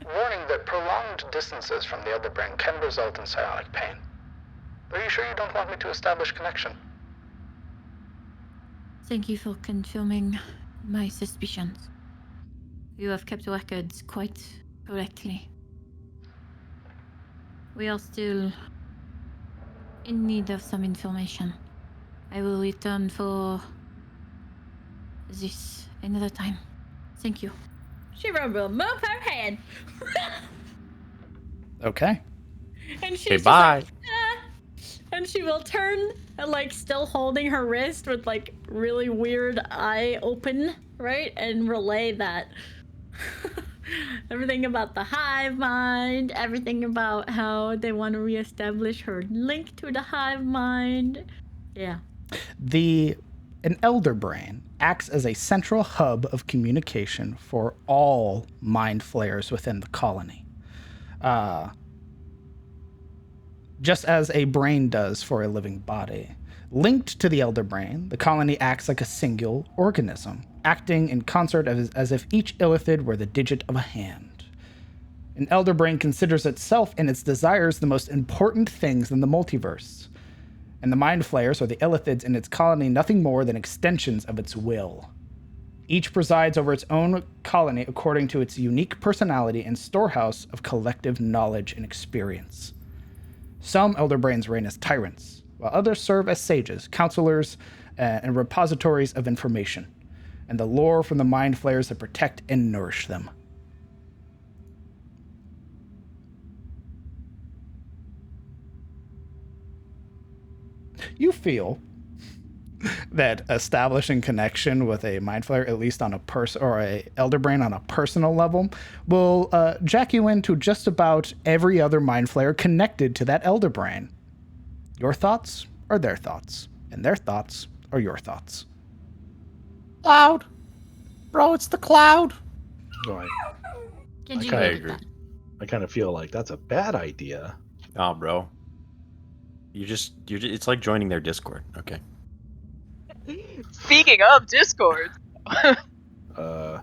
Warning that prolonged distances from the Elder Brain can result in psionic pain. Are you sure you don't want me to establish connection? Thank you for confirming my suspicions. You have kept records quite correctly. We are still in need of some information. I will return for this another time. Thank you. She will move her head. Okay. And she's Okay, just bye. like, "Ah." And she will turn and like still holding her wrist with like really weird eye open, right? And relay that. Everything about the hive mind, everything about how they want to reestablish her link to the hive mind. Yeah. An elder brain acts as a central hub of communication for all mind flayers within the colony. Just as a brain does for a living body. Linked to the elder brain, the colony acts like a single organism, acting in concert as if each illithid were the digit of a hand. An elder brain considers itself and its desires the most important things in the multiverse. And the mind flayers, or the illithids in its colony, nothing more than extensions of its will. Each presides over its own colony according to its unique personality and storehouse of collective knowledge and experience. Some elder brains reign as tyrants, while others serve as sages, counselors, and repositories of information, and the lore from the mind flayers that protect and nourish them. You feel that establishing connection with a mind flayer, at least on a person or a elder brain on a personal level, will jack you into just about every other mind flayer connected to that elder brain. Your thoughts are their thoughts, and their thoughts are your thoughts. Cloud! Bro, it's the cloud! Oh, Can you I read agree. that? I kind of feel like that's a bad idea. Oh, bro. It's like joining their Discord. Okay. Speaking of Discord, Uh-oh.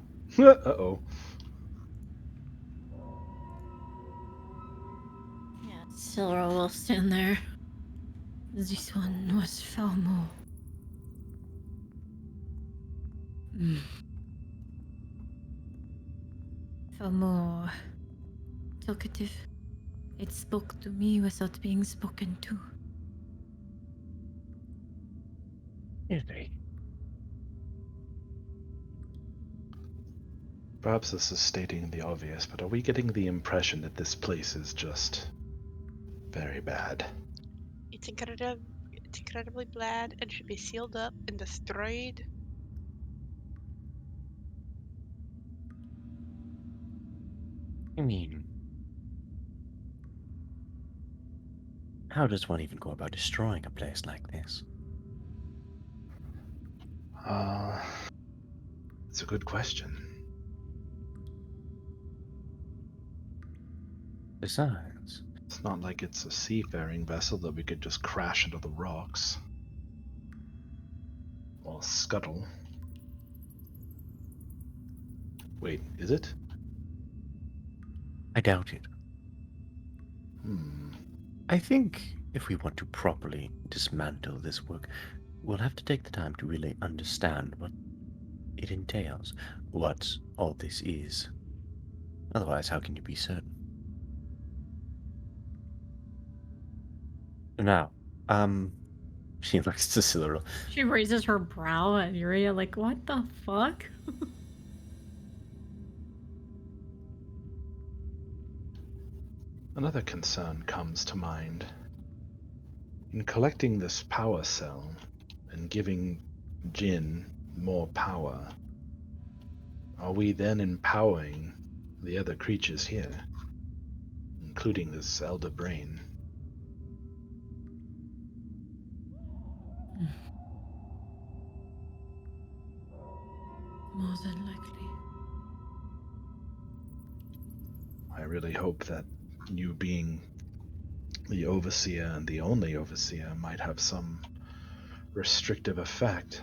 Yeah, Silra will stand there. This one was Falmo. Falmo. Talkative. It spoke to me without being spoken to. Really? Perhaps this is stating the obvious, but are we getting the impression that this place is just very bad? It's incredibly bad and should be sealed up and destroyed. I mean, how does one even go about destroying a place like this? It's a good question. Besides, It's not like it's a seafaring vessel that we could just crash into the rocks. Or scuttle. Wait, is it? I doubt it. Hmm. I think if we want to properly dismantle this work, we'll have to take the time to really understand what it entails, what all this is. Otherwise, how can you be certain? Now, she looks to Cyril. She raises her brow at Yuria like, what the fuck? Another concern comes to mind. In collecting this power cell and giving Jin more power, are we then empowering the other creatures here, including this elder brain? More than likely. I really hope that you being the overseer and the only overseer might have some restrictive effect.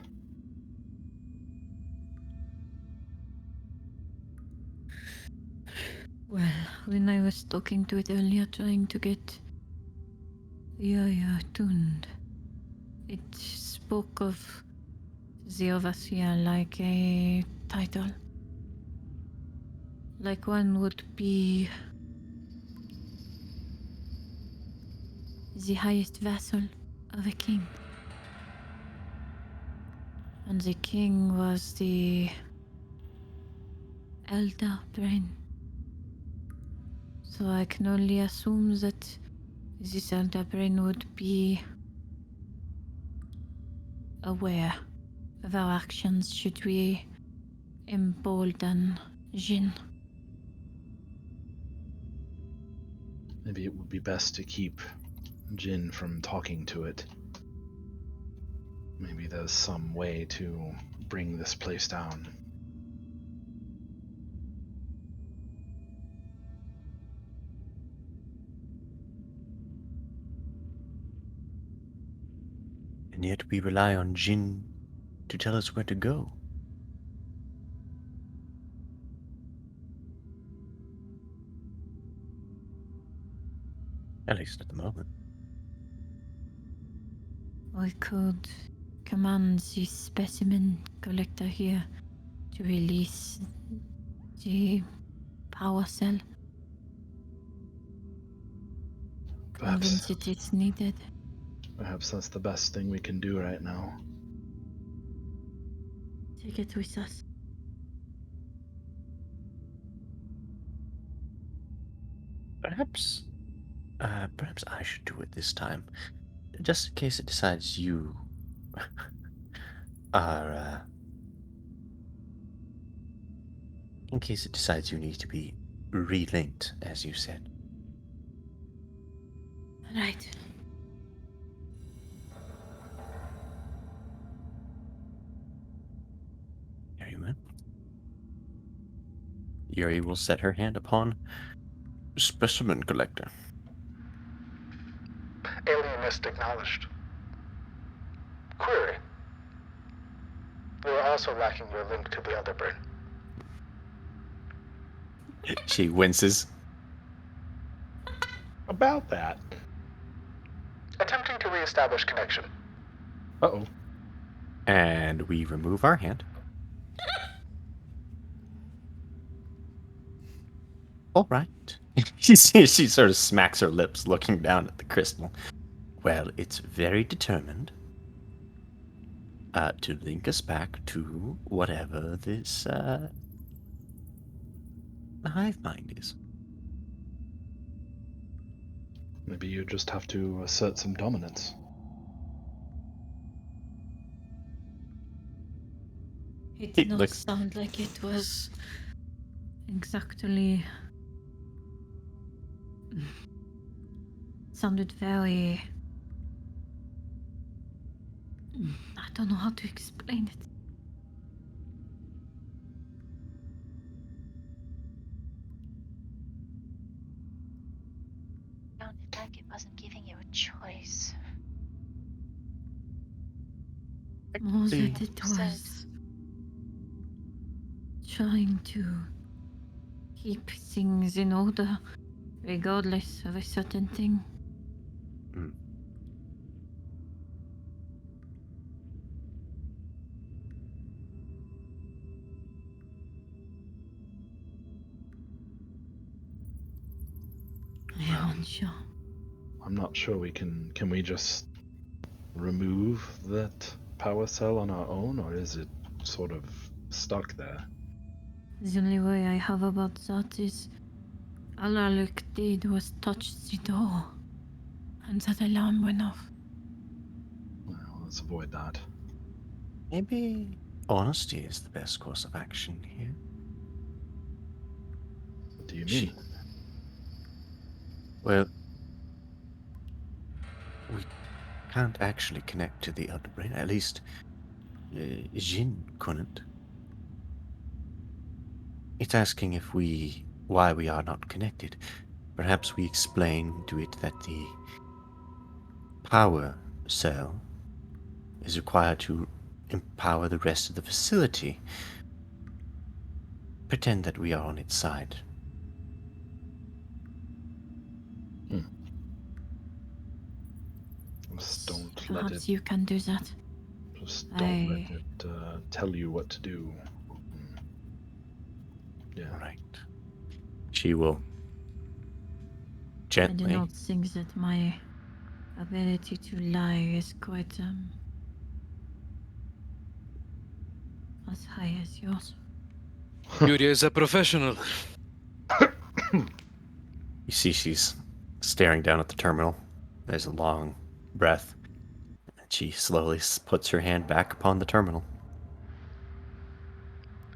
Well, when I was talking to it earlier, trying to get Yaya tuned, it spoke of the overseer like a title. Like one would be the highest vassal of a king. And the king was the elder brain. So I can only assume that this elder brain would be aware of our actions should we embolden Jin. Maybe it would be best to keep Jin from talking to it. Maybe there's some way to bring this place down. And yet we rely on Jin to tell us where to go. At least at the moment. We could command the specimen collector here to release the power cell. Convince it is needed. Perhaps that's the best thing we can do right now. Take it with us. Perhaps I should do it this time. Just in case it decides you are, in case it decides you need to be relinked, as you said. Right. Yuri, Yuri will set her hand upon specimen collector. Alienist acknowledged. Query. You are also lacking your link to the other brain. She winces. About that. Attempting to reestablish connection. Uh-oh. And we remove our hand. All right. She sort of smacks her lips, looking down at the crystal. Well, it's very determined to link us back to whatever this hive mind is. Maybe you just have to assert some dominance. It did not sound like it was exactly... sounded very... I don't know how to explain it. Sounded like it wasn't giving you a choice. More that it was trying to keep things in order, regardless of a certain thing. Mm. I'm unsure. I'm not sure we can we just remove that power cell on our own, or is it sort of stuck there? The only way I have about that is all Alec did was touch the door, and that alarm went off. Well, let's avoid that. Maybe honesty is the best course of action here. What do you mean? Well, we can't actually connect to the other brain. At least, Jin couldn't. It's asking why we are not connected. Perhaps we explain to it that the power cell is required to empower the rest of the facility. Pretend that we are on its side. Just don't Perhaps let it. you can do that. Just don't let it tell you what to do. Yeah. Right. She will I gently. do not think that my ability to lie is quite as high as yours. Yuri is a professional. You see, she's staring down at the terminal. There's a long breath. And she slowly puts her hand back upon the terminal.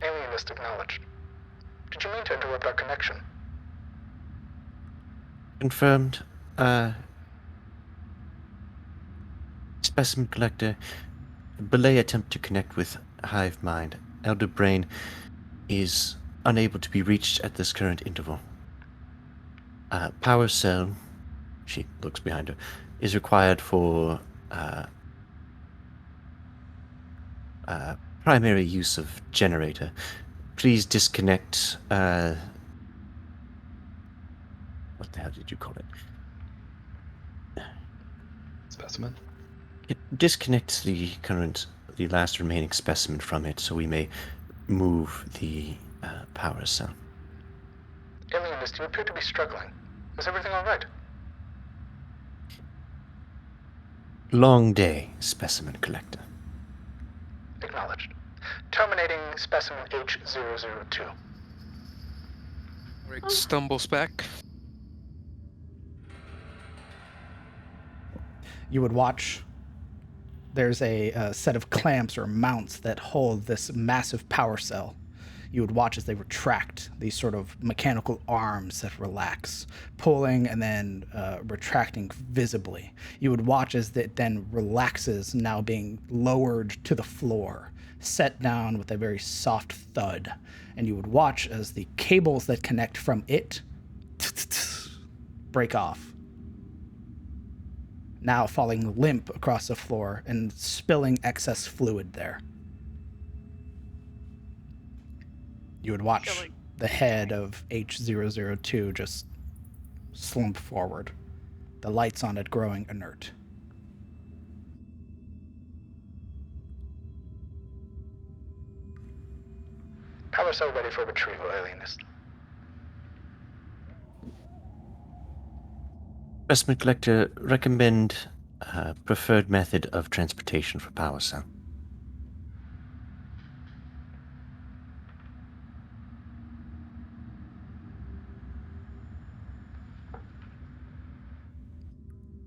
Alienist acknowledged. Did you mean to interrupt our connection? Confirmed. Specimen collector. Belay attempt to connect with Hive Mind. Elder Brain is unable to be reached at this current interval. Power cell, she looks behind her, is required for primary use of generator. Please disconnect. What the hell did you call it? Specimen. It disconnects the last remaining specimen from it, so we may move the power cell. Alienist, you appear to be struggling. Is everything alright? Long day, specimen collector. Acknowledged. Terminating specimen H002. Rick stumbles back. You would watch. There's a set of clamps or mounts that hold this massive power cell. You would watch as they retract, these sort of mechanical arms that relax, pulling and then retracting visibly. You would watch as it then relaxes, now being lowered to the floor, set down with a very soft thud. And you would watch as the cables that connect from it break off, now falling limp across the floor and spilling excess fluid there. You would watch the head of H002 just slump forward, the lights on it growing inert. Power cell ready for retrieval, Alienist. Specimen collector, recommend preferred method of transportation for power cell.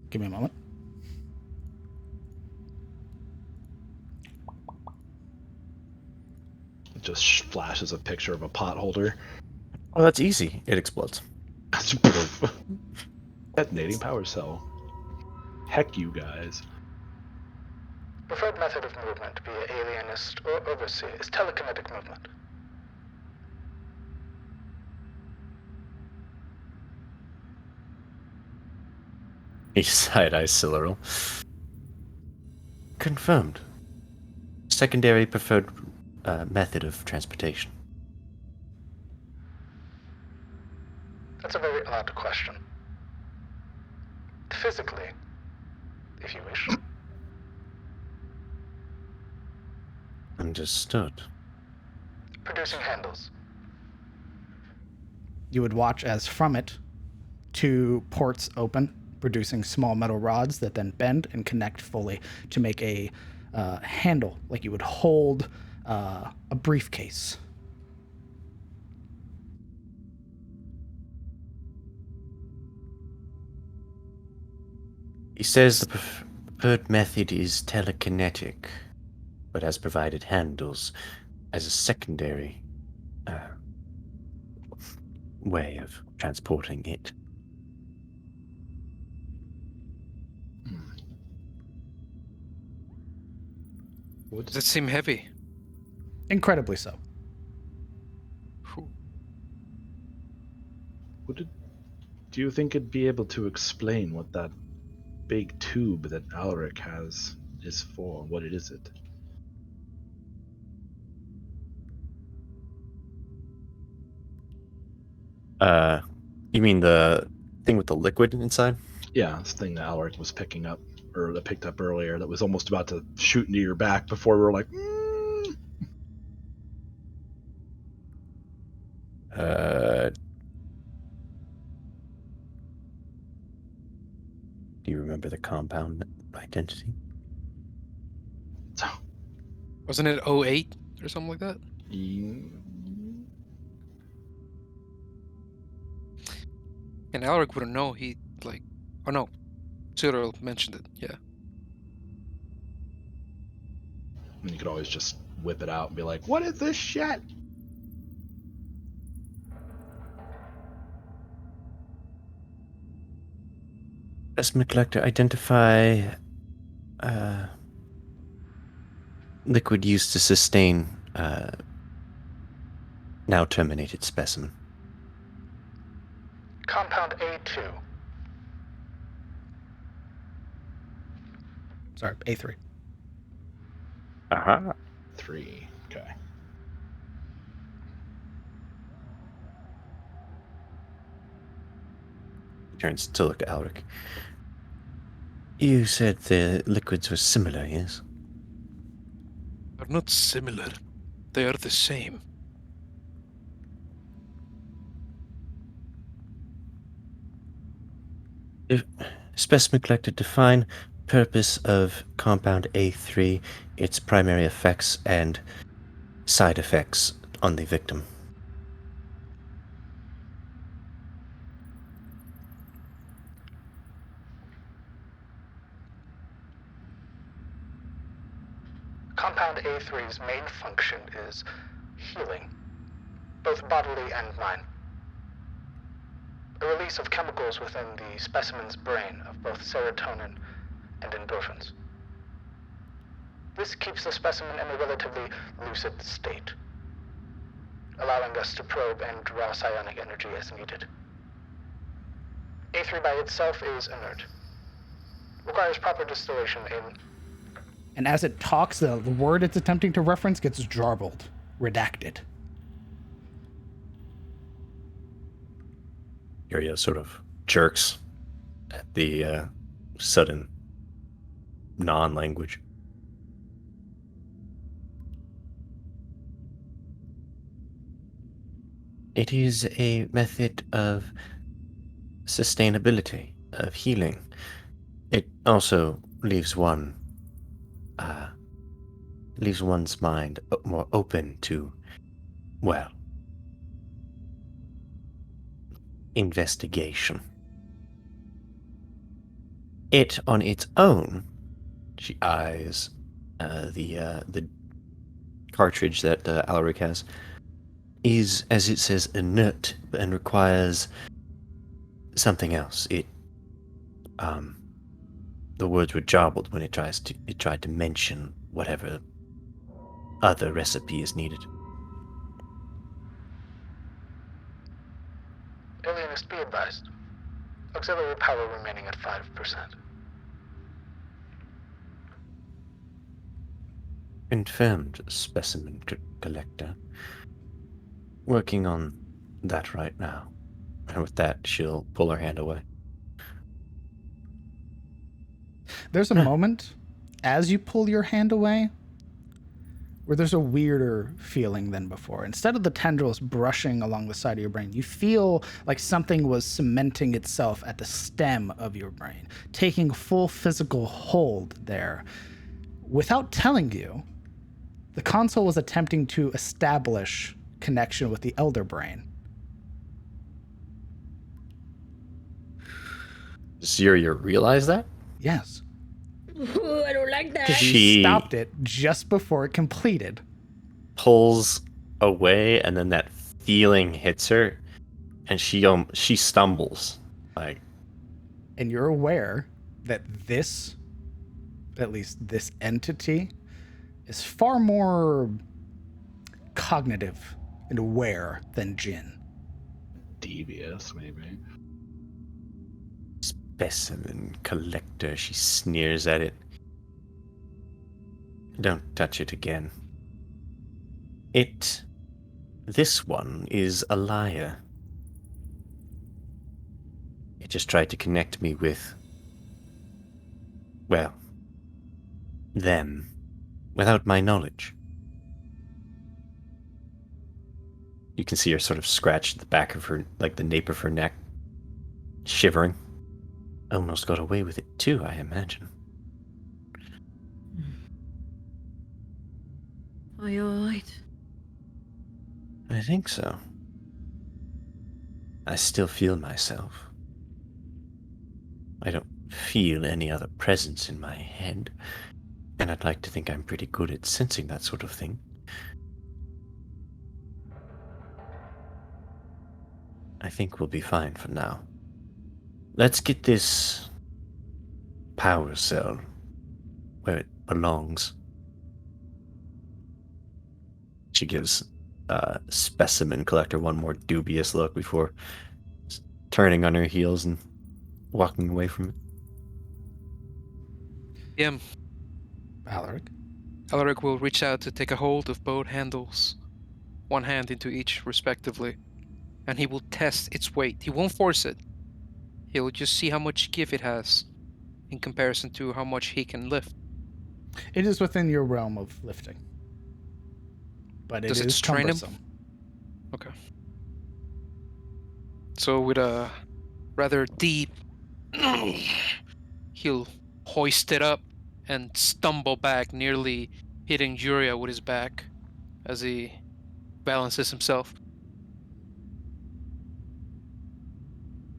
Give me a moment. It just flashes a picture of a pot holder. Oh, that's easy. It explodes. Detonating power cell. Heck you guys. Preferred method of movement via Alienist or Overseer is telekinetic movement. He side-eyes Cyril. Confirmed. Secondary preferred method of transportation. That's a very odd question. Physically, if you wish. Understood. Producing handles. You would watch as from it, 2 ports open, producing small metal rods that then bend and connect fully to make a handle, like you would hold a briefcase. He says the preferred method is telekinetic, but has provided handles as a secondary way of transporting it. Does it seem heavy? Incredibly so. Do you think it'd be able to explain what that big tube that Alric has is for? What is it? You mean the thing with the liquid inside? Yeah, this thing that Alric was picking up, or that picked up earlier, that was almost about to shoot into your back before we were like, Do you remember the compound identity? Wasn't it 08 or something like that? And Alric wouldn't know. Oh no, Cyril mentioned it. Yeah. And you could always just whip it out and be like, what is this shit? Specimen collector, identify liquid used to sustain now terminated specimen. Compound A2. Sorry, A3. Aha. 3. Okay. Turns to look at Alric. You said the liquids were similar, yes? They're not similar. They are the same. If specimen collector, define purpose of compound A3, its primary effects and side effects on the victim. Compound A3's main function is healing, both bodily and mind. A release of chemicals within the specimen's brain of both serotonin and endorphins. This keeps the specimen in a relatively lucid state, allowing us to probe and draw psionic energy as needed. A3 by itself is inert. Requires proper distillation in... And as it talks, the word it's attempting to reference gets jarbled, redacted. Yuria sort of jerks at the sudden non-language. It is a method of sustainability, of healing. It also leaves one's mind more open to, well, investigation. It on its own, she eyes the cartridge that Alaric has, is, as it says, inert and requires something else. The words were jarbled when it tried to mention whatever other recipe is needed. Alienist, be advised. Auxiliary power remaining at 5%. Confirmed, specimen collector. Working on that right now. And with that, she'll pull her hand away. There's a moment as you pull your hand away where there's a weirder feeling than before. Instead of the tendrils brushing along the side of your brain, you feel like something was cementing itself at the stem of your brain, taking full physical hold there. Without telling you, the console was attempting to establish connection with the elder brain. Does Yuria realize that? Yes. Ooh, I don't like that. She stopped it just before it completed. Pulls away, and then that feeling hits her, and she stumbles. Like, And you're aware that this, at least this entity, is far more cognitive and aware than Jin. Devious, maybe. specimen collector, she sneers at it. Don't touch it again. This one is a liar. It just tried to connect me with, well, them, without my knowledge. You can see her sort of scratch the back of her, like the nape of her neck, shivering. Almost got away with it too, I imagine. Are you alright? I think so. I still feel myself. I don't feel any other presence in my head, and I'd like to think I'm pretty good at sensing that sort of thing. I think we'll be fine for now. Let's get this power cell where it belongs. She gives Specimen Collector one more dubious look before turning on her heels and walking away from it. Alaric will reach out to take a hold of both handles, one hand into each respectively, and he will test its weight. He won't force it. He'll just see how much give it has in comparison to how much he can lift. It is within your realm of lifting. But it Does it is strain him? cumbersome. Okay. So with a rather deep, he'll hoist it up and stumble back, nearly hitting Juria with his back as he balances himself.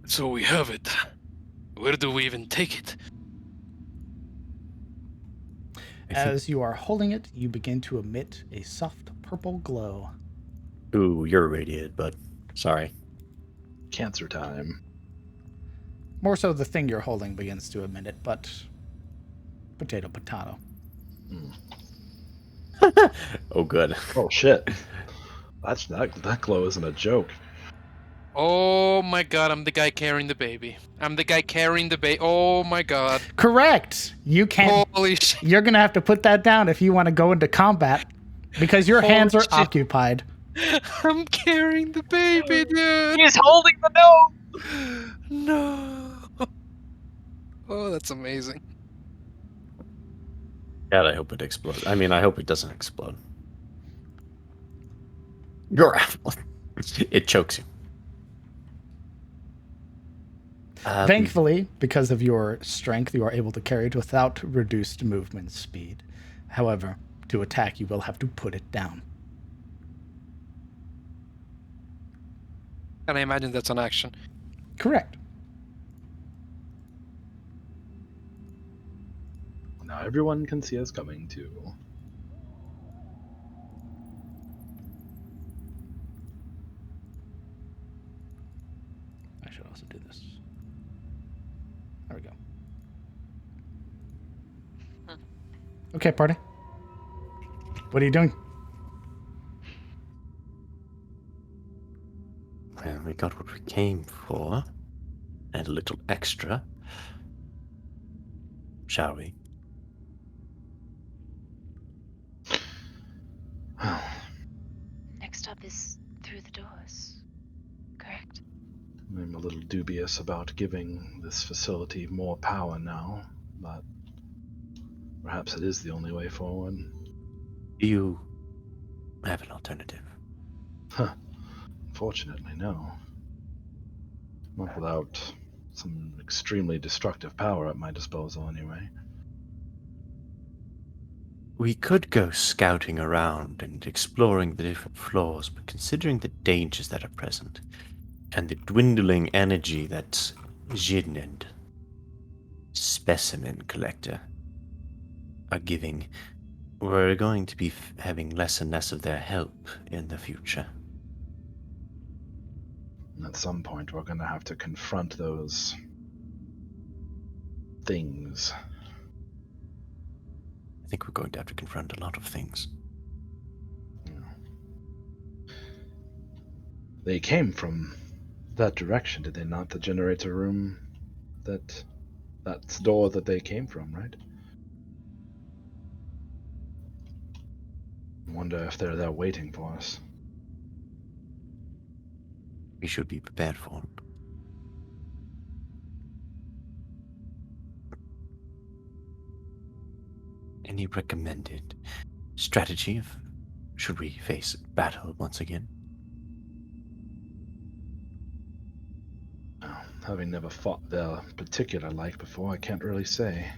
So we have it. Where do we even take it? As you are holding it, you begin to emit a soft purple glow. Ooh, you're irradiated, bud. Sorry. Cancer time. More so the thing you're holding begins to emit it, but potato. Oh, good. Oh shit. That glow isn't a joke. Oh my god, I'm the guy carrying the baby. Oh my god. Correct. You can't. Holy shit. You're gonna have to put that down if you want to go into combat, because your hands are shit. occupied. I'm carrying the baby, dude. He's holding the note. No. Oh, that's amazing. God, I hope it explodes. I mean, I hope it doesn't explode. You're apple. It chokes you. Thankfully, because of your strength, you are able to carry it without reduced movement speed. However, to attack, you will have to put it down. And I imagine that's an action. Correct. Now everyone can see us coming too. I should also do this. There we go. Okay, party. What are you doing? Well, we got what we came for, and a little extra. Shall we? Next up is through the doors. Correct? I'm a little dubious about giving this facility more power now, but perhaps it is the only way forward. Do you have an alternative? Unfortunately, no. Not without some extremely destructive power at my disposal, anyway. We could go scouting around and exploring the different floors, but considering the dangers that are present, and the dwindling energy that Jin and Specimen Collector are giving, we're going to be having less and less of their help in the future. And at some point, we're going to have to confront those things. I think we're going to have to confront a lot of things. They came from that direction, did they not? The generator room, that's the door that they came from, right? I wonder if they're there waiting for us. We should be prepared for it. Any recommended strategy if should we face battle once again? Well, having never fought their particular like before, I can't really say.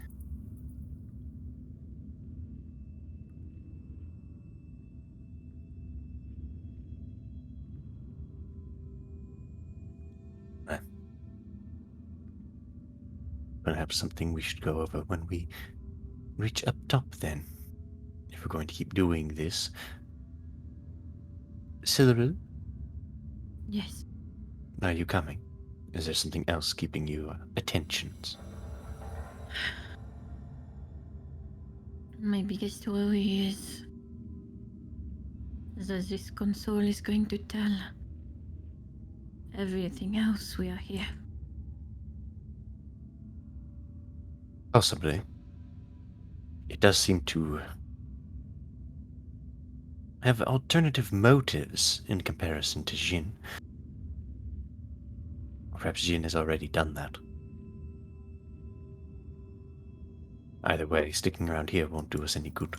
Perhaps something we should go over when we reach up top then. If we're going to keep doing this. Cyril? Yes. Are you coming? Is there something else keeping you attentions? My biggest worry is that this console is going to tell everything else we are here. Possibly. It does seem to have alternative motives in comparison to Jin. Or perhaps Jin has already done that. Either way, sticking around here won't do us any good.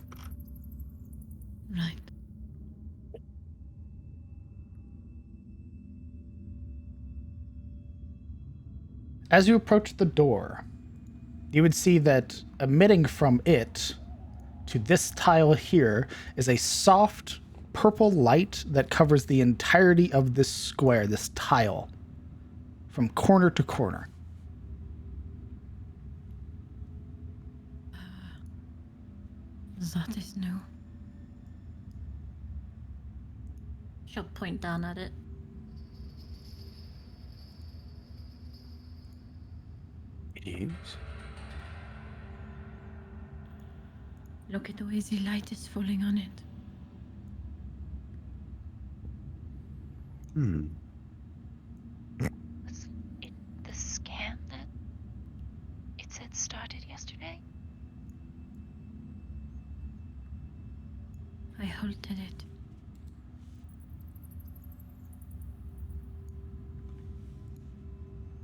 Right. As you approach the door, you would see that emitting from it to this tile here is a soft purple light that covers the entirety of this square, this tile, from corner to corner. That is new. She'll point down at it. It is? Look at the way the light is falling on it. Was it the scan that it said started yesterday? I halted it.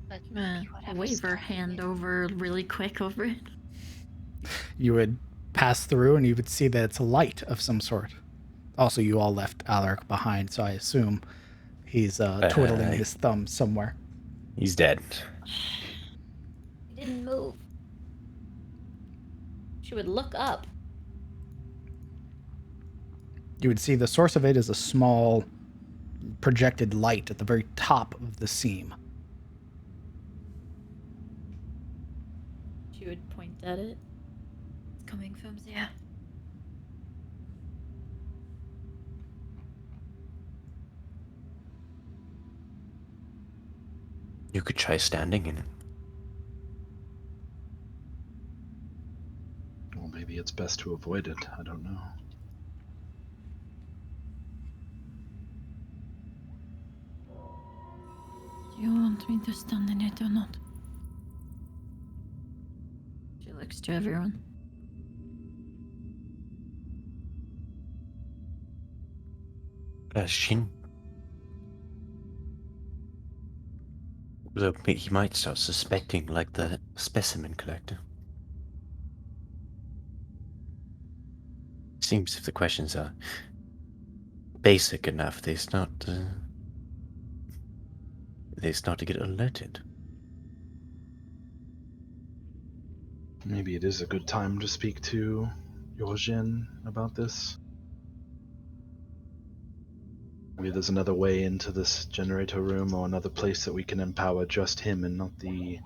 But maybe whatever Wave her started hand it- over really quick over it. You would pass through and you would see that it's a light of some sort. Also, you all left Alaric behind, so I assume he's twiddling his thumb somewhere. He's dead. He didn't move. She would look up. You would see the source of it is a small projected light at the very top of the seam. She would point at it. It's coming from there. You could try standing in it. Well, maybe it's best to avoid it. I don't know. Do you want me to stand in it or not? She looks to everyone. Shin. Though he might start suspecting, like the specimen collector. Seems if the questions are basic enough, they start to get alerted. Maybe it is a good time to speak to Yojin about this. Maybe there's another way into this generator room or another place that we can empower just him and not the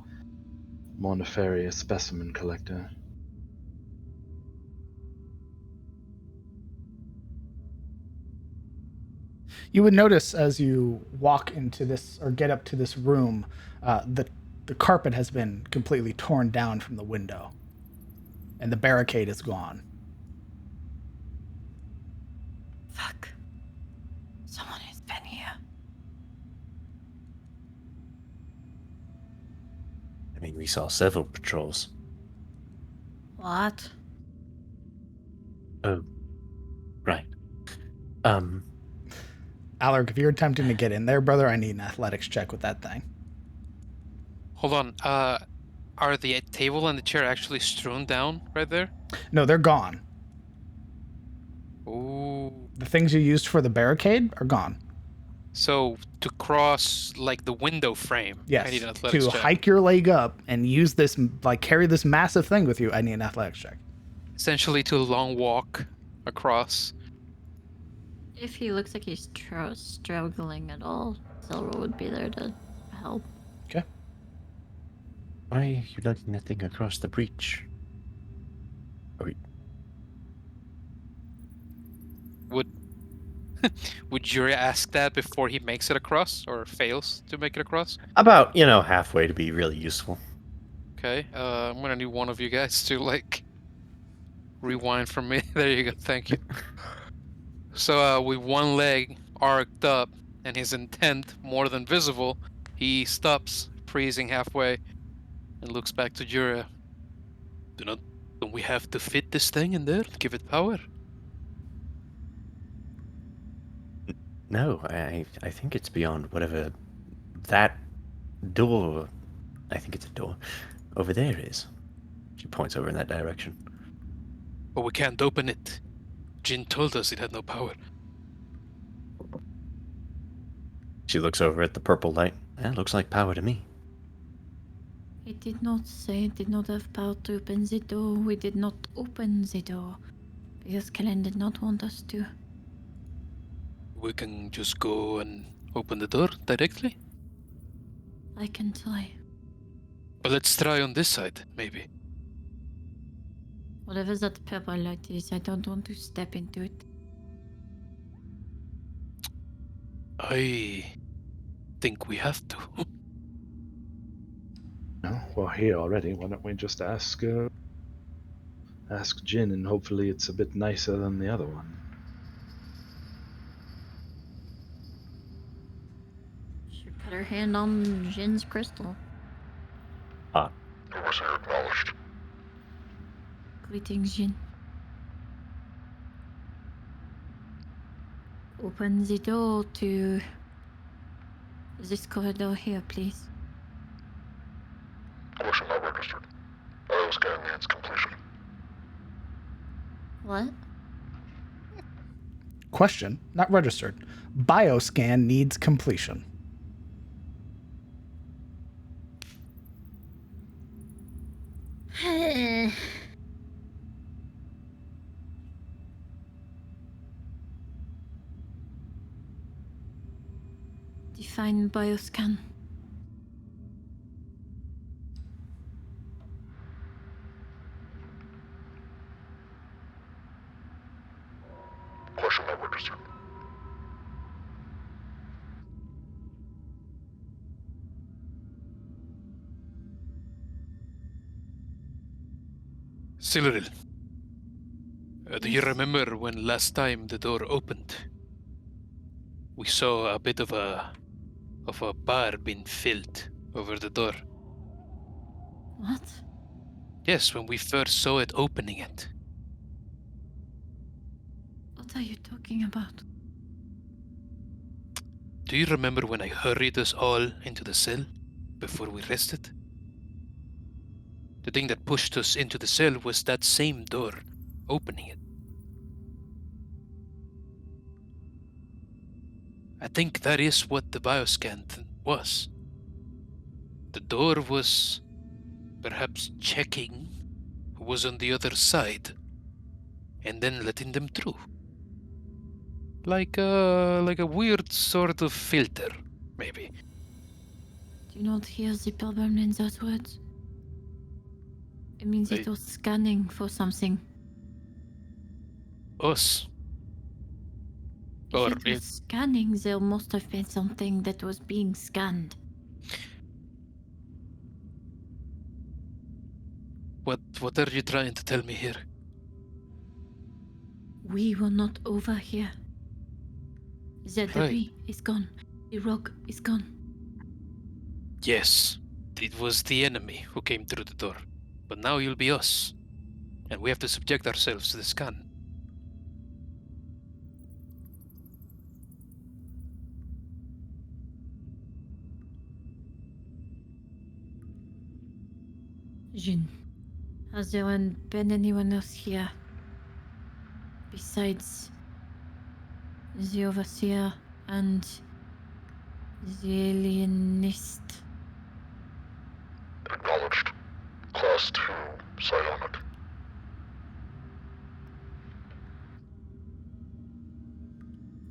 more nefarious specimen collector. You would notice as you walk into this or get up to this room, the carpet has been completely torn down from the window, and the barricade is gone. Fuck. Someone has been here. I mean, we saw several patrols. What? Oh, right. Alaric, if you're attempting to get in there, brother, I need an athletics check with that thing. Hold on. Are the table and the chair actually strewn down right there? No, they're gone. Ooh. The things you used for the barricade are gone. So to cross like the window frame, Yes. I need an athletics To check. hike your leg up and use this, like carry this massive thing with you, I need an athletics check. Essentially to long walk across. If he looks like he's struggling at all, Silver would be there to help. Okay. Why are you lugging that thing across the breach? Would Yuri ask that before he makes it across or fails to make it across? About, halfway to be really useful. Okay, I'm gonna need one of you guys to like Rewind from me. There you go. Thank you. So with one leg arced up and his intent more than visible, he stops, freezing halfway, and looks back to Jura. Don't we have to fit this thing in there? Give it power? No, I think it's beyond whatever that door. I think it's a door over there is. She points over in that direction. But we can't open it. Jin told us it had no power. She looks over at the purple light. That looks like power to me. It did not say it did not have power to open the door. We did not open the door because Kellen did not want us to. We can just go and open the door directly? I can try. But let's try on this side, maybe. Whatever that purple light is, I don't want to step into it. I think we have to. No, we're here already. Why don't we just ask Jin, and hopefully it's a bit nicer than the other one. She put her hand on Jin's crystal. Overseer acknowledged. Greetings, Jin. Open the door to this corridor here, please. Question not registered. Bioscan needs completion. What? Question not registered. Bioscan needs completion. Define bioscan. Question not registered. Cyril, do you Yes. remember when last time the door opened? We saw a bit of a bar being filled over the door. What? Yes, when we first saw it opening it. What are you talking about? Do you remember when I hurried us all into the cell before we rested? The thing that pushed us into the cell was that same door, opening it. I think that is what the bioscan was. The door was perhaps checking who was on the other side and then letting them through. Like a weird sort of filter, maybe. Do you not hear the problem in those words? It means it was scanning for something. Us. If Or it was scanning, there must have been something that was being scanned. what are you trying to tell me here? We were not over here. The debris is gone. The rock is gone. Yes, it was the enemy who came through the door. But now you'll be us. And we have to subject ourselves to the scan. Jin, has there been anyone else here besides the overseer and the alienist? Acknowledged. Class 2, psionic.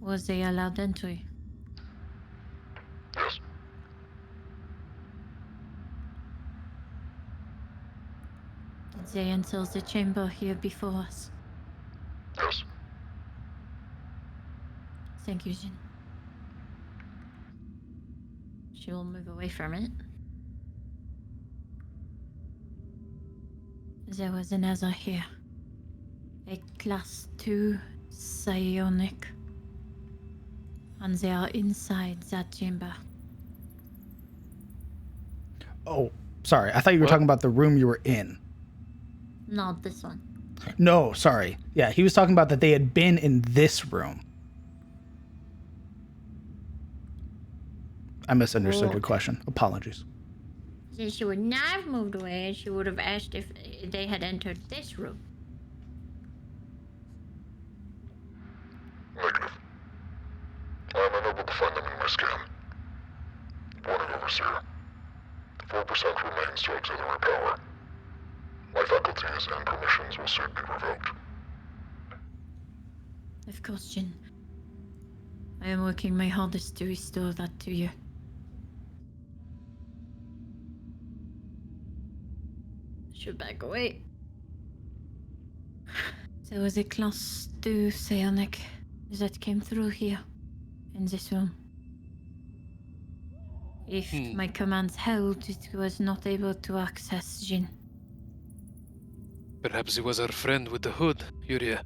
Was they allowed entry? Yes. Did they enter the chamber here before us? Yes. Thank you, Jin. She will move away from it. There was another here. a class 2 psionic. And they are inside that chamber. Oh, sorry. I thought you were What? talking about the room you were in. Not this one. No, sorry. Yeah, he was talking about that they had been in this room. I misunderstood your question. Apologies. Since she would not have moved away, she would have asked if they had entered this room. Negative. I am unable to find them in my scan. Warning, Overseer. 4% remains to auxiliary power. My faculties and permissions will soon be revoked. Of course, Jin. I am working my hardest to restore that to you. Should back away. There was a class 2 psionic that came through here, in this room. If my commands held, it was not able to access Jin. Perhaps he was our friend with the hood, Yuria.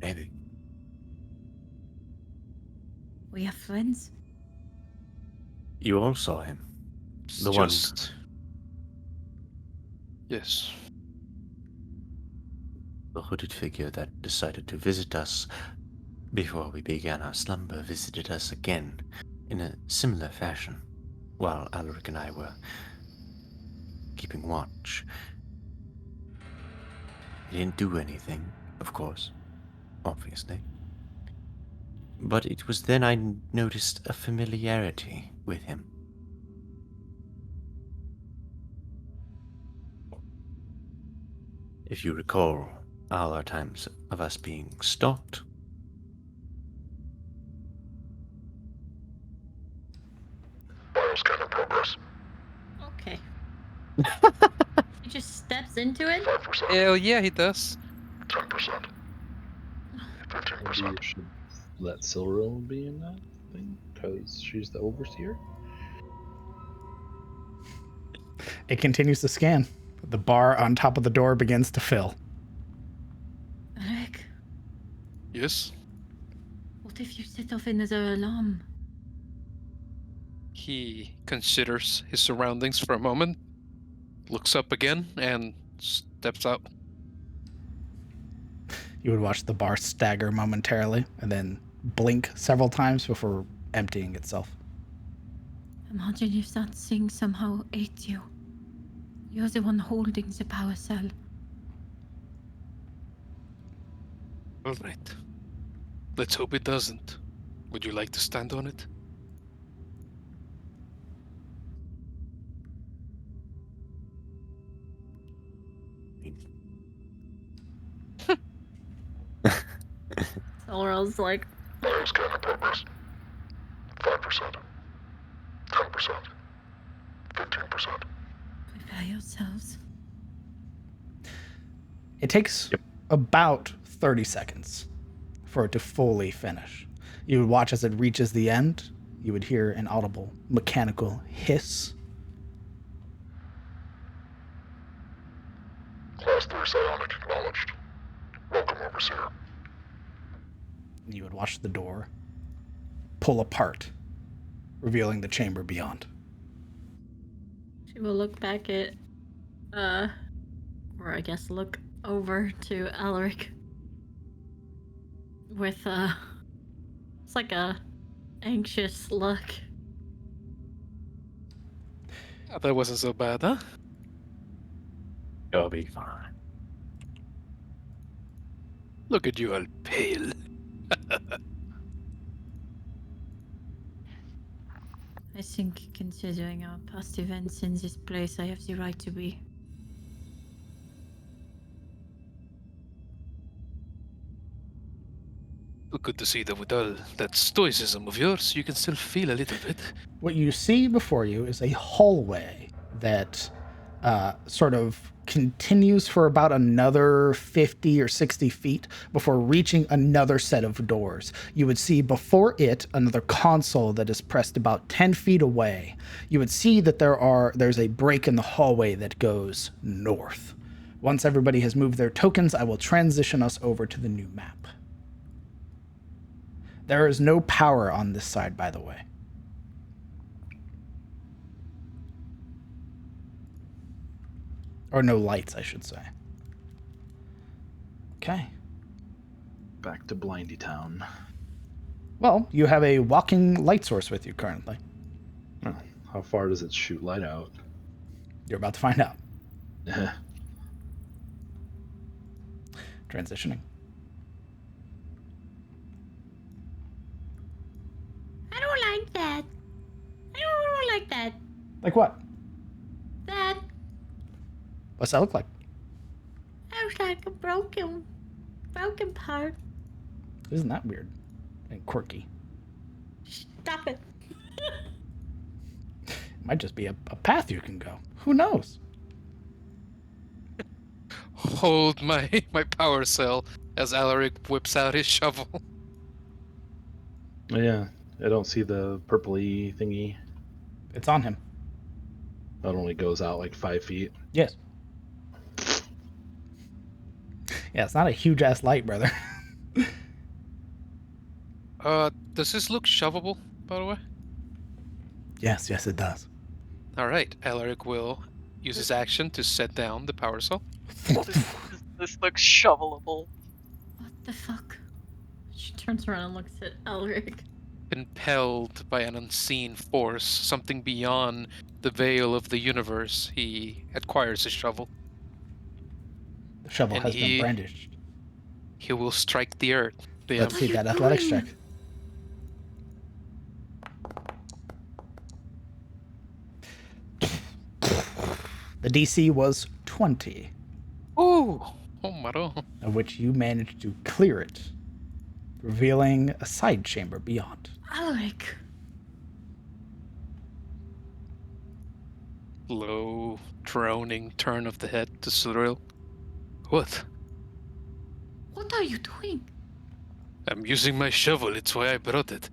Maybe. We are friends? You all saw him. The Just... Yes. The hooded figure that decided to visit us before we began our slumber visited us again in a similar fashion while Alaric and I were keeping watch. He didn't do anything, of course, obviously. But it was then I noticed a familiarity with him. If you recall all our times of us being stalked, Bioscan in progress. Okay. He just steps into it? 5%. Hell yeah, he does. 10%. Maybe 15%. you should let Silril be in that thing, because she's the overseer. It continues to scan. The bar on top of the door begins to fill. Alec, Yes. what if you set off another alarm? He considers his surroundings for a moment, looks up again, and steps out. You would watch the bar stagger momentarily and then blink several times before emptying itself. Imagine if that thing somehow ate you. You're the one holding the power cell. All right. Let's hope it doesn't. Would you like to stand on it? Laurel's like, Bioscan in progress. 5%. 10%. 15%. prepare yourselves. It takes about 30 seconds for it to fully finish. You would watch as it reaches the end. You would hear an audible mechanical hiss. Class 3 psionic acknowledged. Welcome, Overseer. You would watch the door pull apart, revealing the chamber beyond. She will look back at, or I guess look over to Alaric with, it's like a anxious look. Oh, that wasn't so bad, huh? you'll be fine. Look at you all pale. I think, considering our past events in this place, I have the right to be. Good to see that with all that stoicism of yours, you can still feel a little bit. What you see before you is a hallway that sort of continues for about another 50 or 60 feet before reaching another set of doors. You would see before it another console that is pressed about 10 feet away. You would see that there's a break in the hallway that goes north. Once everybody has moved their tokens, I will transition us over to the new map. There is no power on this side, by the way. Or no lights, I should say. Okay. Back to Blindy Town. Well, you have a walking light source with you currently. Oh, how far does it shoot light out? You're about to find out. Transitioning. I don't like that. I don't like that. Like what? That What's that look like? looks like a broken part. Isn't that weird and quirky? Stop it. It might just be a path you can go. Who knows? Hold my power cell as Alaric whips out his shovel. Oh, yeah, I don't see the purpley thingy. It's on him. That only goes out like 5 feet. Yes. Yeah, it's not a huge ass light, brother. Does this look shovable, by the way? Yes, it does. Alright, Alaric will use his action to set down the power cell. This looks shovelable. What the fuck? She turns around and looks at Elric. Impelled by an unseen force, something beyond the veil of the universe, he acquires a shovel. The shovel And has been brandished. He will strike the earth. Let's see that athletics check. The DC was 20. Ooh! Oh my god. Of which you managed to clear it, revealing a side chamber beyond. Elric. Low, droning turn of the head to Cyril. What? What are you doing? I'm using my shovel, it's why I brought it.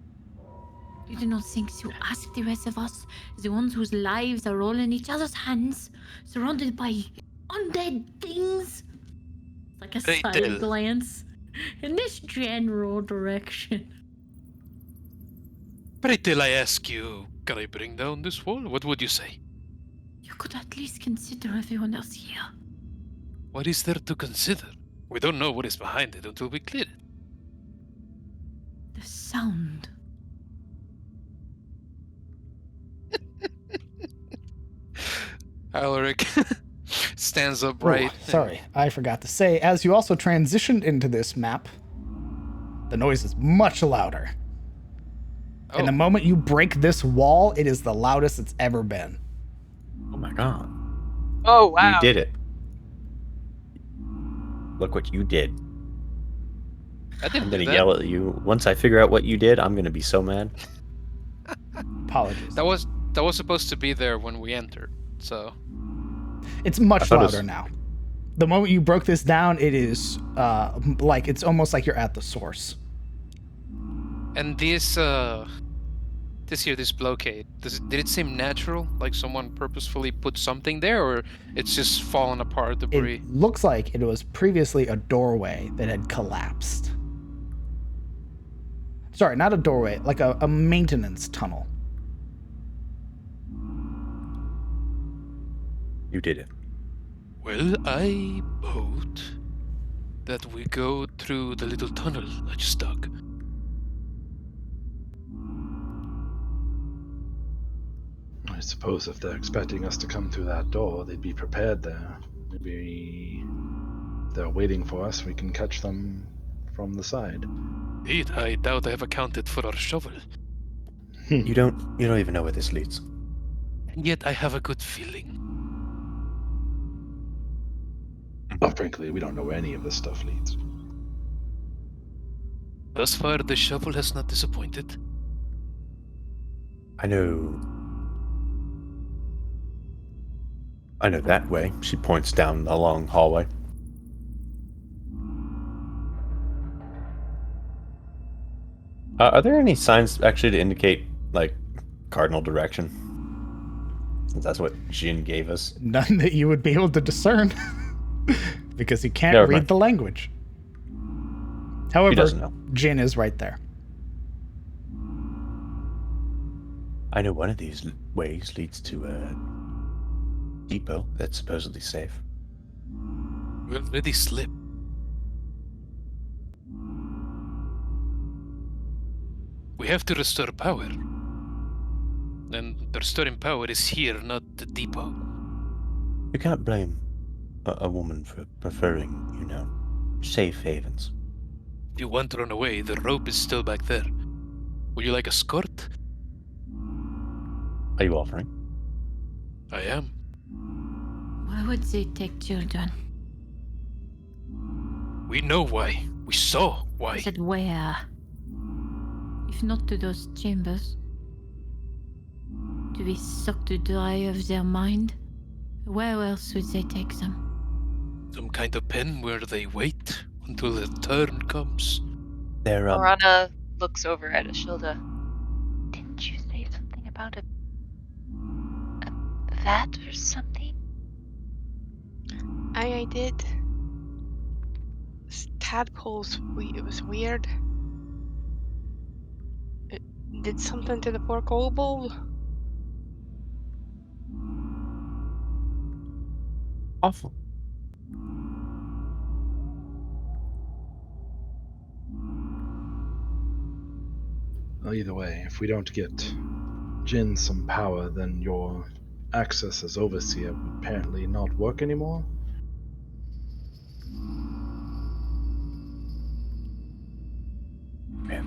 You do not think to ask the rest of us, the ones whose lives are all in each other's hands, surrounded by undead things? Like a They side do. glance in this general direction. Pray till I ask you, can I bring down this wall? What would you say? You could at least consider everyone else here. What is there to consider? We don't know what is behind it until we clear it. The sound. Alaric stands upright. Oh, sorry, I forgot to say, as you also transitioned into this map, the noise is much louder. Oh, And the moment you break this wall, it is the loudest it's ever been. Oh my god. Oh wow! You did it. Look what you did. I didn't I'm do gonna that. yell at you. Once I figure out what you did, I'm gonna be so mad. Apologies. That was supposed to be there when we entered, so... It's much I thought it louder was- now. The moment you broke this down, it is like it's almost like you're at the source. And this blockade, did it seem natural? Like someone purposefully put something there, or it's just fallen apart debris? It looks like it was previously a doorway that had collapsed. Sorry, not a doorway, like a maintenance tunnel. You did it. Well, I vote that we go through the little tunnel I just dug. I suppose if they're expecting us to come through that door, they'd be prepared there. Maybe if they're waiting for us, we can catch them from the side. Indeed, I doubt I have accounted for our shovel. You don't even know where this leads. And yet I have a good feeling. Well, frankly, we don't know where any of this stuff leads. Thus far, the shovel has not disappointed. I know that way. She points down the long hallway. Are there any signs actually to indicate, like, cardinal direction? Since that's what Jin gave us. None that you would be able to discern. Because he can't Never read mind. the language. However, doesn't know. Jin is right there. I know one of these ways leads to a depot that's supposedly safe. We already slipped. We have to restore power. And restoring power is here, not the depot. You can't blame a woman for preferring, safe havens. If you want to run away, the rope is still back there. Would you like a escort? Are you offering? I am. Why would they take children? We know why. We saw why. I said where? If not to those chambers, to be sucked dry of their mind, where else would they take them? Some kind of pen where they wait until their turn comes. They're, Orana looks over at Ashilda. Didn't you say something about a vat or something? I did. Tadpoles, it was weird. It did something to the poor kobold. awful. Well, either way, if we don't get Jin some power, then your access as Overseer would apparently not work anymore. Yeah.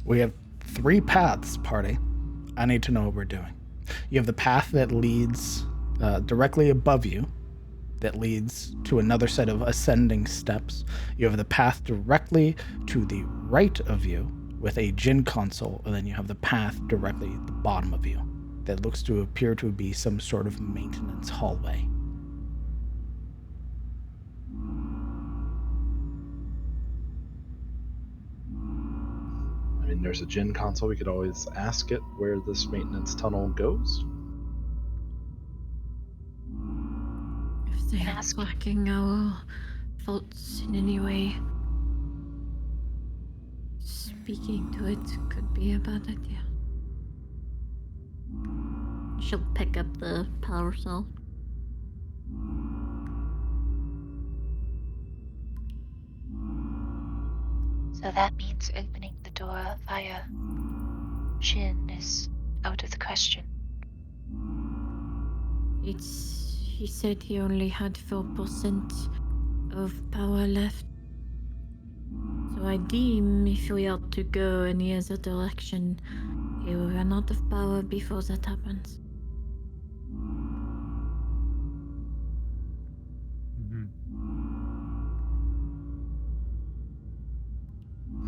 We have 3 paths, party. I need to know what we're doing. You have the path that leads directly above you, that leads to another set of ascending steps. You have the path directly to the right of you with a Jin console, and then you have the path directly at the bottom of you that looks to appear to be some sort of maintenance hallway. I mean, there's a Jin console. We could always ask it where this maintenance tunnel goes. If they are Ask. tracking our thoughts in any way, speaking to it could be a bad idea. She'll pick up the power cell. So that means opening the door via Jin is out of the question. He said he only had 4% of power left. So I deem if we are to go any other direction, he will run out of power before that happens.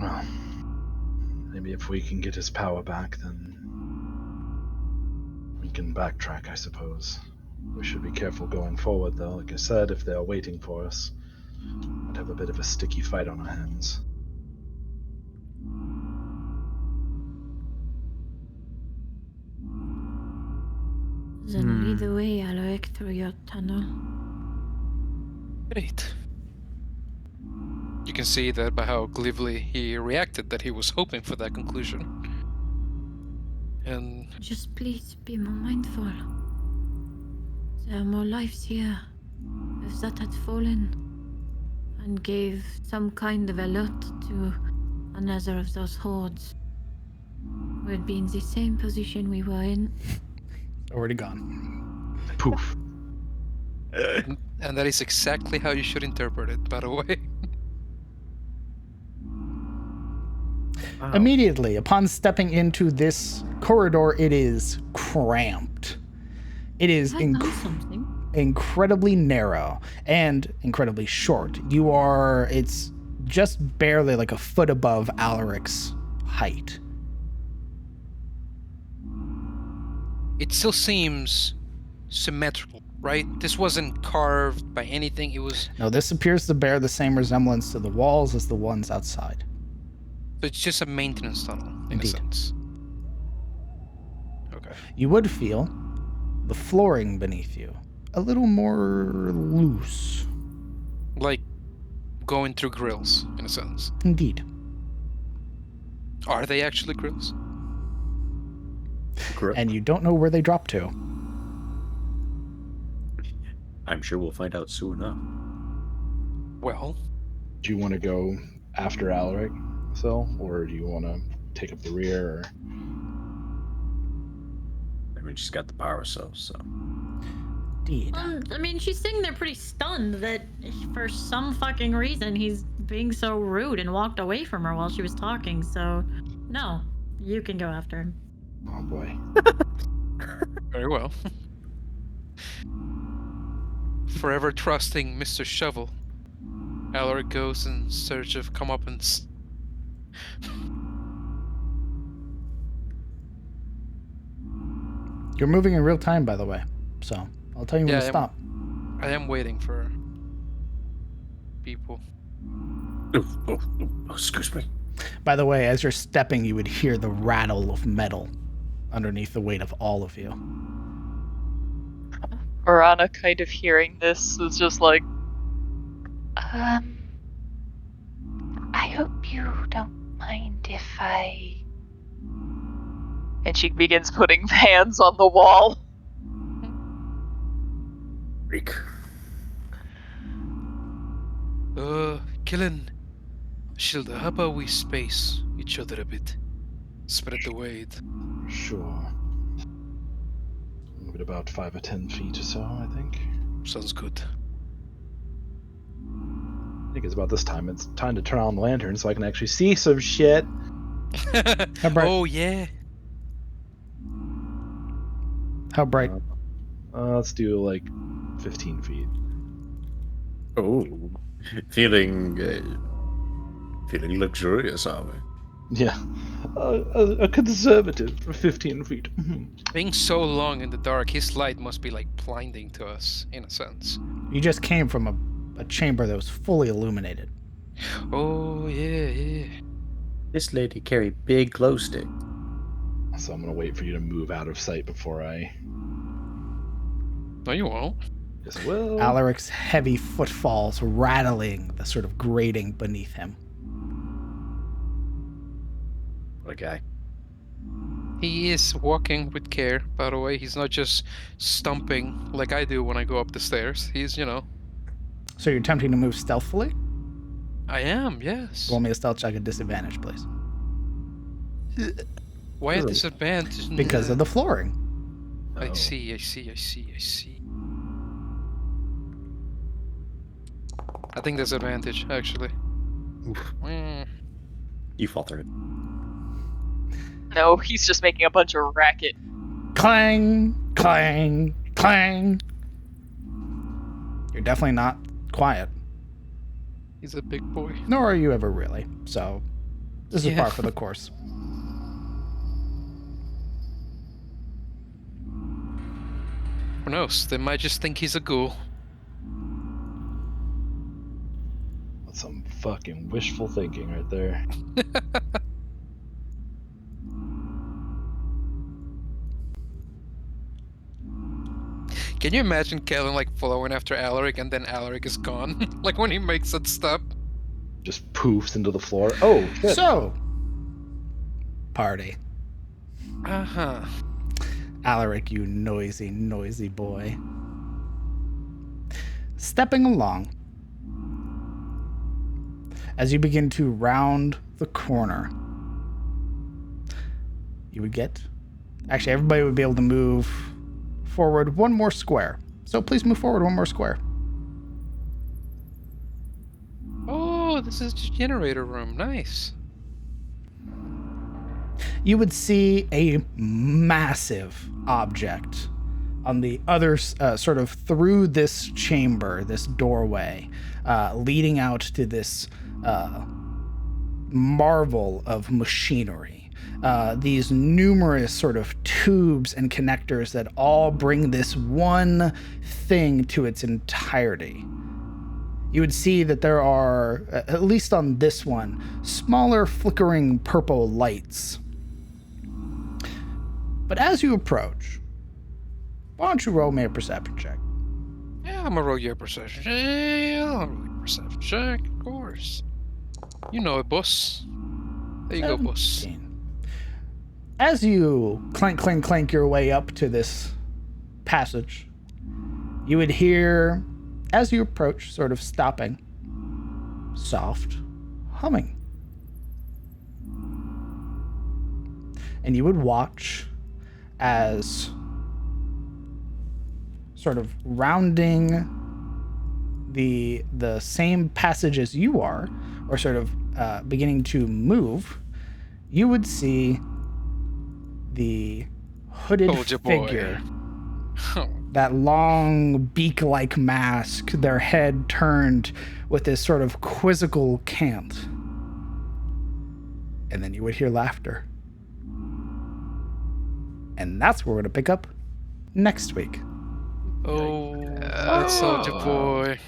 Well, maybe if we can get his power back, then we can backtrack, I suppose. We should be careful going forward, though. Like I said, if they're waiting for us, we'd have a bit of a sticky fight on our hands. Then lead the way, Alaric, through your tunnel. Great. You can see that by how glibly he reacted that he was hoping for that conclusion. And Just please be more mindful. There are more lives here. If that had fallen and gave some kind of alert to another of those hordes, we'd be in the same position we were in. Already gone. Poof. and that is exactly how you should interpret it, by the way. Wow. Immediately upon stepping into this corridor, it is cramped. It is I've done something. incredibly narrow and incredibly short. It's just barely like a foot above Alaric's height. It still seems symmetrical, right? This wasn't carved by anything. It was. Now, this appears to bear the same resemblance to the walls as the ones outside. So it's just a maintenance tunnel, in Indeed. a sense. Okay. Okay. You would feel the flooring beneath you a little more loose. Like going through grills, in a sense. Indeed. Are they actually grills? And you don't know where they drop to. I'm sure we'll find out soon enough. Well, Do you want to go after Alaric, Sil, or do you want to take up the rear? Or... I mean, she's got the power cell, so. Indeed. I mean, she's sitting there pretty stunned that for some fucking reason he's being so rude and walked away from her while she was talking, so no, you can go after him. Oh boy. very well. Forever trusting Mr. Shovel, Alaric goes in search of comeuppance. You're moving in real time, by the way, so I'll tell you when to stop. I am waiting for people. Oh, excuse me. By the way, as you're stepping, you would hear the rattle of metal underneath the weight of all of you. Marana, kind of hearing this, is just like, I hope you don't mind if I... and she begins putting hands on the wall. Freak. Killen, Shilda, how about we space each other a bit? Spread the weight. Sure. Move it about 5 or 10 feet or so, I think. Sounds good. I think it's about this time. It's time to turn on the lantern so I can actually see some shit. How bright? Oh, yeah. How bright? Let's do like 15 feet. Oh, feeling luxurious, are we? Yeah. A conservative for 15 feet. Being so long in the dark, his light must be like blinding to us, in a sense. You just came from a chamber that was fully illuminated. Oh, yeah. This lady carry big glow stick. So I'm going to wait for you to move out of sight before I... No, you won't. Yes, I will. Alaric's heavy footfalls rattling the sort of grating beneath him. What a guy. He is walking with care, by the way. He's not just stumping like I do when I go up the stairs. He's, So you're attempting to move stealthily? I am, yes. Roll me a stealth check at disadvantage, please. Why a disadvantage? Because of the flooring. I see. I think there's advantage, actually. You fall through it. No, he's just making a bunch of racket. Clang, clang, clang. You're definitely not quiet. He's a big boy. Nor are you ever really. So this is par for the course. Who knows? They might just think he's a ghoul. That's some fucking wishful thinking right there. Can you imagine Kellen like following after Alaric and then Alaric is gone? Like when he makes that step? Just poofs into the floor. Oh, shit. So, party. Uh-huh. Alaric, you noisy, noisy boy. Stepping along, as you begin to round the corner, you would get... Actually, everybody would be able to move forward one more square. So please move forward one more square. Oh, this is the generator room. Nice. You would see a massive object on the other sort of through this chamber, this doorway, leading out to this marvel of machinery. These numerous sort of tubes and connectors that all bring this one thing to its entirety. You would see that there are, at least on this one, smaller flickering purple lights. But as you approach, why don't you roll me a perception check? Yeah, I'm gonna roll your perception. Yeah, I'll roll your perception check, of course. You know it, boss. There you go, boss. 17. As you clank your way up to this passage, you would hear, as you approach, sort of stopping, soft humming. And you would watch as, sort of rounding the same passage as you are, or sort of beginning to move, you would see the hooded Soldier boy. figure, that long beak-like mask, their head turned with this sort of quizzical cant. And then you would hear laughter. And that's where we're going to pick up next week. Oh, that soldier boy.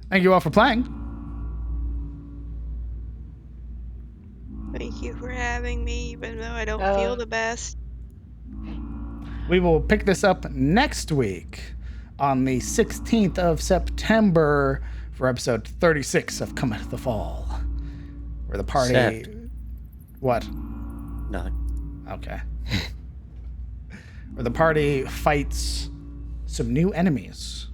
Thank you all for playing. Thank you for having me, even though I don't feel the best. We will pick this up next week on the 16th of September for episode 36 of Cometh the Fall. Where the party... Sad. What? Nothing. Okay. Where the party fights some new enemies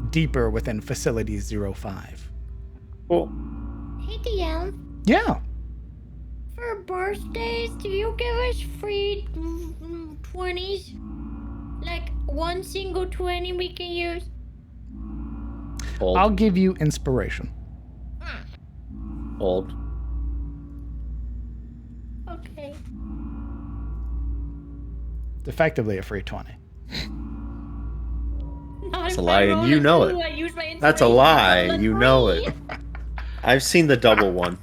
deeper within Facility-05. Cool. Hey, DL. Yeah. For birthdays, do you give us free 20s? Like one single 20 we can use? Old. I'll give you inspiration. Old. Okay. It's effectively a free 20. That's a lie, and you know it. That's a lie. You know it. I've seen the double one.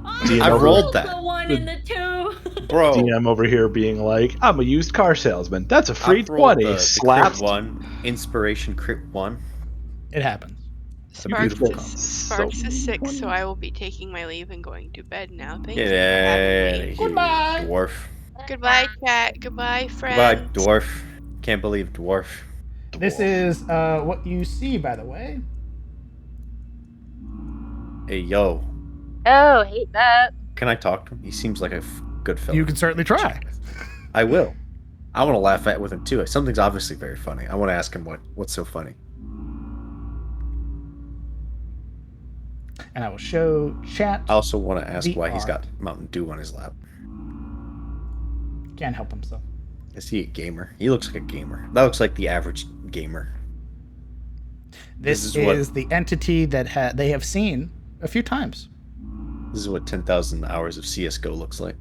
I've rolled that. The one and the two. Bro. DM over here being like, I'm a used car salesman. That's a free I've rolled 20. the Slaps. crit one. Inspiration crit one. It happens. Sparks beautiful is sick, so I will be taking my leave and going to bed now. Thank you Get for having out me. of here, dwarf. Goodbye, chat. Goodbye, friends. Goodbye, dwarf. Can't believe dwarf. This is what you see, by the way. Hey, yo. Oh, hate that. Can I talk to him? He seems like a good fellow. You can certainly try. I will. I want to laugh with him too. Something's obviously very funny. I want to ask him what's so funny. And I will show chat. I also want to ask VR. why he's got Mountain Dew on his lap. Can't help himself. Is he a gamer? He looks like a gamer. That looks like the average gamer. This is is the entity that they have seen a few times. This is what 10,000 hours of CSGO looks like.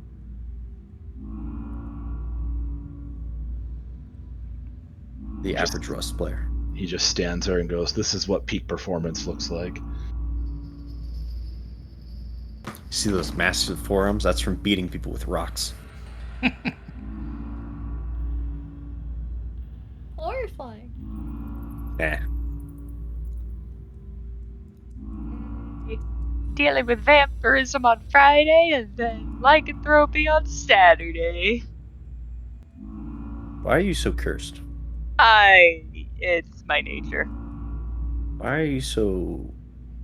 The average Rust player. He just stands there and goes, this is what peak performance looks like. See those massive forearms? That's from beating people with rocks. Horrifying. Nah. Dealing with vampirism on Friday and then lycanthropy on Saturday. Why are you so cursed? It's my nature. Why are you so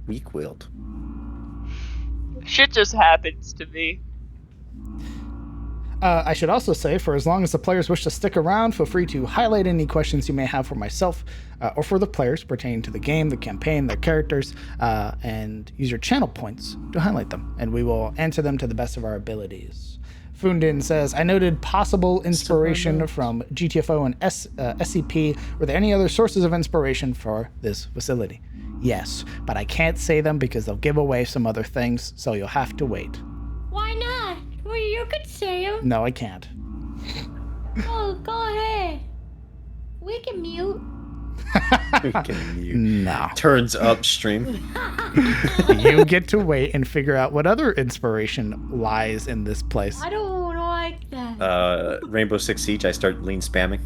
weak-willed? Shit just happens to me. I should also say, for as long as the players wish to stick around, feel free to highlight any questions you may have for myself or for the players pertaining to the game, the campaign, their characters, and use your channel points to highlight them, and we will answer them to the best of our abilities. Fundin says, I noted possible inspiration from GTFO and SCP. Were there any other sources of inspiration for this facility? Yes, but I can't say them because they'll give away some other things, so you'll have to wait. Why not? Well, you could say them. No, I can't. Oh, go ahead. We can mute. No. Turns upstream. You get to wait and figure out what other inspiration lies in this place. I don't like that. Rainbow Six Siege, I start lean spamming.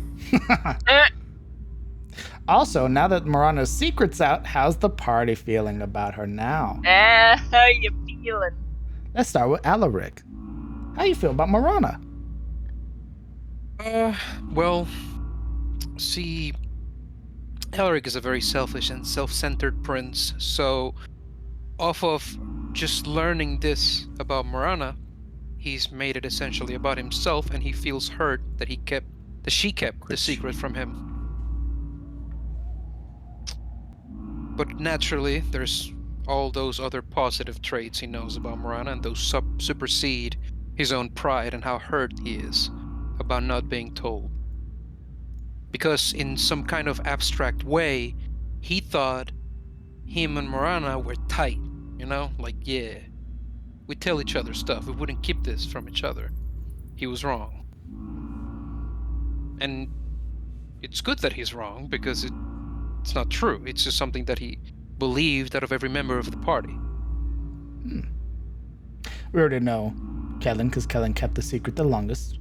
Also, now that Marana's secret's out, how's the party feeling about her now? How you feeling? Let's start with Alaric. How you feel about Marana? Well, see, Alaric is a very selfish and self-centered prince, so off of just learning this about Marana, he's made it essentially about himself, and he feels hurt that she kept the secret from him. But naturally, there's all those other positive traits he knows about Marana, and those supersede his own pride and how hurt he is about not being told. Because in some kind of abstract way, he thought him and Marana were tight, you know? Like, yeah, we tell each other stuff. We wouldn't keep this from each other. He was wrong. And it's good that he's wrong, because it's not true. It's just something that he believed out of every member of the party. We already know Kellen, because Kellen kept the secret the longest.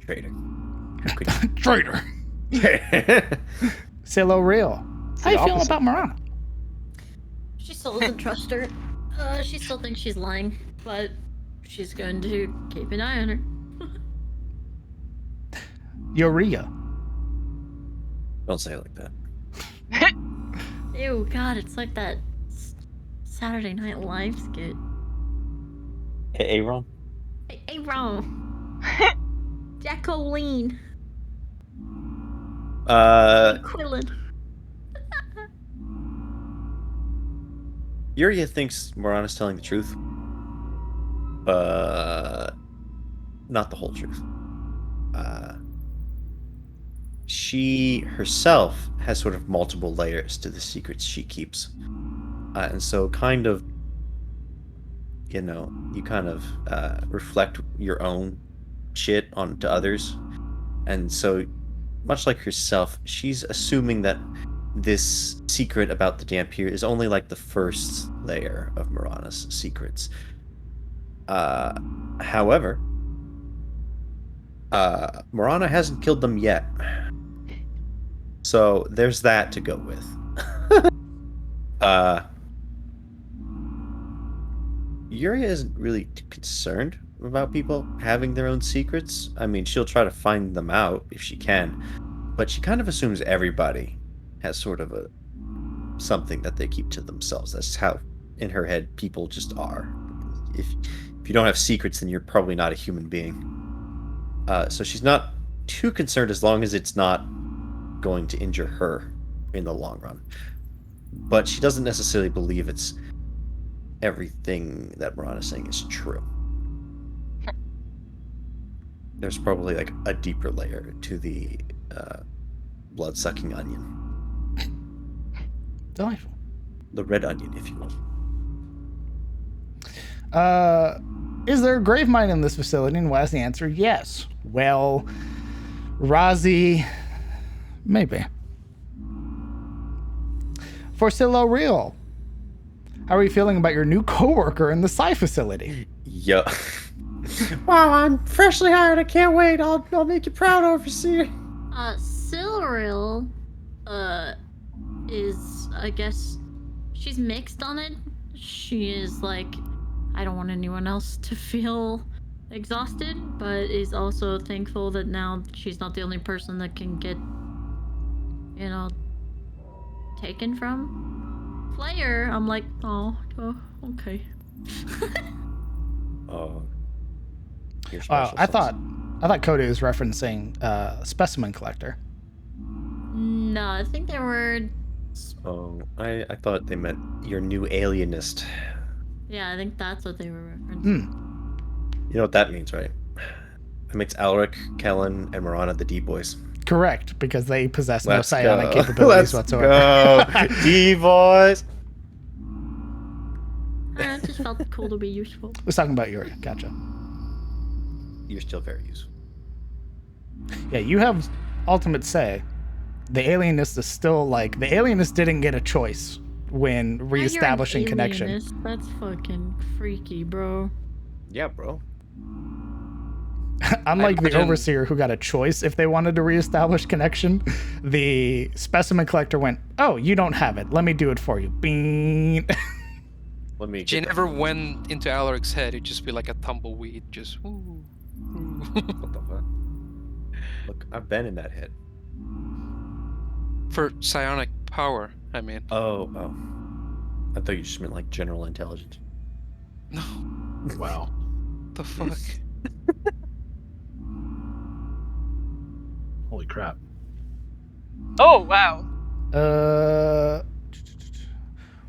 Traitor. Traitor. Silo Real. How you feeling about Marana? She still doesn't trust her. She still thinks she's lying, but she's going to keep an eye on her. Yoria. Don't say it like that. Ew, God, it's like that Saturday Night Live skit. Hey, Aaron. Hey, Ron. Jacqueline. Quillen. Yuria thinks Morana's telling the truth, but not the whole truth. She herself has sort of multiple layers to the secrets she keeps. And so kind of, you kind of reflect your own shit onto others. And so, much like herself, she's assuming that this secret about the Dampier is only like the first layer of Marana's secrets. However, Marana hasn't killed them yet. So there's that to go with. Yuria isn't really concerned about people having their own secrets. I mean, she'll try to find them out if she can, but she kind of assumes everybody has sort of something that they keep to themselves. That's how, in her head, people just are. If you don't have secrets, then you're probably not a human being. So she's not too concerned as long as it's not going to injure her in the long run. But she doesn't necessarily believe it's everything that Marana's saying is true. There's probabprobably a deeper layer to the blood-sucking onion. Delightful. The red onion, if you will. Is there a grave mine in this facility? And why is the answer yes? Well, Razi, maybe. For Silo Real, how are you feeling about your new coworker in the Psi facility? Yeah. Wow, I'm freshly hired. I can't wait. I'll make you proud, overseer. Silreal, is, I guess, she's mixed on it. She is like, I don't want anyone else to feel exhausted, but is also thankful that now she's not the only person that can get, taken from. Player, I'm like, oh, okay. Oh. I thought Cody was referencing Specimen Collector. No, I think they were. Oh, I thought they meant your new alienist. Yeah, I think that's what they were referencing. You know what that means, right? It makes Alaric, Kellen, and Marana the D-boys. Correct, because they possess no Let's psionic go. capabilities Let's whatsoever. go. D-boys! I just felt cool to be useful. I was talking about Yuri. Gotcha. You're still very useful. Yeah, you have ultimate say. The alienist is still the alienist didn't get a choice when reestablishing connection. Alienist. That's fucking freaky, bro. Yeah, bro. Unlike the overseer who got a choice if they wanted to reestablish connection, the specimen collector went, "Oh, you don't have it. Let me do it for you." Bean. Let me. She get never that. went into Alaric's head. It'd just be like a tumbleweed, just. Ooh, ooh. What the fuck? Look, I've been in that head. For psionic power, I mean. Oh. I thought you just meant like general intelligence. No, Wow. the fuck. Holy crap. Oh wow.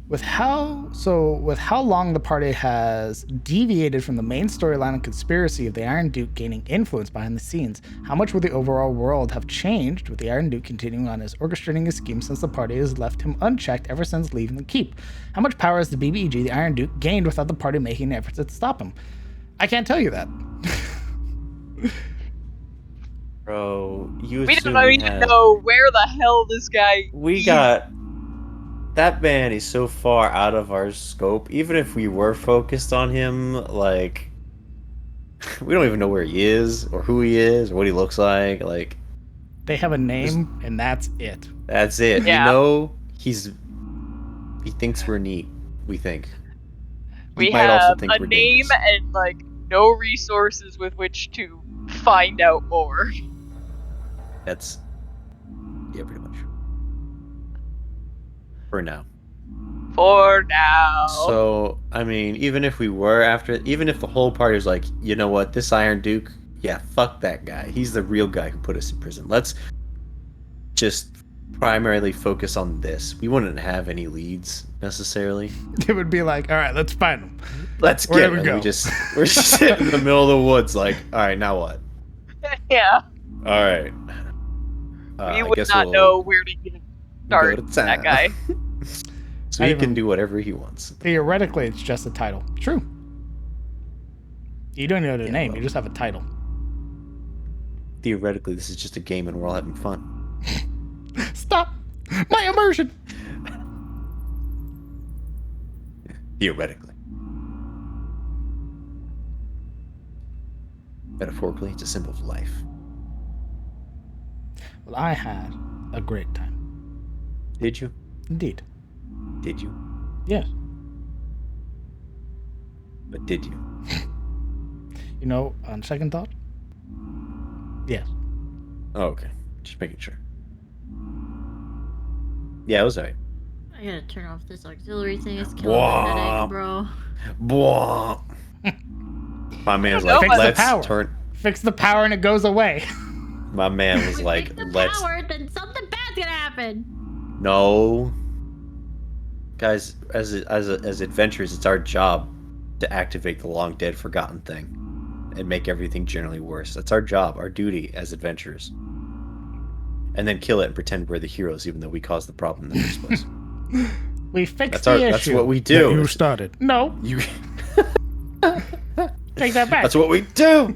With how long the party has deviated from the main storyline and conspiracy of the Iron Duke gaining influence behind the scenes, how much will the overall world have changed with the Iron Duke continuing on his orchestrating his scheme since the party has left him unchecked ever since leaving the keep? How much power has the BBEG, the Iron Duke, gained without the party making efforts to stop him? I can't tell you that. Bro, you We assume don't we even have. know where the hell this guy We is. got. That man is so far out of our scope. Even if we were focused on him, like. We don't even know where he is, or who he is, or what he looks like. Like. They have a name, and that's it. That's it. Yeah. We know he thinks we're neat. We think. He We might also have think a we're name dangerous. and like no resources with which to find out more. That's. Yeah, pretty much. For now. For now. So, I mean, even if the whole party was like, you know what, this Iron Duke, yeah, fuck that guy. He's the real guy who put us in prison. Let's just primarily focus on this. We wouldn't have any leads necessarily. It would be like, all right, let's find him. Let's Where get do we him. go? We're just sitting in the middle of the woods, like, all right, now what? Yeah. All right. We I would guess not we'll know where to even start go to that town. guy. So he can do whatever he wants. Theoretically, it's just a title. True. You don't know the name, well. you just have a title. Theoretically, this is just a game and we're all having fun. Stop! My immersion! Theoretically. Metaphorically, it's a symbol of life. Well, I had a great time. Did you? Indeed. Did you? Yes. But did you? You know, on second thought, yes. Oh, okay. Just making sure. Yeah, it was alright. I gotta turn off this auxiliary thing. It's killing my headache, bro. Blah. My man was know, like, but- Fix the let's power. turn. Fix the power and it goes away. My man was If we like, fix the let's. power, then something bad's gonna happen. No. Guys, as adventurers, it's our job to activate the long dead forgotten thing and make everything generally worse. That's our job, our duty as adventurers. And then kill it and pretend we're the heroes, even though we caused the problem in the first place. We fixed That's the issue. That's what we do. That you started. No, You. take that back. That's what we do.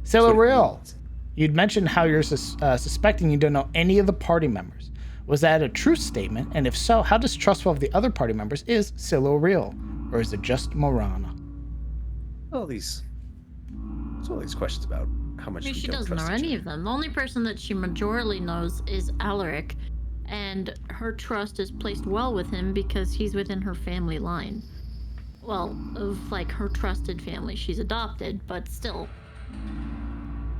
So what it real. means. You'd mentioned how you're suspecting you don't know any of the party members. Was that a true statement? And if so, how distrustful of the other party members is Silo real? Or is it just Morana? All these questions about how much I mean, we she don't doesn't trust know each any other. of them. The only person that she majorly knows is Alaric, and her trust is placed well with him because he's within her family line. Well, of like her trusted family. She's adopted, but still.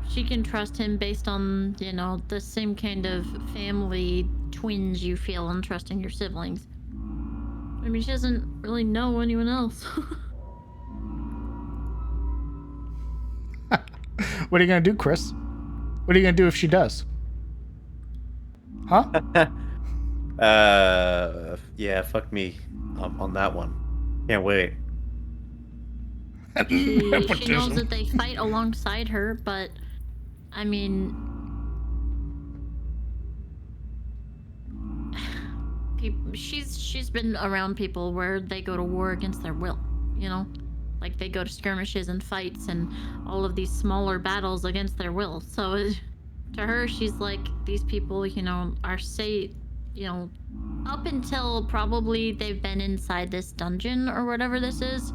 She can trust him based on, you know, the same kind of family twins you feel in trusting your siblings. I mean, she doesn't really know anyone else. What are you gonna do, Chris? What are you gonna do if she does? Huh? Yeah, fuck me on that one. Can't wait. She knows that they fight alongside her, but I mean, she's been around people where they go to war against their will, you know, like they go to skirmishes and fights and all of these smaller battles against their will. So to her, she's like, these people, you know, are safe, you know, up until probably they've been inside this dungeon or whatever this is.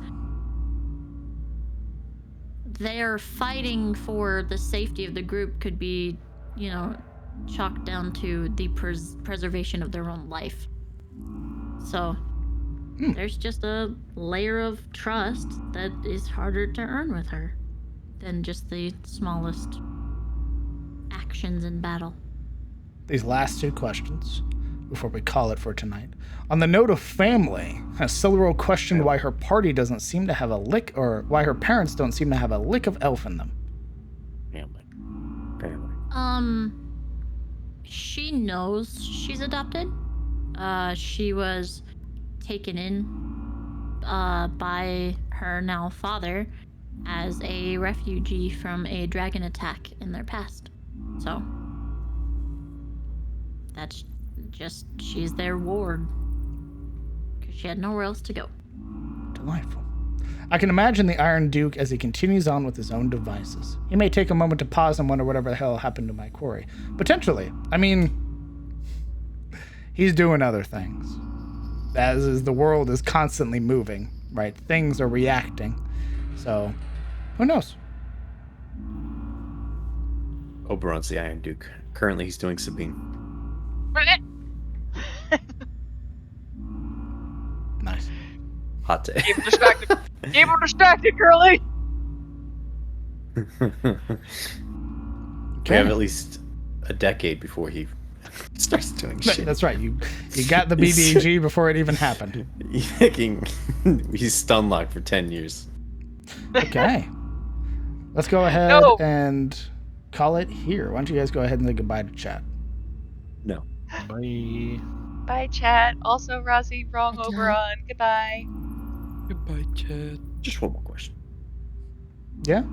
They're fighting for the safety of the group could be, you know, chalked down to the preservation of their own life. So, There's just a layer of trust that is harder to earn with her than just the smallest actions in battle. These last two questions before we call it for tonight. On the note of family, has Siluro questioned why her party doesn't seem to have a lick, or why her parents don't seem to have a lick of elf in them? Family. She knows she's adopted. She was taken in by her now father as a refugee from a dragon attack in their past. So that's just, she's their ward because she had nowhere else to go. Delightful. I can imagine the Iron Duke as he continues on with his own devices. He may take a moment to pause and wonder whatever the hell happened to my quarry. Potentially. I mean, he's doing other things. As is, the world is constantly moving, right? Things are reacting. So, who knows? Oberon's the Iron Duke. Currently, he's doing Sabine. Nice. Hot take. Keep him distracted. Keep him distracted, Curly. We have at least a decade before he starts doing shit. That's right. You got the BDG before it even happened. He's stun locked for 10 years. Okay. Let's go ahead and call it here. Why don't you guys go ahead and say goodbye to chat? No. Bye. Bye, chat. Also, Rossi, wrong Bye, Oberon. Goodbye. Goodbye, Chad. Just one more question. Yeah?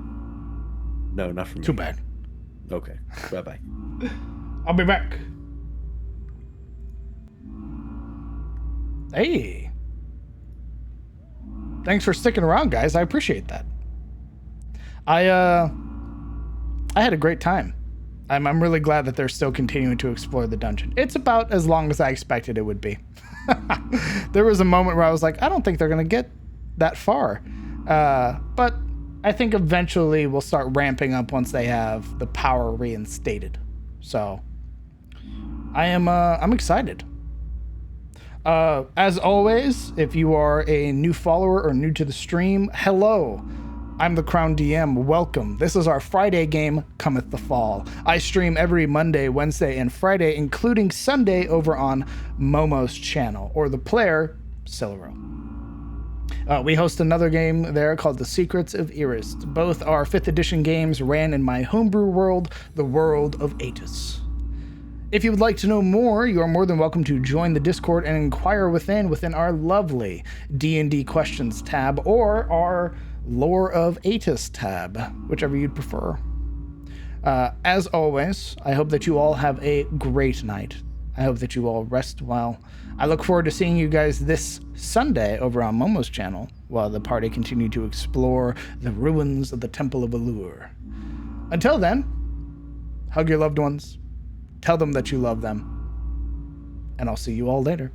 No, not from Too me. bad. Okay. Bye-bye. I'll be back. Hey. Thanks for sticking around, guys. I appreciate that. I had a great time. I'm really glad that they're still continuing to explore the dungeon. It's about as long as I expected it would be. There was a moment where I was like, I don't think they're going to get that far. But I think eventually we'll start ramping up once they have the power reinstated. So I'm excited. As always, if you are a new follower or new to the stream, hello. I'm the Crown DM. Welcome. This is our Friday game, Cometh the Fall. I stream every Monday, Wednesday, and Friday, including Sunday over on Momo's channel, or the player, Siluro. We host another game there called The Secrets of Irist. Both are 5th edition games ran in my homebrew world, the world of Aetus. If you would like to know more, you are more than welcome to join the Discord and inquire within our lovely D&D questions tab, or our Lore of Aetus tab, whichever you'd prefer. As always, I hope that you all have a great night. I hope that you all rest well. I look forward to seeing you guys this Sunday over on Momo's channel while the party continue to explore the ruins of the Temple of Allure. Until then, hug your loved ones, tell them that you love them, and I'll see you all later.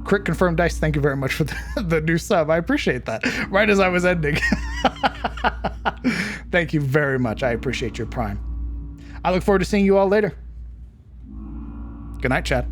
Crit Confirmed Dice, thank you very much for the new sub. I appreciate that. Right as I was ending. Thank you very much. I appreciate your prime. I look forward to seeing you all later. Good night, chat.